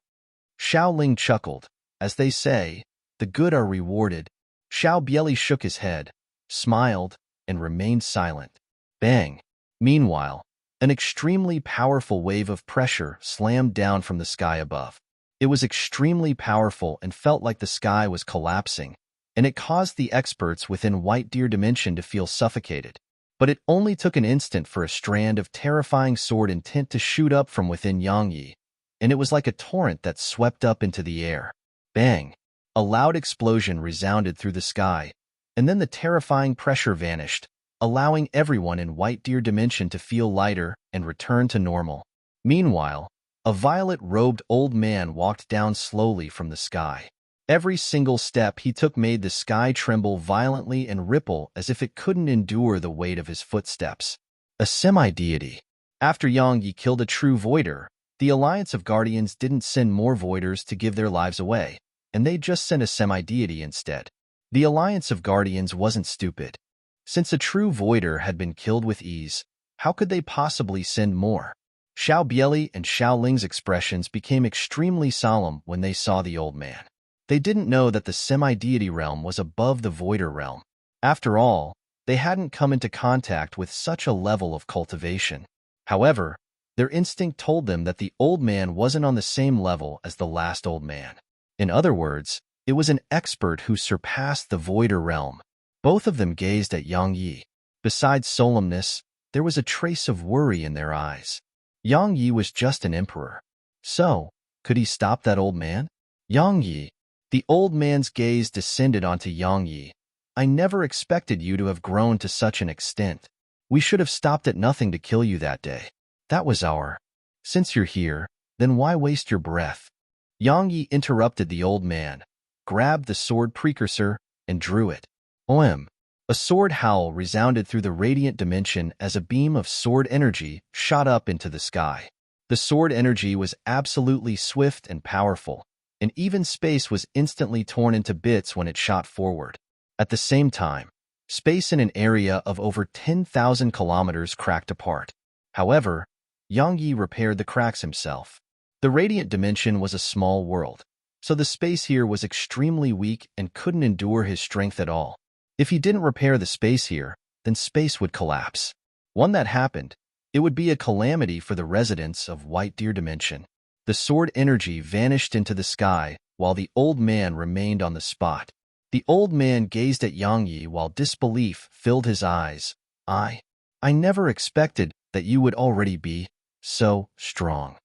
Xiao Ling chuckled. As they say, the good are rewarded. Xiao Bieli shook his head, smiled, and remained silent. Bang! Meanwhile, an extremely powerful wave of pressure slammed down from the sky above. It was extremely powerful and felt like the sky was collapsing, and it caused the experts within White Deer Dimension to feel suffocated. But it only took an instant for a strand of terrifying sword intent to shoot up from within Yang Yi, and it was like a torrent that swept up into the air. Bang! A loud explosion resounded through the sky, and then the terrifying pressure vanished, allowing everyone in White Deer Dimension to feel lighter and return to normal. Meanwhile, a violet-robed old man walked down slowly from the sky. Every single step he took made the sky tremble violently and ripple as if it couldn't endure the weight of his footsteps. A semi-deity. After Yang Yi killed a true voider, the Alliance of Guardians didn't send more voiders to give their lives away, and they just sent a semi-deity instead. The Alliance of Guardians wasn't stupid. Since a true voider had been killed with ease, how could they possibly send more? Xiao Bieli and Xiao Ling's expressions became extremely solemn when they saw the old man. They didn't know that the semi-deity realm was above the voider realm. After all, they hadn't come into contact with such a level of cultivation. However, their instinct told them that the old man wasn't on the same level as the last old man. In other words, it was an expert who surpassed the voider realm. Both of them gazed at Yang Yi. Besides solemnness, there was a trace of worry in their eyes. Yang Yi was just an emperor. So, could he stop that old man? Yang Yi. The old man's gaze descended onto Yang Yi. I never expected you to have grown to such an extent. We should have stopped at nothing to kill you that day. That was our. Since you're here, then why waste your breath? Yang Yi interrupted the old man, grabbed the sword precursor, and drew it. OM. A sword howl resounded through the radiant dimension as a beam of sword energy shot up into the sky. The sword energy was absolutely swift and powerful, and even space was instantly torn into bits when it shot forward. At the same time, space in an area of over 10,000 kilometers cracked apart. However, Yang Yi repaired the cracks himself. The radiant dimension was a small world, so the space here was extremely weak and couldn't endure his strength at all. If he didn't repair the space here, then space would collapse. When that happened, it would be a calamity for the residents of White Deer Dimension. The sword energy vanished into the sky while the old man remained on the spot. The old man gazed at Yang Yi while disbelief filled his eyes. I never expected that you would already be so strong.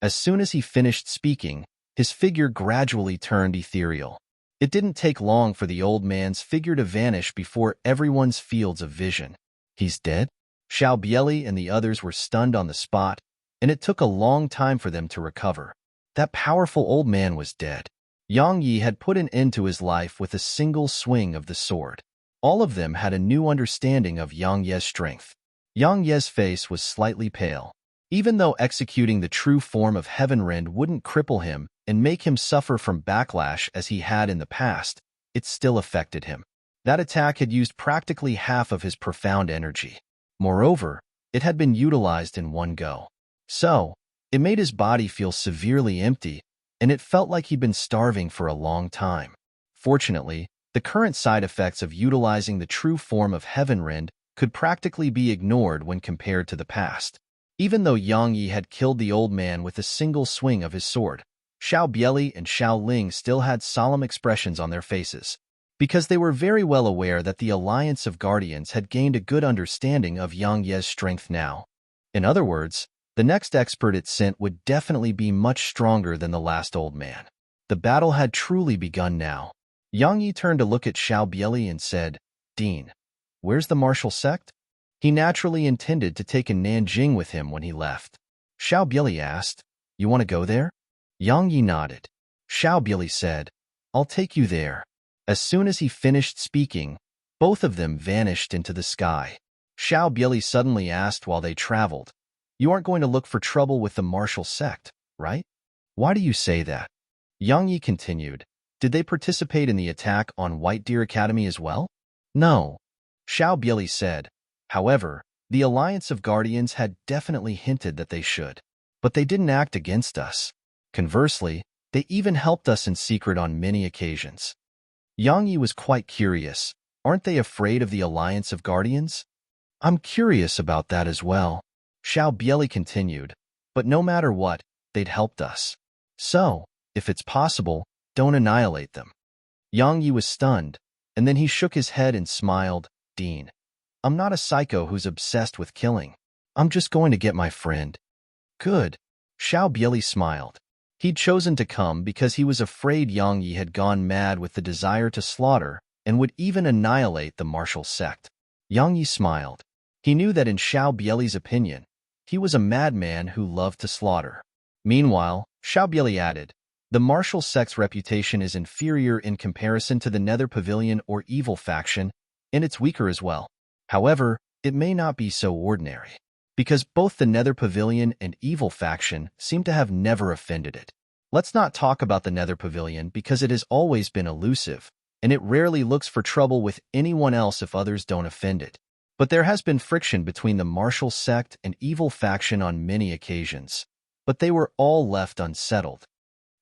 As soon as he finished speaking, his figure gradually turned ethereal. It didn't take long for the old man's figure to vanish before everyone's fields of vision. He's dead? Xiao Bieli and the others were stunned on the spot, and it took a long time for them to recover. That powerful old man was dead. Yang Yi had put an end to his life with a single swing of the sword. All of them had a new understanding of Yang Ye's strength. Yang Ye's face was slightly pale. Even though executing the true form of Heavenrend wouldn't cripple him and make him suffer from backlash as he had in the past, it still affected him. That attack had used practically half of his profound energy. Moreover, it had been utilized in one go. So, it made his body feel severely empty, and it felt like he'd been starving for a long time. Fortunately, the current side effects of utilizing the true form of Heavenrend could practically be ignored when compared to the past. Even though Yang Yi had killed the old man with a single swing of his sword, Xiao Bieli and Xiao Ling still had solemn expressions on their faces, because they were very well aware that the Alliance of Guardians had gained a good understanding of Yang Ye's strength now. In other words, the next expert it sent would definitely be much stronger than the last old man. The battle had truly begun now. Yang Yi turned to look at Xiao Bieli and said, Dean, where's the martial sect? He naturally intended to take a Nanjing with him when he left. Xiao Bieli asked, You want to go there? Yang Yi nodded. Xiao Bieli said, I'll take you there. As soon as he finished speaking, both of them vanished into the sky. Xiao Bieli suddenly asked while they traveled, You aren't going to look for trouble with the martial sect, right? Why do you say that? Yang Yi continued, Did they participate in the attack on White Deer Academy as well? No. Xiao Bieli said, However, the Alliance of Guardians had definitely hinted that they should. But they didn't act against us. Conversely, they even helped us in secret on many occasions. Yang Yi was quite curious. Aren't they afraid of the Alliance of Guardians? I'm curious about that as well. Xiao Bieli continued, but no matter what, they'd helped us. So, if it's possible, don't annihilate them. Yang Yi was stunned, and then he shook his head and smiled, Dean. I'm not a psycho who's obsessed with killing. I'm just going to get my friend. Good. Xiao Bieli smiled. He'd chosen to come because he was afraid Yang Yi had gone mad with the desire to slaughter and would even annihilate the martial sect. Yang Yi smiled. He knew that in Xiao Bieli's opinion, he was a madman who loved to slaughter. Meanwhile, Xiao Bieli added, the martial sect's reputation is inferior in comparison to the Nether Pavilion or evil faction, and it's weaker as well. However, it may not be so ordinary, because both the Nether Pavilion and evil faction seem to have never offended it. Let's not talk about the Nether Pavilion because it has always been elusive, and it rarely looks for trouble with anyone else if others don't offend it. But there has been friction between the martial sect and evil faction on many occasions, but they were all left unsettled.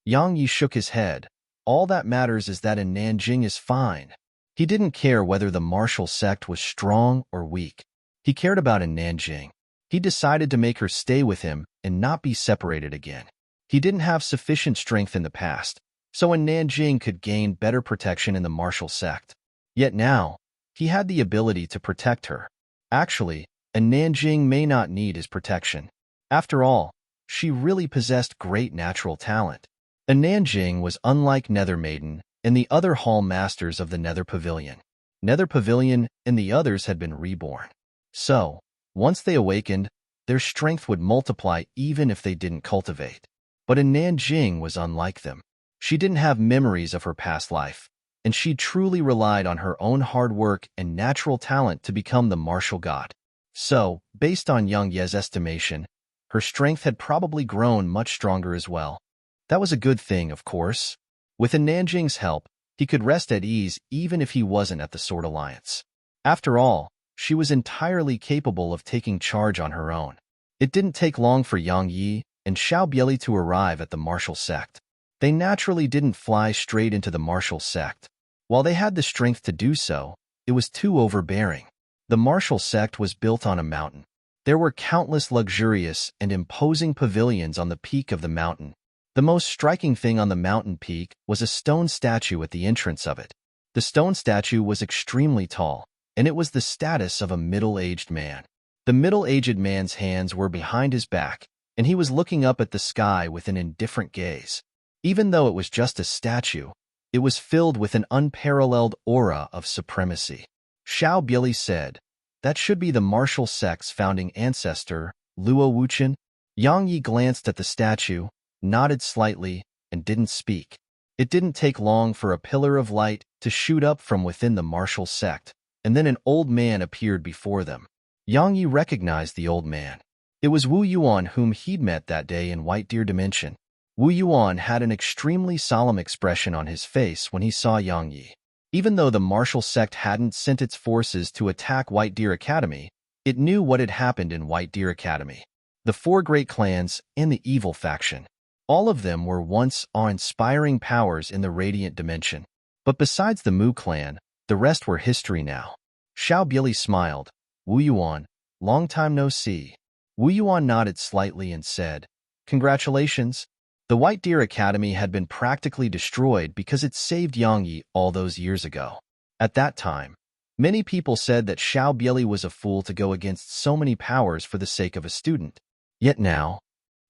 Yang Yi shook his head. All that matters is that in Nanjing is fine. He didn't care whether the martial sect was strong or weak. He cared about in Nanjing. He decided to make her stay with him and not be separated again. He didn't have sufficient strength in the past, so in Nanjing could gain better protection in the martial sect. Yet now, he had the ability to protect her. Actually, in Nanjing may not need his protection. After all, she really possessed great natural talent. And Nanjing was unlike Nether Maiden and the other hall masters of the Nether Pavilion. Nether Pavilion and the others had been reborn. So, once they awakened, their strength would multiply even if they didn't cultivate. But in Nanjing was unlike them. She didn't have memories of her past life, and she truly relied on her own hard work and natural talent to become the martial god. So, based on Yang Ye's estimation, her strength had probably grown much stronger as well. That was a good thing, of course. With Nanjing's help, he could rest at ease even if he wasn't at the Sword Alliance. After all, she was entirely capable of taking charge on her own. It didn't take long for Yang Yi and Xiao Bieli to arrive at the martial sect. They naturally didn't fly straight into the martial sect. While they had the strength to do so, it was too overbearing. The martial sect was built on a mountain. There were countless luxurious and imposing pavilions on the peak of the mountain. The most striking thing on the mountain peak was a stone statue at the entrance of it. The stone statue was extremely tall, and it was the status of a middle-aged man. The middle-aged man's hands were behind his back, and he was looking up at the sky with an indifferent gaze. Even though it was just a statue, it was filled with an unparalleled aura of supremacy. Xiao Bieli said, that should be the martial sect's founding ancestor, Luo Wuchen. Yang Yi glanced at the statue, nodded slightly, and didn't speak. It didn't take long for a pillar of light to shoot up from within the martial sect, and then an old man appeared before them. Yang Yi recognized the old man. It was Wu Yuan whom he'd met that day in White Deer Dimension. Wu Yuan had an extremely solemn expression on his face when he saw Yang Yi. Even though the martial sect hadn't sent its forces to attack White Deer Academy, it knew what had happened in White Deer Academy. The four great clans and the evil faction. All of them were once awe-inspiring powers in the Radiant Dimension. But besides the Mu clan, the rest were history now. Xiao Bieli smiled. Wu Yuan, long time no see. Wu Yuan nodded slightly and said, congratulations. The White Deer Academy had been practically destroyed because it saved Yang Yi all those years ago. At that time, many people said that Xiao Bieli was a fool to go against so many powers for the sake of a student. Yet now,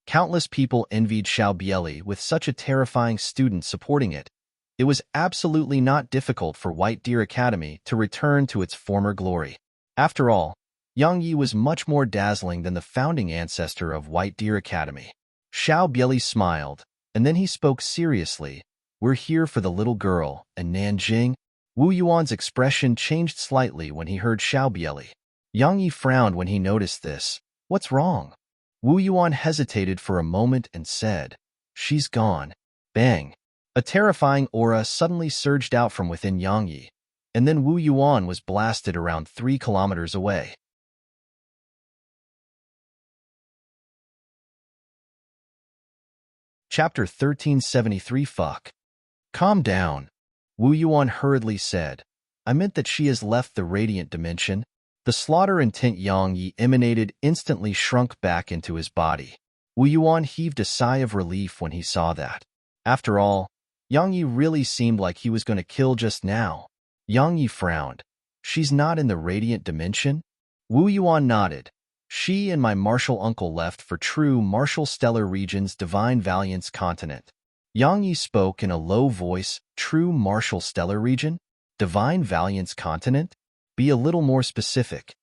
countless people envied Xiao Bieli with such a terrifying student supporting it. It was absolutely not difficult for White Deer Academy to return to its former glory. After all, Yang Yi was much more dazzling than the founding ancestor of White Deer Academy. Xiao Bieli smiled, and then he spoke seriously. We're here for the little girl, and Nanjing. Wu Yuan's expression changed slightly when he heard Xiao Bieli. Yang Yi frowned when he noticed this. What's wrong? Wu Yuan hesitated for a moment and said, she's gone. Bang! A terrifying aura suddenly surged out from within Yang Yi, and then Wu Yuan was blasted around 3 kilometers away. Chapter 1373 Fuck. Calm down, Wu Yuan hurriedly said. I meant that she has left the Radiant Dimension. The slaughter intent Yang Yi emanated instantly shrunk back into his body. Wu Yuan heaved a sigh of relief when he saw that. After all, Yang Yi really seemed like he was going to kill just now. Yang Yi frowned. She's not in the Radiant Dimension? Wu Yuan nodded. She and my martial uncle left for true martial stellar regions divine valiance continent. Yang Yi spoke in a low voice. True martial stellar region? Divine valiance continent? Be a little more specific.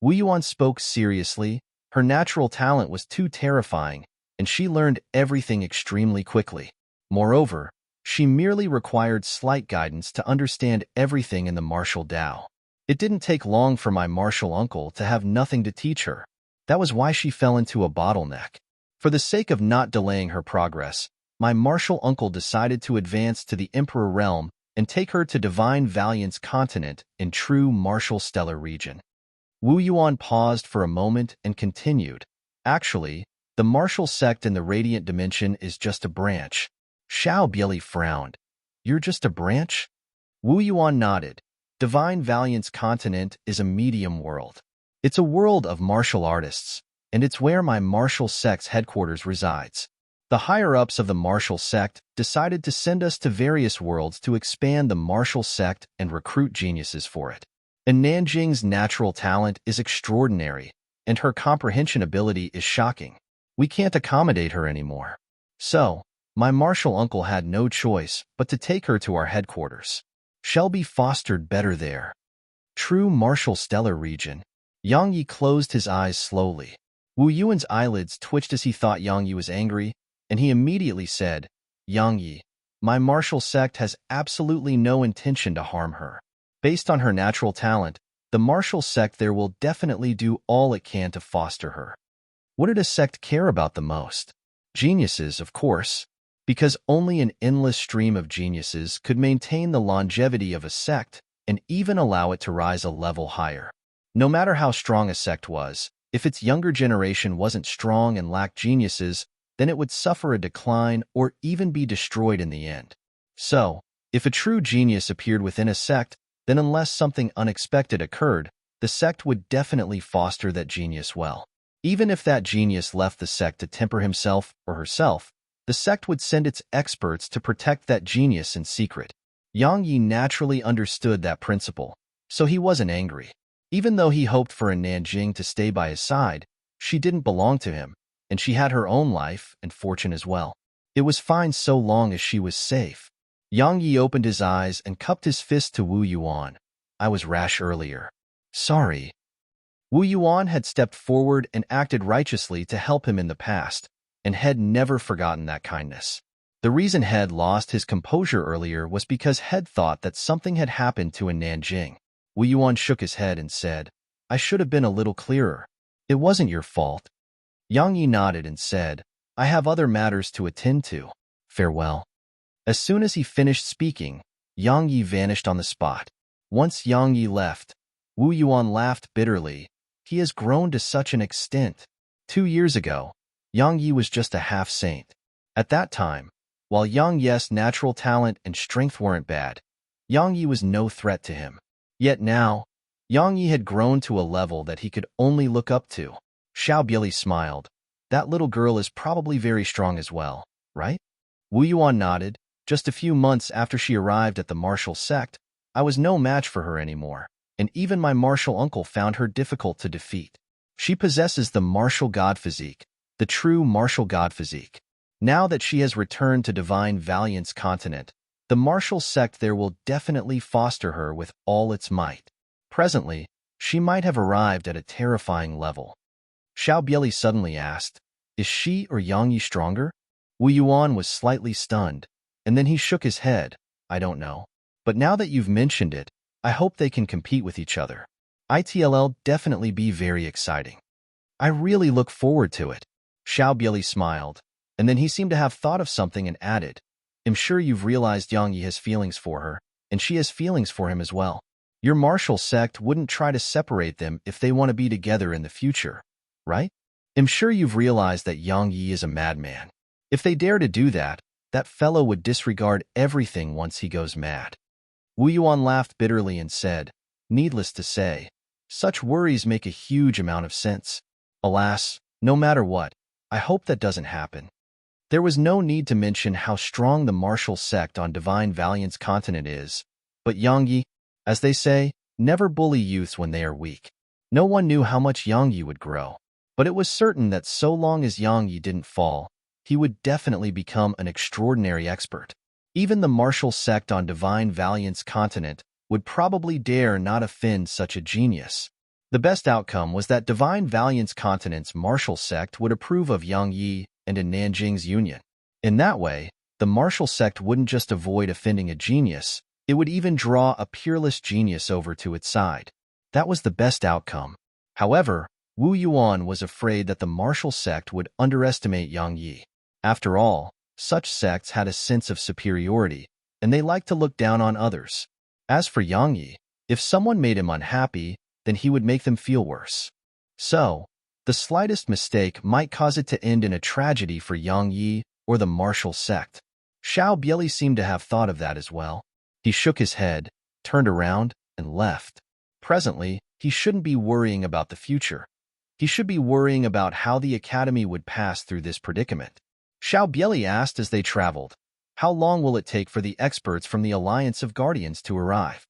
Wu Yuan spoke seriously. Her natural talent was too terrifying, and she learned everything extremely quickly. Moreover, she merely required slight guidance to understand everything in the martial Tao. It didn't take long for my martial uncle to have nothing to teach her. That was why she fell into a bottleneck. For the sake of not delaying her progress, my martial uncle decided to advance to the Emperor realm and take her to Divine Valiance continent in true martial stellar region. Wu Yuan paused for a moment and continued. Actually, the martial sect in the radiant dimension is just a branch. Xiao Bieli frowned. You're just a branch? Wu Yuan nodded. Divine Valiance continent is a medium world. It's a world of martial artists, and it's where my martial sect's headquarters resides. The higher-ups of the martial sect decided to send us to various worlds to expand the martial sect and recruit geniuses for it. And Nanjing's natural talent is extraordinary, and her comprehension ability is shocking. We can't accommodate her anymore. So, my martial uncle had no choice but to take her to our headquarters. She'll be fostered better there. True martial stellar region. Yang Yi closed his eyes slowly. Wu Yuan's eyelids twitched as he thought Yang Yi was angry, and he immediately said, Yang Yi, my martial sect has absolutely no intention to harm her. Based on her natural talent, the martial sect there will definitely do all it can to foster her. What did a sect care about the most? Geniuses, of course, because only an endless stream of geniuses could maintain the longevity of a sect and even allow it to rise a level higher. No matter how strong a sect was, if its younger generation wasn't strong and lacked geniuses, then it would suffer a decline or even be destroyed in the end. So, if a true genius appeared within a sect, then unless something unexpected occurred, the sect would definitely foster that genius well. Even if that genius left the sect to temper himself or herself, the sect would send its experts to protect that genius in secret. Yang Yi naturally understood that principle, so he wasn't angry. Even though he hoped for a Nanjing to stay by his side, she didn't belong to him, and she had her own life and fortune as well. It was fine so long as she was safe. Yang Yi opened his eyes and cupped his fist to Wu Yuan. I was rash earlier. Sorry. Wu Yuan had stepped forward and acted righteously to help him in the past, and had never forgotten that kindness. The reason Head lost his composure earlier was because Head thought that something had happened to a Nanjing. Wu Yuan shook his head and said, I should have been a little clearer. It wasn't your fault. Yang Yi nodded and said, I have other matters to attend to. Farewell. As soon as he finished speaking, Yang Yi vanished on the spot. Once Yang Yi left, Wu Yuan laughed bitterly. He has grown to such an extent. 2 years ago, Yang Yi was just a half-saint. At that time, while Yang Yi's natural talent and strength weren't bad, Yang Yi was no threat to him. Yet now, Yang Yi had grown to a level that he could only look up to. Xiao Bieli smiled. That little girl is probably very strong as well, right? Wu Yuan nodded. Just a few months after she arrived at the martial sect, I was no match for her anymore, and even my martial uncle found her difficult to defeat. She possesses the martial god physique, the true martial god physique. Now that she has returned to Divine Valiance continent, the martial sect there will definitely foster her with all its might. Presently, she might have arrived at a terrifying level. Xiao Bieli suddenly asked, Is she or Yang Yi stronger? Wu Yuan was slightly stunned, and then he shook his head. I don't know. But now that you've mentioned it, I hope they can compete with each other. It'll definitely be very exciting. I really look forward to it. Xiao Bieli smiled, and then he seemed to have thought of something and added, I'm sure you've realized Yang Yi has feelings for her, and she has feelings for him as well. Your martial sect wouldn't try to separate them if they want to be together in the future, right? I'm sure you've realized that Yang Yi is a madman. If they dare to do that, that fellow would disregard everything once he goes mad. Wu Yuan laughed bitterly and said, Needless to say, such worries make a huge amount of sense. Alas, no matter what, I hope that doesn't happen. There was no need to mention how strong the martial sect on Divine Valiance continent is, but Yang Yi, as they say, never bully youths when they are weak. No one knew how much Yang Yi would grow. But it was certain that so long as Yang Yi didn't fall, he would definitely become an extraordinary expert. Even the martial sect on Divine Valiance continent would probably dare not offend such a genius. The best outcome was that Divine Valiance continent's martial sect would approve of Yang Yi and in Nanjing's union. In that way, the martial sect wouldn't just avoid offending a genius, it would even draw a peerless genius over to its side. That was the best outcome. However, Wu Yuan was afraid that the martial sect would underestimate Yang Yi. After all, such sects had a sense of superiority, and they liked to look down on others. As for Yang Yi, if someone made him unhappy, then he would make them feel worse. So, the slightest mistake might cause it to end in a tragedy for Yang Yi or the martial sect. Xiao Bieli seemed to have thought of that as well. He shook his head, turned around, and left. Presently, he shouldn't be worrying about the future. He should be worrying about how the academy would pass through this predicament. Xiao Bieli asked as they traveled, "How long will it take for the experts from the Alliance of Guardians to arrive?"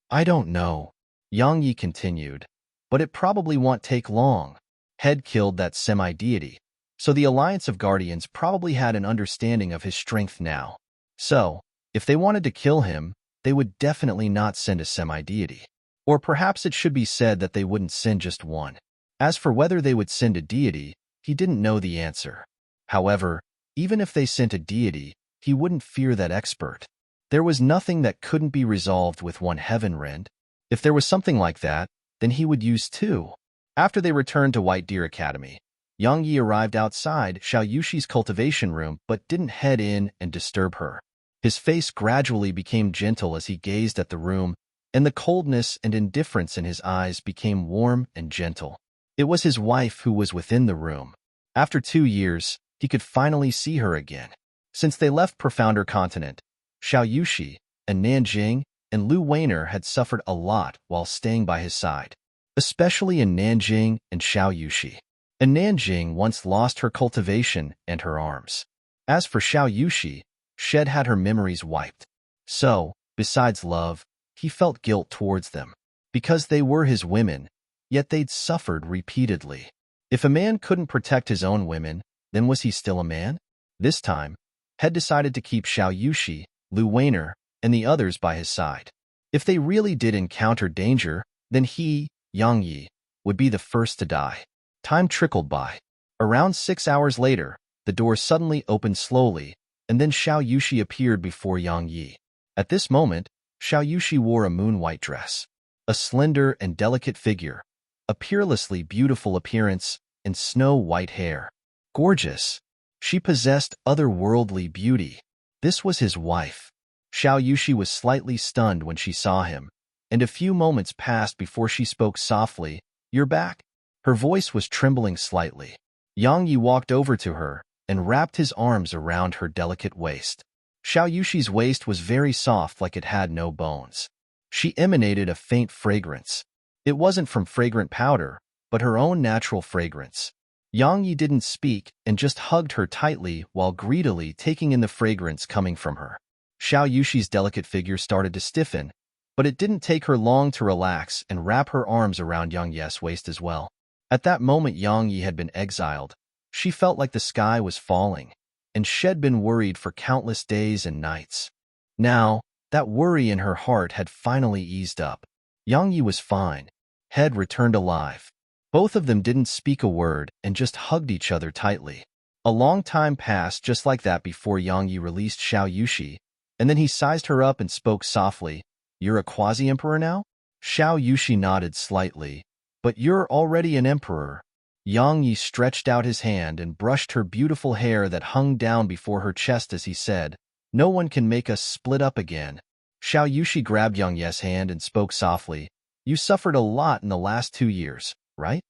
"I don't know," Yang Yi continued, "but it probably won't take long. Head killed that semi-deity, so the Alliance of Guardians probably had an understanding of his strength now. So, if they wanted to kill him, they would definitely not send a semi-deity. Or perhaps it should be said that they wouldn't send just one. As for whether they would send a deity, he didn't know the answer. However, even if they sent a deity, he wouldn't fear that expert. There was nothing that couldn't be resolved with one heaven rend. If there was something like that, then he would use two. After they returned to White Deer Academy, Yang Yi arrived outside Xiao Yushi's cultivation room but didn't head in and disturb her. His face gradually became gentle as he gazed at the room, and the coldness and indifference in his eyes became warm and gentle. It was his wife who was within the room. After 2 years, he could finally see her again. Since they left Profounder Continent, Xiao Yushi and Nanjing and Lu Weiner had suffered a lot while staying by his side, especially in Nanjing and Xiao Yushi. And Nanjing once lost her cultivation and her arms. As for Xiao Yushi, she'd had her memories wiped. So, besides love, he felt guilt towards them, because they were his women, yet they'd suffered repeatedly. If a man couldn't protect his own women, then was he still a man? This time, had decided to keep Xiao Yushi, Lu Weiner, and the others by his side. If they really did encounter danger, then he, Yang Yi, would be the first to die. Time trickled by. Around 6 hours later, the door suddenly opened slowly, and then Xiao Yushi appeared before Yang Yi. At this moment, Xiao Yushi wore a moon-white dress. A slender and delicate figure, a peerlessly beautiful appearance, and snow-white hair. Gorgeous. She possessed otherworldly beauty. This was his wife. Xiao Yushi was slightly stunned when she saw him, and a few moments passed before she spoke softly, "You're back?" Her voice was trembling slightly. Yang Yi walked over to her and wrapped his arms around her delicate waist. Xiao Yushi's waist was very soft like it had no bones. She emanated a faint fragrance. It wasn't from fragrant powder, but her own natural fragrance. Yang Yi didn't speak and just hugged her tightly while greedily taking in the fragrance coming from her. Xiao Yushi's delicate figure started to stiffen, but it didn't take her long to relax and wrap her arms around Yang Yi's waist as well. At that moment Yang Yi had been exiled. She felt like the sky was falling, and she'd been worried for countless days and nights. Now, that worry in her heart had finally eased up. Yang Yi was fine. Head returned alive. Both of them didn't speak a word and just hugged each other tightly. A long time passed just like that before Yang Yi released Xiao Yushi, and then he sized her up and spoke softly, "You're a quasi-emperor now?" Xiao Yushi nodded slightly. "But you're already an emperor." Yang Yi stretched out his hand and brushed her beautiful hair that hung down before her chest as he said, "No one can make us split up again." Xiao Yushi grabbed Yang Yi's hand and spoke softly, "You suffered a lot in the last 2 years, right?"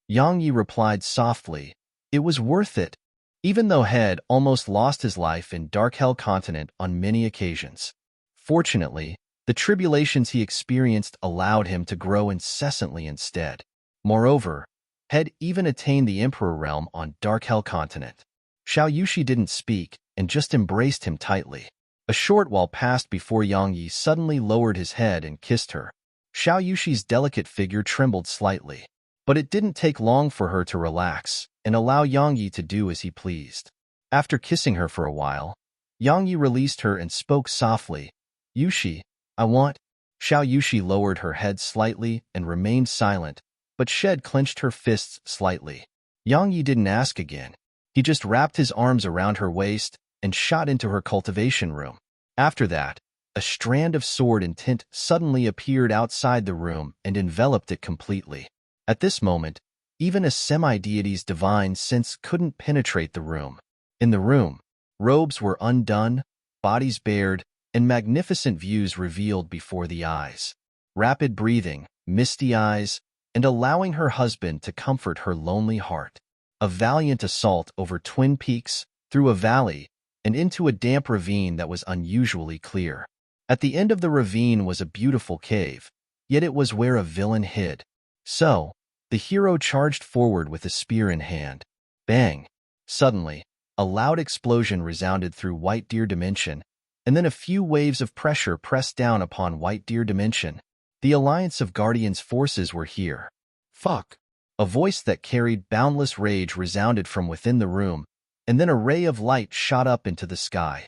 Yang Yi replied softly, "It was worth it." Even though Head almost lost his life in Dark Hell Continent on many occasions. Fortunately, the tribulations he experienced allowed him to grow incessantly instead. Moreover, Head even attained the Emperor realm on Dark Hell Continent. Xiao Yushi didn't speak and just embraced him tightly. A short while passed before Yang Yi suddenly lowered his head and kissed her. Xiao Yushi's delicate figure trembled slightly. But it didn't take long for her to relax and allow Yang Yi to do as he pleased. After kissing her for a while, Yang Yi released her and spoke softly. Yushi, I want. Xiao Yushi lowered her head slightly and remained silent, but Shed clenched her fists slightly. Yang Yi didn't ask again. He just wrapped his arms around her waist and shot into her cultivation room. After that, a strand of sword and tint suddenly appeared outside the room and enveloped it completely. At this moment, even a semi-deity's divine sense couldn't penetrate the room. In the room, robes were undone, bodies bared, and magnificent views revealed before the eyes. Rapid breathing, misty eyes, and allowing her husband to comfort her lonely heart. A valiant assault over twin peaks, through a valley, and into a damp ravine that was unusually clear. At the end of the ravine was a beautiful cave, yet it was where a villain hid. So, the hero charged forward with a spear in hand. Bang! Suddenly, a loud explosion resounded through White Deer Dimension, and then a few waves of pressure pressed down upon White Deer Dimension. The alliance of Guardians' forces were here. Fuck! A voice that carried boundless rage resounded from within the room, and then a ray of light shot up into the sky.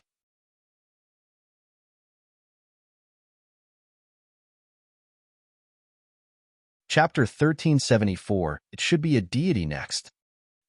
Chapter 1374, It Should Be a Deity Next.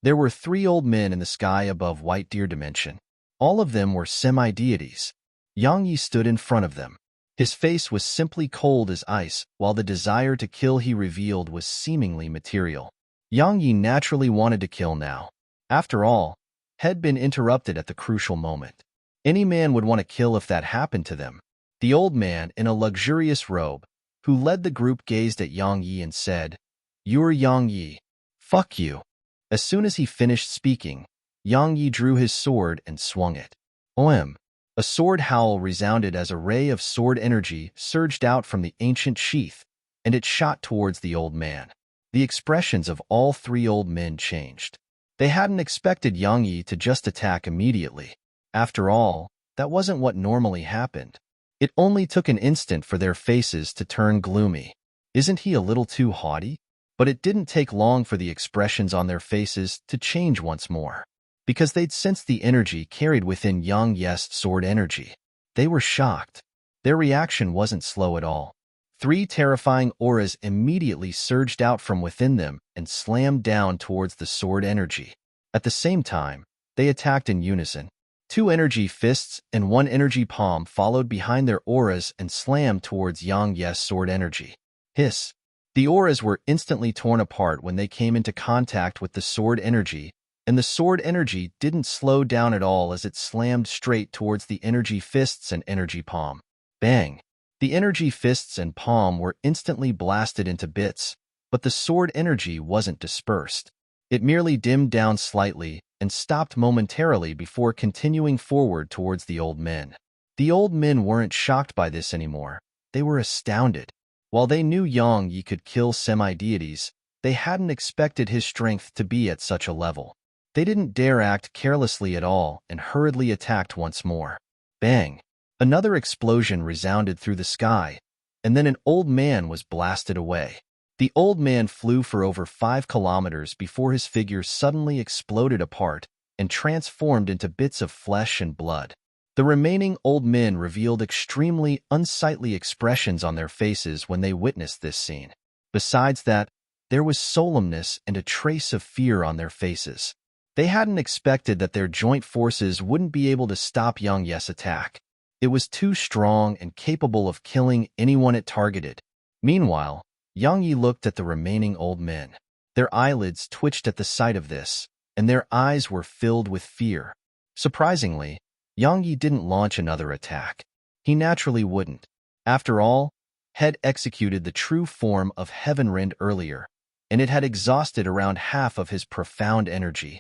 There were 3 old men in the sky above White Deer Dimension. All of them were semi-deities. Yang Yi stood in front of them. His face was simply cold as ice, while the desire to kill he revealed was seemingly material. Yang Yi naturally wanted to kill now. After all, had been interrupted at the crucial moment. Any man would want to kill if that happened to them. The old man, in a luxurious robe, who led the group, gazed at Yang Yi and said, "You're Yang Yi. Fuck you." As soon as he finished speaking, Yang Yi drew his sword and swung it. OM. A sword howl resounded as a ray of sword energy surged out from the ancient sheath, and it shot towards the old man. The expressions of all 3 old men changed. They hadn't expected Yang Yi to just attack immediately. After all, that wasn't what normally happened. It only took an instant for their faces to turn gloomy. Isn't he a little too haughty? But it didn't take long for the expressions on their faces to change once more, because they'd sensed the energy carried within Yang Yi's sword energy. They were shocked. Their reaction wasn't slow at all. 3 terrifying auras immediately surged out from within them and slammed down towards the sword energy. At the same time, they attacked in unison. 2 energy fists and 1 energy palm followed behind their auras and slammed towards Yang Yi's sword energy. Hiss! The auras were instantly torn apart when they came into contact with the sword energy, and the sword energy didn't slow down at all as it slammed straight towards the energy fists and energy palm. Bang! The energy fists and palm were instantly blasted into bits, but the sword energy wasn't dispersed. It merely dimmed down slightly and stopped momentarily before continuing forward towards the old men. The old men weren't shocked by this anymore. They were astounded. While they knew Yang Yi could kill semi-deities, they hadn't expected his strength to be at such a level. They didn't dare act carelessly at all and hurriedly attacked once more. Bang! Another explosion resounded through the sky, and then an old man was blasted away. The old man flew for over 5 kilometers before his figure suddenly exploded apart and transformed into bits of flesh and blood. The remaining old men revealed extremely unsightly expressions on their faces when they witnessed this scene. Besides that, there was solemnness and a trace of fear on their faces. They hadn't expected that their joint forces wouldn't be able to stop Yang Yi's attack. It was too strong and capable of killing anyone it targeted. Meanwhile, Yang Yi looked at the remaining old men. Their eyelids twitched at the sight of this, and their eyes were filled with fear. Surprisingly, Yang Yi didn't launch another attack. He naturally wouldn't. After all, had executed the true form of Heavenrend earlier, and it had exhausted around half of his profound energy.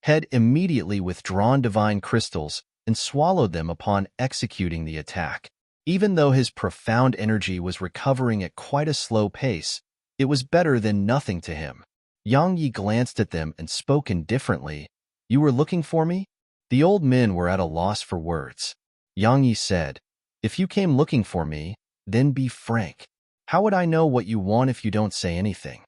Had immediately withdrawn divine crystals and swallowed them upon executing the attack. Even though his profound energy was recovering at quite a slow pace, it was better than nothing to him. Yang Yi glanced at them and spoke indifferently. "You were looking for me?" The old men were at a loss for words. Yang Yi said, "If you came looking for me, then be frank. How would I know what you want if you don't say anything?"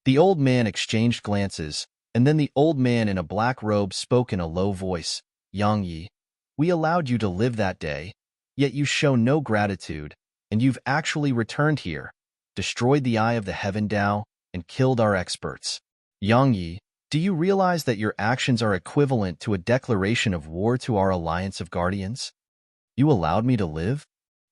The old man exchanged glances, and then the old man in a black robe spoke in a low voice. Yang Yi, we allowed you to live that day, yet you show no gratitude, and you've actually returned here, destroyed the Eye of the Heaven Tao, and killed our experts. Yang Yi, do you realize that your actions are equivalent to a declaration of war to our alliance of guardians? You allowed me to live?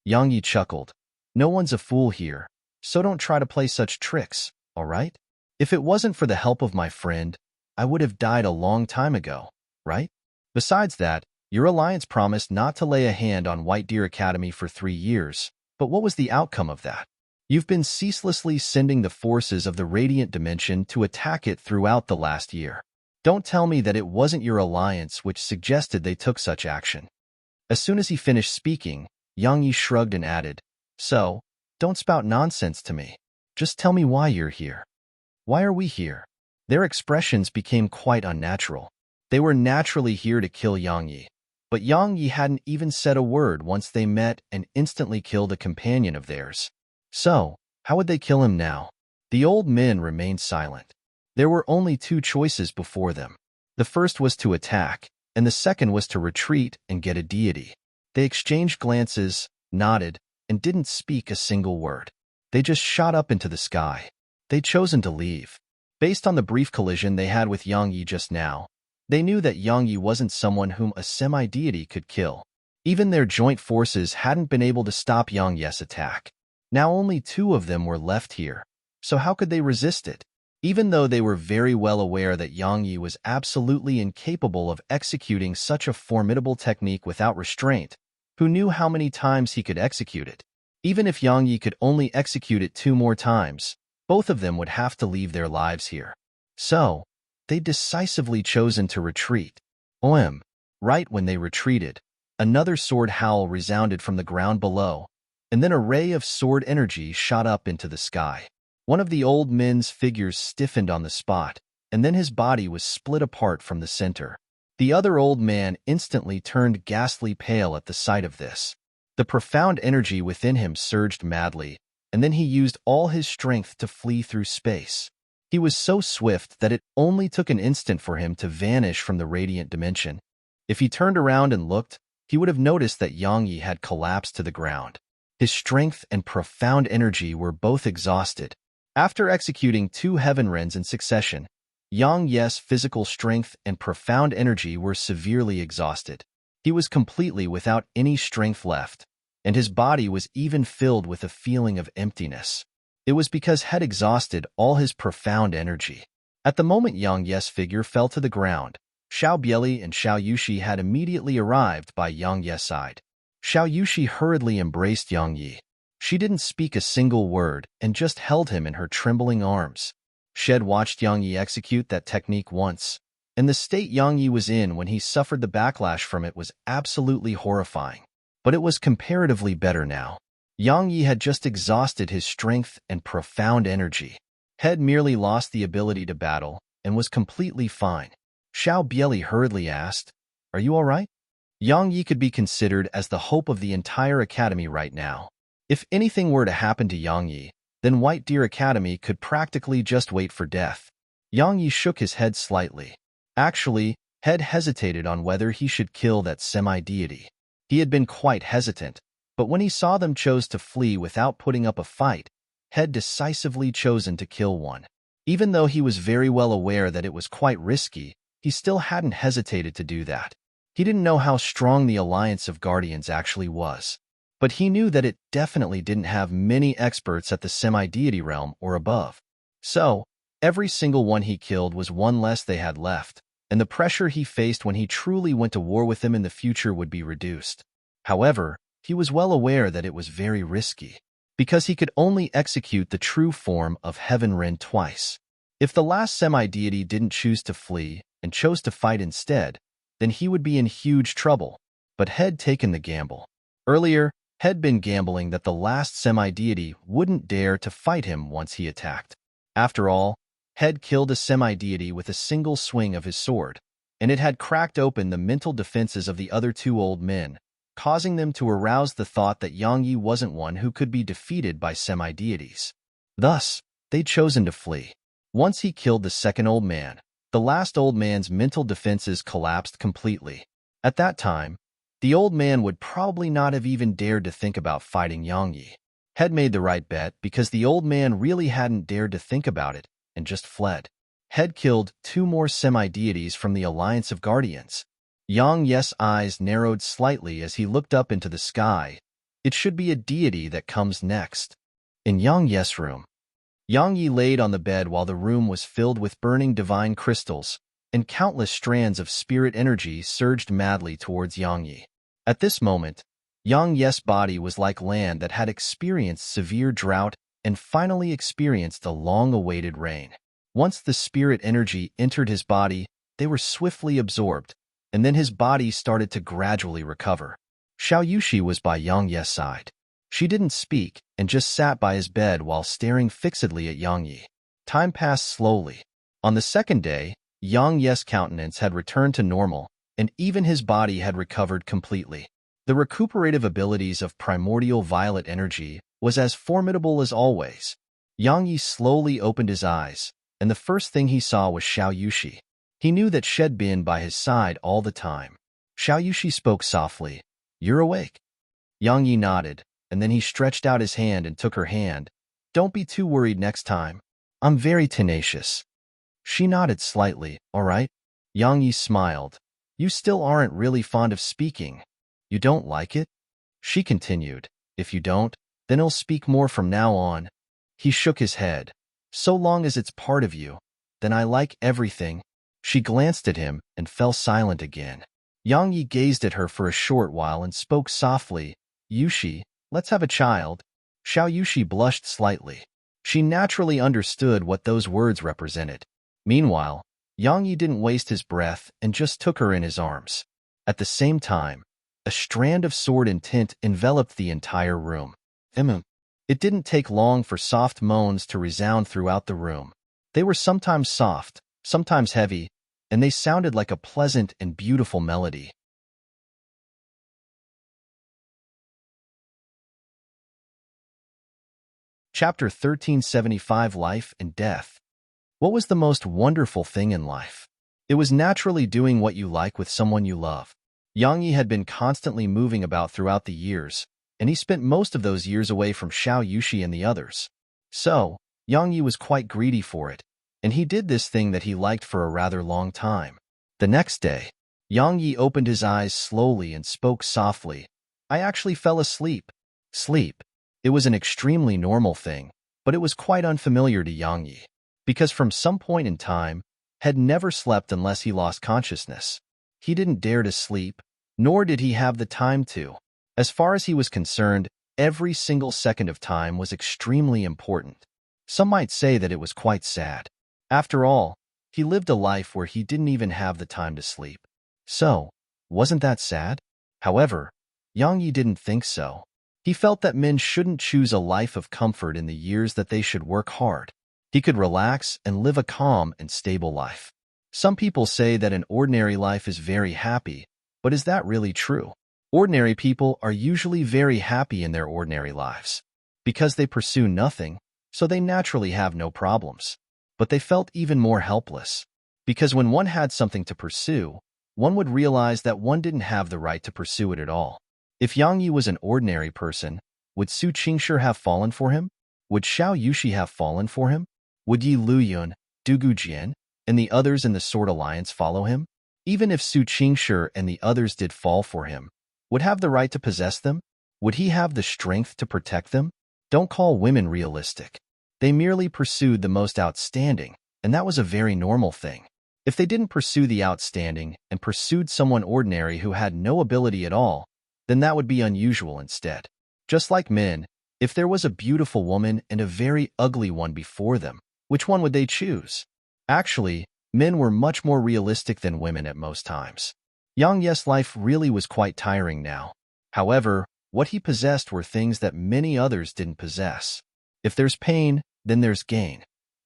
Yang Yi chuckled. No one's a fool here, so don't try to play such tricks, all right? If it wasn't for the help of my friend, I would have died a long time ago, right? Besides that, your alliance promised not to lay a hand on White Deer Academy for 3 years, but what was the outcome of that? You've been ceaselessly sending the forces of the Radiant Dimension to attack it throughout the last year. Don't tell me that it wasn't your alliance which suggested they took such action. As soon as he finished speaking, Yang Yi shrugged and added, So, don't spout nonsense to me. Just tell me why you're here. Why are we here? Their expressions became quite unnatural. They were naturally here to kill Yang Yi, but Yang Yi hadn't even said a word once they met and instantly killed a companion of theirs. So, how would they kill him now? The old men remained silent. There were only 2 choices before them. The first was to attack, and the second was to retreat and get a deity. They exchanged glances, nodded, and didn't speak a single word. They just shot up into the sky. They'd chosen to leave. Based on the brief collision they had with Yang Yi just now, they knew that Yang Yi wasn't someone whom a semi-deity could kill. Even their joint forces hadn't been able to stop Yang Yi's attack. Now only 2 of them were left here, so how could they resist it? Even though they were very well aware that Yang Yi was absolutely incapable of executing such a formidable technique without restraint, who knew how many times he could execute it? Even if Yang Yi could only execute it 2 more times, both of them would have to leave their lives here. So, they decisively chosen to retreat. Right when they retreated, another sword howl resounded from the ground below, and then a ray of sword energy shot up into the sky. One of the old men's figures stiffened on the spot, and then his body was split apart from the center. The other old man instantly turned ghastly pale at the sight of this. The profound energy within him surged madly, and then he used all his strength to flee through space. He was so swift that it only took an instant for him to vanish from the Radiant Dimension. If he turned around and looked, he would have noticed that Yang Yi had collapsed to the ground. His strength and profound energy were both exhausted. After executing 2 heaven rends in succession, Yang Yi's physical strength and profound energy were severely exhausted. He was completely without any strength left, and his body was even filled with a feeling of emptiness. It was because he had exhausted all his profound energy. At the moment Yang Yi's figure fell to the ground, Xiao Bieli and Xiao Yushi had immediately arrived by Yang Yi's side. Xiao Yushi hurriedly embraced Yang Yi. She didn't speak a single word and just held him in her trembling arms. She had watched Yang Yi execute that technique once, and the state Yang Yi was in when he suffered the backlash from it was absolutely horrifying. But it was comparatively better now. Yang Yi had just exhausted his strength and profound energy. He had merely lost the ability to battle and was completely fine. Xiao Bieli hurriedly asked, Are you all right? Yang Yi could be considered as the hope of the entire academy right now. If anything were to happen to Yang Yi, then White Deer Academy could practically just wait for death. Yang Yi shook his head slightly. Actually, he hesitated on whether he should kill that semi-deity. He had been quite hesitant, but when he saw them chose to flee without putting up a fight, he had decisively chosen to kill one. Even though he was very well aware that it was quite risky, he still hadn't hesitated to do that. He didn't know how strong the Alliance of Guardians actually was, but he knew that it definitely didn't have many experts at the semi-deity realm or above. So, every single one he killed was one less they had left, and the pressure he faced when he truly went to war with them in the future would be reduced. However, he was well aware that it was very risky, because he could only execute the true form of Heaven Ren twice. If the last semi-deity didn't choose to flee and chose to fight instead, then he would be in huge trouble. But had taken the gamble. Earlier, had been gambling that the last semi-deity wouldn't dare to fight him once he attacked. After all, had killed a semi-deity with a single swing of his sword, and it had cracked open the mental defenses of the other 2 old men, causing them to arouse the thought that Yang Yi wasn't one who could be defeated by semi-deities. Thus, they'd chosen to flee. Once he killed the second old man, the last old man's mental defenses collapsed completely. At that time, the old man would probably not have even dared to think about fighting Yang Yi. Had made the right bet because the old man really hadn't dared to think about it and just fled. Had killed 2 more semi-deities from the Alliance of Guardians. Yang Yi's eyes narrowed slightly as he looked up into the sky. It should be a deity that comes next. In Yang Yi's room, Yang Yi laid on the bed while the room was filled with burning divine crystals, and countless strands of spirit energy surged madly towards Yang Yi. At this moment, Yang Yi's body was like land that had experienced severe drought and finally experienced a long-awaited rain. Once the spirit energy entered his body, they were swiftly absorbed, and then his body started to gradually recover. Xiao Yushi was by Yang Yi's side. She didn't speak and just sat by his bed while staring fixedly at Yang Yi. Time passed slowly. On the second day, Yang Yi's countenance had returned to normal, and even his body had recovered completely. The recuperative abilities of primordial violet energy was as formidable as always. Yang Yi slowly opened his eyes, and the first thing he saw was Xiao Yushi. He knew that she'd been by his side all the time. Xiao Yushi spoke softly. "You're awake." Yang Yi nodded, and then he stretched out his hand and took her hand. "Don't be too worried next time. I'm very tenacious." She nodded slightly. "All right." Yang Yi smiled. "You still aren't really fond of speaking. You don't like it?" She continued. "If you don't, then I'll speak more from now on." He shook his head. "So long as it's part of you, then I like everything." She glanced at him and fell silent again. Yang Yi gazed at her for a short while and spoke softly. "Yushi, let's have a child." Xiao Yushi blushed slightly. She naturally understood what those words represented. Meanwhile, Yang Yi didn't waste his breath and just took her in his arms. At the same time, a strand of sword and tint enveloped the entire room. It didn't take long for soft moans to resound throughout the room. They were sometimes soft, sometimes heavy, and they sounded like a pleasant and beautiful melody. Chapter 1375 Life and Death. What was the most wonderful thing in life? It was naturally doing what you like with someone you love. Yang Yi had been constantly moving about throughout the years, and he spent most of those years away from Xiao Yushi and the others. So, Yang Yi was quite greedy for it, and he did this thing that he liked for a rather long time. The next day, Yang Yi opened his eyes slowly and spoke softly. "I actually fell asleep." Sleep. It was an extremely normal thing, but it was quite unfamiliar to Yang Yi, because from some point in time, had never slept unless he lost consciousness. He didn't dare to sleep, nor did he have the time to. As far as he was concerned, every single second of time was extremely important. Some might say that it was quite sad. After all, he lived a life where he didn't even have the time to sleep. So, wasn't that sad? However, Yang Yi didn't think so. He felt that men shouldn't choose a life of comfort in the years that they should work hard. He could relax and live a calm and stable life. Some people say that an ordinary life is very happy, but is that really true? Ordinary people are usually very happy in their ordinary lives, because they pursue nothing, so they naturally have no problems. But they felt even more helpless, because when one had something to pursue, one would realize that one didn't have the right to pursue it at all. If Yang Yi was an ordinary person, would Su Qingshi have fallen for him? Would Xiao Yushi have fallen for him? Would Yi Luyun, Du Gujian, and the others in the Sword Alliance follow him? Even if Su Qingshi and the others did fall for him, would have the right to possess them? Would he have the strength to protect them? Don't call women realistic. They merely pursued the most outstanding, and that was a very normal thing. If they didn't pursue the outstanding and pursued someone ordinary who had no ability at all, then that would be unusual instead. Just like men, if there was a beautiful woman and a very ugly one before them, which one would they choose? Actually, men were much more realistic than women at most times. Yang Yi's life really was quite tiring now. However, what he possessed were things that many others didn't possess. If there's pain, then there's gain.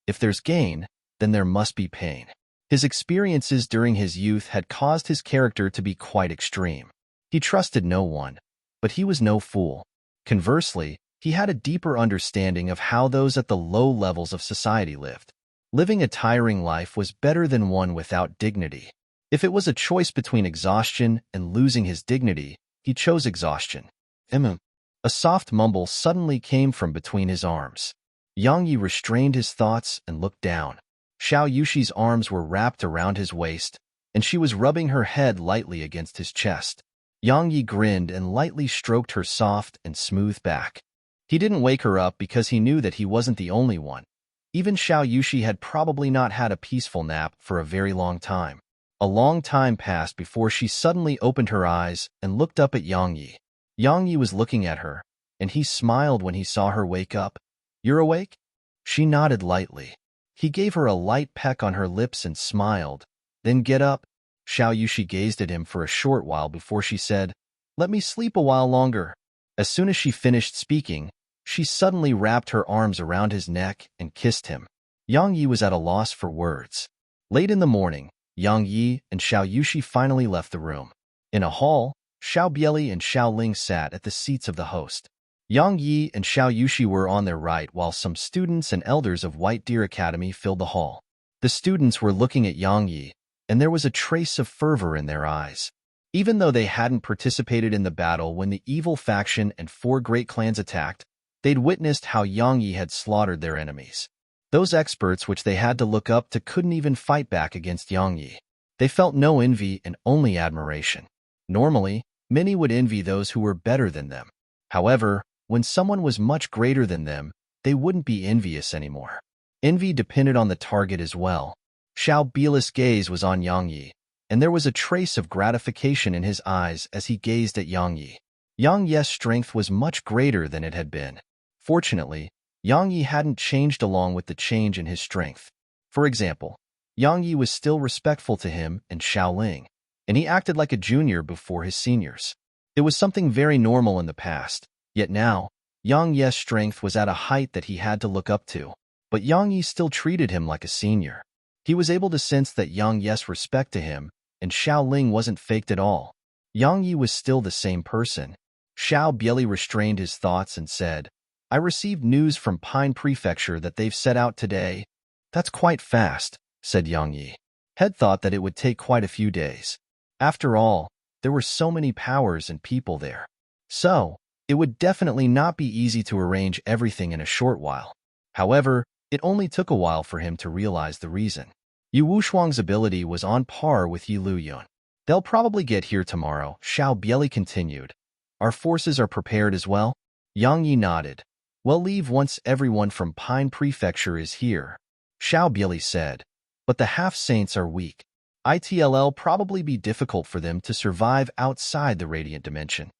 If there's gain, then there must be pain. His experiences during his youth had caused his character to be quite extreme. He trusted no one, but he was no fool. Conversely, he had a deeper understanding of how those at the low levels of society lived. Living a tiring life was better than one without dignity. If it was a choice between exhaustion and losing his dignity, he chose exhaustion. A soft mumble suddenly came from between his arms. Yang Yi restrained his thoughts and looked down. Xiao Yushi's arms were wrapped around his waist, and she was rubbing her head lightly against his chest. Yang Yi grinned and lightly stroked her soft and smooth back. He didn't wake her up because he knew that he wasn't the only one. Even Xiao Yushi had probably not had a peaceful nap for a very long time. A long time passed before she suddenly opened her eyes and looked up at Yang Yi. Yang Yi was looking at her, and he smiled when he saw her wake up. "You're awake?" She nodded lightly. He gave her a light peck on her lips and smiled. "Then get up." Xiao Yushi gazed at him for a short while before she said, "Let me sleep a while longer." As soon as she finished speaking, she suddenly wrapped her arms around his neck and kissed him. Yang Yi was at a loss for words. Late in the morning, Yang Yi and Xiao Yushi finally left the room. In a hall, Xiao Bieli and Xiao Ling sat at the seats of the host. Yang Yi and Xiao Yushi were on their right while some students and elders of White Deer Academy filled the hall. The students were looking at Yang Yi, and there was a trace of fervor in their eyes. Even though they hadn't participated in the battle when the evil faction and 4 great clans attacked, they'd witnessed how Yang Yi had slaughtered their enemies. Those experts which they had to look up to couldn't even fight back against Yang Yi. They felt no envy and only admiration. Normally, many would envy those who were better than them. However, when someone was much greater than them, they wouldn't be envious anymore. Envy depended on the target as well. Xiao Bieli's gaze was on Yang Yi, and there was a trace of gratification in his eyes as he gazed at Yang Yi. Yang Yi's strength was much greater than it had been. Fortunately, Yang Yi hadn't changed along with the change in his strength. For example, Yang Yi was still respectful to him and Xiao Ling, and he acted like a junior before his seniors. It was something very normal in the past, yet now, Yang Yi's strength was at a height that he had to look up to. But Yang Yi still treated him like a senior. He was able to sense that Yang Yi's respect to him and Xiao Ling wasn't faked at all. Yang Yi was still the same person. Xiao Bieli restrained his thoughts and said, "I received news from Pine Prefecture that they've set out today." "That's quite fast," said Yang Yi. Head thought that it would take quite a few days. After all, there were so many powers and people there. So, it would definitely not be easy to arrange everything in a short while. However, it only took a while for him to realize the reason. Yu Wushuang's ability was on par with Yi Luyun. "They'll probably get here tomorrow," Xiao Bieli continued. "Our forces are prepared as well?" Yang Yi nodded. "We'll leave once everyone from Pine Prefecture is here," Xiao Bieli said. "But the half-saints are weak. It'll probably be difficult for them to survive outside the radiant dimension."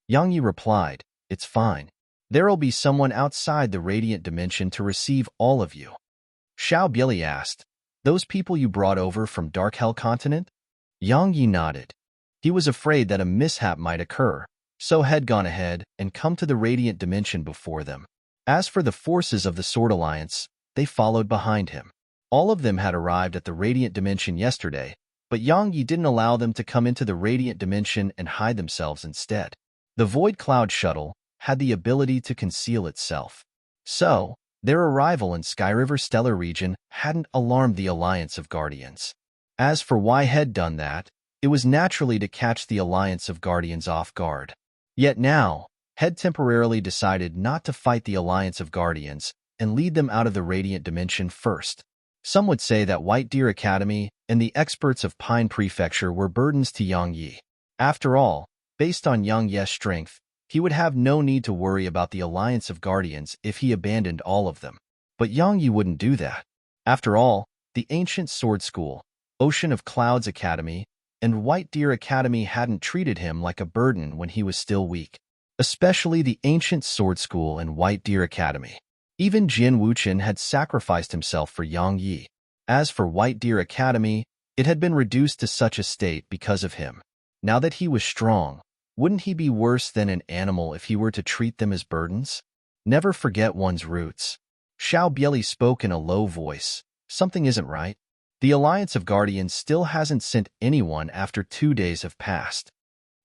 Yang Yi replied, "It's fine. There'll be someone outside the radiant dimension to receive all of you." Xiao Bieli asked, "Those people you brought over from Dark Hell Continent?" Yang Yi nodded. He was afraid that a mishap might occur, so had gone ahead and come to the radiant dimension before them. As for the forces of the Sword Alliance, they followed behind him. All of them had arrived at the radiant dimension yesterday, but Yang Yi didn't allow them to come into the radiant dimension and hide themselves instead. The Void Cloud Shuttle had the ability to conceal itself. So, their arrival in Skyriver Stellar Region hadn't alarmed the Alliance of Guardians. As for why had done that, it was naturally to catch the Alliance of Guardians off guard. Yet now, had temporarily decided not to fight the Alliance of Guardians and lead them out of the Radiant Dimension first. Some would say that White Deer Academy and the experts of Pine Prefecture were burdens to Yang Yi. After all, based on Yang Yi's strength, he would have no need to worry about the Alliance of Guardians if he abandoned all of them. But Yang Yi wouldn't do that. After all, the Ancient Sword School, Ocean of Clouds Academy, and White Deer Academy hadn't treated him like a burden when he was still weak. Especially the Ancient Sword School and White Deer Academy. Even Jin Wuchen had sacrificed himself for Yang Yi. As for White Deer Academy, it had been reduced to such a state because of him. Now that he was strong, wouldn't he be worse than an animal if he were to treat them as burdens? Never forget one's roots. Xiao Bieli spoke in a low voice. Something isn't right. The Alliance of Guardians still hasn't sent anyone after 2 days have passed.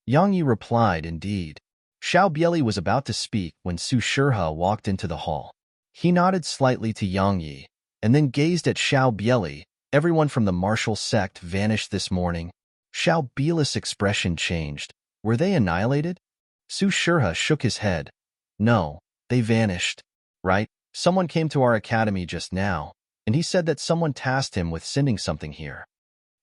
Yang Yi replied, "Indeed." Xiao Bieli was about to speak when Su Shirha walked into the hall. He nodded slightly to Yang Yi, and then gazed at Xiao Bieli. Everyone from the martial sect vanished this morning. Xiao Bieli's expression changed. Were they annihilated? Su Shurha shook his head. No, they vanished. Right? Someone came to our academy just now, and he said that someone tasked him with sending something here.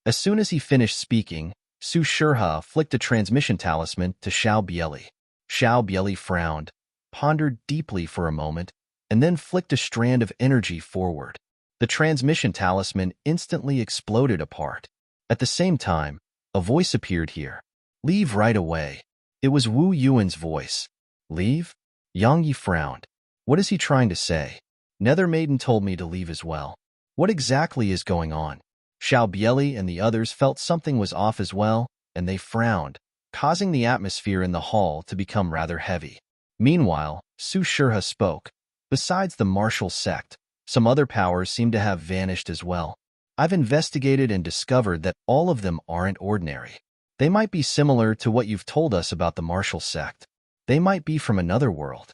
As soon as he finished speaking, Su Shurha flicked a transmission talisman to Xiao Bieli. Xiao Bieli frowned, pondered deeply for a moment, and then flicked a strand of energy forward. The transmission talisman instantly exploded apart. At the same time, a voice appeared here. Leave right away. It was Wu Yuan's voice. Leave? Yang Yi frowned. What is he trying to say? Nether Maiden told me to leave as well. What exactly is going on? Xiao Bieli and the others felt something was off as well, and they frowned, causing the atmosphere in the hall to become rather heavy. Meanwhile, Su Shurha spoke. Besides the martial sect, some other powers seem to have vanished as well. I've investigated and discovered that all of them aren't ordinary. They might be similar to what you've told us about the martial sect. They might be from another world.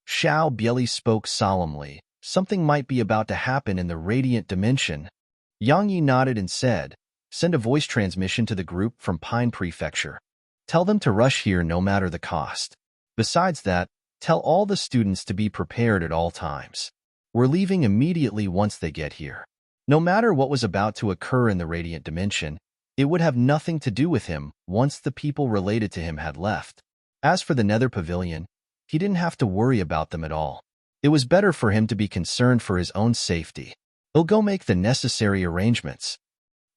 Xiao Bieli spoke solemnly. Something might be about to happen in the radiant dimension. Yang Yi nodded and said, send a voice transmission to the group from Pine Prefecture. Tell them to rush here no matter the cost. Besides that, tell all the students to be prepared at all times. We're leaving immediately once they get here. No matter what was about to occur in the radiant dimension, it would have nothing to do with him once the people related to him had left. As for the Nether Pavilion, he didn't have to worry about them at all. It was better for him to be concerned for his own safety. He'll go make the necessary arrangements.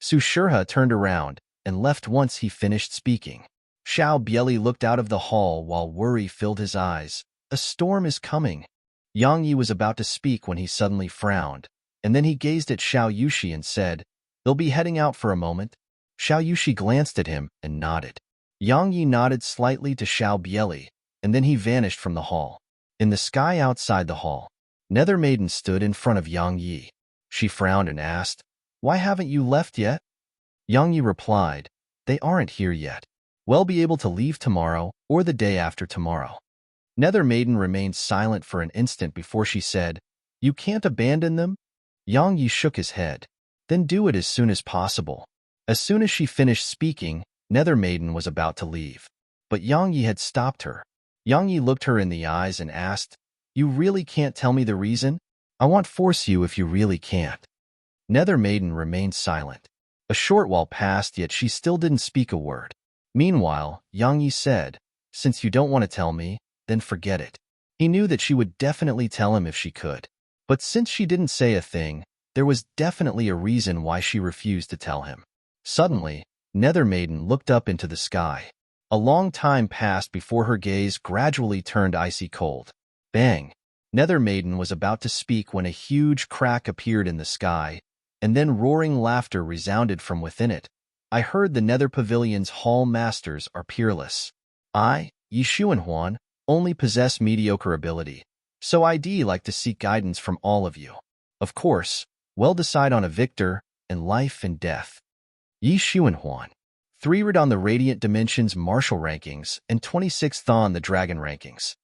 Su Shurha turned around and left once he finished speaking. Xiao Bieli looked out of the hall while worry filled his eyes. A storm is coming. Yang Yi was about to speak when he suddenly frowned, and then he gazed at Xiao Yushi and said, they'll be heading out for a moment. Xiao Yushi glanced at him and nodded. Yang Yi nodded slightly to Xiao Bieli, and then he vanished from the hall. In the sky outside the hall, Nether Maiden stood in front of Yang Yi. She frowned and asked, why haven't you left yet? Yang Yi replied, they aren't here yet. We'll be able to leave tomorrow or the day after tomorrow. Nether Maiden remained silent for an instant before she said, you can't abandon them? Yang Yi shook his head. Then do it as soon as possible. As soon as she finished speaking, Nether Maiden was about to leave. But Yang Yi had stopped her. Yang Yi looked her in the eyes and asked, you really can't tell me the reason? I won't force you if you really can't. Nether Maiden remained silent. A short while passed, yet she still didn't speak a word. Meanwhile, Yang Yi said, since you don't want to tell me, then forget it. He knew that she would definitely tell him if she could. But since she didn't say a thing, there was definitely a reason why she refused to tell him. Suddenly, Nether Maiden looked up into the sky. A long time passed before her gaze gradually turned icy cold. Bang! Nether Maiden was about to speak when a huge crack appeared in the sky, and then roaring laughter resounded from within it. I heard the Nether Pavilion's hall masters are peerless. I, Yi Xuanhuan, only possess mediocre ability, so I'd like to seek guidance from all of you. Of course, we'll decide on a victor, and life and death. Yi Xuanhuan. 3rd on the Radiant Dimensions Martial Rankings and 26th on the Dragon Rankings.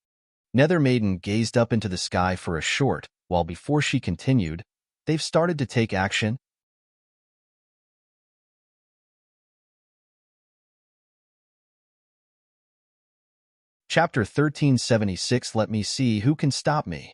Nether Maiden gazed up into the sky for a short while before she continued, they've started to take action. Chapter 1376 Let me see who can stop me.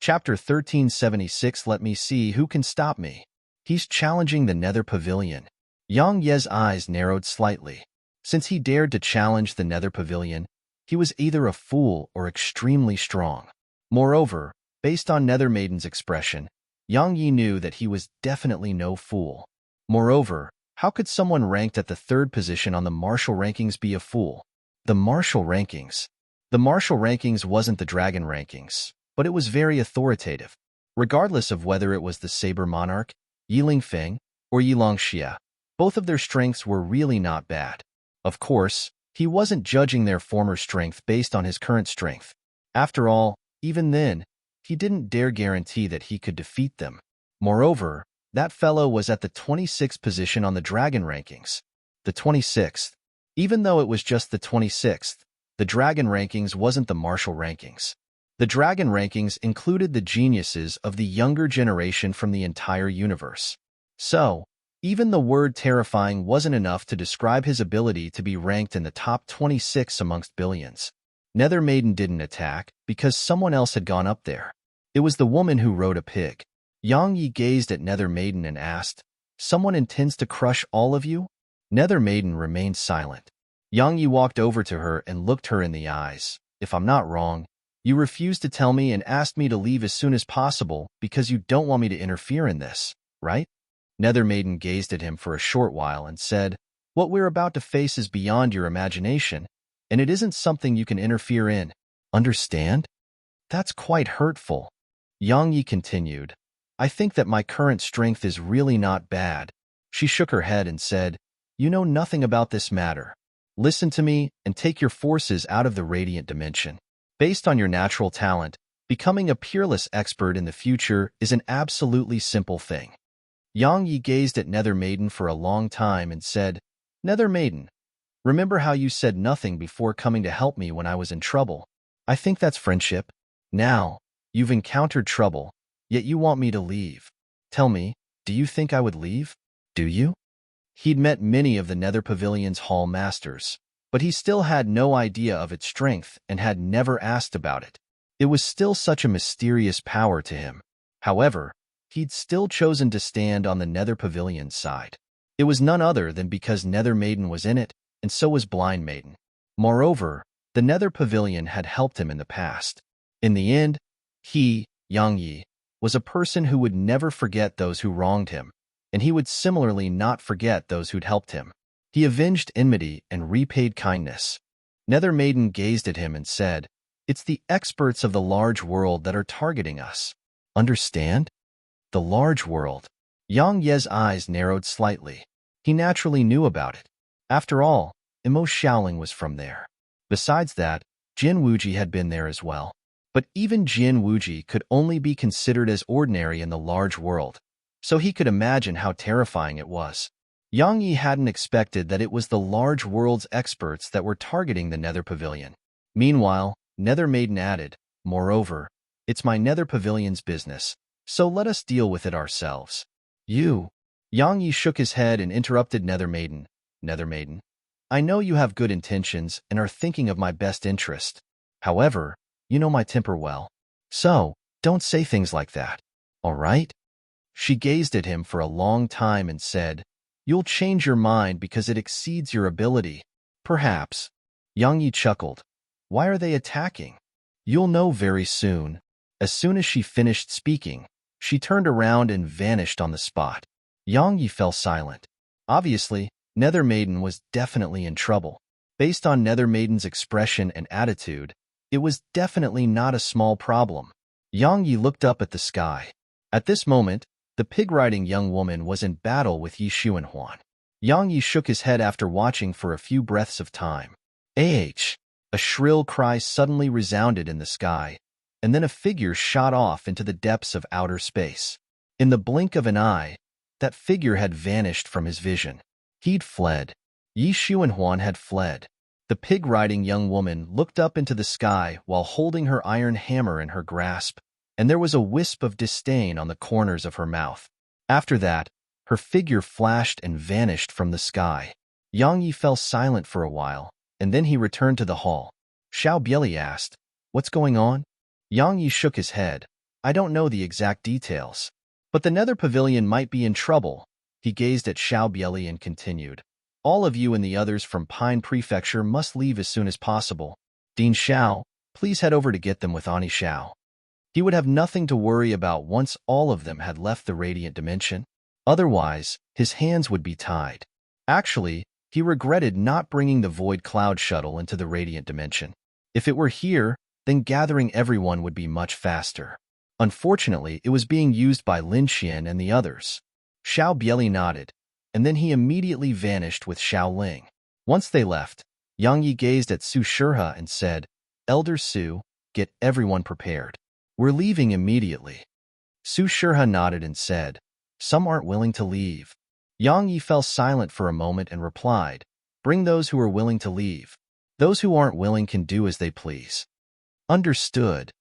Chapter 1376 Let me see who can stop me. He's challenging the Nether Pavilion. Yang Ye's eyes narrowed slightly. Since he dared to challenge the Nether Pavilion, he was either a fool or extremely strong. Moreover, based on Nether Maiden's expression, Yang Yi knew that he was definitely no fool. Moreover, how could someone ranked at the 3rd position on the martial rankings be a fool? The martial rankings. The martial rankings wasn't the dragon rankings, but it was very authoritative. Regardless of whether it was the Saber Monarch, Yiling Feng, or Yilong Xia, both of their strengths were really not bad. Of course, he wasn't judging their former strength based on his current strength. After all, even then, he didn't dare guarantee that he could defeat them. Moreover, that fellow was at the 26th position on the dragon rankings. The 26th. Even though it was just the 26th, the dragon rankings wasn't the martial rankings. The dragon rankings included the geniuses of the younger generation from the entire universe. So, even the word terrifying wasn't enough to describe his ability to be ranked in the top 26 amongst billions. Nether Maiden didn't attack because someone else had gone up there. It was the woman who rode a pig. Yang Yi gazed at Nether Maiden and asked, "Someone intends to crush all of you?" Nether Maiden remained silent. Yang Yi walked over to her and looked her in the eyes. "If I'm not wrong, you refused to tell me and asked me to leave as soon as possible because you don't want me to interfere in this, right?" Nether Maiden gazed at him for a short while and said, "What we're about to face is beyond your imagination, and it isn't something you can interfere in. Understand? That's quite hurtful." Yang Yi continued, "I think that my current strength is really not bad." She shook her head and said, "You know nothing about this matter. Listen to me and take your forces out of the radiant dimension. Based on your natural talent, becoming a peerless expert in the future is an absolutely simple thing." Yang Yi gazed at Nether Maiden for a long time and said, "Nether Maiden, remember how you said nothing before coming to help me when I was in trouble? I think that's friendship. Now, you've encountered trouble, yet you want me to leave. Tell me, do you think I would leave? Do you?" He'd met many of the Nether Pavilion's hall masters, but he still had no idea of its strength and had never asked about it. It was still such a mysterious power to him. However, he'd still chosen to stand on the Nether Pavilion's side. It was none other than because Nether Maiden was in it, and so was Blind Maiden. Moreover, the Nether Pavilion had helped him in the past. In the end, he, Yang Yi, was a person who would never forget those who wronged him, and he would similarly not forget those who'd helped him. He avenged enmity and repaid kindness. Nether Maiden gazed at him and said, "It's the experts of the large world that are targeting us. Understand? The large world." Yang Ye's eyes narrowed slightly. He naturally knew about it. After all, Imo Xiaoling was from there. Besides that, Jin Wuji had been there as well. But even Jin Wuji could only be considered as ordinary in the large world, so he could imagine how terrifying it was. Yang Yi hadn't expected that it was the large world's experts that were targeting the Nether Pavilion. Meanwhile, Nether Maiden added, "Moreover, it's my Nether Pavilion's business, so let us deal with it ourselves." "You?" Yang Yi shook his head and interrupted Nether Maiden. "Nether Maiden, I know you have good intentions and are thinking of my best interest. However, you know my temper well. So, don't say things like that. All right?" She gazed at him for a long time and said, "You'll change your mind because it exceeds your ability. Perhaps." Yang Yi chuckled. "Why are they attacking? You'll know very soon." As soon as she finished speaking, she turned around and vanished on the spot. Yang Yi fell silent. Obviously, Nether Maiden was definitely in trouble. Based on Nether Maiden's expression and attitude, it was definitely not a small problem. Yang Yi looked up at the sky. At this moment, the pig-riding young woman was in battle with Yi Xuanhuan. Yang Yi shook his head after watching for a few breaths of time. "Ah!" A shrill cry suddenly resounded in the sky, and then a figure shot off into the depths of outer space. In the blink of an eye, that figure had vanished from his vision. He'd fled. Yi Xuanhuan had fled. The pig-riding young woman looked up into the sky while holding her iron hammer in her grasp, and there was a wisp of disdain on the corners of her mouth. After that, her figure flashed and vanished from the sky. Yang Yi fell silent for a while, and then he returned to the hall. Xiao Bieli asked, "What's going on?" Yang Yi shook his head. "I don't know the exact details, but the Nether Pavilion might be in trouble." He gazed at Xiao Bieli and continued, "All of you and the others from Pine Prefecture must leave as soon as possible. Dean Xiao, please head over to get them with Ani Xiao." He would have nothing to worry about once all of them had left the radiant dimension. Otherwise, his hands would be tied. Actually, he regretted not bringing the Void Cloud Shuttle into the radiant dimension. If it were here, then gathering everyone would be much faster. Unfortunately, it was being used by Lin Xian and the others. Xiao Bieli nodded, and then he immediately vanished with Xiao Ling. Once they left, Yang Yi gazed at Su Shurha and said, "Elder Su, get everyone prepared. We're leaving immediately." Su Shurha nodded and said, "Some aren't willing to leave." Yang Yi fell silent for a moment and replied, "Bring those who are willing to leave. Those who aren't willing can do as they please." "Understood."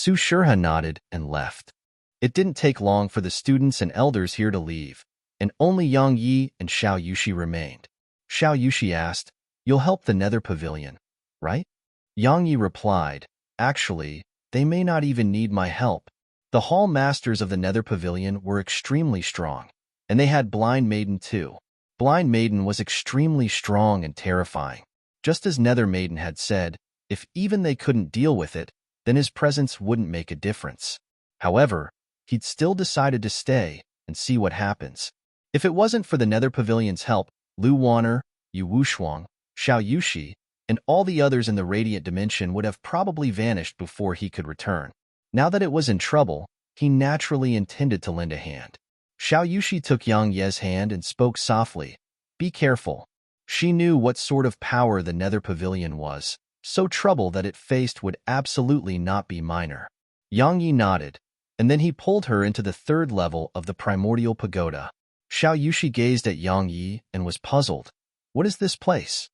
Su Shurha nodded and left. It didn't take long for the students and elders here to leave, and only Yang Yi and Xiao Yushi remained. Xiao Yushi asked, "You'll help the Nether Pavilion, right?" Yang Yi replied, "Actually, they may not even need my help." The hall masters of the Nether Pavilion were extremely strong, and they had Blind Maiden too. Blind Maiden was extremely strong and terrifying. Just as Nether Maiden had said, if even they couldn't deal with it, then his presence wouldn't make a difference. However, he'd still decided to stay and see what happens. If it wasn't for the Nether Pavilion's help, Lu Wanner, Yu Wushuang, Xiao Yushi, and all the others in the Radiant Dimension would have probably vanished before he could return. Now that it was in trouble, he naturally intended to lend a hand. Xiao Yushi took Yang Ye's hand and spoke softly, "Be careful." She knew what sort of power the Nether Pavilion was, so trouble that it faced would absolutely not be minor. Yang Yi nodded, and then he pulled her into the third level of the Primordial Pagoda. Xiao Yushi gazed at Yang Yi and was puzzled. "What is this place?"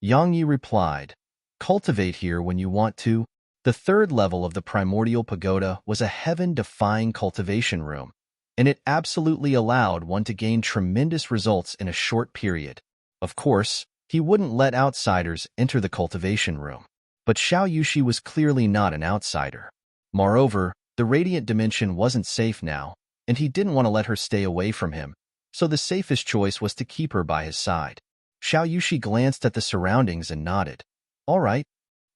Yang Yi replied, "Cultivate here when you want to." The third level of the Primordial Pagoda was a heaven-defying cultivation room, and it absolutely allowed one to gain tremendous results in a short period. Of course, he wouldn't let outsiders enter the cultivation room. But Xiao Yushi was clearly not an outsider. Moreover, the Radiant Dimension wasn't safe now, and he didn't want to let her stay away from him, so the safest choice was to keep her by his side. Xiao Yushi glanced at the surroundings and nodded. "All right."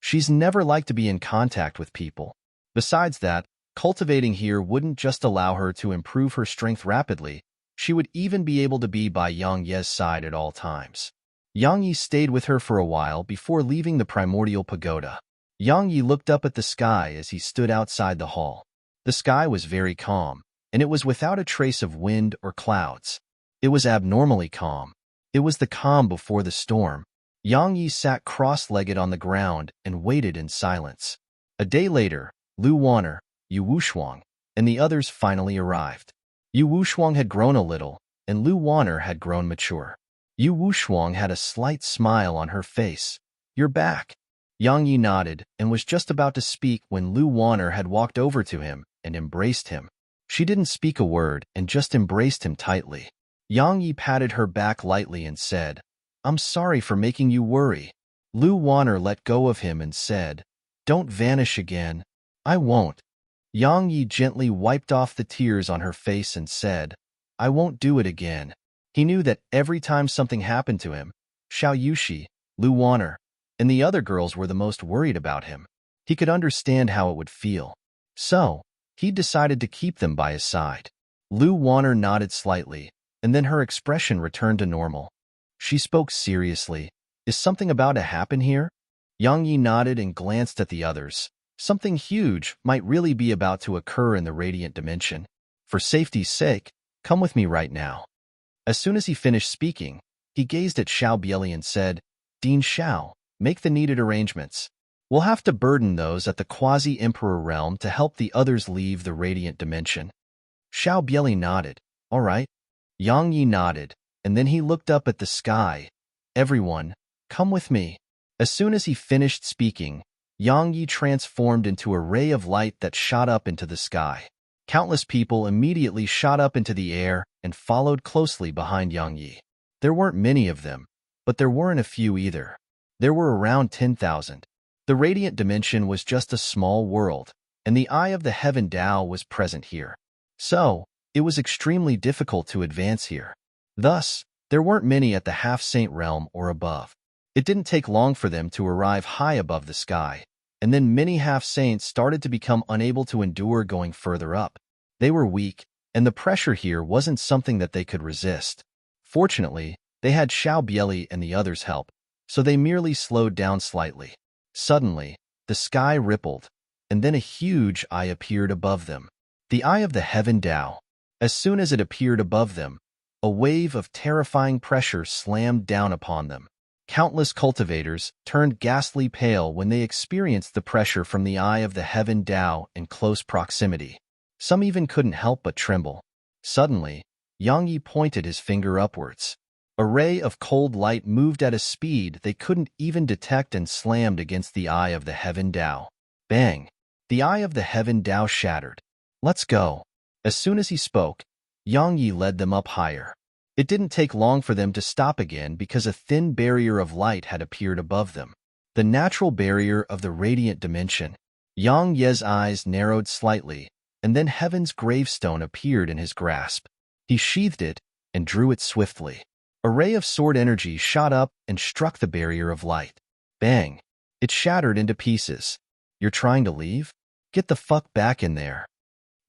She's never liked to be in contact with people. Besides that, cultivating here wouldn't just allow her to improve her strength rapidly, she would even be able to be by Yang Ye's side at all times. Yang Yi stayed with her for a while before leaving the Primordial Pagoda. Yang Yi looked up at the sky as he stood outside the hall. The sky was very calm, and it was without a trace of wind or clouds. It was abnormally calm. It was the calm before the storm. Yang Yi sat cross-legged on the ground and waited in silence. A day later, Lu Wanner, Yu Wushuang, and the others finally arrived. Yu Wushuang had grown a little, and Lu Wanner had grown mature. Yu Wushuang had a slight smile on her face. "You're back." Yang Yi nodded and was just about to speak when Lu Wanner had walked over to him and embraced him. She didn't speak a word and just embraced him tightly. Yang Yi patted her back lightly and said, "I'm sorry for making you worry." Lu Wanner let go of him and said, "Don't vanish again." "I won't." Yang Yi gently wiped off the tears on her face and said, "I won't do it again." He knew that every time something happened to him, Xiao Yushi, Lu Wanner, and the other girls were the most worried about him. He could understand how it would feel. So, he decided to keep them by his side. Lu Wanner nodded slightly, and then her expression returned to normal. She spoke seriously. "Is something about to happen here?" Yang Yi nodded and glanced at the others. Something huge might really be about to occur in the Radiant Dimension. For safety's sake, come with me right now. As soon as he finished speaking, he gazed at Xiao Bieli and said, "Dean Xiao, make the needed arrangements. We'll have to burden those at the Quasi-Emperor realm to help the others leave the Radiant Dimension." Xiao Bieli nodded. "All right." Yang Yi nodded, and then he looked up at the sky. "Everyone, come with me." As soon as he finished speaking, Yang Yi transformed into a ray of light that shot up into the sky. Countless people immediately shot up into the air and followed closely behind Yang Yi. There weren't many of them, but there weren't a few either. There were around 10,000. The Radiant Dimension was just a small world, and the Eye of the Heaven Tao was present here. So, it was extremely difficult to advance here. Thus, there weren't many at the Half-Saint realm or above. It didn't take long for them to arrive high above the sky, and then many half-saints started to become unable to endure going further up. They were weak, and the pressure here wasn't something that they could resist. Fortunately, they had Xiao Bieli and the others' help, so they merely slowed down slightly. Suddenly, the sky rippled, and then a huge eye appeared above them. The Eye of the Heaven Tao. As soon as it appeared above them, a wave of terrifying pressure slammed down upon them. Countless cultivators turned ghastly pale when they experienced the pressure from the Eye of the Heaven Tao in close proximity. Some even couldn't help but tremble. Suddenly, Yang Yi pointed his finger upwards. A ray of cold light moved at a speed they couldn't even detect and slammed against the Eye of the Heaven Tao. Bang! The eye of the heaven Tao shattered. Let's go. As soon as he spoke, Yang Yi led them up higher. It didn't take long for them to stop again because a thin barrier of light had appeared above them. The natural barrier of the radiant dimension. Yang Ye's eyes narrowed slightly, and then heaven's gravestone appeared in his grasp. He sheathed it and drew it swiftly. A ray of sword energy shot up and struck the barrier of light. Bang! It shattered into pieces. You're trying to leave? Get the fuck back in there.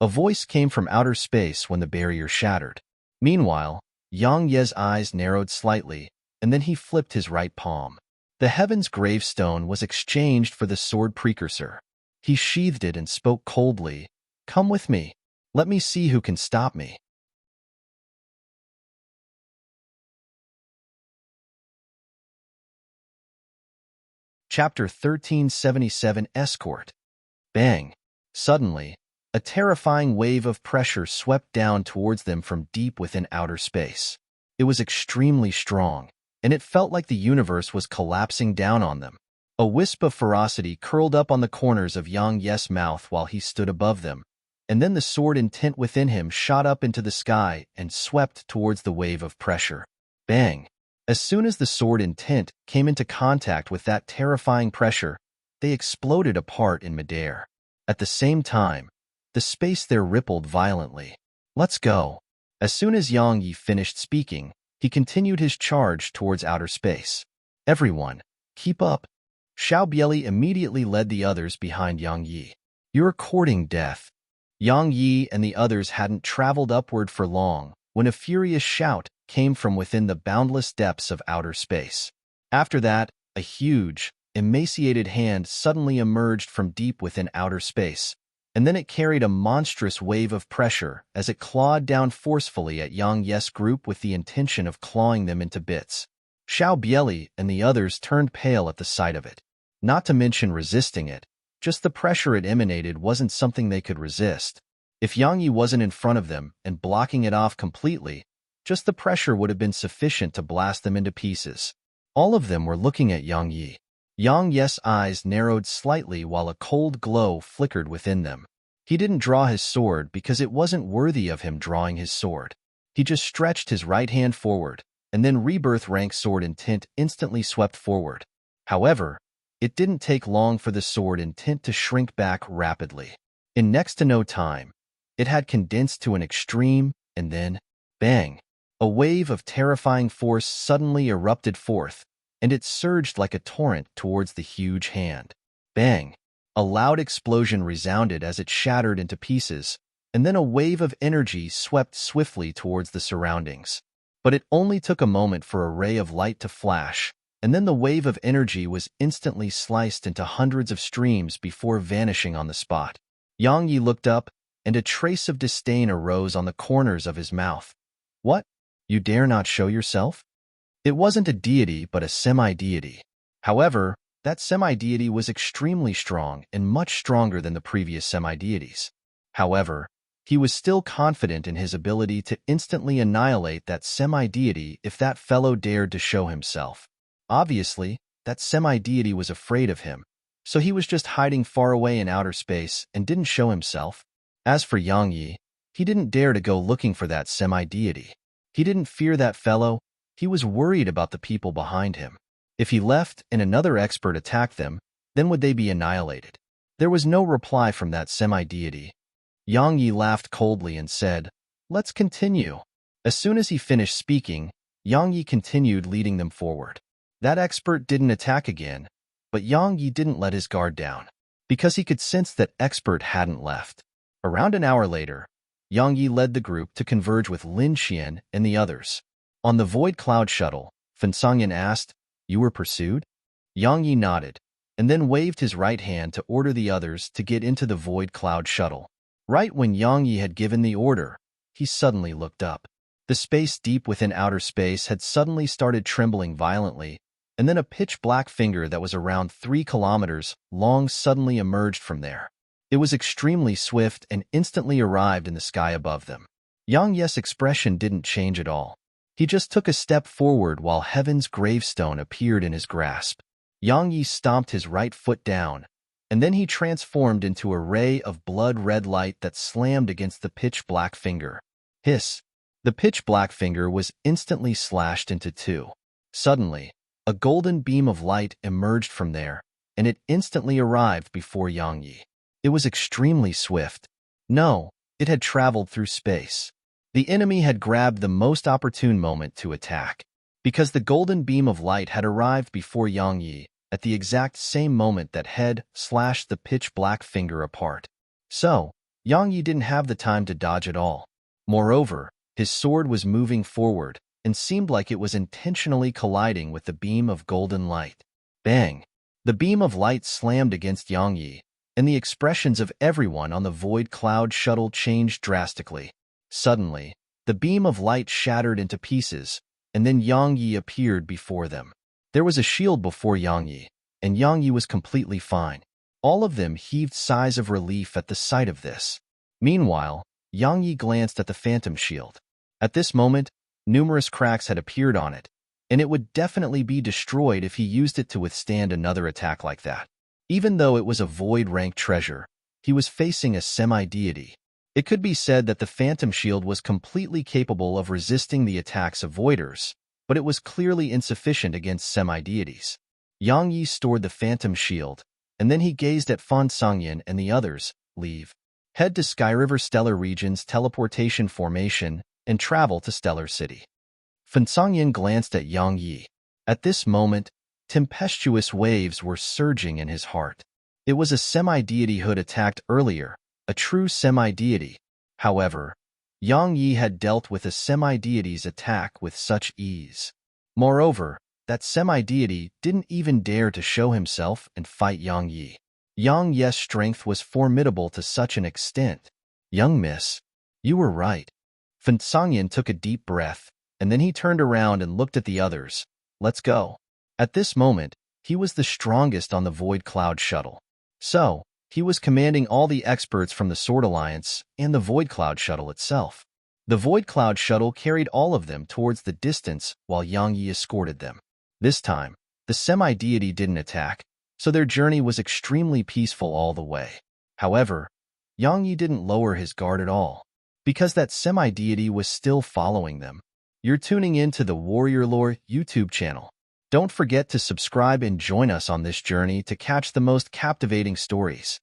A voice came from outer space when the barrier shattered. Meanwhile, Yang Ye's eyes narrowed slightly, and then he flipped his right palm. The heaven's gravestone was exchanged for the sword precursor. He sheathed it and spoke coldly, "Come with me. Let me see who can stop me." Chapter 1377 Escort. Bang! Suddenly, a terrifying wave of pressure swept down towards them from deep within outer space. It was extremely strong, and it felt like the universe was collapsing down on them. A wisp of ferocity curled up on the corners of Yang Ye's mouth while he stood above them, and then the sword intent within him shot up into the sky and swept towards the wave of pressure. Bang! As soon as the sword intent came into contact with that terrifying pressure, they exploded apart in midair. At the same time, the space there rippled violently. Let's go. As soon as Yang Yi finished speaking, he continued his charge towards outer space. Everyone, keep up. Xiao Bieli immediately led the others behind Yang Yi. You're courting death. Yang Yi and the others hadn't traveled upward for long when a furious shout came from within the boundless depths of outer space. After that, a huge, emaciated hand suddenly emerged from deep within outer space, and then it carried a monstrous wave of pressure as it clawed down forcefully at Yang Ye's group with the intention of clawing them into bits. Xiao Bieli and the others turned pale at the sight of it. Not to mention resisting it, just the pressure it emanated wasn't something they could resist. If Yang Yi wasn't in front of them and blocking it off completely, just the pressure would have been sufficient to blast them into pieces. All of them were looking at Yang Yi. Yang Ye's eyes narrowed slightly while a cold glow flickered within them. He didn't draw his sword because it wasn't worthy of him drawing his sword. He just stretched his right hand forward, and then rebirth rank sword intent instantly swept forward. However, it didn't take long for the sword intent to shrink back rapidly. In next to no time, it had condensed to an extreme, and then, bang! A wave of terrifying force suddenly erupted forth, and it surged like a torrent towards the huge hand. Bang! A loud explosion resounded as it shattered into pieces, and then a wave of energy swept swiftly towards the surroundings. But it only took a moment for a ray of light to flash, and then the wave of energy was instantly sliced into hundreds of streams before vanishing on the spot. Yang Yi looked up, and a trace of disdain arose on the corners of his mouth. What? You dare not show yourself? It wasn't a deity but a semi-deity. However, that semi-deity was extremely strong and much stronger than the previous semi-deities. However, he was still confident in his ability to instantly annihilate that semi-deity if that fellow dared to show himself. Obviously, that semi-deity was afraid of him, so he was just hiding far away in outer space and didn't show himself. As for Yang Yi, he didn't dare to go looking for that semi-deity. He didn't fear that fellow, he was worried about the people behind him. If he left and another expert attacked them, then would they be annihilated? There was no reply from that semi-deity. Yang Yi laughed coldly and said, "Let's continue." As soon as he finished speaking, Yang Yi continued leading them forward. That expert didn't attack again, but Yang Yi didn't let his guard down, because he could sense that expert hadn't left. Around an hour later, Yang Yi led the group to converge with Lin Xian and the others. On the Void Cloud Shuttle, Fen Songyan asked, "You were pursued?" Yang Yi nodded, and then waved his right hand to order the others to get into the Void Cloud Shuttle. Right when Yang Yi had given the order, he suddenly looked up. The space deep within outer space had suddenly started trembling violently, and then a pitch-black finger that was around 3 kilometers long suddenly emerged from there. It was extremely swift and instantly arrived in the sky above them. Yang Ye's expression didn't change at all. He just took a step forward while heaven's gravestone appeared in his grasp. Yang Yi stomped his right foot down, and then he transformed into a ray of blood-red light that slammed against the pitch-black finger. Hiss! The pitch-black finger was instantly slashed into two. Suddenly, a golden beam of light emerged from there, and it instantly arrived before Yang Yi. It was extremely swift. No, it had traveled through space. The enemy had grabbed the most opportune moment to attack, because the golden beam of light had arrived before Yang Yi at the exact same moment that had slashed the pitch-black finger apart. So, Yang Yi didn't have the time to dodge at all. Moreover, his sword was moving forward and seemed like it was intentionally colliding with the beam of golden light. Bang! The beam of light slammed against Yang Yi, and the expressions of everyone on the Void Cloud shuttle changed drastically. Suddenly, the beam of light shattered into pieces, and then Yang Yi appeared before them. There was a shield before Yang Yi, and Yang Yi was completely fine. All of them heaved sighs of relief at the sight of this. Meanwhile, Yang Yi glanced at the phantom shield. At this moment, numerous cracks had appeared on it, and it would definitely be destroyed if he used it to withstand another attack like that. Even though it was a void-rank treasure, he was facing a semi-deity. It could be said that the phantom shield was completely capable of resisting the attacks of voiders, but it was clearly insufficient against semi-deities. Yang Yi stored the phantom shield, and then he gazed at Fan Sangyan and the others. Leave. Head to Skyriver Stellar Region's teleportation formation and travel to Stellar City. Fan Sangyan glanced at Yang Yi. At this moment, tempestuous waves were surging in his heart. It was a semi-deity who had attacked earlier, a true semi-deity. However, Yang Yi had dealt with a semi-deity's attack with such ease. Moreover, that semi-deity didn't even dare to show himself and fight Yang Yi. Yang Yi's strength was formidable to such an extent. Young miss, you were right. Fan Sangyan took a deep breath, and then he turned around and looked at the others. Let's go. At this moment, he was the strongest on the Void Cloud shuttle. So, he was commanding all the experts from the Sword Alliance and the Void Cloud shuttle itself. The Void Cloud shuttle carried all of them towards the distance while Yang Yi escorted them. This time, the semi-deity didn't attack, so their journey was extremely peaceful all the way. However, Yang Yi didn't lower his guard at all, because that semi-deity was still following them. You're tuning in to the Warrior Lore YouTube channel. Don't forget to subscribe and join us on this journey to catch the most captivating stories.